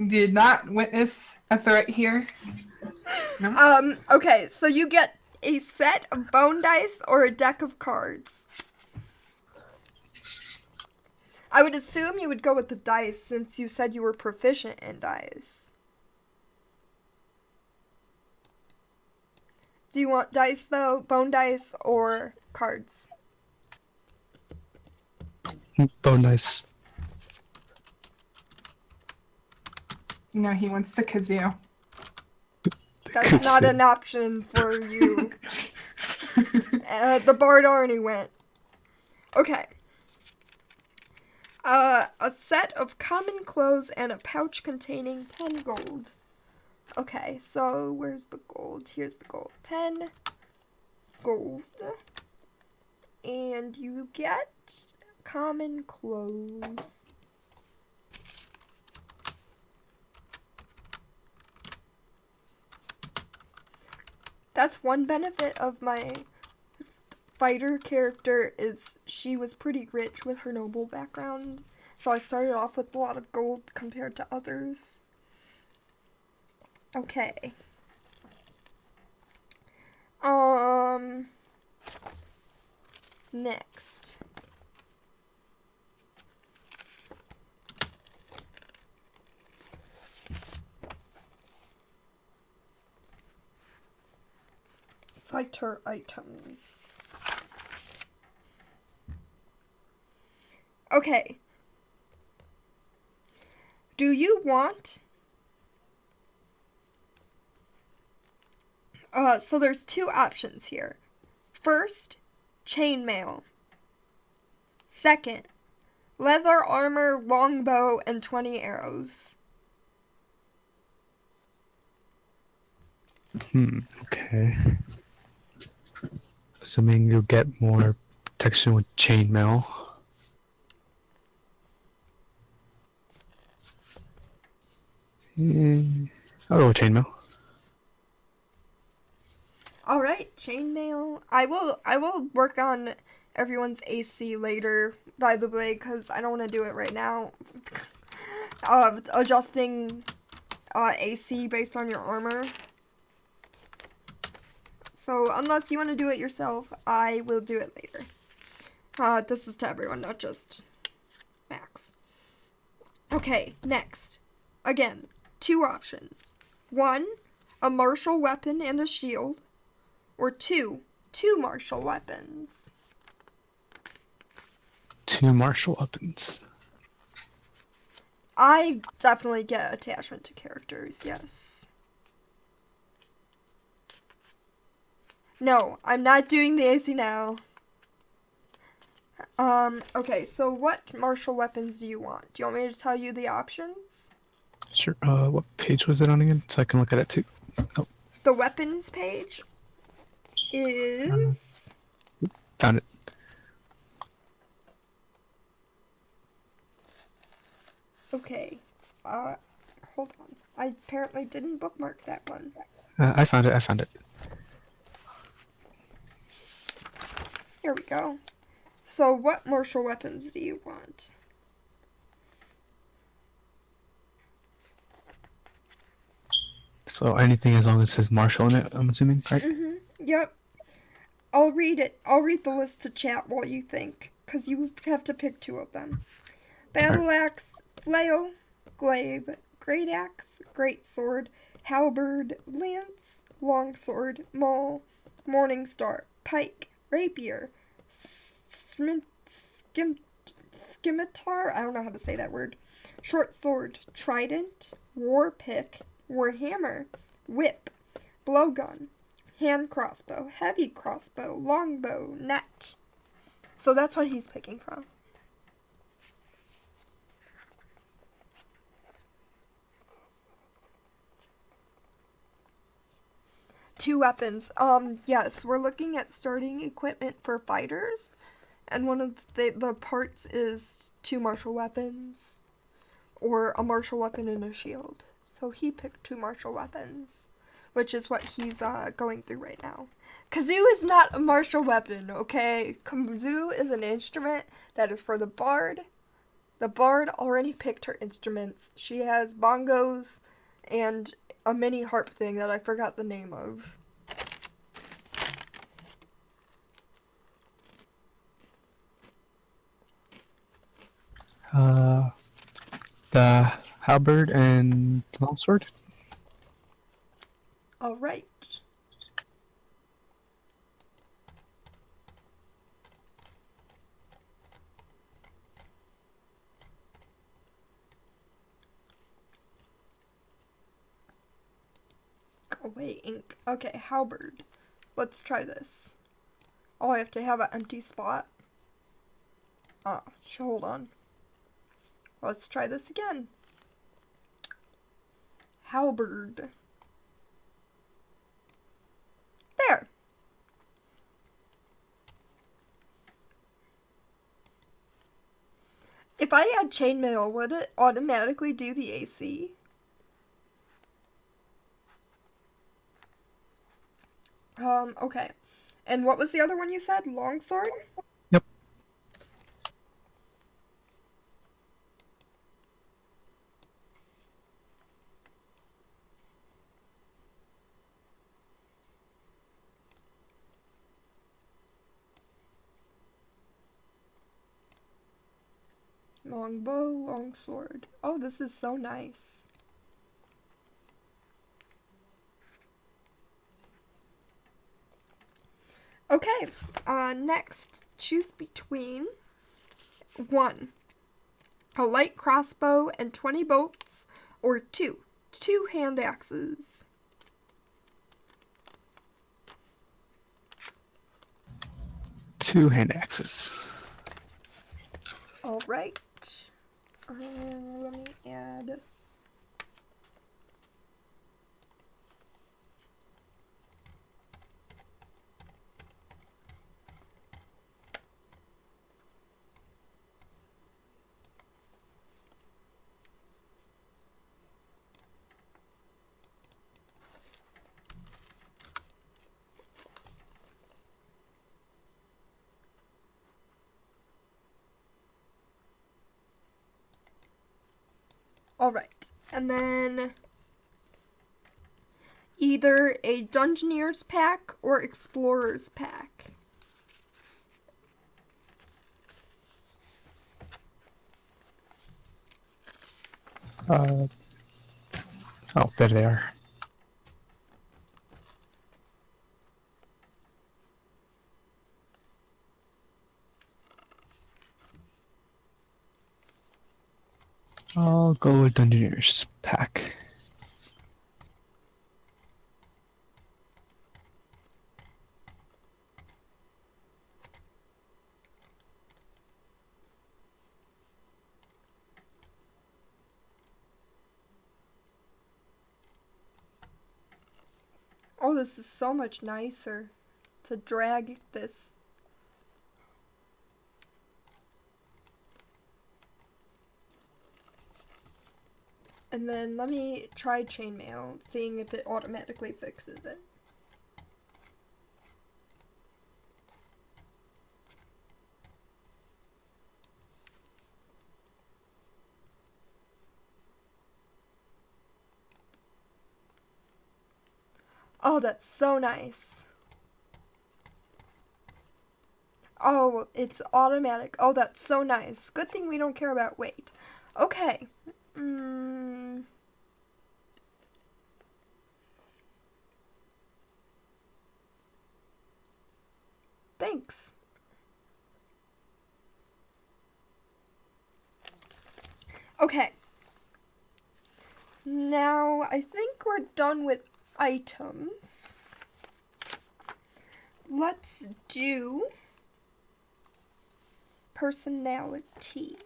Did not witness a threat here. No? Okay, so you get a set of bone dice or a deck of cards. I would assume you would go with the dice since you said you were proficient in dice. Do you want dice though? Bone dice or cards? Bone dice. No, he wants the kazoo. That's not an option for you. The bard already went. Okay. A set of common clothes and a pouch containing 10 gold. Okay, so where's the gold? Here's the gold. 10 gold. And you get common clothes. That's one benefit of my fighter character is she was pretty rich with her noble background. So I started off with a lot of gold compared to others. Okay. Next. Fighter items. Okay. Do you want... so there's two options here. First, chainmail. Second, leather armor, longbow, and 20 arrows. Okay. Assuming you'll get more protection with chainmail. I'll go with chainmail. Alright, chainmail. I will work on everyone's AC later, by the way, because I don't want to do it right now. Adjusting AC based on your armor. So unless you want to do it yourself, I will do it later. This is to everyone, not just Max. Okay, next. Again, 2 options. 1, a martial weapon and a shield. Or 2 martial weapons. 2 martial weapons. I definitely get attachment to characters, yes. No, I'm not doing the AC now. Okay, so what martial weapons do you want? Do you want me to tell you the options? Sure. What page was it on again? So I can look at it too. Oh, The weapons page is... found it. Okay, hold on. I apparently didn't bookmark that one. I found it. I found it. Here we go. So what martial weapons do you want? So anything as long as it says martial in it, I'm assuming, right? Yep. I'll read it. I'll read the list to chat while you think, because you have to pick 2 of them. Battle axe, flail, glaive, great axe, great sword, halberd, lance, longsword, maul, morning star, pike, rapier, scimitar, I don't know how to say that word, short sword, trident, war pick, war hammer, whip, blowgun, hand crossbow, heavy crossbow, longbow, net. So that's what he's picking from. Two weapons. Yes, we're looking at starting equipment for fighters, and one of the parts is 2 martial weapons, or a martial weapon and a shield. So he picked 2 martial weapons, which is what he's going through right now. Kazoo is not a martial weapon, okay? Kazoo is an instrument that is for the bard. The bard already picked her instruments. She has bongos and a mini harp thing that I forgot the name of. The halberd and longsword. All right. Go away, ink. Okay, halberd. Let's try this. Oh, I have to have an empty spot. Hold on. Let's try this again. Halberd. There. If I had chainmail, would it automatically do the AC? Okay. And what was the other one you said? Longsword? Yep. Longbow, longsword. Oh, this is so nice. Okay, next, choose between 1, a light crossbow and 20 bolts, or 2 hand axes. 2 hand axes. All right. Let me add. All right, and then either a Dungeoneers pack or Explorers pack. Oh, there they are. I'll go with Dungeoneers pack. Oh, this is so much nicer to drag this. And then let me try chainmail, seeing if it automatically fixes it. Oh, that's so nice. Oh, it's automatic. Oh, that's so nice. Good thing we don't care about weight. Okay. Thanks. Okay. Now, I think we're done with items. Let's do personality.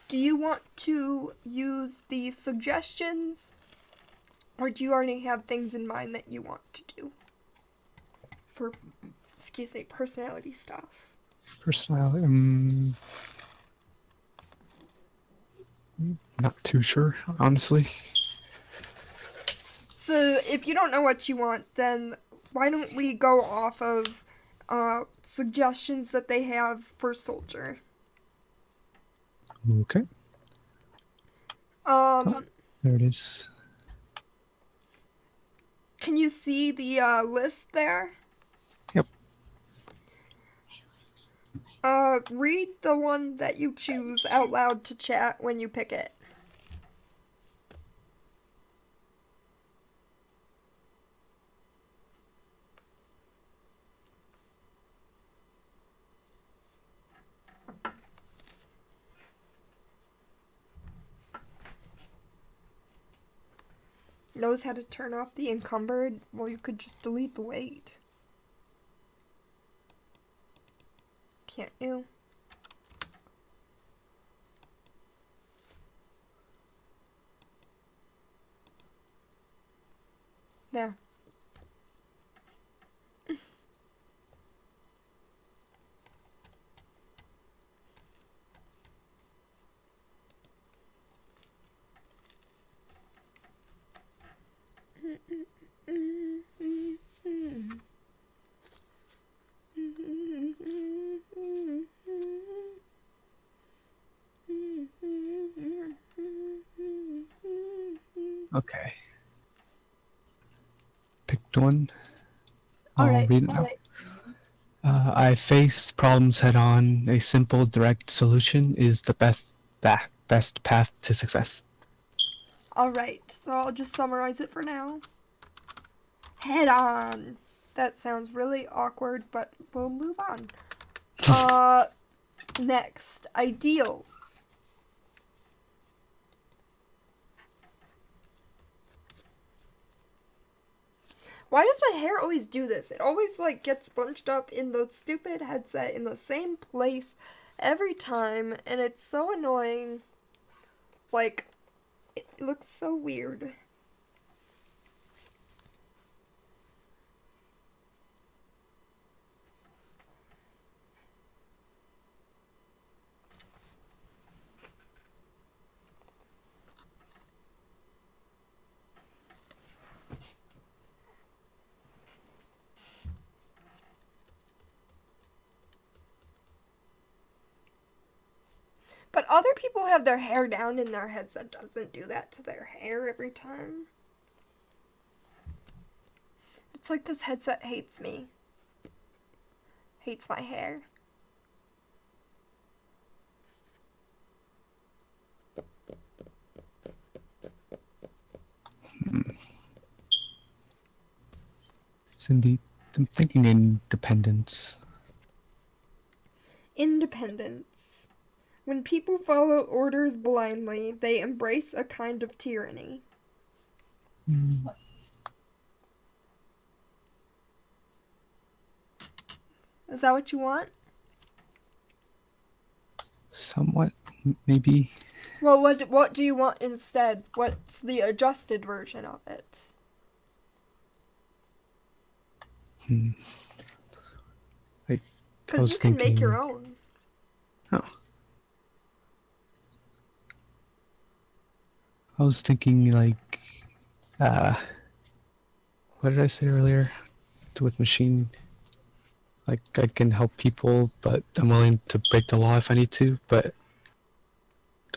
Do you want to use the suggestions, or do you already have things in mind that you want to do for, excuse me, personality stuff? Personality, not too sure, honestly. So if you don't know what you want, then why don't we go off of suggestions that they have for soldier? Okay, there it is. Can you see the list there? Yep. Read the one that you choose out loud to chat when you pick it. Knows how to turn off the encumbered? Well, you could just delete the weight. Can't you? There. Okay. Picked one. I'll Alright. read it now. I face problems head on. A simple, direct solution is the best path to success. Alright, so I'll just summarize it for now. Head on. That sounds really awkward, but we'll move on. Next, ideals. Why does my hair always do this? It always like gets bunched up in the stupid headset in the same place every time, and it's so annoying. Like, it looks so weird. But other people have their hair down and their headset doesn't do that to their hair every time. It's like this headset hates me. Hates my hair. Cindy, I'm thinking independence. Independence. When people follow orders blindly, they embrace a kind of tyranny. Hmm. Is that what you want? Somewhat, maybe. Well, what do you want instead? What's the adjusted version of it? Hmm. I Because was you can make your thinking. own. Oh. I was thinking like, what did I say earlier? With machine, like I can help people, but I'm willing to break the law if I need to, but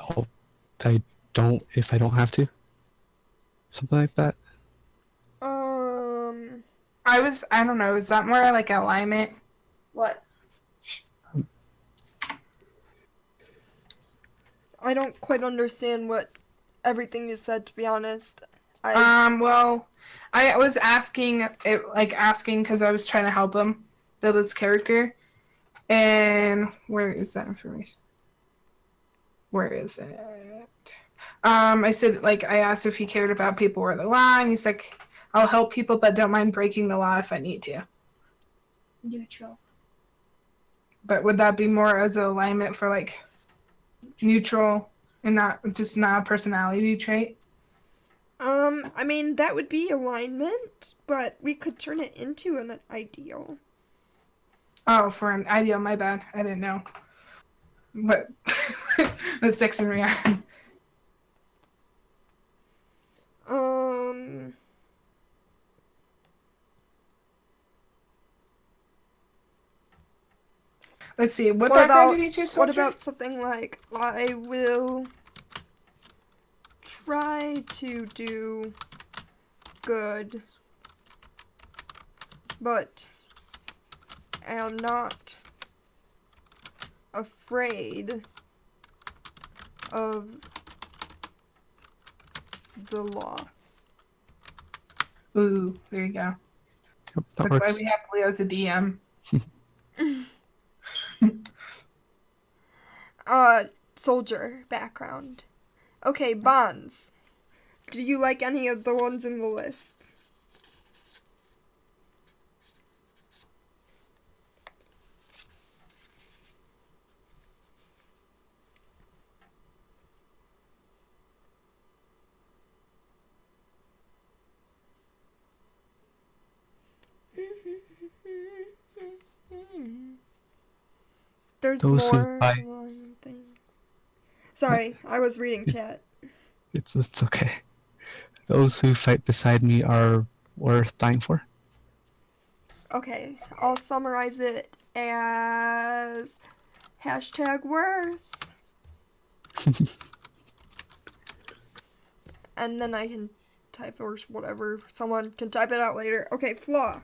I'll, I don't if I don't have to. Something like that. I don't know, is that more like alignment? What? I don't quite understand what everything you said, to be honest. Well, I was asking because I was trying to help him build his character. And where is that information? Where is it? I said, like, I asked if he cared about people or the law, and he's like, I'll help people, but don't mind breaking the law if I need to. Neutral. But would that be more as an alignment for, like, neutral and not a personality trait? I mean, that would be alignment, but we could turn it into an ideal. Oh, for an ideal, my bad. I didn't know. But that's 6 and reaction. Let's see. What background did you choose, Soldier? What about something like, I will try to do good, but am not afraid of the law. Ooh, there you go. Yep, that That's works. why we have Leo as a DM. Soldier background. Okay, bonds. Do you like any of the ones in the list? There's Those more. who Thing. Sorry, I was reading chat. It's okay. Those who fight beside me are worth dying for. Okay, I'll summarize it as #worth. And then I can type or whatever. Someone can type it out later. Okay, flaw.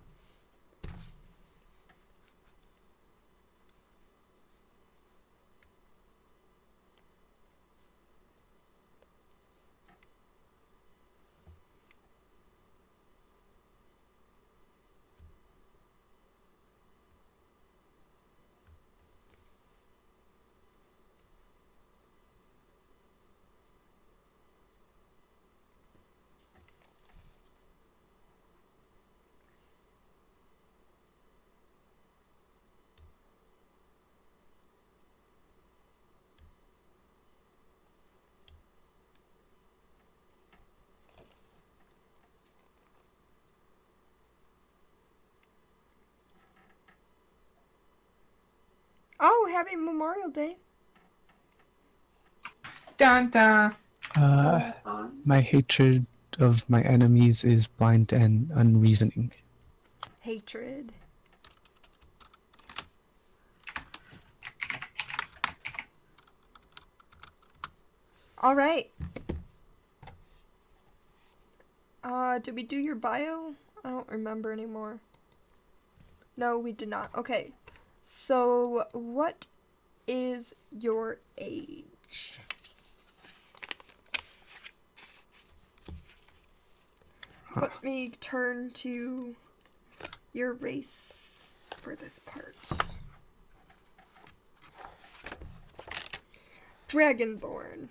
Oh, happy Memorial Day. Dun dun. My hatred of my enemies is blind and unreasoning. Hatred. All right. Did we do your bio? I don't remember anymore. No, we did not. Okay. So, what is your age? Let me turn to your race for this part. Dragonborn.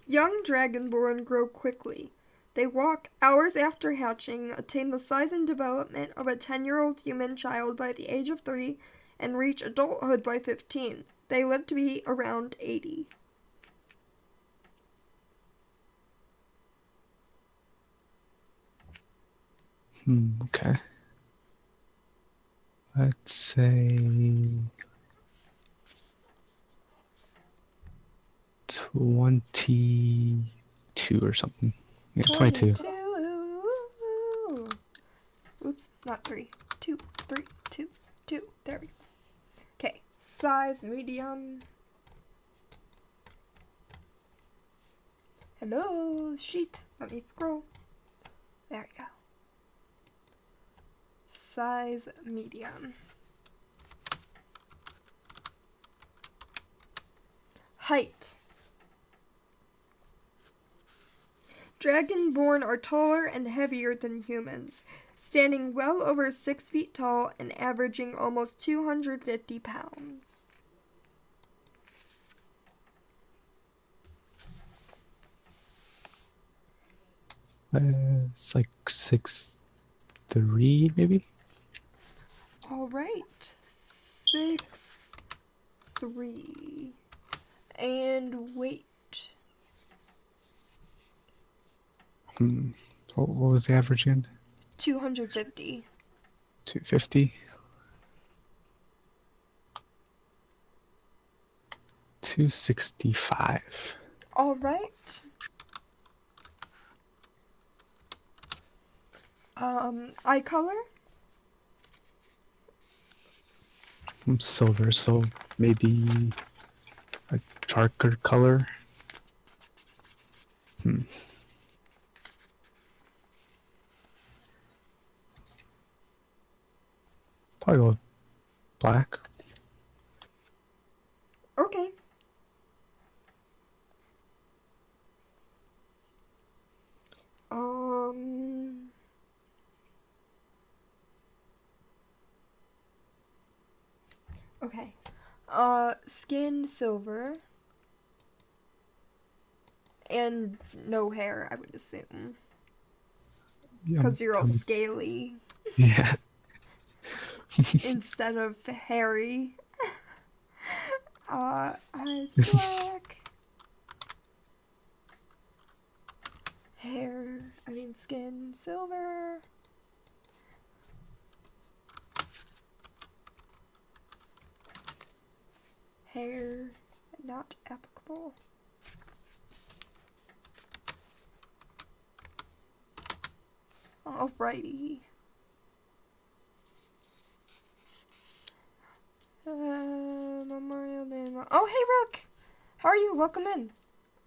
Young dragonborn grow quickly. They walk hours after hatching, attain the size and development of a 10-year-old human child by the age of 3, and reach adulthood by 15. They live to be around 80. Okay. Let's say 22 or something. Yeah, 22. 22. Oops, not 3. 2, 3, 2, 2. There we go. Okay, size medium. Hello, sheet. Let me scroll. There we go. Size medium. Height. Dragonborn are taller and heavier than humans, standing well over 6 feet tall and averaging almost 250 pounds. It's like 6'3", maybe? All right. 6'3". And weight. What was the average again? 250. 250. 265. All right. Eye color? I'm silver, so maybe a darker color. Probably go black. Okay. Okay. Skin silver. And no hair, I would assume. Because you're all scaly. Yeah. Instead of hairy. Eyes black. Skin silver. Hair not applicable. Alrighty. Memorial Day. Oh, hey, Rook! How are you? Welcome in.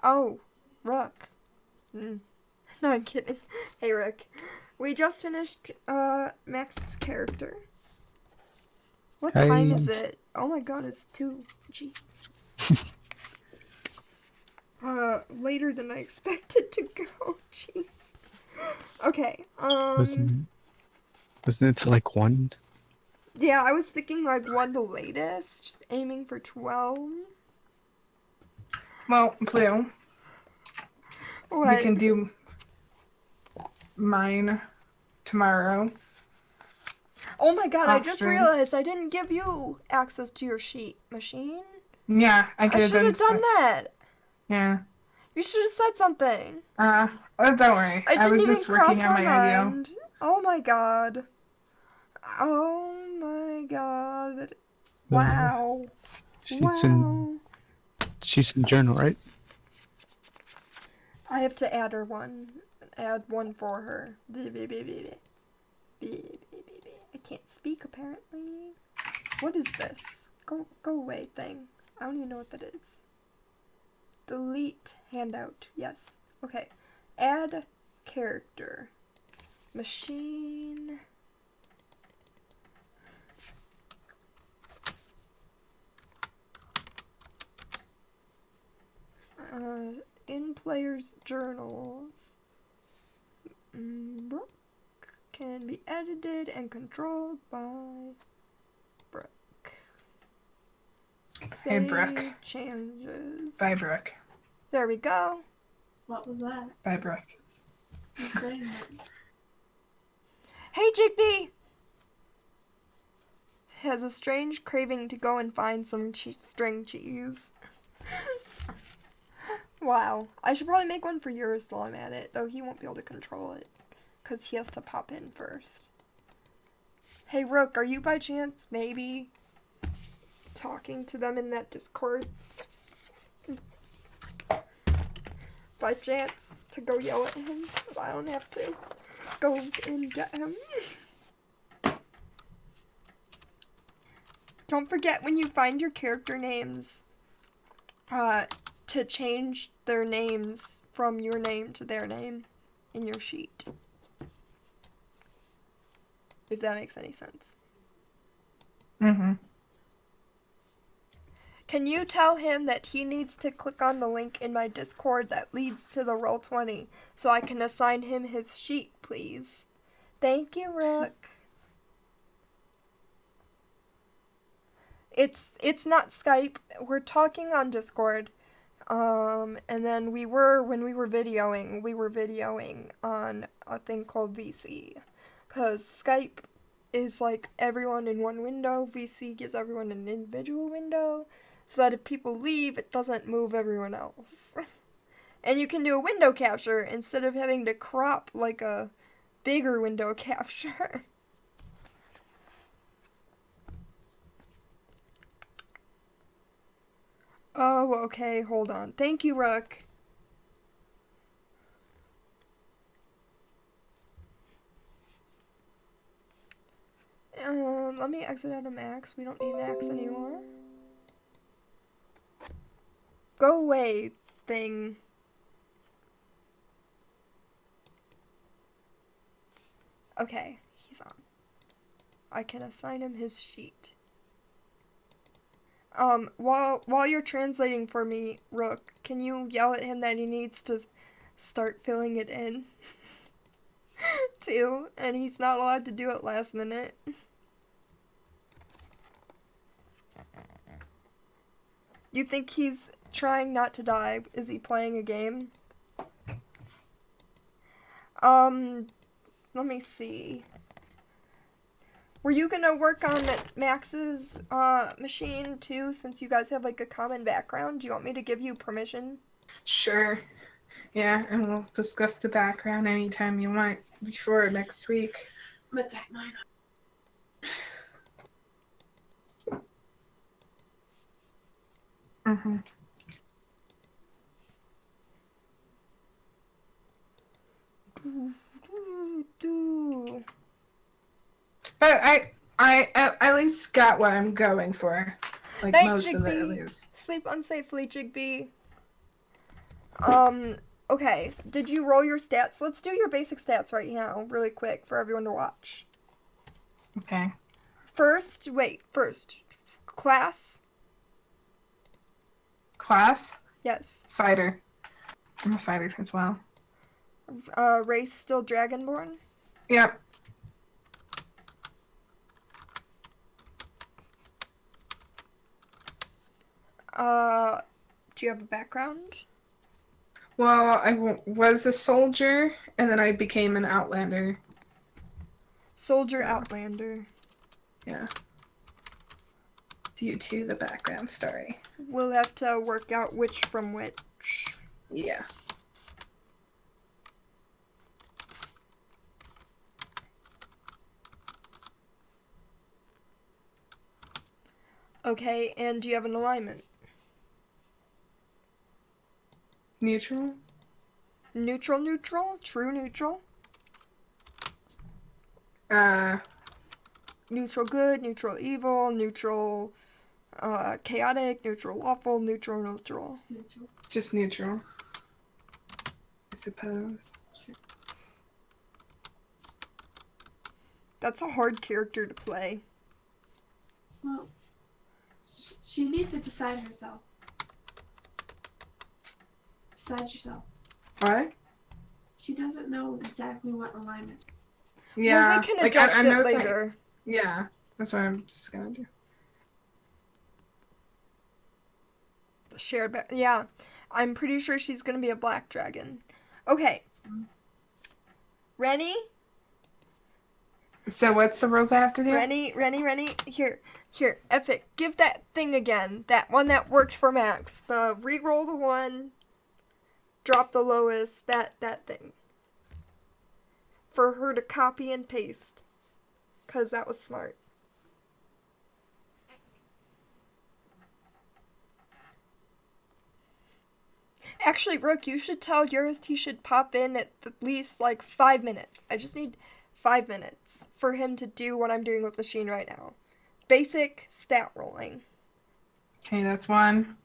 Oh, Rook. No, I'm kidding. Hey, Rook. We just finished Max's character. What time is it? Oh my god, it's 2. Jeez. Later than I expected to go. Jeez. Okay, Wasn't it to like 1? yeah, I was thinking like 1 the latest, aiming for 12. Well, Blue, What? we can do mine tomorrow. Oh my god, I just Option. realized I didn't give you access to your sheet machine. Yeah, I could I have should done have done that. Yeah. You should have said something. Well, don't worry. I didn't was even just cross working on my my audio. mind. Oh my god. Oh my god. Wow. She's Wow. she's in journal, right? I have to add her one. Add one for her. I can't speak apparently. What is this? Go away thing. I don't even know what that is. Delete handout. Yes. Okay. Add character. Machine. In players' journals. Brooke can be edited and controlled by Brooke. Hey, Brooke. Save changes. Bye, Brooke. There we go. What was that? Bye, Brooke. Who's saying that? Hey, Jigbee! Has a strange craving to go and find some string cheese. Wow. I should probably make one for yours while I'm at it, though he won't be able to control it, because he has to pop in first. Hey, Rook, are you by chance maybe talking to them in that Discord? By chance to go yell at him, so I don't have to go and get him. Don't forget when you find your character names, to change their names from your name to their name in your sheet. If that makes any sense. Mm-hmm. Can you tell him that he needs to click on the link in my Discord that leads to the Roll20 so I can assign him his sheet, please? Thank you, Rook. It's not Skype. We're talking on Discord. And then when we were videoing on a thing called VC. Because Skype is like everyone in one window. VC gives everyone an individual window. So that if people leave, it doesn't move everyone else. And you can do a window capture instead of having to crop like a bigger window capture. Oh, okay, hold on. Thank you, Rook. Let me exit out of Max. We don't need Max anymore. Go away, thing. Okay, he's on. I can assign him his sheet. While you're translating for me, Rook, can you yell at him that he needs to start filling it in? Too, and he's not allowed to do it last minute. You think he's trying not to die? Is he playing a game? Let me see. Were you gonna work on Max's machine too, since you guys have like a common background? Do you want me to give you permission? Sure. Yeah, and we'll discuss the background anytime you want before next week. But that mine. Mm-hmm. But I at least got what I'm going for. Like Thanks, most of it, at Jigbee. least. Sleep unsafely, Jigbee. Okay. Did you roll your stats? Let's do your basic stats right now, really quick, for everyone to watch. Okay. First, class. Class? Yes. Fighter. I'm a fighter as well. Race still Dragonborn. Yep. Do you have a background? Well, I was a soldier, and then I became an outlander. Soldier So. Outlander. Yeah. Due to the background story. We'll have to work out which from which. Yeah. Okay, and do you have an alignment? Neutral. Neutral, neutral, true neutral, Uh, neutral good, neutral evil, neutral chaotic, neutral lawful, neutral neutral. just neutral. I suppose. That's a hard character to play. Well, she needs to decide herself. Decide yourself. What? She doesn't know exactly what alignment. Yeah. Well, we can like, adjust I know it it's like- later. yeah. That's what I'm just gonna do. Yeah, I'm pretty sure she's gonna be a black dragon. Okay. Rennie? So what's the rules I have to do? Rennie, here, Epic, give that thing again. That one that worked for Max. The re-roll the one, drop the lowest, that thing. For her to copy and paste. 'Cause that was smart. Actually, Rook, you should tell Eurus he should pop in at least like 5 minutes. I just need 5 minutes for him to do what I'm doing with Machine right now. Basic stat rolling. Okay, that's 1.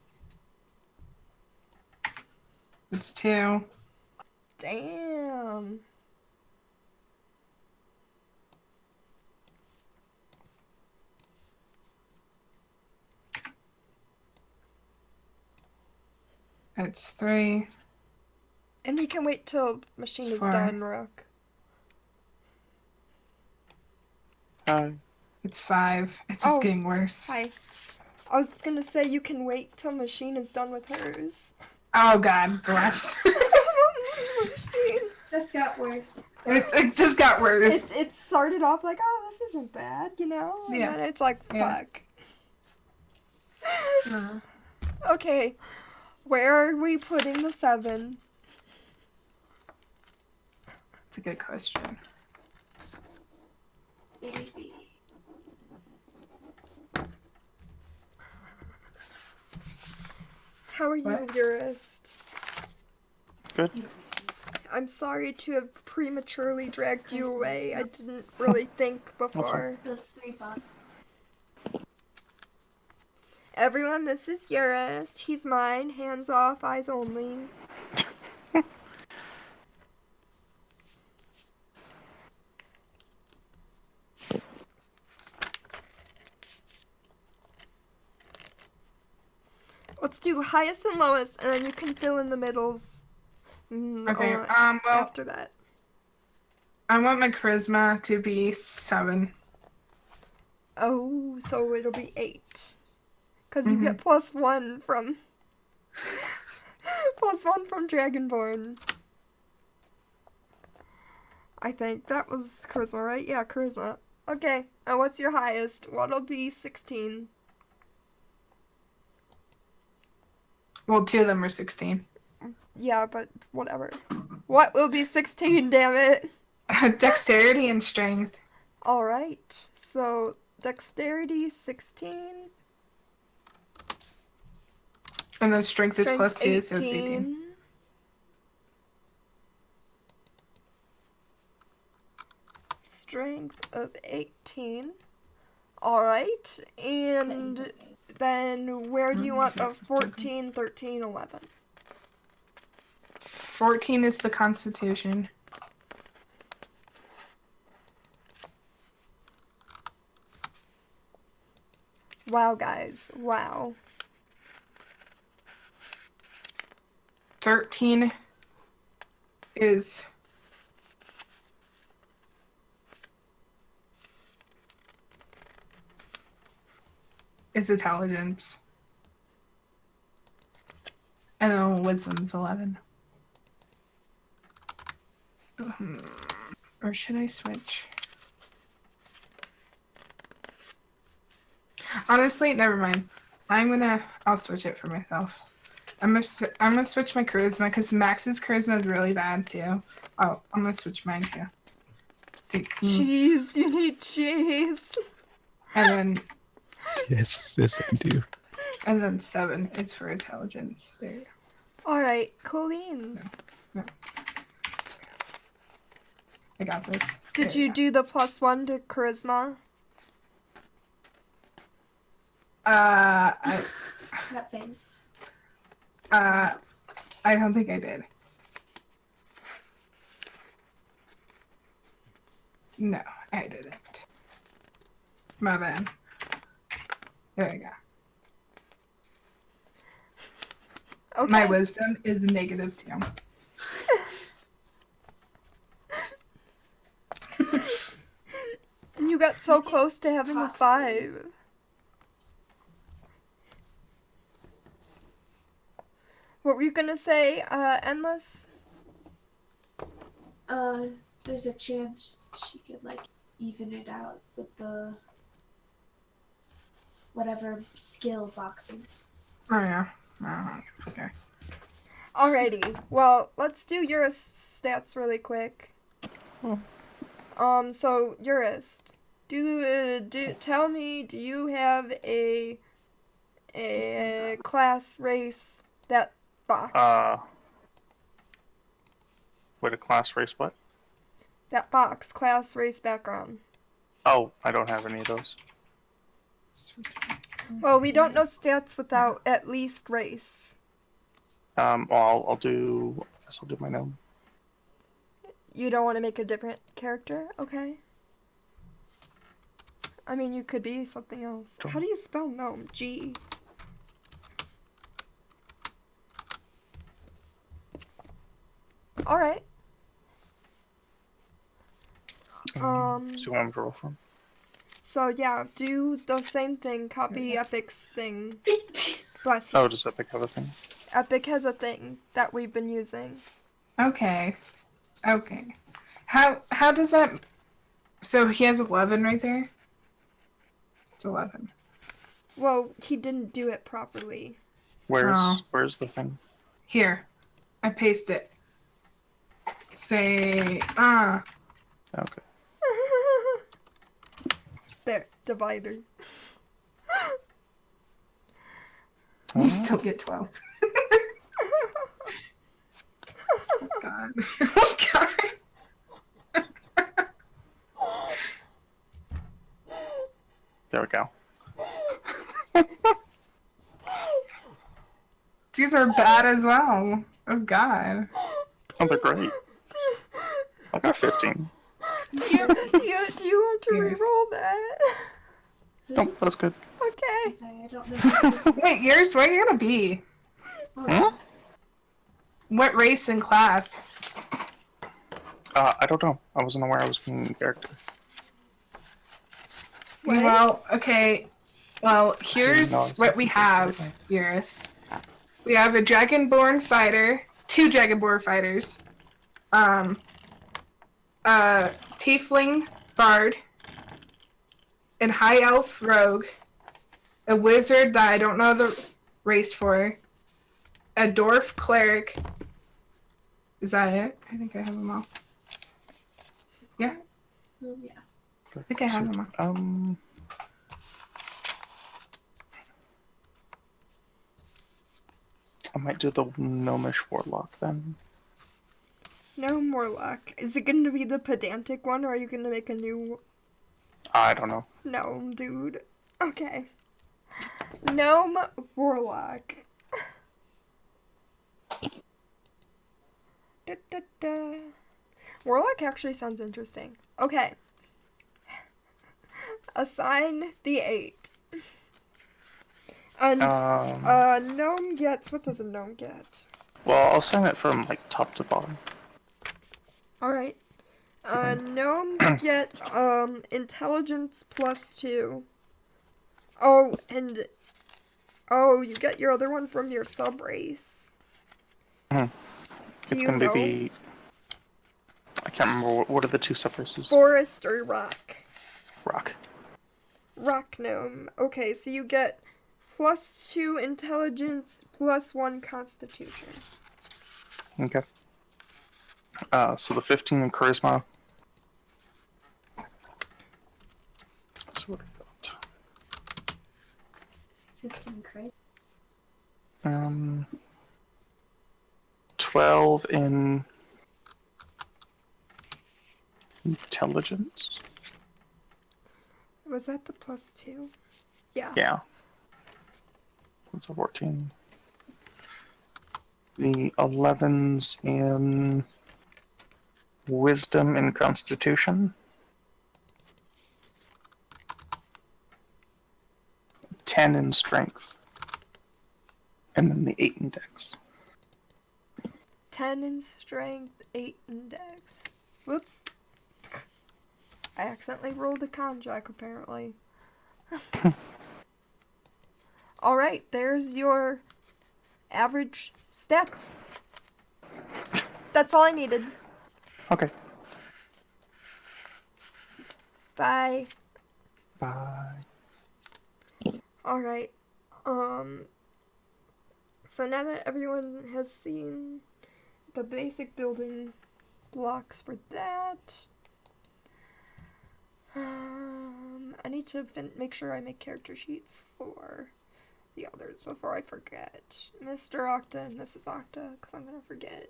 That's 2. Damn. That's 3. And we can wait till Machine is 4. done, Rook. It's 5. It's just Oh, getting worse. Hi. I was gonna say you can wait till Machine is done with hers. Oh God, bless. Machine. Just got worse. It just got worse. It started off like, oh, this isn't bad, you know? And Yeah. then it's like, Yeah. fuck. Okay. Where are we putting the 7? It's a good question. Baby. How are you, What? Eurus? Good. I'm sorry to have prematurely dragged you away. I didn't really think before. Those 3 bucks. Everyone, this is Eurus. He's mine. Hands off, eyes only. Let's do highest and lowest, and then you can fill in the middles. Okay. Well, After that. I want my charisma to be 7. Oh, so it'll be 8. Because you get +1 from... +1 from Dragonborn. I think that was charisma, right? Yeah, charisma. Okay, and what's your highest? What'll be 16? Well, 2 of them are 16. Yeah, but whatever. What will be 16, damn it? Dexterity and strength. Alright, so dexterity 16. And then strength is +2, so it's 18. Strength of 18. Alright, and then where do you want the 14, 13, 11? 14 is the Constitution. Wow, guys. Wow. 13 is intelligence. And then wisdom's 11. Or should I switch? Honestly, never mind. I'll switch it for myself. I'm gonna switch my charisma because Max's charisma is really bad too. Oh, I'm gonna switch mine too. 18. Cheese, you need cheese. And then Yes, I do. And then 7 is for intelligence. There. Alright, cool beans. No. I got this. Did There you we do the +1 to charisma? go. That face. I don't think I did. No, I didn't. My bad. There we go. Okay. My wisdom is -2. And you got so close to having a 5. What were you gonna say, Endless? There's a chance she could like even it out with the whatever skill boxes. Oh yeah. Okay. Alrighty. Well, let's do Eurus stats really quick. So Eurus, tell me, do you have a class, race, that box? Wait, a class, race, what? That box, class, race, background. Oh, I don't have any of those. Well, we don't know stats without at least race. Well, I guess I'll do my gnome. You don't want to make a different character? Okay. I mean, you could be something else. How do you spell gnome? G. Alright. So you want me to roll from? So yeah, do the same thing. Copy Epic's thing. Bless you. Oh, does Epic have a thing? Epic has a thing that we've been using. Okay. How does that? So he has 11 right there. It's 11. Well, he didn't do it properly. Where's the thing? Here, I paste it. Say Okay. There, divider. You still get 12. Oh God. Oh God. There we go. These are bad as well. Oh God. Oh, they're great. I got 15. Do you want to Yes. re-roll that? Nope, that's good. Okay. Sorry, I don't know. Wait, yours? What are you gonna be? Hmm? What race and class? I don't know. I wasn't aware I was being a character. What? Well, okay. Well, here's know I was what we have, Eurus. We have a Dragonborn fighter, 2 Dragonborn fighters, a Tiefling bard, and High Elf rogue, a wizard that I don't know the race for, a dwarf cleric. Is that it? I think I have them all. Yeah, Oh, yeah. I think I have them all. I might do the gnomish warlock then. No more luck. Is it going to be the pedantic one, or are you going to make a new I don't know. gnome, dude? Okay. Gnome warlock. Da, da, da. Warlock actually sounds interesting. Okay. Assign the 8. And gnome gets, what does a gnome get? Well, I'll send it from like top to bottom. Alright. Gnomes get intelligence +2. Oh, and you get your other one from your sub race. Hmm. Do It's you gonna know? be I can't remember what are the 2 sub-races? Forest or rock? Rock. Rock gnome. Okay, so you get +2 intelligence, +1 constitution. Okay. So the 15 in charisma. That's what I've got. 15 credits. 12 in intelligence. Was that the +2? Yeah. Yeah. That's a 14. The 11s in wisdom and constitution. 10 in strength. And then the 8 in dex. 10 in strength, 8 in dex. Whoops. I accidentally rolled a con jack, apparently. Alright, there's your average stats. That's all I needed. Okay. Bye. Bye. Alright. So now that everyone has seen the basic building blocks for that, I need to make sure I make character sheets for the others before I forget. Mr. Octa and Mrs. Octa, because I'm gonna forget.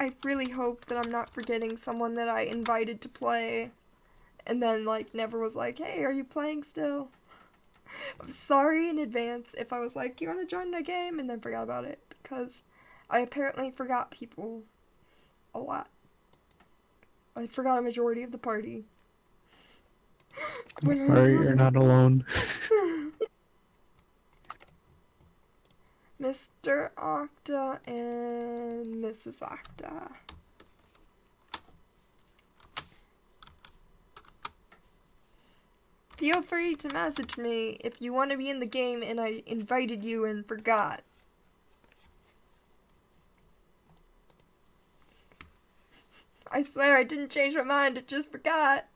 I really hope that I'm not forgetting someone that I invited to play and then, like, never was like, hey, are you playing still? I'm sorry in advance if I was like, you want to join the game? And then forgot about it, because I apparently forgot people a lot. I forgot a majority of the party. Don't worry, you're not alone. Mr. Octa and Mrs. Octa. Feel free to message me if you want to be in the game and I invited you and forgot. I swear I didn't change my mind, I just forgot.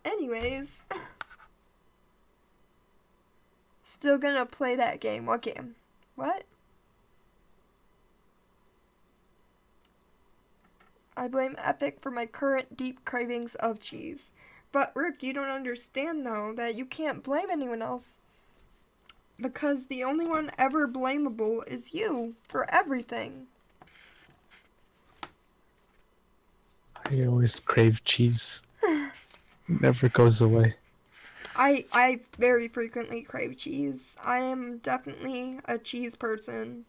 Anyways. Still gonna play that game. What game? What? I blame Epic for my current deep cravings of cheese. But Rick, you don't understand though that you can't blame anyone else. Because the only one ever blamable is you for everything. I always crave cheese. It never goes away. I very frequently crave cheese. I am definitely a cheese person.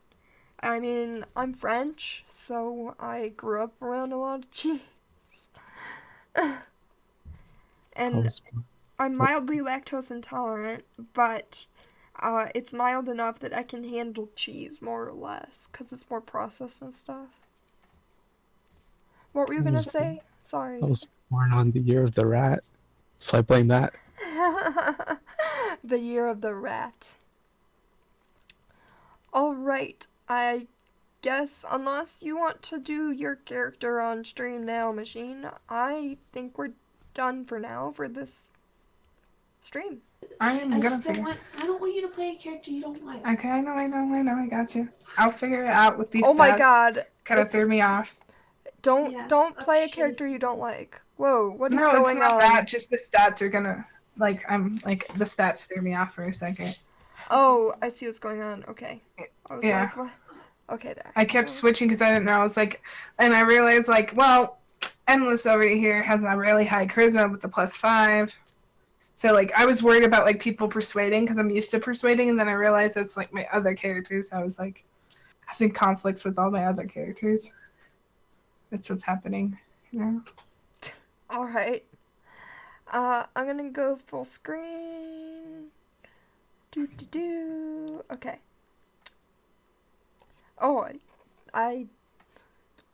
I mean, I'm French, so I grew up around a lot of cheese. And I'm mildly lactose intolerant, but it's mild enough that I can handle cheese more or less, because it's more processed and stuff. What were you gonna say? Sorry. I was born on the year of the rat, so I blame that. The year of the rat. Alright, I guess unless you want to do your character on stream now, Machine, I think we're done for now for this stream. I am I gonna just don't figure. want. I don't want you to play a character you don't like. Okay, I know, I got you. I'll figure it out with these Oh stats. my god. Kind of threw me off. Don't Yeah, play a shitty. character you don't like. Whoa, what is No, going it's not on? that. Just the stats are gonna the stats threw me off for a second. Oh, I see what's going on. Okay. I was Yeah. like, what? Okay, there. I kept switching because I didn't know. I was like, and I realized like, well, Endless over here has a really high charisma with the +5. So like, I was worried about like people persuading because I'm used to persuading, and then I realized it's like my other characters. I was like, having conflicts with all my other characters. That's what's happening, you know. Alright. I'm gonna go full screen. Okay. Oh, I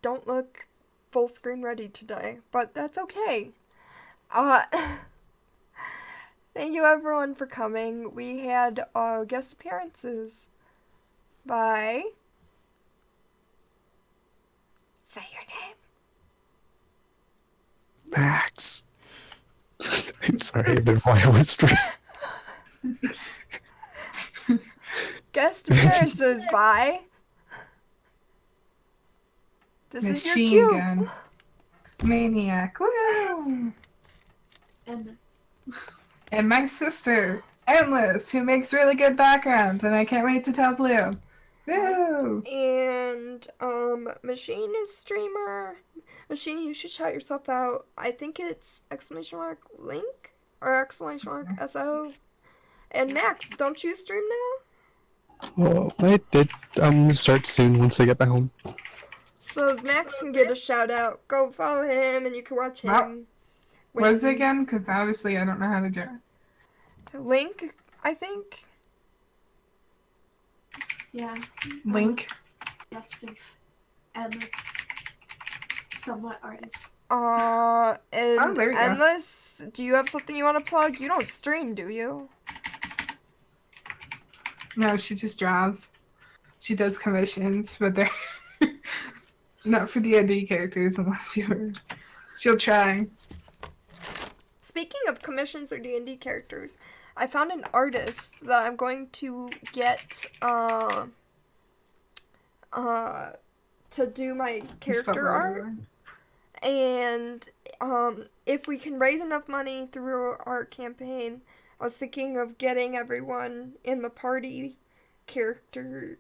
don't look full screen ready today, but that's okay. Thank you everyone for coming. We had guest appearances by... Say your name. Max. I'm sorry, I've been quiet whispering. Guest appearances by... This is your Machine cue. Gun Maniac. Woo! Endless. And my sister, Endless, who makes really good backgrounds, and I can't wait to tell Blue. Woo! And Machine is streamer. Machine, you should shout yourself out. I think it's !link or !so. And Max, don't you stream now? Well, I did. I'm gonna start soon once I get back home. So Max can get a shout out. Go follow him, and you can watch him. What is it again? Because obviously I don't know how to do it. Link, I think. Yeah. Link. Best of Endless. Somewhat artist. And there you go. Endless, do you have something you want to plug? You don't stream, do you? No, she just draws. She does commissions, but they're not for D&D characters unless you're. She'll try. Speaking of commissions or D&D characters, I found an artist that I'm going to get to do my character art. And if we can raise enough money through our campaign, I was thinking of getting everyone in the party character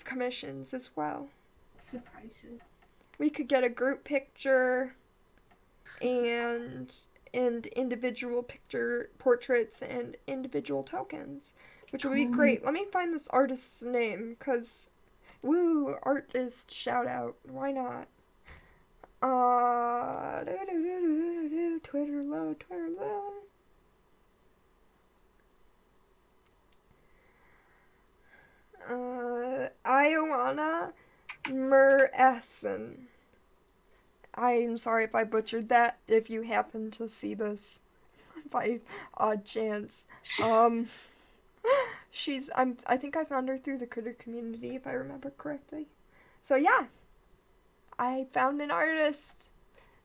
commissions as well. Surprising. We could get a group picture and individual picture portraits and individual tokens, which would be great. Let me find this artist's name, because woo, artist shout out. Why not? Twitter low. Ioana Muressen. I'm sorry if I butchered that, if you happen to see this by odd chance. I think I found her through the critter community, if I remember correctly. So yeah, I found an artist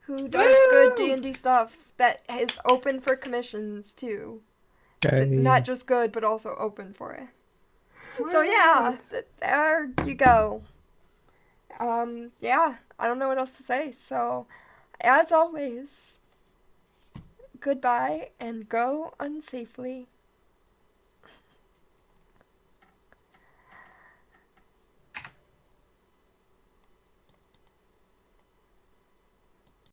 who does good D&D stuff that is open for commissions too. Okay. Not just good, but also open for it. So yeah, there you go. Yeah, I don't know what else to say. So, as always, goodbye and go unsafely.